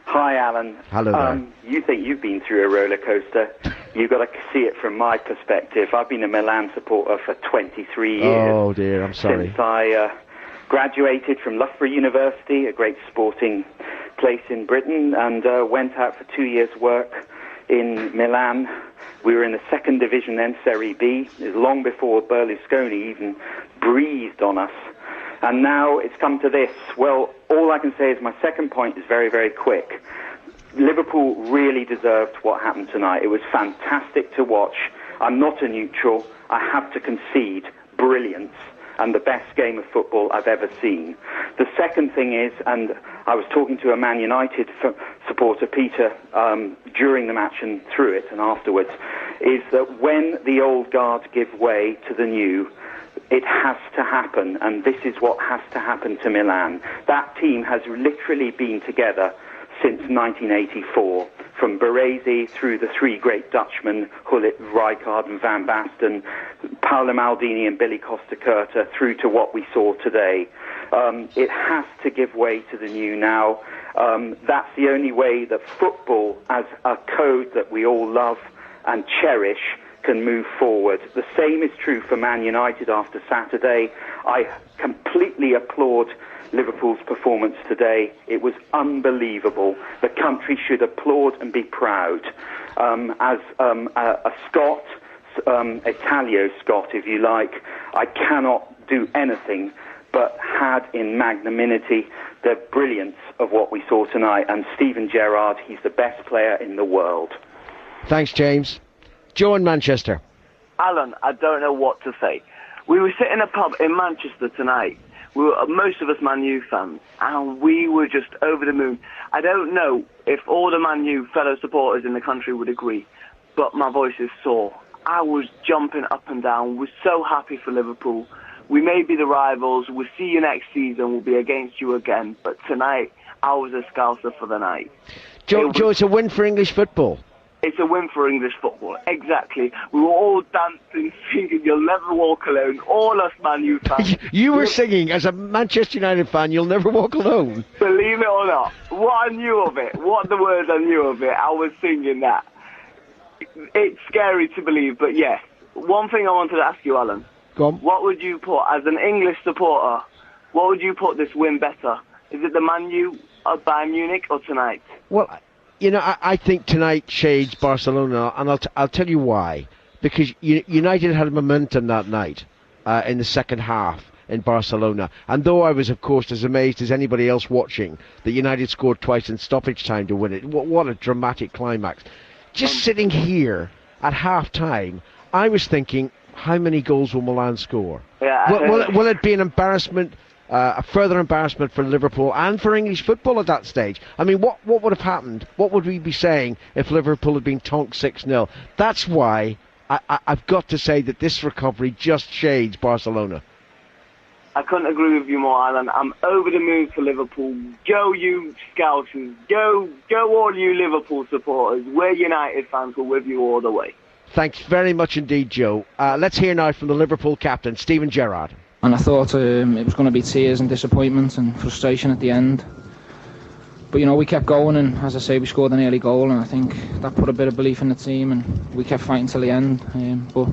Hi, Alan. Hello there. You think you've been through a roller coaster. You've got to see it from my perspective. I've been a Milan supporter for 23 years. Oh, dear, I'm sorry. Since I graduated from Loughborough University, a great sporting place in Britain, and went out for 2 years' work in Milan. We were in the second division then, Serie B. It was long before Berlusconi even breathed on us. And now it's come to this. Well, all I can say is my second point is very, very quick. Liverpool really deserved what happened tonight. It was fantastic to watch. I'm not a neutral. I have to concede brilliance and the best game of football I've ever seen. The second thing is, and I was talking to a Man United supporter, Peter, during the match and through it and afterwards, is that when the old guard give way to the new, it has to happen, and this is what has to happen to Milan. That team has literally been together since 1984, from Baresi through the three great Dutchmen, Gullit, Rijkaard and Van Basten, Paolo Maldini and Billy Costa-Curta, through to what we saw today. It has to give way to the new now. That's the only way that football, as a code that we all love and cherish, can move forward. The same is true for Man United after Saturday. I completely applaud Liverpool's performance today. It was unbelievable. The country should applaud and be proud. As a Scot, Italio-Scot, if you like, I cannot do anything but had in magnanimity the brilliance of what we saw tonight. And Steven Gerrard, he's the best player in the world. Thanks, James. Joe in Manchester. Alan, I don't know what to say. We were sitting in a pub in Manchester tonight. We were, most of us Man U fans, and we were just over the moon. I don't know if all the Man U fellow supporters in the country would agree, but my voice is sore. I was jumping up and down. We're so happy for Liverpool. We may be the rivals. We'll see you next season. We'll be against you again. But tonight, I was a Scouser for the night. Joe, it's a win for English football. It's a win for English football, exactly. We were all dancing, singing, "You'll never walk alone." All us Man U fans. You were singing, as a Manchester United fan, "You'll never walk alone." Believe it or not, what I knew of it, what the words I knew of it, I was singing that. It's scary to believe, but yes. One thing I wanted to ask you, Alan. Go on. What would you put, as an English supporter, what would you put this win better? Is it the Man U or Bayern Munich or tonight? Well, you know, I think tonight shades Barcelona, and I'll tell you why. Because United had momentum that night in the second half in Barcelona. And though I was, of course, as amazed as anybody else watching that United scored twice in stoppage time to win it, what a dramatic climax. Just sitting here at half-time, I was thinking, how many goals will Milan score? Yeah, will it be an embarrassment? A further embarrassment for Liverpool and for English football at that stage. I mean, what would have happened? What would we be saying if Liverpool had been tonked 6-0? That's why I've got to say that this recovery just shades Barcelona. I couldn't agree with you more, Alan. I'm over the moon for Liverpool. Go you Scousers. Go all you Liverpool supporters. We're United fans. We're with you all the way. Thanks very much indeed, Joe. Let's hear now from the Liverpool captain, Steven Gerrard. And I thought it was going to be tears and disappointment and frustration at the end. But, you know, we kept going, and as I say, we scored an early goal, and I think that put a bit of belief in the team, and we kept fighting till the end. But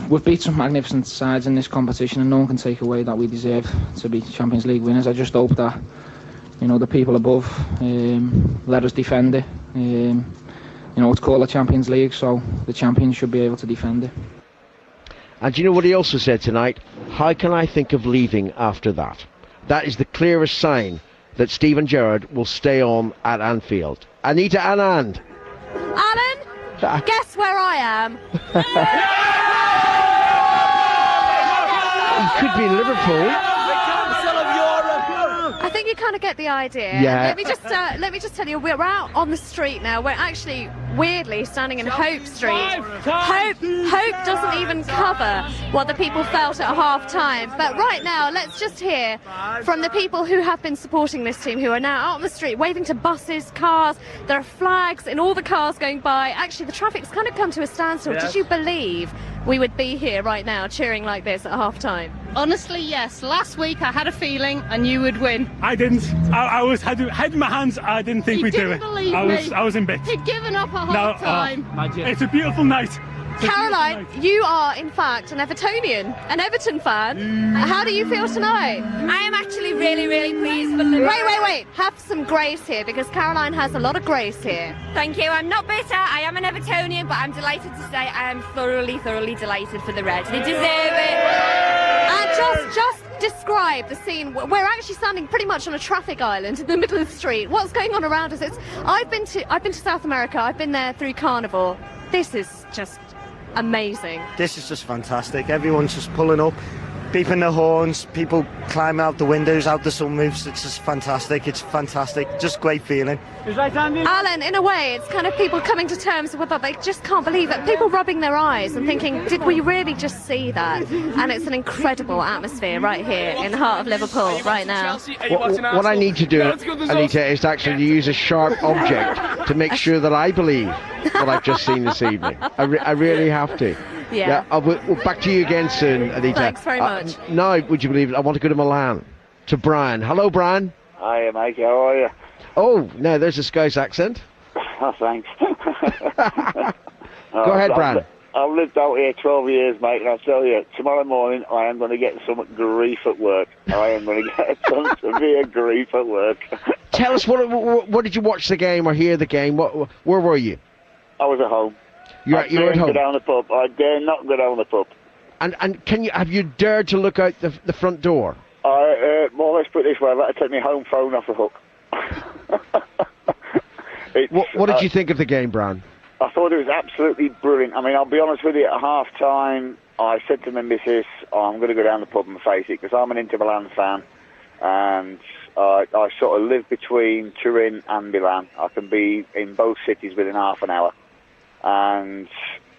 we've beat some magnificent sides in this competition, and no one can take away that we deserve to be Champions League winners. I just hope that, you know, the people above let us defend it. You know, it's called the Champions League, so the champions should be able to defend it. And do you know what he also said tonight? How can I think of leaving after that? That is the clearest sign that Steven Gerrard will stay on at Anfield. Anita Anand. Alan, guess where I am? He could be in Liverpool. I think you kind of get the idea? Yeah. Let me just tell you, we're out on the street now. We're actually weirdly standing in Hope Street. Hope doesn't even cover what the people felt at half-time. But right now, let's just hear from the people who have been supporting this team, who are now out on the street, waving to buses, cars. There are flags in all the cars going by. Actually, the traffic's kind of come to a standstill. Yes. Did you believe we would be here right now cheering like this at half-time? Honestly, yes. Last week I had a feeling I knew we'd win. I didn't. I was had in my hands. I didn't think we'd do it. Believe I was in bits. He'd given up at half-time. It's a beautiful night. Caroline, you are in fact an Evertonian, an Everton fan. How do you feel tonight? I am actually really, really pleased for Liverpool. Wait. Have some grace here, because Caroline has a lot of grace here. Thank you. I'm not bitter. I am an Evertonian, but I'm delighted to say I am thoroughly, thoroughly delighted for the Reds. They deserve it. And just describe the scene. We're actually standing pretty much on a traffic island in the middle of the street. What's going on around us? I've been to South America. I've been there through Carnival. This is just amazing. This is just fantastic. Everyone's just pulling up, beeping their horns, people climbing out the windows, out the sunroofs. It's just fantastic. It's fantastic. Just great feeling. Alan, in a way, it's kind of people coming to terms with what they just can't believe it. People rubbing their eyes and thinking, did we really just see that? And it's an incredible atmosphere right here in the heart of Liverpool right now. What I need to do, Anita, is actually use a sharp object to make sure that I believe what I've just seen this evening. I really have to. Yeah. We'll back to you again soon, Anita. Thanks very much. Now, would you believe it? I want to go to Milan, to Brian. Hello, Brian. Hi, Mike. How are you? Oh, no, there's a Scouse accent. Oh, thanks. Go ahead, Brian. I've lived out here 12 years, mate, and I'll tell you, tomorrow morning I am going to get some grief at work. I am going to get some severe grief at work. Tell us, what did you watch the game or hear the game? Where were you? I was at home. You were at home? Go down the pub. I dare not go down the pub. And have you dared to look out the front door? More or less put it this way, I've had to take my home phone off the hook. What did you think of the game, Brian? I thought it was absolutely brilliant. I mean, I'll be honest with you, at half-time, I said to my missus, I'm going to go down the pub and face it, because I'm an Inter Milan fan, and I sort of live between Turin and Milan. I can be in both cities within half an hour. And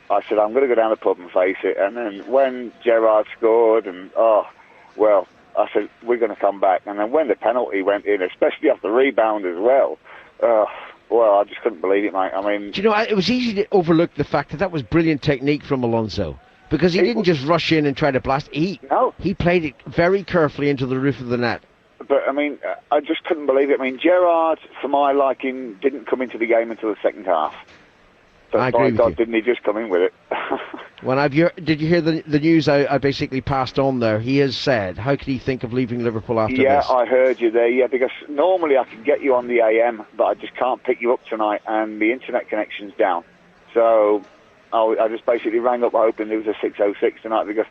I said, I'm going to go down the pub and face it. And then when Gerrard scored, I said, we're going to come back. And then when the penalty went in, especially off the rebound as well, I just couldn't believe it, mate. I mean, do you know, it was easy to overlook the fact that was brilliant technique from Alonso, because he didn't just rush in and try to blast. He played it very carefully into the roof of the net. But, I mean, I just couldn't believe it. I mean, Gerrard, for my liking, didn't come into the game until the second half. So I agree with you. Didn't he just come in with it? Did you hear the news I basically passed on there? He has said, how could he think of leaving Liverpool after this? Yeah, I heard you there, because normally I can get you on the AM, but I just can't pick you up tonight, and the internet connection's down. So I just basically rang up hoping there was a 606 tonight, because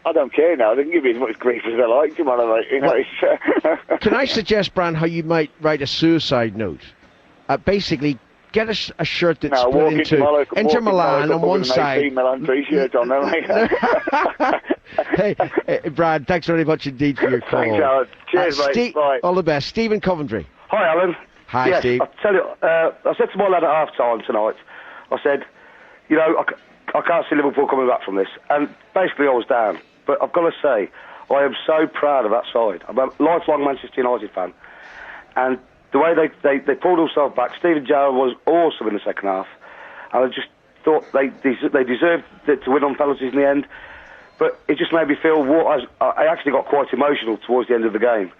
I don't care now. They can give me as much grief as they like tomorrow night. You know, Can I suggest, Bran, how you might write a suicide note? Basically, get a shirt that's split into Inter Milan on one side. Milan t-shirt on there, mate. hey, Brad, thanks very much indeed for your call. Thanks, Alan. Cheers, mate. Bye. All the best. Stephen Coventry. Hi, Alan. Hi, yes, Steve. I tell you, I said to my lad at half-time tonight, I said, you know, I can't see Liverpool coming back from this. And basically I was down. But I've got to say, I am so proud of that side. I'm a lifelong Manchester United fan. And the way they pulled themselves back, Steven Gerrard was awesome in the second half. And I just thought they deserved to win on penalties in the end. But it just made me feel, I actually got quite emotional towards the end of the game.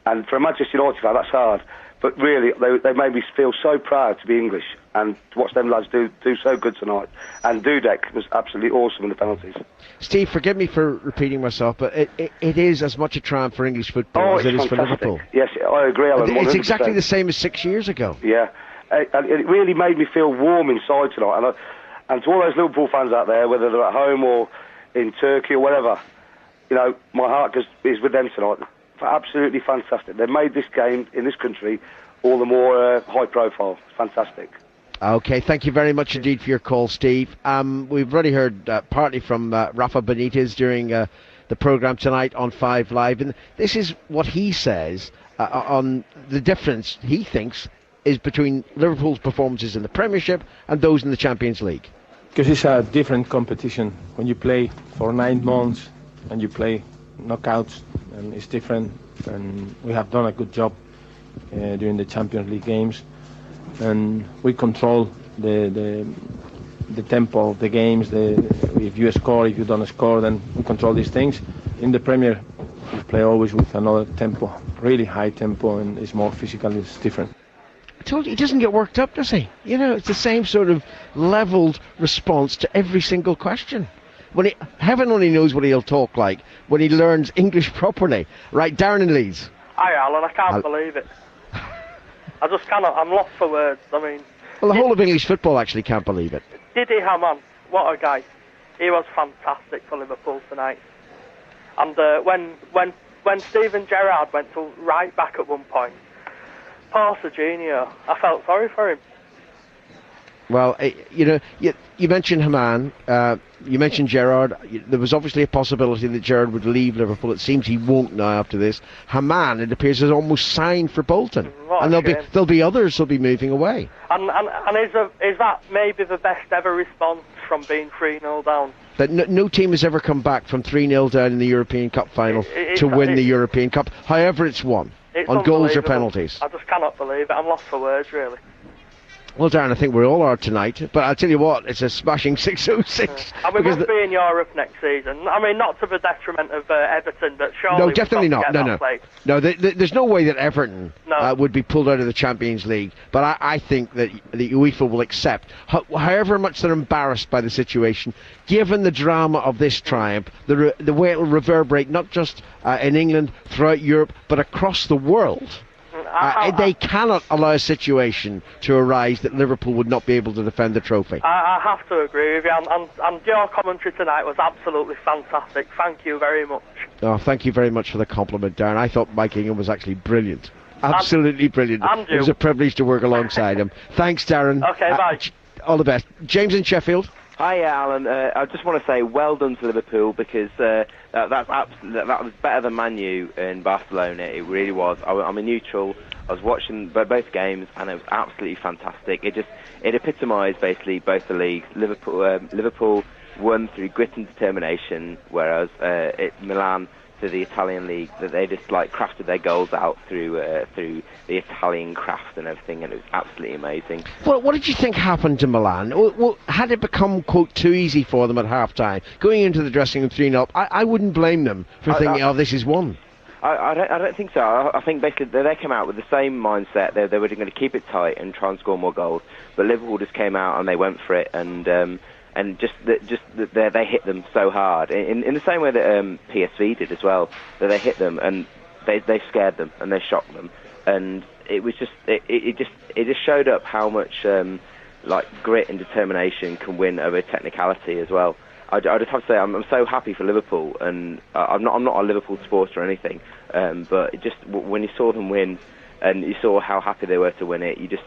And for a Manchester United fan, that's hard. But really, they made me feel so proud to be English and to watch them lads do so good tonight. And Dudek was absolutely awesome in the penalties. Steve, forgive me for repeating myself, but it is as much a triumph for English football as it is for Liverpool. Yes, I agree, Alan. It's 100%. exactly the same as 6 years ago. Yeah, and it really made me feel warm inside tonight. And to all those Liverpool fans out there, whether they're at home or in Turkey or whatever, you know, my heart is with them tonight. Absolutely fantastic. They made this game in this country all the more high profile. Fantastic. Okay, thank you very much indeed for your call, Steve. We've already heard partly from Rafa Benitez during the programme tonight on 5 Live, and this is what he says on the difference he thinks is between Liverpool's performances in the Premiership and those in the Champions League. Because it's a different competition. When you play for 9 months and you play knockouts, and it's different, and we have done a good job during the Champions League games, and we control the tempo of the games. If you score, if you don't score, then we control these things. In the Premier, we play always with another tempo, really high tempo, and it's more physical, it's different. I told you, he doesn't get worked up, does he? You know, it's the same sort of levelled response to every single question. Heaven only knows what he'll talk like when he learns English properly. Right, Darren in Leeds. Hi, Alan, I can't believe it. I just cannot, I'm lost for words. I mean... Well, the whole of English football actually can't believe it. Didi Hamann, what a guy. He was fantastic for Liverpool tonight. And when Steven Gerrard went to right back at one point, poor Serginho, I felt sorry for him. Well, you know, you mentioned Hamann, you mentioned Gerrard. There was obviously a possibility that Gerrard would leave Liverpool. It seems he won't now after this. Hamann, it appears, is almost signed for Bolton, and there'll be others who'll be moving away. And is that maybe the best ever response from being 3-0 down? That no team has ever come back from 3-0 down in the European Cup final to win the European Cup, however it's won, on goals or penalties. I just cannot believe it. I'm lost for words, really. Well, Darren, I think we all are tonight, but I'll tell you what, it's a smashing 606. And we must be in Europe next season. I mean, not to the detriment of Everton, but surely... No, definitely not. No, there's no way that Everton would be pulled out of the Champions League, but I think that the UEFA will accept, however much they're embarrassed by the situation, given the drama of this triumph, the way it will reverberate not just in England, throughout Europe, but across the world. They cannot allow a situation to arise that Liverpool would not be able to defend the trophy. I have to agree with you, and your commentary tonight was absolutely fantastic. Thank you very much. Oh, thank you very much for the compliment, Darren. I thought Mike Ingham was actually brilliant. Absolutely brilliant. It was a privilege to work alongside him. Thanks, Darren. Okay, bye. All the best. James in Sheffield. Hi, Alan. I just want to say well done to Liverpool, because that was better than Man U in Barcelona. It really was. I'm a neutral. I was watching both games, and it was absolutely fantastic. It epitomised basically both the leagues. Liverpool won through grit and determination, whereas Milan, to the Italian league, that they just crafted their goals out through the Italian craft and everything, and it was absolutely amazing. Well, what did you think happened to Milan? Well, had it become, quote, too easy for them at half-time, going into the dressing room 3-0, I wouldn't blame them for thinking, this is one. I don't think so. I think basically they came out with the same mindset. They were going to keep it tight and try and score more goals, but Liverpool just came out and they went for it, and they hit them so hard in the same way that PSV did as well. That they hit them and they scared them and they shocked them, and it was just it just showed up how much grit and determination can win over technicality as well. I just have to say I'm so happy for Liverpool, and I'm not a Liverpool supporter or anything, but it just when you saw them win and you saw how happy they were to win it, you just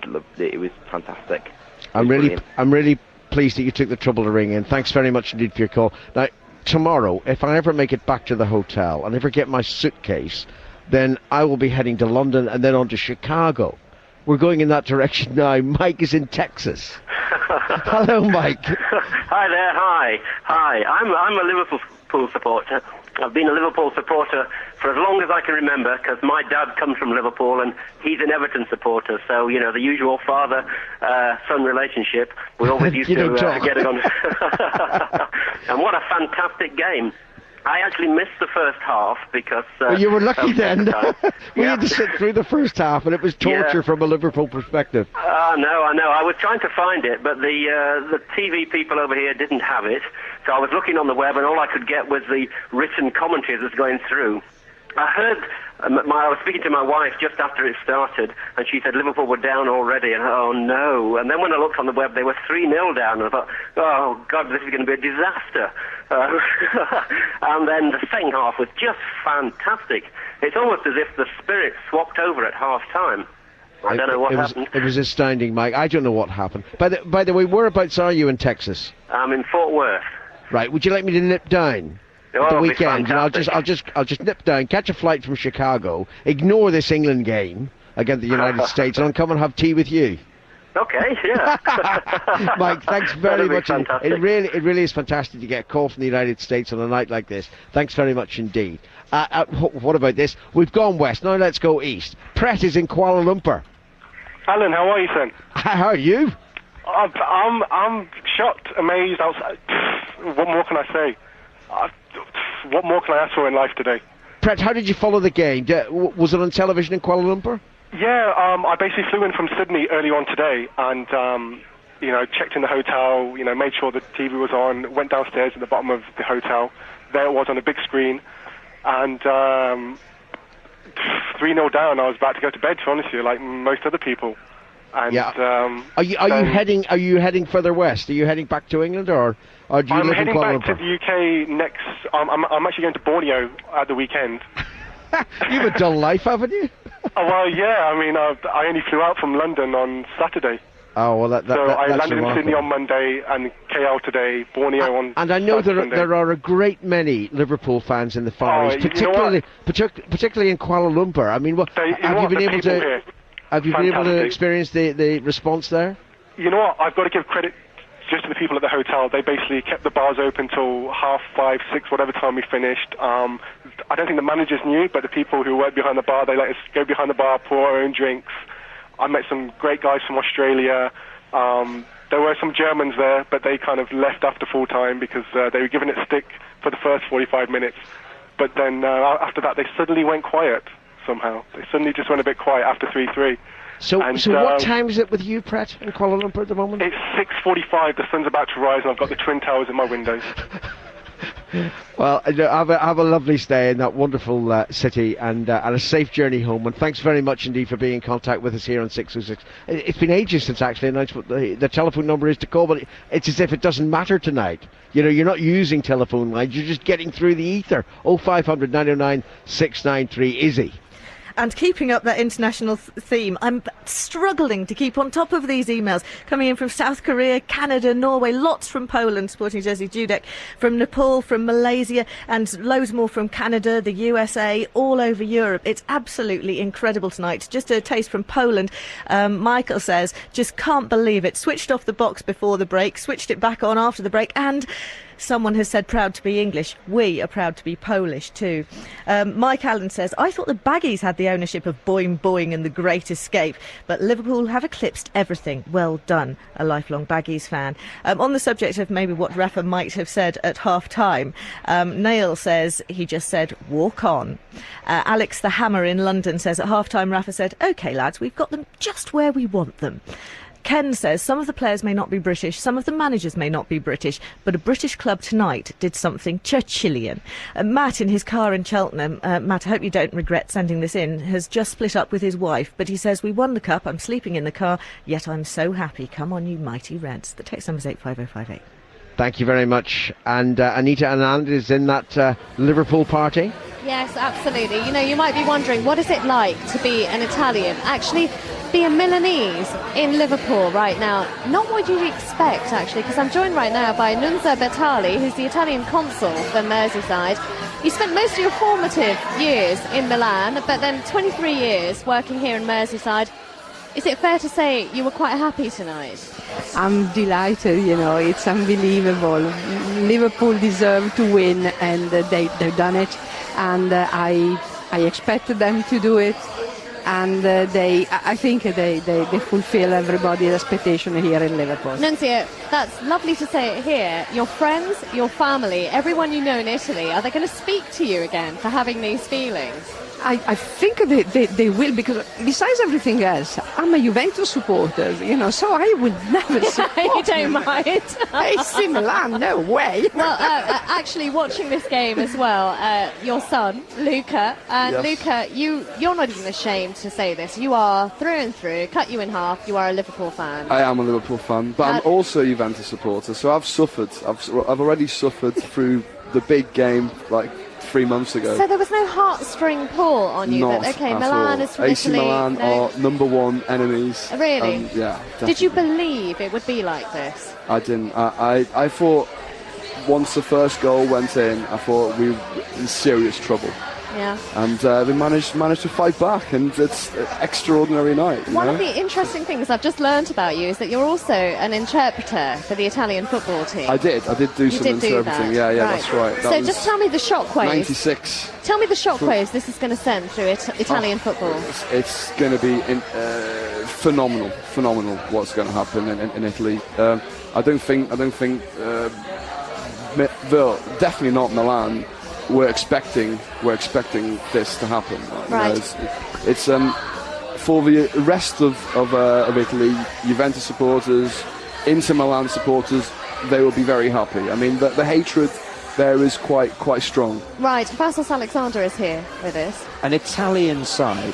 loved it. It was fantastic. I'm really pleased that you took the trouble to ring in. Thanks very much indeed for your call. Now, tomorrow, if I ever make it back to the hotel and ever get my suitcase, then I will be heading to London and then on to Chicago. We're going in that direction now. Mike is in Texas. Hello, Mike. Hi there. Hi. I'm a Liverpool supporter. I've been a Liverpool supporter for as long as I can remember, because my dad comes from Liverpool and he's an Everton supporter. So, you know, the usual father-son relationship. We always used to get it on. And what a fantastic game. I actually missed the first half because... you were lucky then. We had to sit through the first half, and it was torture from a Liverpool perspective. I know. I was trying to find it, but the TV people over here didn't have it. So I was looking on the web, and all I could get was the written commentary that was going through. I heard... I was speaking to my wife just after it started, and she said Liverpool were down already, and oh no. And then when I looked on the web, they were 3-0 down, and I thought, oh God, this is going to be a disaster. And then the second half was just fantastic. It's almost as if the spirit swapped over at half-time. I don't know what happened. It was astounding, Mike. I don't know what happened. By the way, whereabouts are you in Texas? I'm in Fort Worth. Right, would you like me to nip down? Oh, at the it'll be weekend. And I'll just nip down, catch a flight from Chicago, ignore this England game against the United States, and I'll come and have tea with you. Okay, yeah. Mike, thanks very That'll be much. fantastic. It really is fantastic to get a call from the United States on a night like this. Thanks very much indeed. What about this? We've gone west. Now let's go east. Pret is in Kuala Lumpur. Alan, how are you, son? How are you? I'm shocked, amazed. What more can I say? What more can I ask for in life today? Pret, how did you follow the game? Was it on television in Kuala Lumpur? Yeah, I basically flew in from Sydney early on today, and checked in the hotel. Made sure the TV was on. Went downstairs at the bottom of the hotel. There it was on a big screen, and 3-0 down. I was about to go to bed, to be honest with you, like most other people. And, Are you heading further west? Are you heading back to England, or do you I'm live in heading Kuala back to Lumpur? the UK next. I'm actually going to Borneo at the weekend. You've a dull life, haven't you? Oh, well, yeah. I mean, I only flew out from London on Saturday. Oh, well, I that's landed in Sydney remarkable. on Monday and KL today, Borneo on. And I know Sunday. there are a great many Liverpool fans in the Far East, you know particularly in Kuala Lumpur. I mean, have you been able to? Have you been able to Fantastic. experience the response there? You know what? I've got to give credit just to the people at the hotel. They basically kept the bars open till 5:30, 6:00, whatever time we finished. I don't think the managers knew, but the people who worked behind the bar, they let us go behind the bar, pour our own drinks. I met some great guys from Australia. There were some Germans there, but they kind of left after full time because they were giving it stick for the first 45 minutes. But then after that, they suddenly went quiet somehow. They suddenly just went a bit quiet after 3-3. So what time is it with you, Pret, in Kuala Lumpur at the moment? It's 6:45. The sun's about to rise, and I've got the Twin Towers in my windows. Well, have a lovely stay in that wonderful city, and a safe journey home. And thanks very much indeed for being in contact with us here on 606. It's been ages since I actually announced what the telephone number is to call, but it's as if it doesn't matter tonight. You're not using telephone lines, you're just getting through the ether. 0500 909 693 Izzy. And keeping up that international theme, I'm struggling to keep on top of these emails coming in from South Korea, Canada, Norway, lots from Poland, sporting Jerzy Dudek, from Nepal, from Malaysia, and loads more from Canada, the USA, all over Europe. It's absolutely incredible tonight. Just a taste from Poland. Michael says, just can't believe it. Switched off the box before the break, switched it back on after the break, and someone has said proud to be English. We are proud to be Polish too. Mike Allen says, I thought the Baggies had the ownership of Boing Boing and The Great Escape, but Liverpool have eclipsed everything. Well done, a lifelong Baggies fan. On the subject of maybe what Rafa might have said at half-time, Neil says he just said, walk on. Alex the Hammer in London says at half-time Rafa said, OK lads, we've got them just where we want them. Ken says some of the players may not be British, some of the managers may not be British, but a British club tonight did something Churchillian. Matt in his car in Cheltenham, Matt, I hope you don't regret sending this in, has just split up with his wife, but he says, we won the cup, I'm sleeping in the car, yet I'm so happy. Come on, you mighty Reds. The text number is 85058. Thank you very much. And Anita Anand is in that Liverpool party. Yes, absolutely. You might be wondering, what is it like to be an Italian? Actually, be a Milanese in Liverpool right now. Not what you'd expect, actually, because I'm joined right now by Nunzia Bertali, who's the Italian consul for Merseyside. You spent most of your formative years in Milan, but then 23 years working here in Merseyside. Is it fair to say you were quite happy tonight? I'm delighted, it's unbelievable. Liverpool deserve to win, and they've done it. And I expected them to do it. And I think they fulfill everybody's expectation here in Liverpool. Nunzia, that's lovely to say it here. Your friends, your family, everyone you know in Italy, are they going to speak to you again for having these feelings? I think they will, because besides everything else, I'm a Juventus supporter, so I would never support You don't mind? AC Milan, no way. Well, actually, watching this game as well, your son, Luca, and Yes. Luca, you're not even ashamed to say this. You are through and through, cut you in half, you are a Liverpool fan. I am a Liverpool fan, but I'm also a Juventus supporter, so I've suffered. I've already suffered through the big game, like 3 months ago. So there was no heartstring pull on you Not that, okay, at Milan all. is from AC Italy. Milan no? are number one enemies. Really? Yeah. Did you definitely. believe it would be like this? I didn't. I thought once the first goal went in, I thought we were in serious trouble. Yeah. And they managed to fight back, and it's an extraordinary night. One of the interesting things I've just learnt about you is that you're also an interpreter for the Italian football team. I did do some interpreting. Yeah, right. That's right. That so was just tell me the shockwaves. 96. Tell me the shockwaves this is going to send through Italian football. It's going to be phenomenal what's going to happen in Italy. I don't think definitely not Milan. We're expecting this to happen. Right. It's for the rest of Italy, Juventus supporters, Inter Milan supporters, they will be very happy. I mean, the hatred there is quite strong. Right, Vassos Alexander is here with us. An Italian side.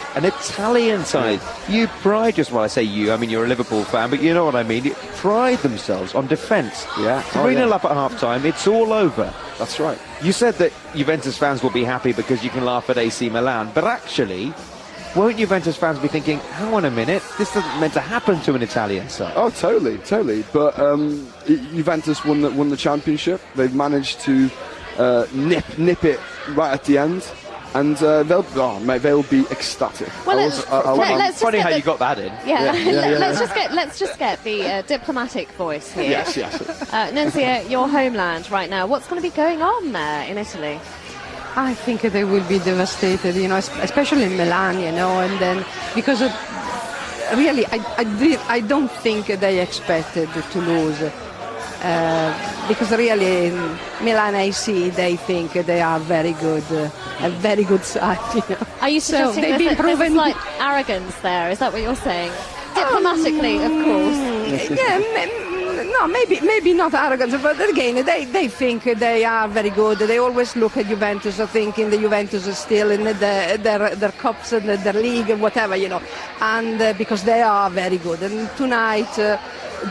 You pride yourself, well, I say you, I mean you're a Liverpool fan, but you know what I mean. You pride themselves on defence. Yeah. 3-0 up at half-time, it's all over. That's right. You said that Juventus fans will be happy because you can laugh at AC Milan, but actually, won't Juventus fans be thinking, hang on a minute, this isn't meant to happen to an Italian side? Oh, totally. But Juventus won the championship. They've managed to nip it right at the end, and they'll be ecstatic. Well, it's funny how you got that in. Yeah. Let's just get the diplomatic voice here. Yes. Nunzia, your homeland right now. What's going to be going on there in Italy? I think they will be devastated, especially in Milan, and then because really, I don't think they expected to lose. Because really, in Milan AC, they think they are very good, a very good side. Are you suggesting there's a slight arrogance there? Is that what you're saying? Diplomatically, of course. No, maybe not arrogance, but again, they think they are very good. They always look at Juventus, thinking the Juventus is still in their cups and their league and whatever, and because they are very good. And tonight,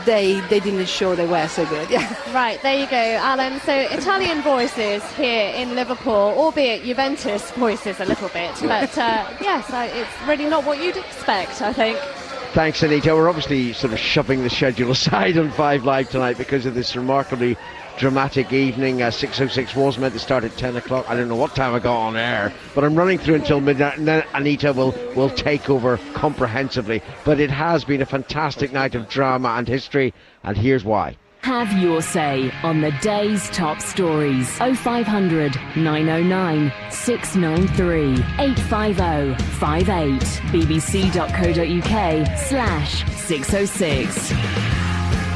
they didn't show they were so good. Yeah. Right, there you go, Alan. So Italian voices here in Liverpool, albeit Juventus voices a little bit, but yes, it's really not what you'd expect, I think. Thanks, Anita. We're obviously sort of shoving the schedule aside on 5 Live tonight because of this remarkably dramatic evening. 606 was meant to start at 10 o'clock. I don't know what time I got on air, but I'm running through until midnight, and then Anita will take over comprehensively. But it has been a fantastic night of drama and history, and here's why. Have your say on the day's top stories. 0500 909 693 850 58 bbc.co.uk/606.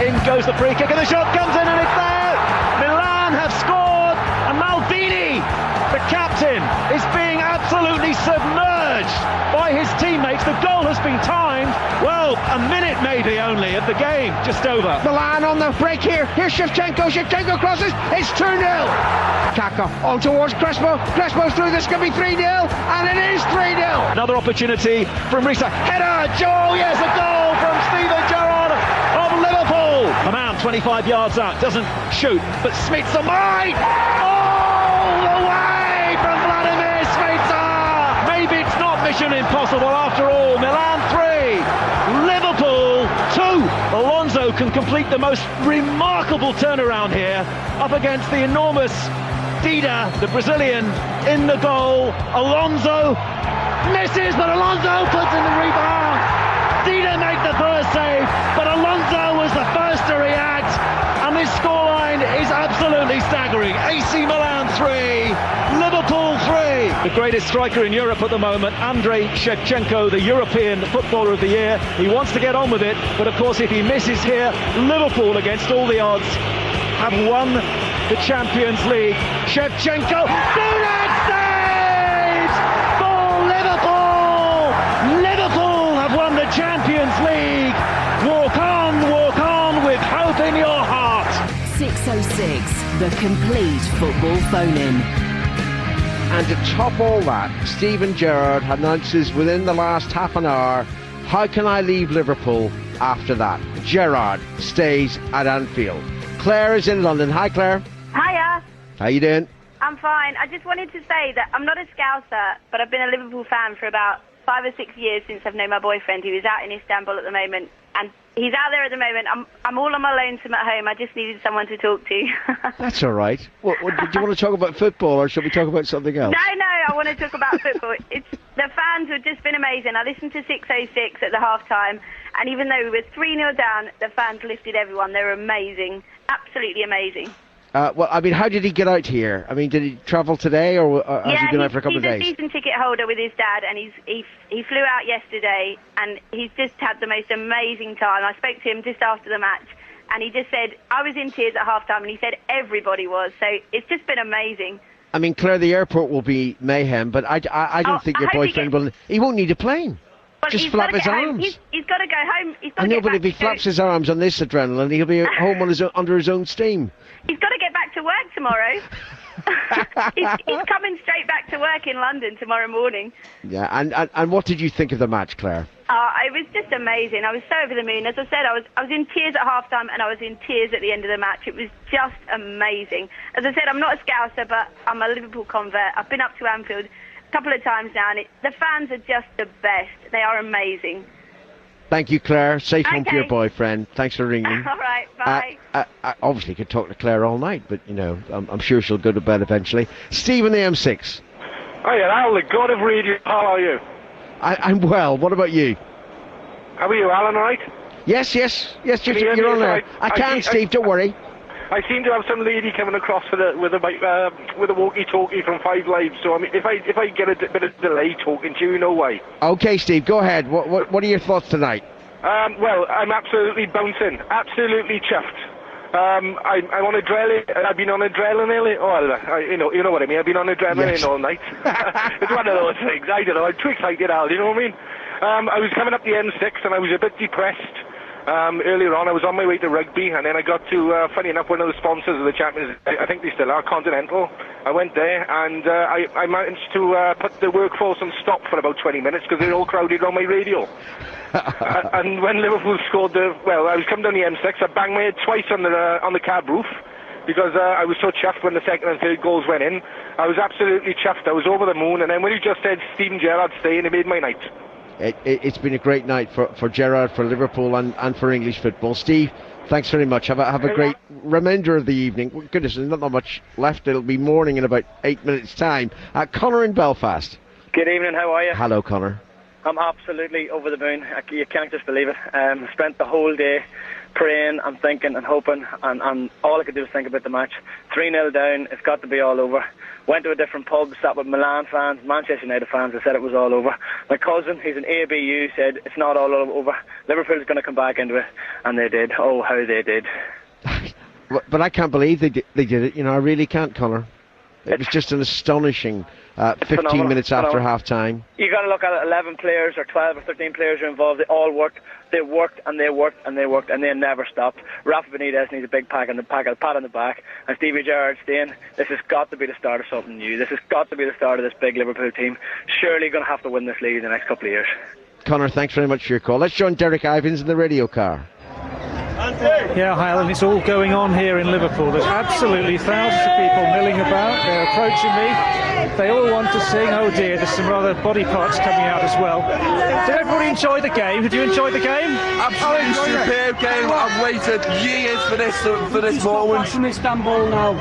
In goes the free kick and the shot comes in and it's there! Milan have scored and Maldini, the captain, is being absolutely submerged by his teammates. The goal has been timed, well, a minute maybe only of the game, just over. Milan on the break here. Here's Shevchenko crosses, it's 2-0. Kaka on towards Crespo. Crespo's through, this could be 3-0, and it is 3-0. Another opportunity from Risa. Header, Joe, yes, a goal from Steven Gerrard of Liverpool. A man 25 yards out, doesn't shoot, but Smith's a mine! All the way from Vladimir Smitsa! Maybe it's not mission impossible after all. Milan 3, Liverpool 2. Alonso can complete the most remarkable turnaround here up against the enormous Dida, the Brazilian, in the goal. Alonso misses, but Alonso puts in the rebound. Dida made the first save, but Alonso was the first to react, and this scoreline is absolutely staggering. AC Milan 3, Liverpool 3. The greatest striker in Europe at the moment, Andrei Shevchenko, the European Footballer of the Year. He wants to get on with it, but of course if he misses here, Liverpool, against all the odds, have won the Champions League. Shevchenko, Dulac saves for Liverpool! Liverpool have won the Champions League. Walk on with hope in your heart. 606, the complete football phone-in. And to top all that, Steven Gerrard announces within the last half an hour, how can I leave Liverpool after that? Gerrard stays at Anfield. Claire is in London. Hi, Claire. Hiya. How you doing? I'm fine. I just wanted to say that I'm not a Scouser, but I've been a Liverpool fan for about 5 or 6 years since I've known my boyfriend, who is out in Istanbul at the moment, and he's out there at the moment. I'm all on my lonesome at home. I just needed someone to talk to. That's all right. What, do you want to talk about football, or shall we talk about something else? No, I want to talk about football. The fans have just been amazing. I listened to 606 at the half-time, and even though we were 3-0 down, the fans lifted everyone. They were amazing. Absolutely amazing. Well, I mean, how did he get out here? I mean, did he travel today, or has he been out for a couple of days? He's a season ticket holder with his dad, and he flew out yesterday, and he's just had the most amazing time. I spoke to him just after the match, and he just said, I was in tears at half-time, and he said everybody was. So it's just been amazing. I mean, Claire, the airport will be mayhem, but I don't think your boyfriend he won't need a plane. Well, just flap his arms. He's got to go home. I know, but if he flaps his arms on this adrenaline, he'll be home on under his own steam. He's got to get back to work tomorrow. he's coming straight back to work in London tomorrow morning. Yeah, and what did you think of the match, Claire? It was just amazing. I was so over the moon. As I said, I was in tears at half-time, and I was in tears at the end of the match. It was just amazing. As I said, I'm not a Scouser, but I'm a Liverpool convert. I've been up to Anfield a couple of times now, and the fans are just the best. They are amazing. Thank you, Claire. Safe home to your boyfriend. Thanks for ringing. All right, bye. I obviously could talk to Claire all night, but, you know, I'm sure she'll go to bed eventually. Steve in the M6. Hiya, Al, the god of radio. How are you? I'm well. What about you? How are you, Alan, all right? Yes, you're on there. I can, Steve, don't worry. I seem to have some lady coming across with a walkie-talkie from 5 Live, so I mean, if I get a bit of delay talking to you, you know why. Okay, Steve, go ahead. What are your thoughts tonight? Well, I'm absolutely bouncing, absolutely chuffed. I'm on adrenaline. I've been on adrenaline. Oh, you know what I mean. I've been on adrenaline all night. It's one of those things. I don't know. I'm too excited, Al. You know what I mean? I was coming up the M6 and I was a bit depressed. Earlier on, I was on my way to rugby, and then I got to, funny enough, one of the sponsors of the Champions, I think they still are, Continental. I went there, and I managed to put the workforce on stop for about 20 minutes, because they're all crowded on my radio. And when Liverpool scored I was coming down the M6, I banged my head twice on the cab roof, because I was so chuffed when the second and third goals went in. I was absolutely chuffed. I was over the moon, and then when you just said Steven Gerrard staying, it made my night. It's been a great night for Gerrard, for Liverpool, and for English football. Steve, thanks very much. Have a great remainder of the evening. Goodness, there's not that much left. It'll be morning in about 8 minutes' time. Connor in Belfast. Good evening, how are you? Hello, Connor. I'm absolutely over the moon. You can't just believe it. Spent the whole day praying and thinking and hoping, and all I could do was think about the match. 3-0 down, it's got to be all over. Went to a different pub, sat with Milan fans, Manchester United fans, and said it was all over. My cousin, he's an ABU, said it's not all over. Liverpool's going to come back into it, and they did. Oh, how they did. But I can't believe they did it. You know, I really can't, Connor. It was just an astonishing 15 minutes after half-time. You got to look at it, 11 players or 12 or 13 players are involved. They all worked. They worked and they worked and they worked, and they never stopped. Rafa Benitez needs a big pat on the back, and Stevie Gerrard staying. This has got to be the start of something new. This has got to be the start of this big Liverpool team. Surely going to have to win this league in the next couple of years. Connor, thanks very much for your call. Let's join Derek Ivins in the radio car. Yeah, hi Alan, it's all going on here in Liverpool. There's absolutely thousands of people milling about. They're approaching me. They all want to sing. Oh dear, there's some rather body parts coming out as well. Did everybody enjoy the game? Did you enjoy the game? Absolutely superb game. I've waited years for this moment. From Istanbul now.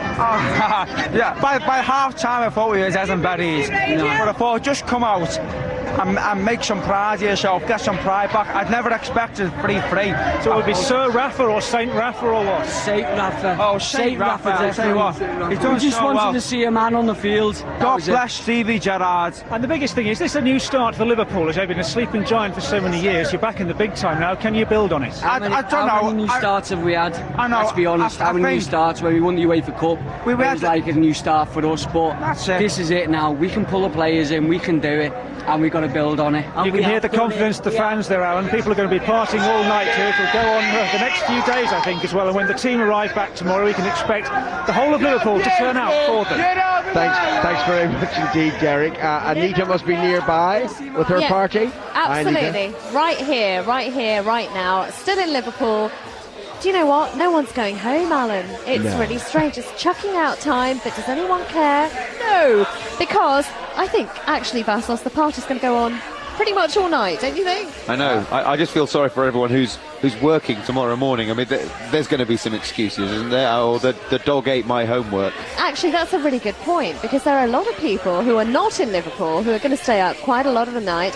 Yeah, by half time I thought we were as and berries. But I thought just come out and make some pride of yourself, get some pride back. I'd never expected 3-3. So it would be Sir Rafa or Saint Rafa or what? Saint Rafa. Oh, Saint Rafa, I'll tell you what. We just wanted to see a man on the field. God bless Stevie Gerrard. And the biggest thing is, this a new start for Liverpool, as they've been a sleeping giant for so many years. You're back in the big time now. Can you build on it? I don't know. How many new starts have we had? I know. Let's be honest. How many new starts? When we won the UEFA Cup, it was like a new start for us. But this is it now. We can pull the players in. We can do it. And we've got to build on it. You can hear the confidence of the fans there, Alan. People are going to be partying all night here. It will go on the next few days, I think, as well. And when the team arrive back tomorrow, we can expect the whole of Liverpool to turn out for them. Thanks very much indeed, Derek. Anita must be nearby with her party. Absolutely. Right here, right now. Still in Liverpool. Do you know what? No one's going home, Alan. It's really strange. It's chucking out time, but does anyone care? No, because I think, actually, Vassos, the party's going to go on pretty much all night, don't you think? I know. I just feel sorry for everyone who's working tomorrow morning. I mean, there's going to be some excuses, isn't there? Oh, the dog ate my homework. Actually, that's a really good point, because there are a lot of people who are not in Liverpool who are going to stay up quite a lot of the night.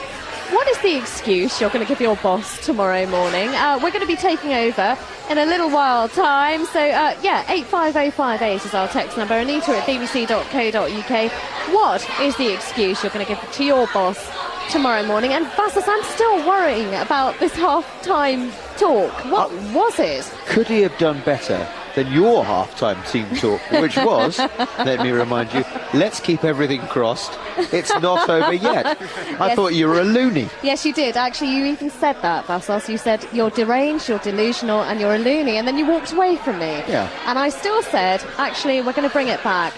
What is the excuse you're going to give your boss tomorrow morning? We're going to be taking over in a little while time. So, 85058 is our text number. Anita at bbc.co.uk. What is the excuse you're going to give to your boss tomorrow morning? And Vassos, I'm still worrying about this half-time talk. What was it? Could he have done better than your half-time team talk, which was, let me remind you, let's keep everything crossed. It's not over yet. I thought you were a loony. Yes, you did. Actually, you even said that, Vassos. You said you're deranged, you're delusional, and you're a loony, and then you walked away from me. Yeah. And I still said, actually, we're going to bring it back.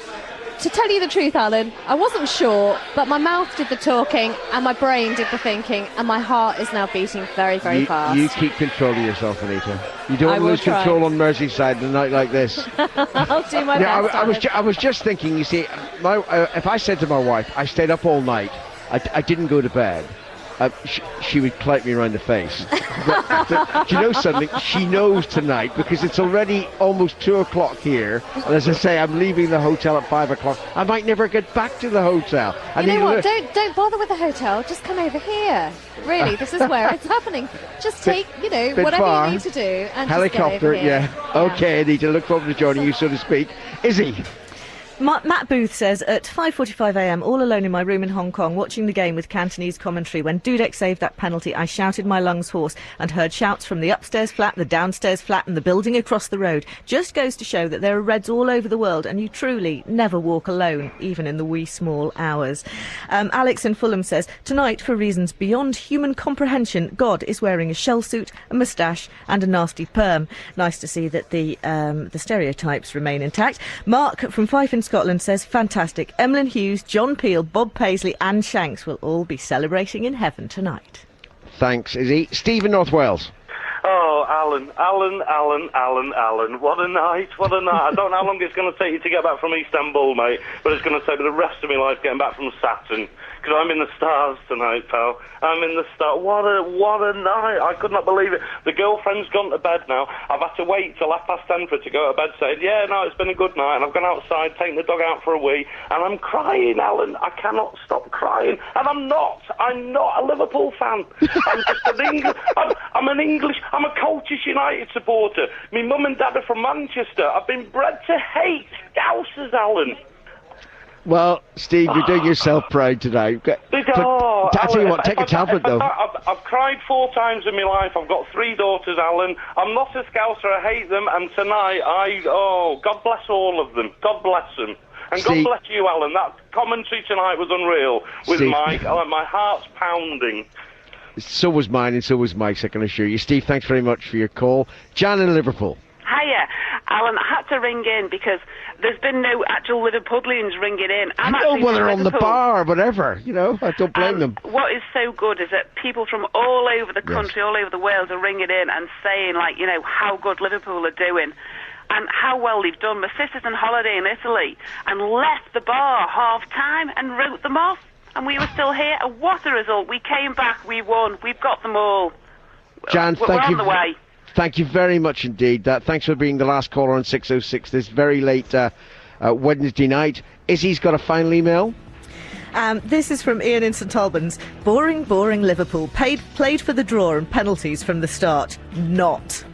To tell you the truth, Alan, I wasn't sure, but my mouth did the talking and my brain did the thinking, and my heart is now beating very, very fast. You keep control of yourself, Anita. You don't lose try. control on Merseyside a night like this. I'll do my best. I was just thinking, you see, if I said to my wife, I stayed up all night, I didn't go to bed, she would clap me around the face. but, you know something? She knows tonight, because it's already almost 2 o'clock here, and as I say, I'm leaving the hotel at 5 o'clock. I might never get back to the hotel. You know what? Don't bother with the hotel. Just come over here. Really, this is where it's happening. Just take, whatever far. you need to do, and helicopter, just get over here. Okay, Anita, look forward to joining you, so to speak. Izzy. Matt Booth says, at 5:45 a.m, all alone in my room in Hong Kong, watching the game with Cantonese commentary, when Dudek saved that penalty, I shouted my lungs hoarse and heard shouts from the upstairs flat, the downstairs flat and the building across the road. Just goes to show that there are Reds all over the world, and you truly never walk alone, even in the wee small hours. Alex in Fulham says, tonight, for reasons beyond human comprehension, God is wearing a shell suit, a moustache and a nasty perm. Nice to see that the stereotypes remain intact. Mark from Fife in Scotland says, fantastic. Emlyn Hughes, John Peel, Bob Paisley and Shanks will all be celebrating in heaven tonight. Thanks, Izzy. Steve in North Wales. Oh, Alan. What a night, I don't know how long it's going to take you to get back from Istanbul, mate, but it's going to take me the rest of my life getting back from Saturn, because I'm in the stars tonight, pal. I'm in the stars. What a night. I could not believe it. The girlfriend's gone to bed now. I've had to wait till 10:30 for it to go to bed, saying, it's been a good night, and I've gone outside, taken the dog out for a wee, and I'm crying, Alan. I cannot stop crying, and I'm not a Liverpool fan. I'm just an English, I'm a Colchester United supporter. My mum and dad are from Manchester. I've been bred to hate Scousers, Alan. Well, Steve, you're doing yourself proud today. I tell you what, take a tablet, though. I've cried 4 times in my life. I've got 3 daughters, Alan. I'm not a Scouser. I hate them. And tonight, God bless all of them. God bless them. And Steve, God bless you, Alan. That commentary tonight was unreal. With Steve, my heart's pounding. So was mine, and so was Mike's, I can assure you. Steve, thanks very much for your call. Jan in Liverpool. Hiya. Alan, I had to ring in because there's been no actual Liverpudlians ringing in. I know, well, they're on the bar or whatever, I don't blame them. What is so good is that people from all over the country, all over the world are ringing in and saying, how good Liverpool are doing and how well they've done. My sister's on holiday in Italy and left the bar half-time and wrote them off. And we were still here. And what a result. We came back, we won, we've got them all. Jan, we're on the way. Thank you very much indeed. Thanks for being the last caller on 606 this very late Wednesday night. Izzy's got a final email. This is from Ian in St Albans. Boring Liverpool. Played for the draw and penalties from the start. Not.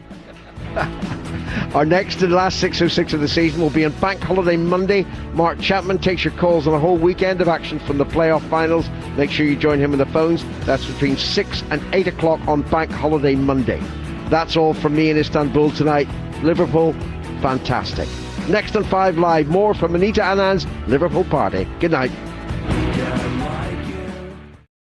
Our next and last 606 of the season will be on Bank Holiday Monday. Mark Chapman takes your calls on a whole weekend of action from the playoff finals. Make sure you join him on the phones. That's between 6 and 8 o'clock on Bank Holiday Monday. That's all from me in Istanbul tonight. Liverpool, fantastic. Next on 5 Live, more from Anita Anand's Liverpool Party. Good night.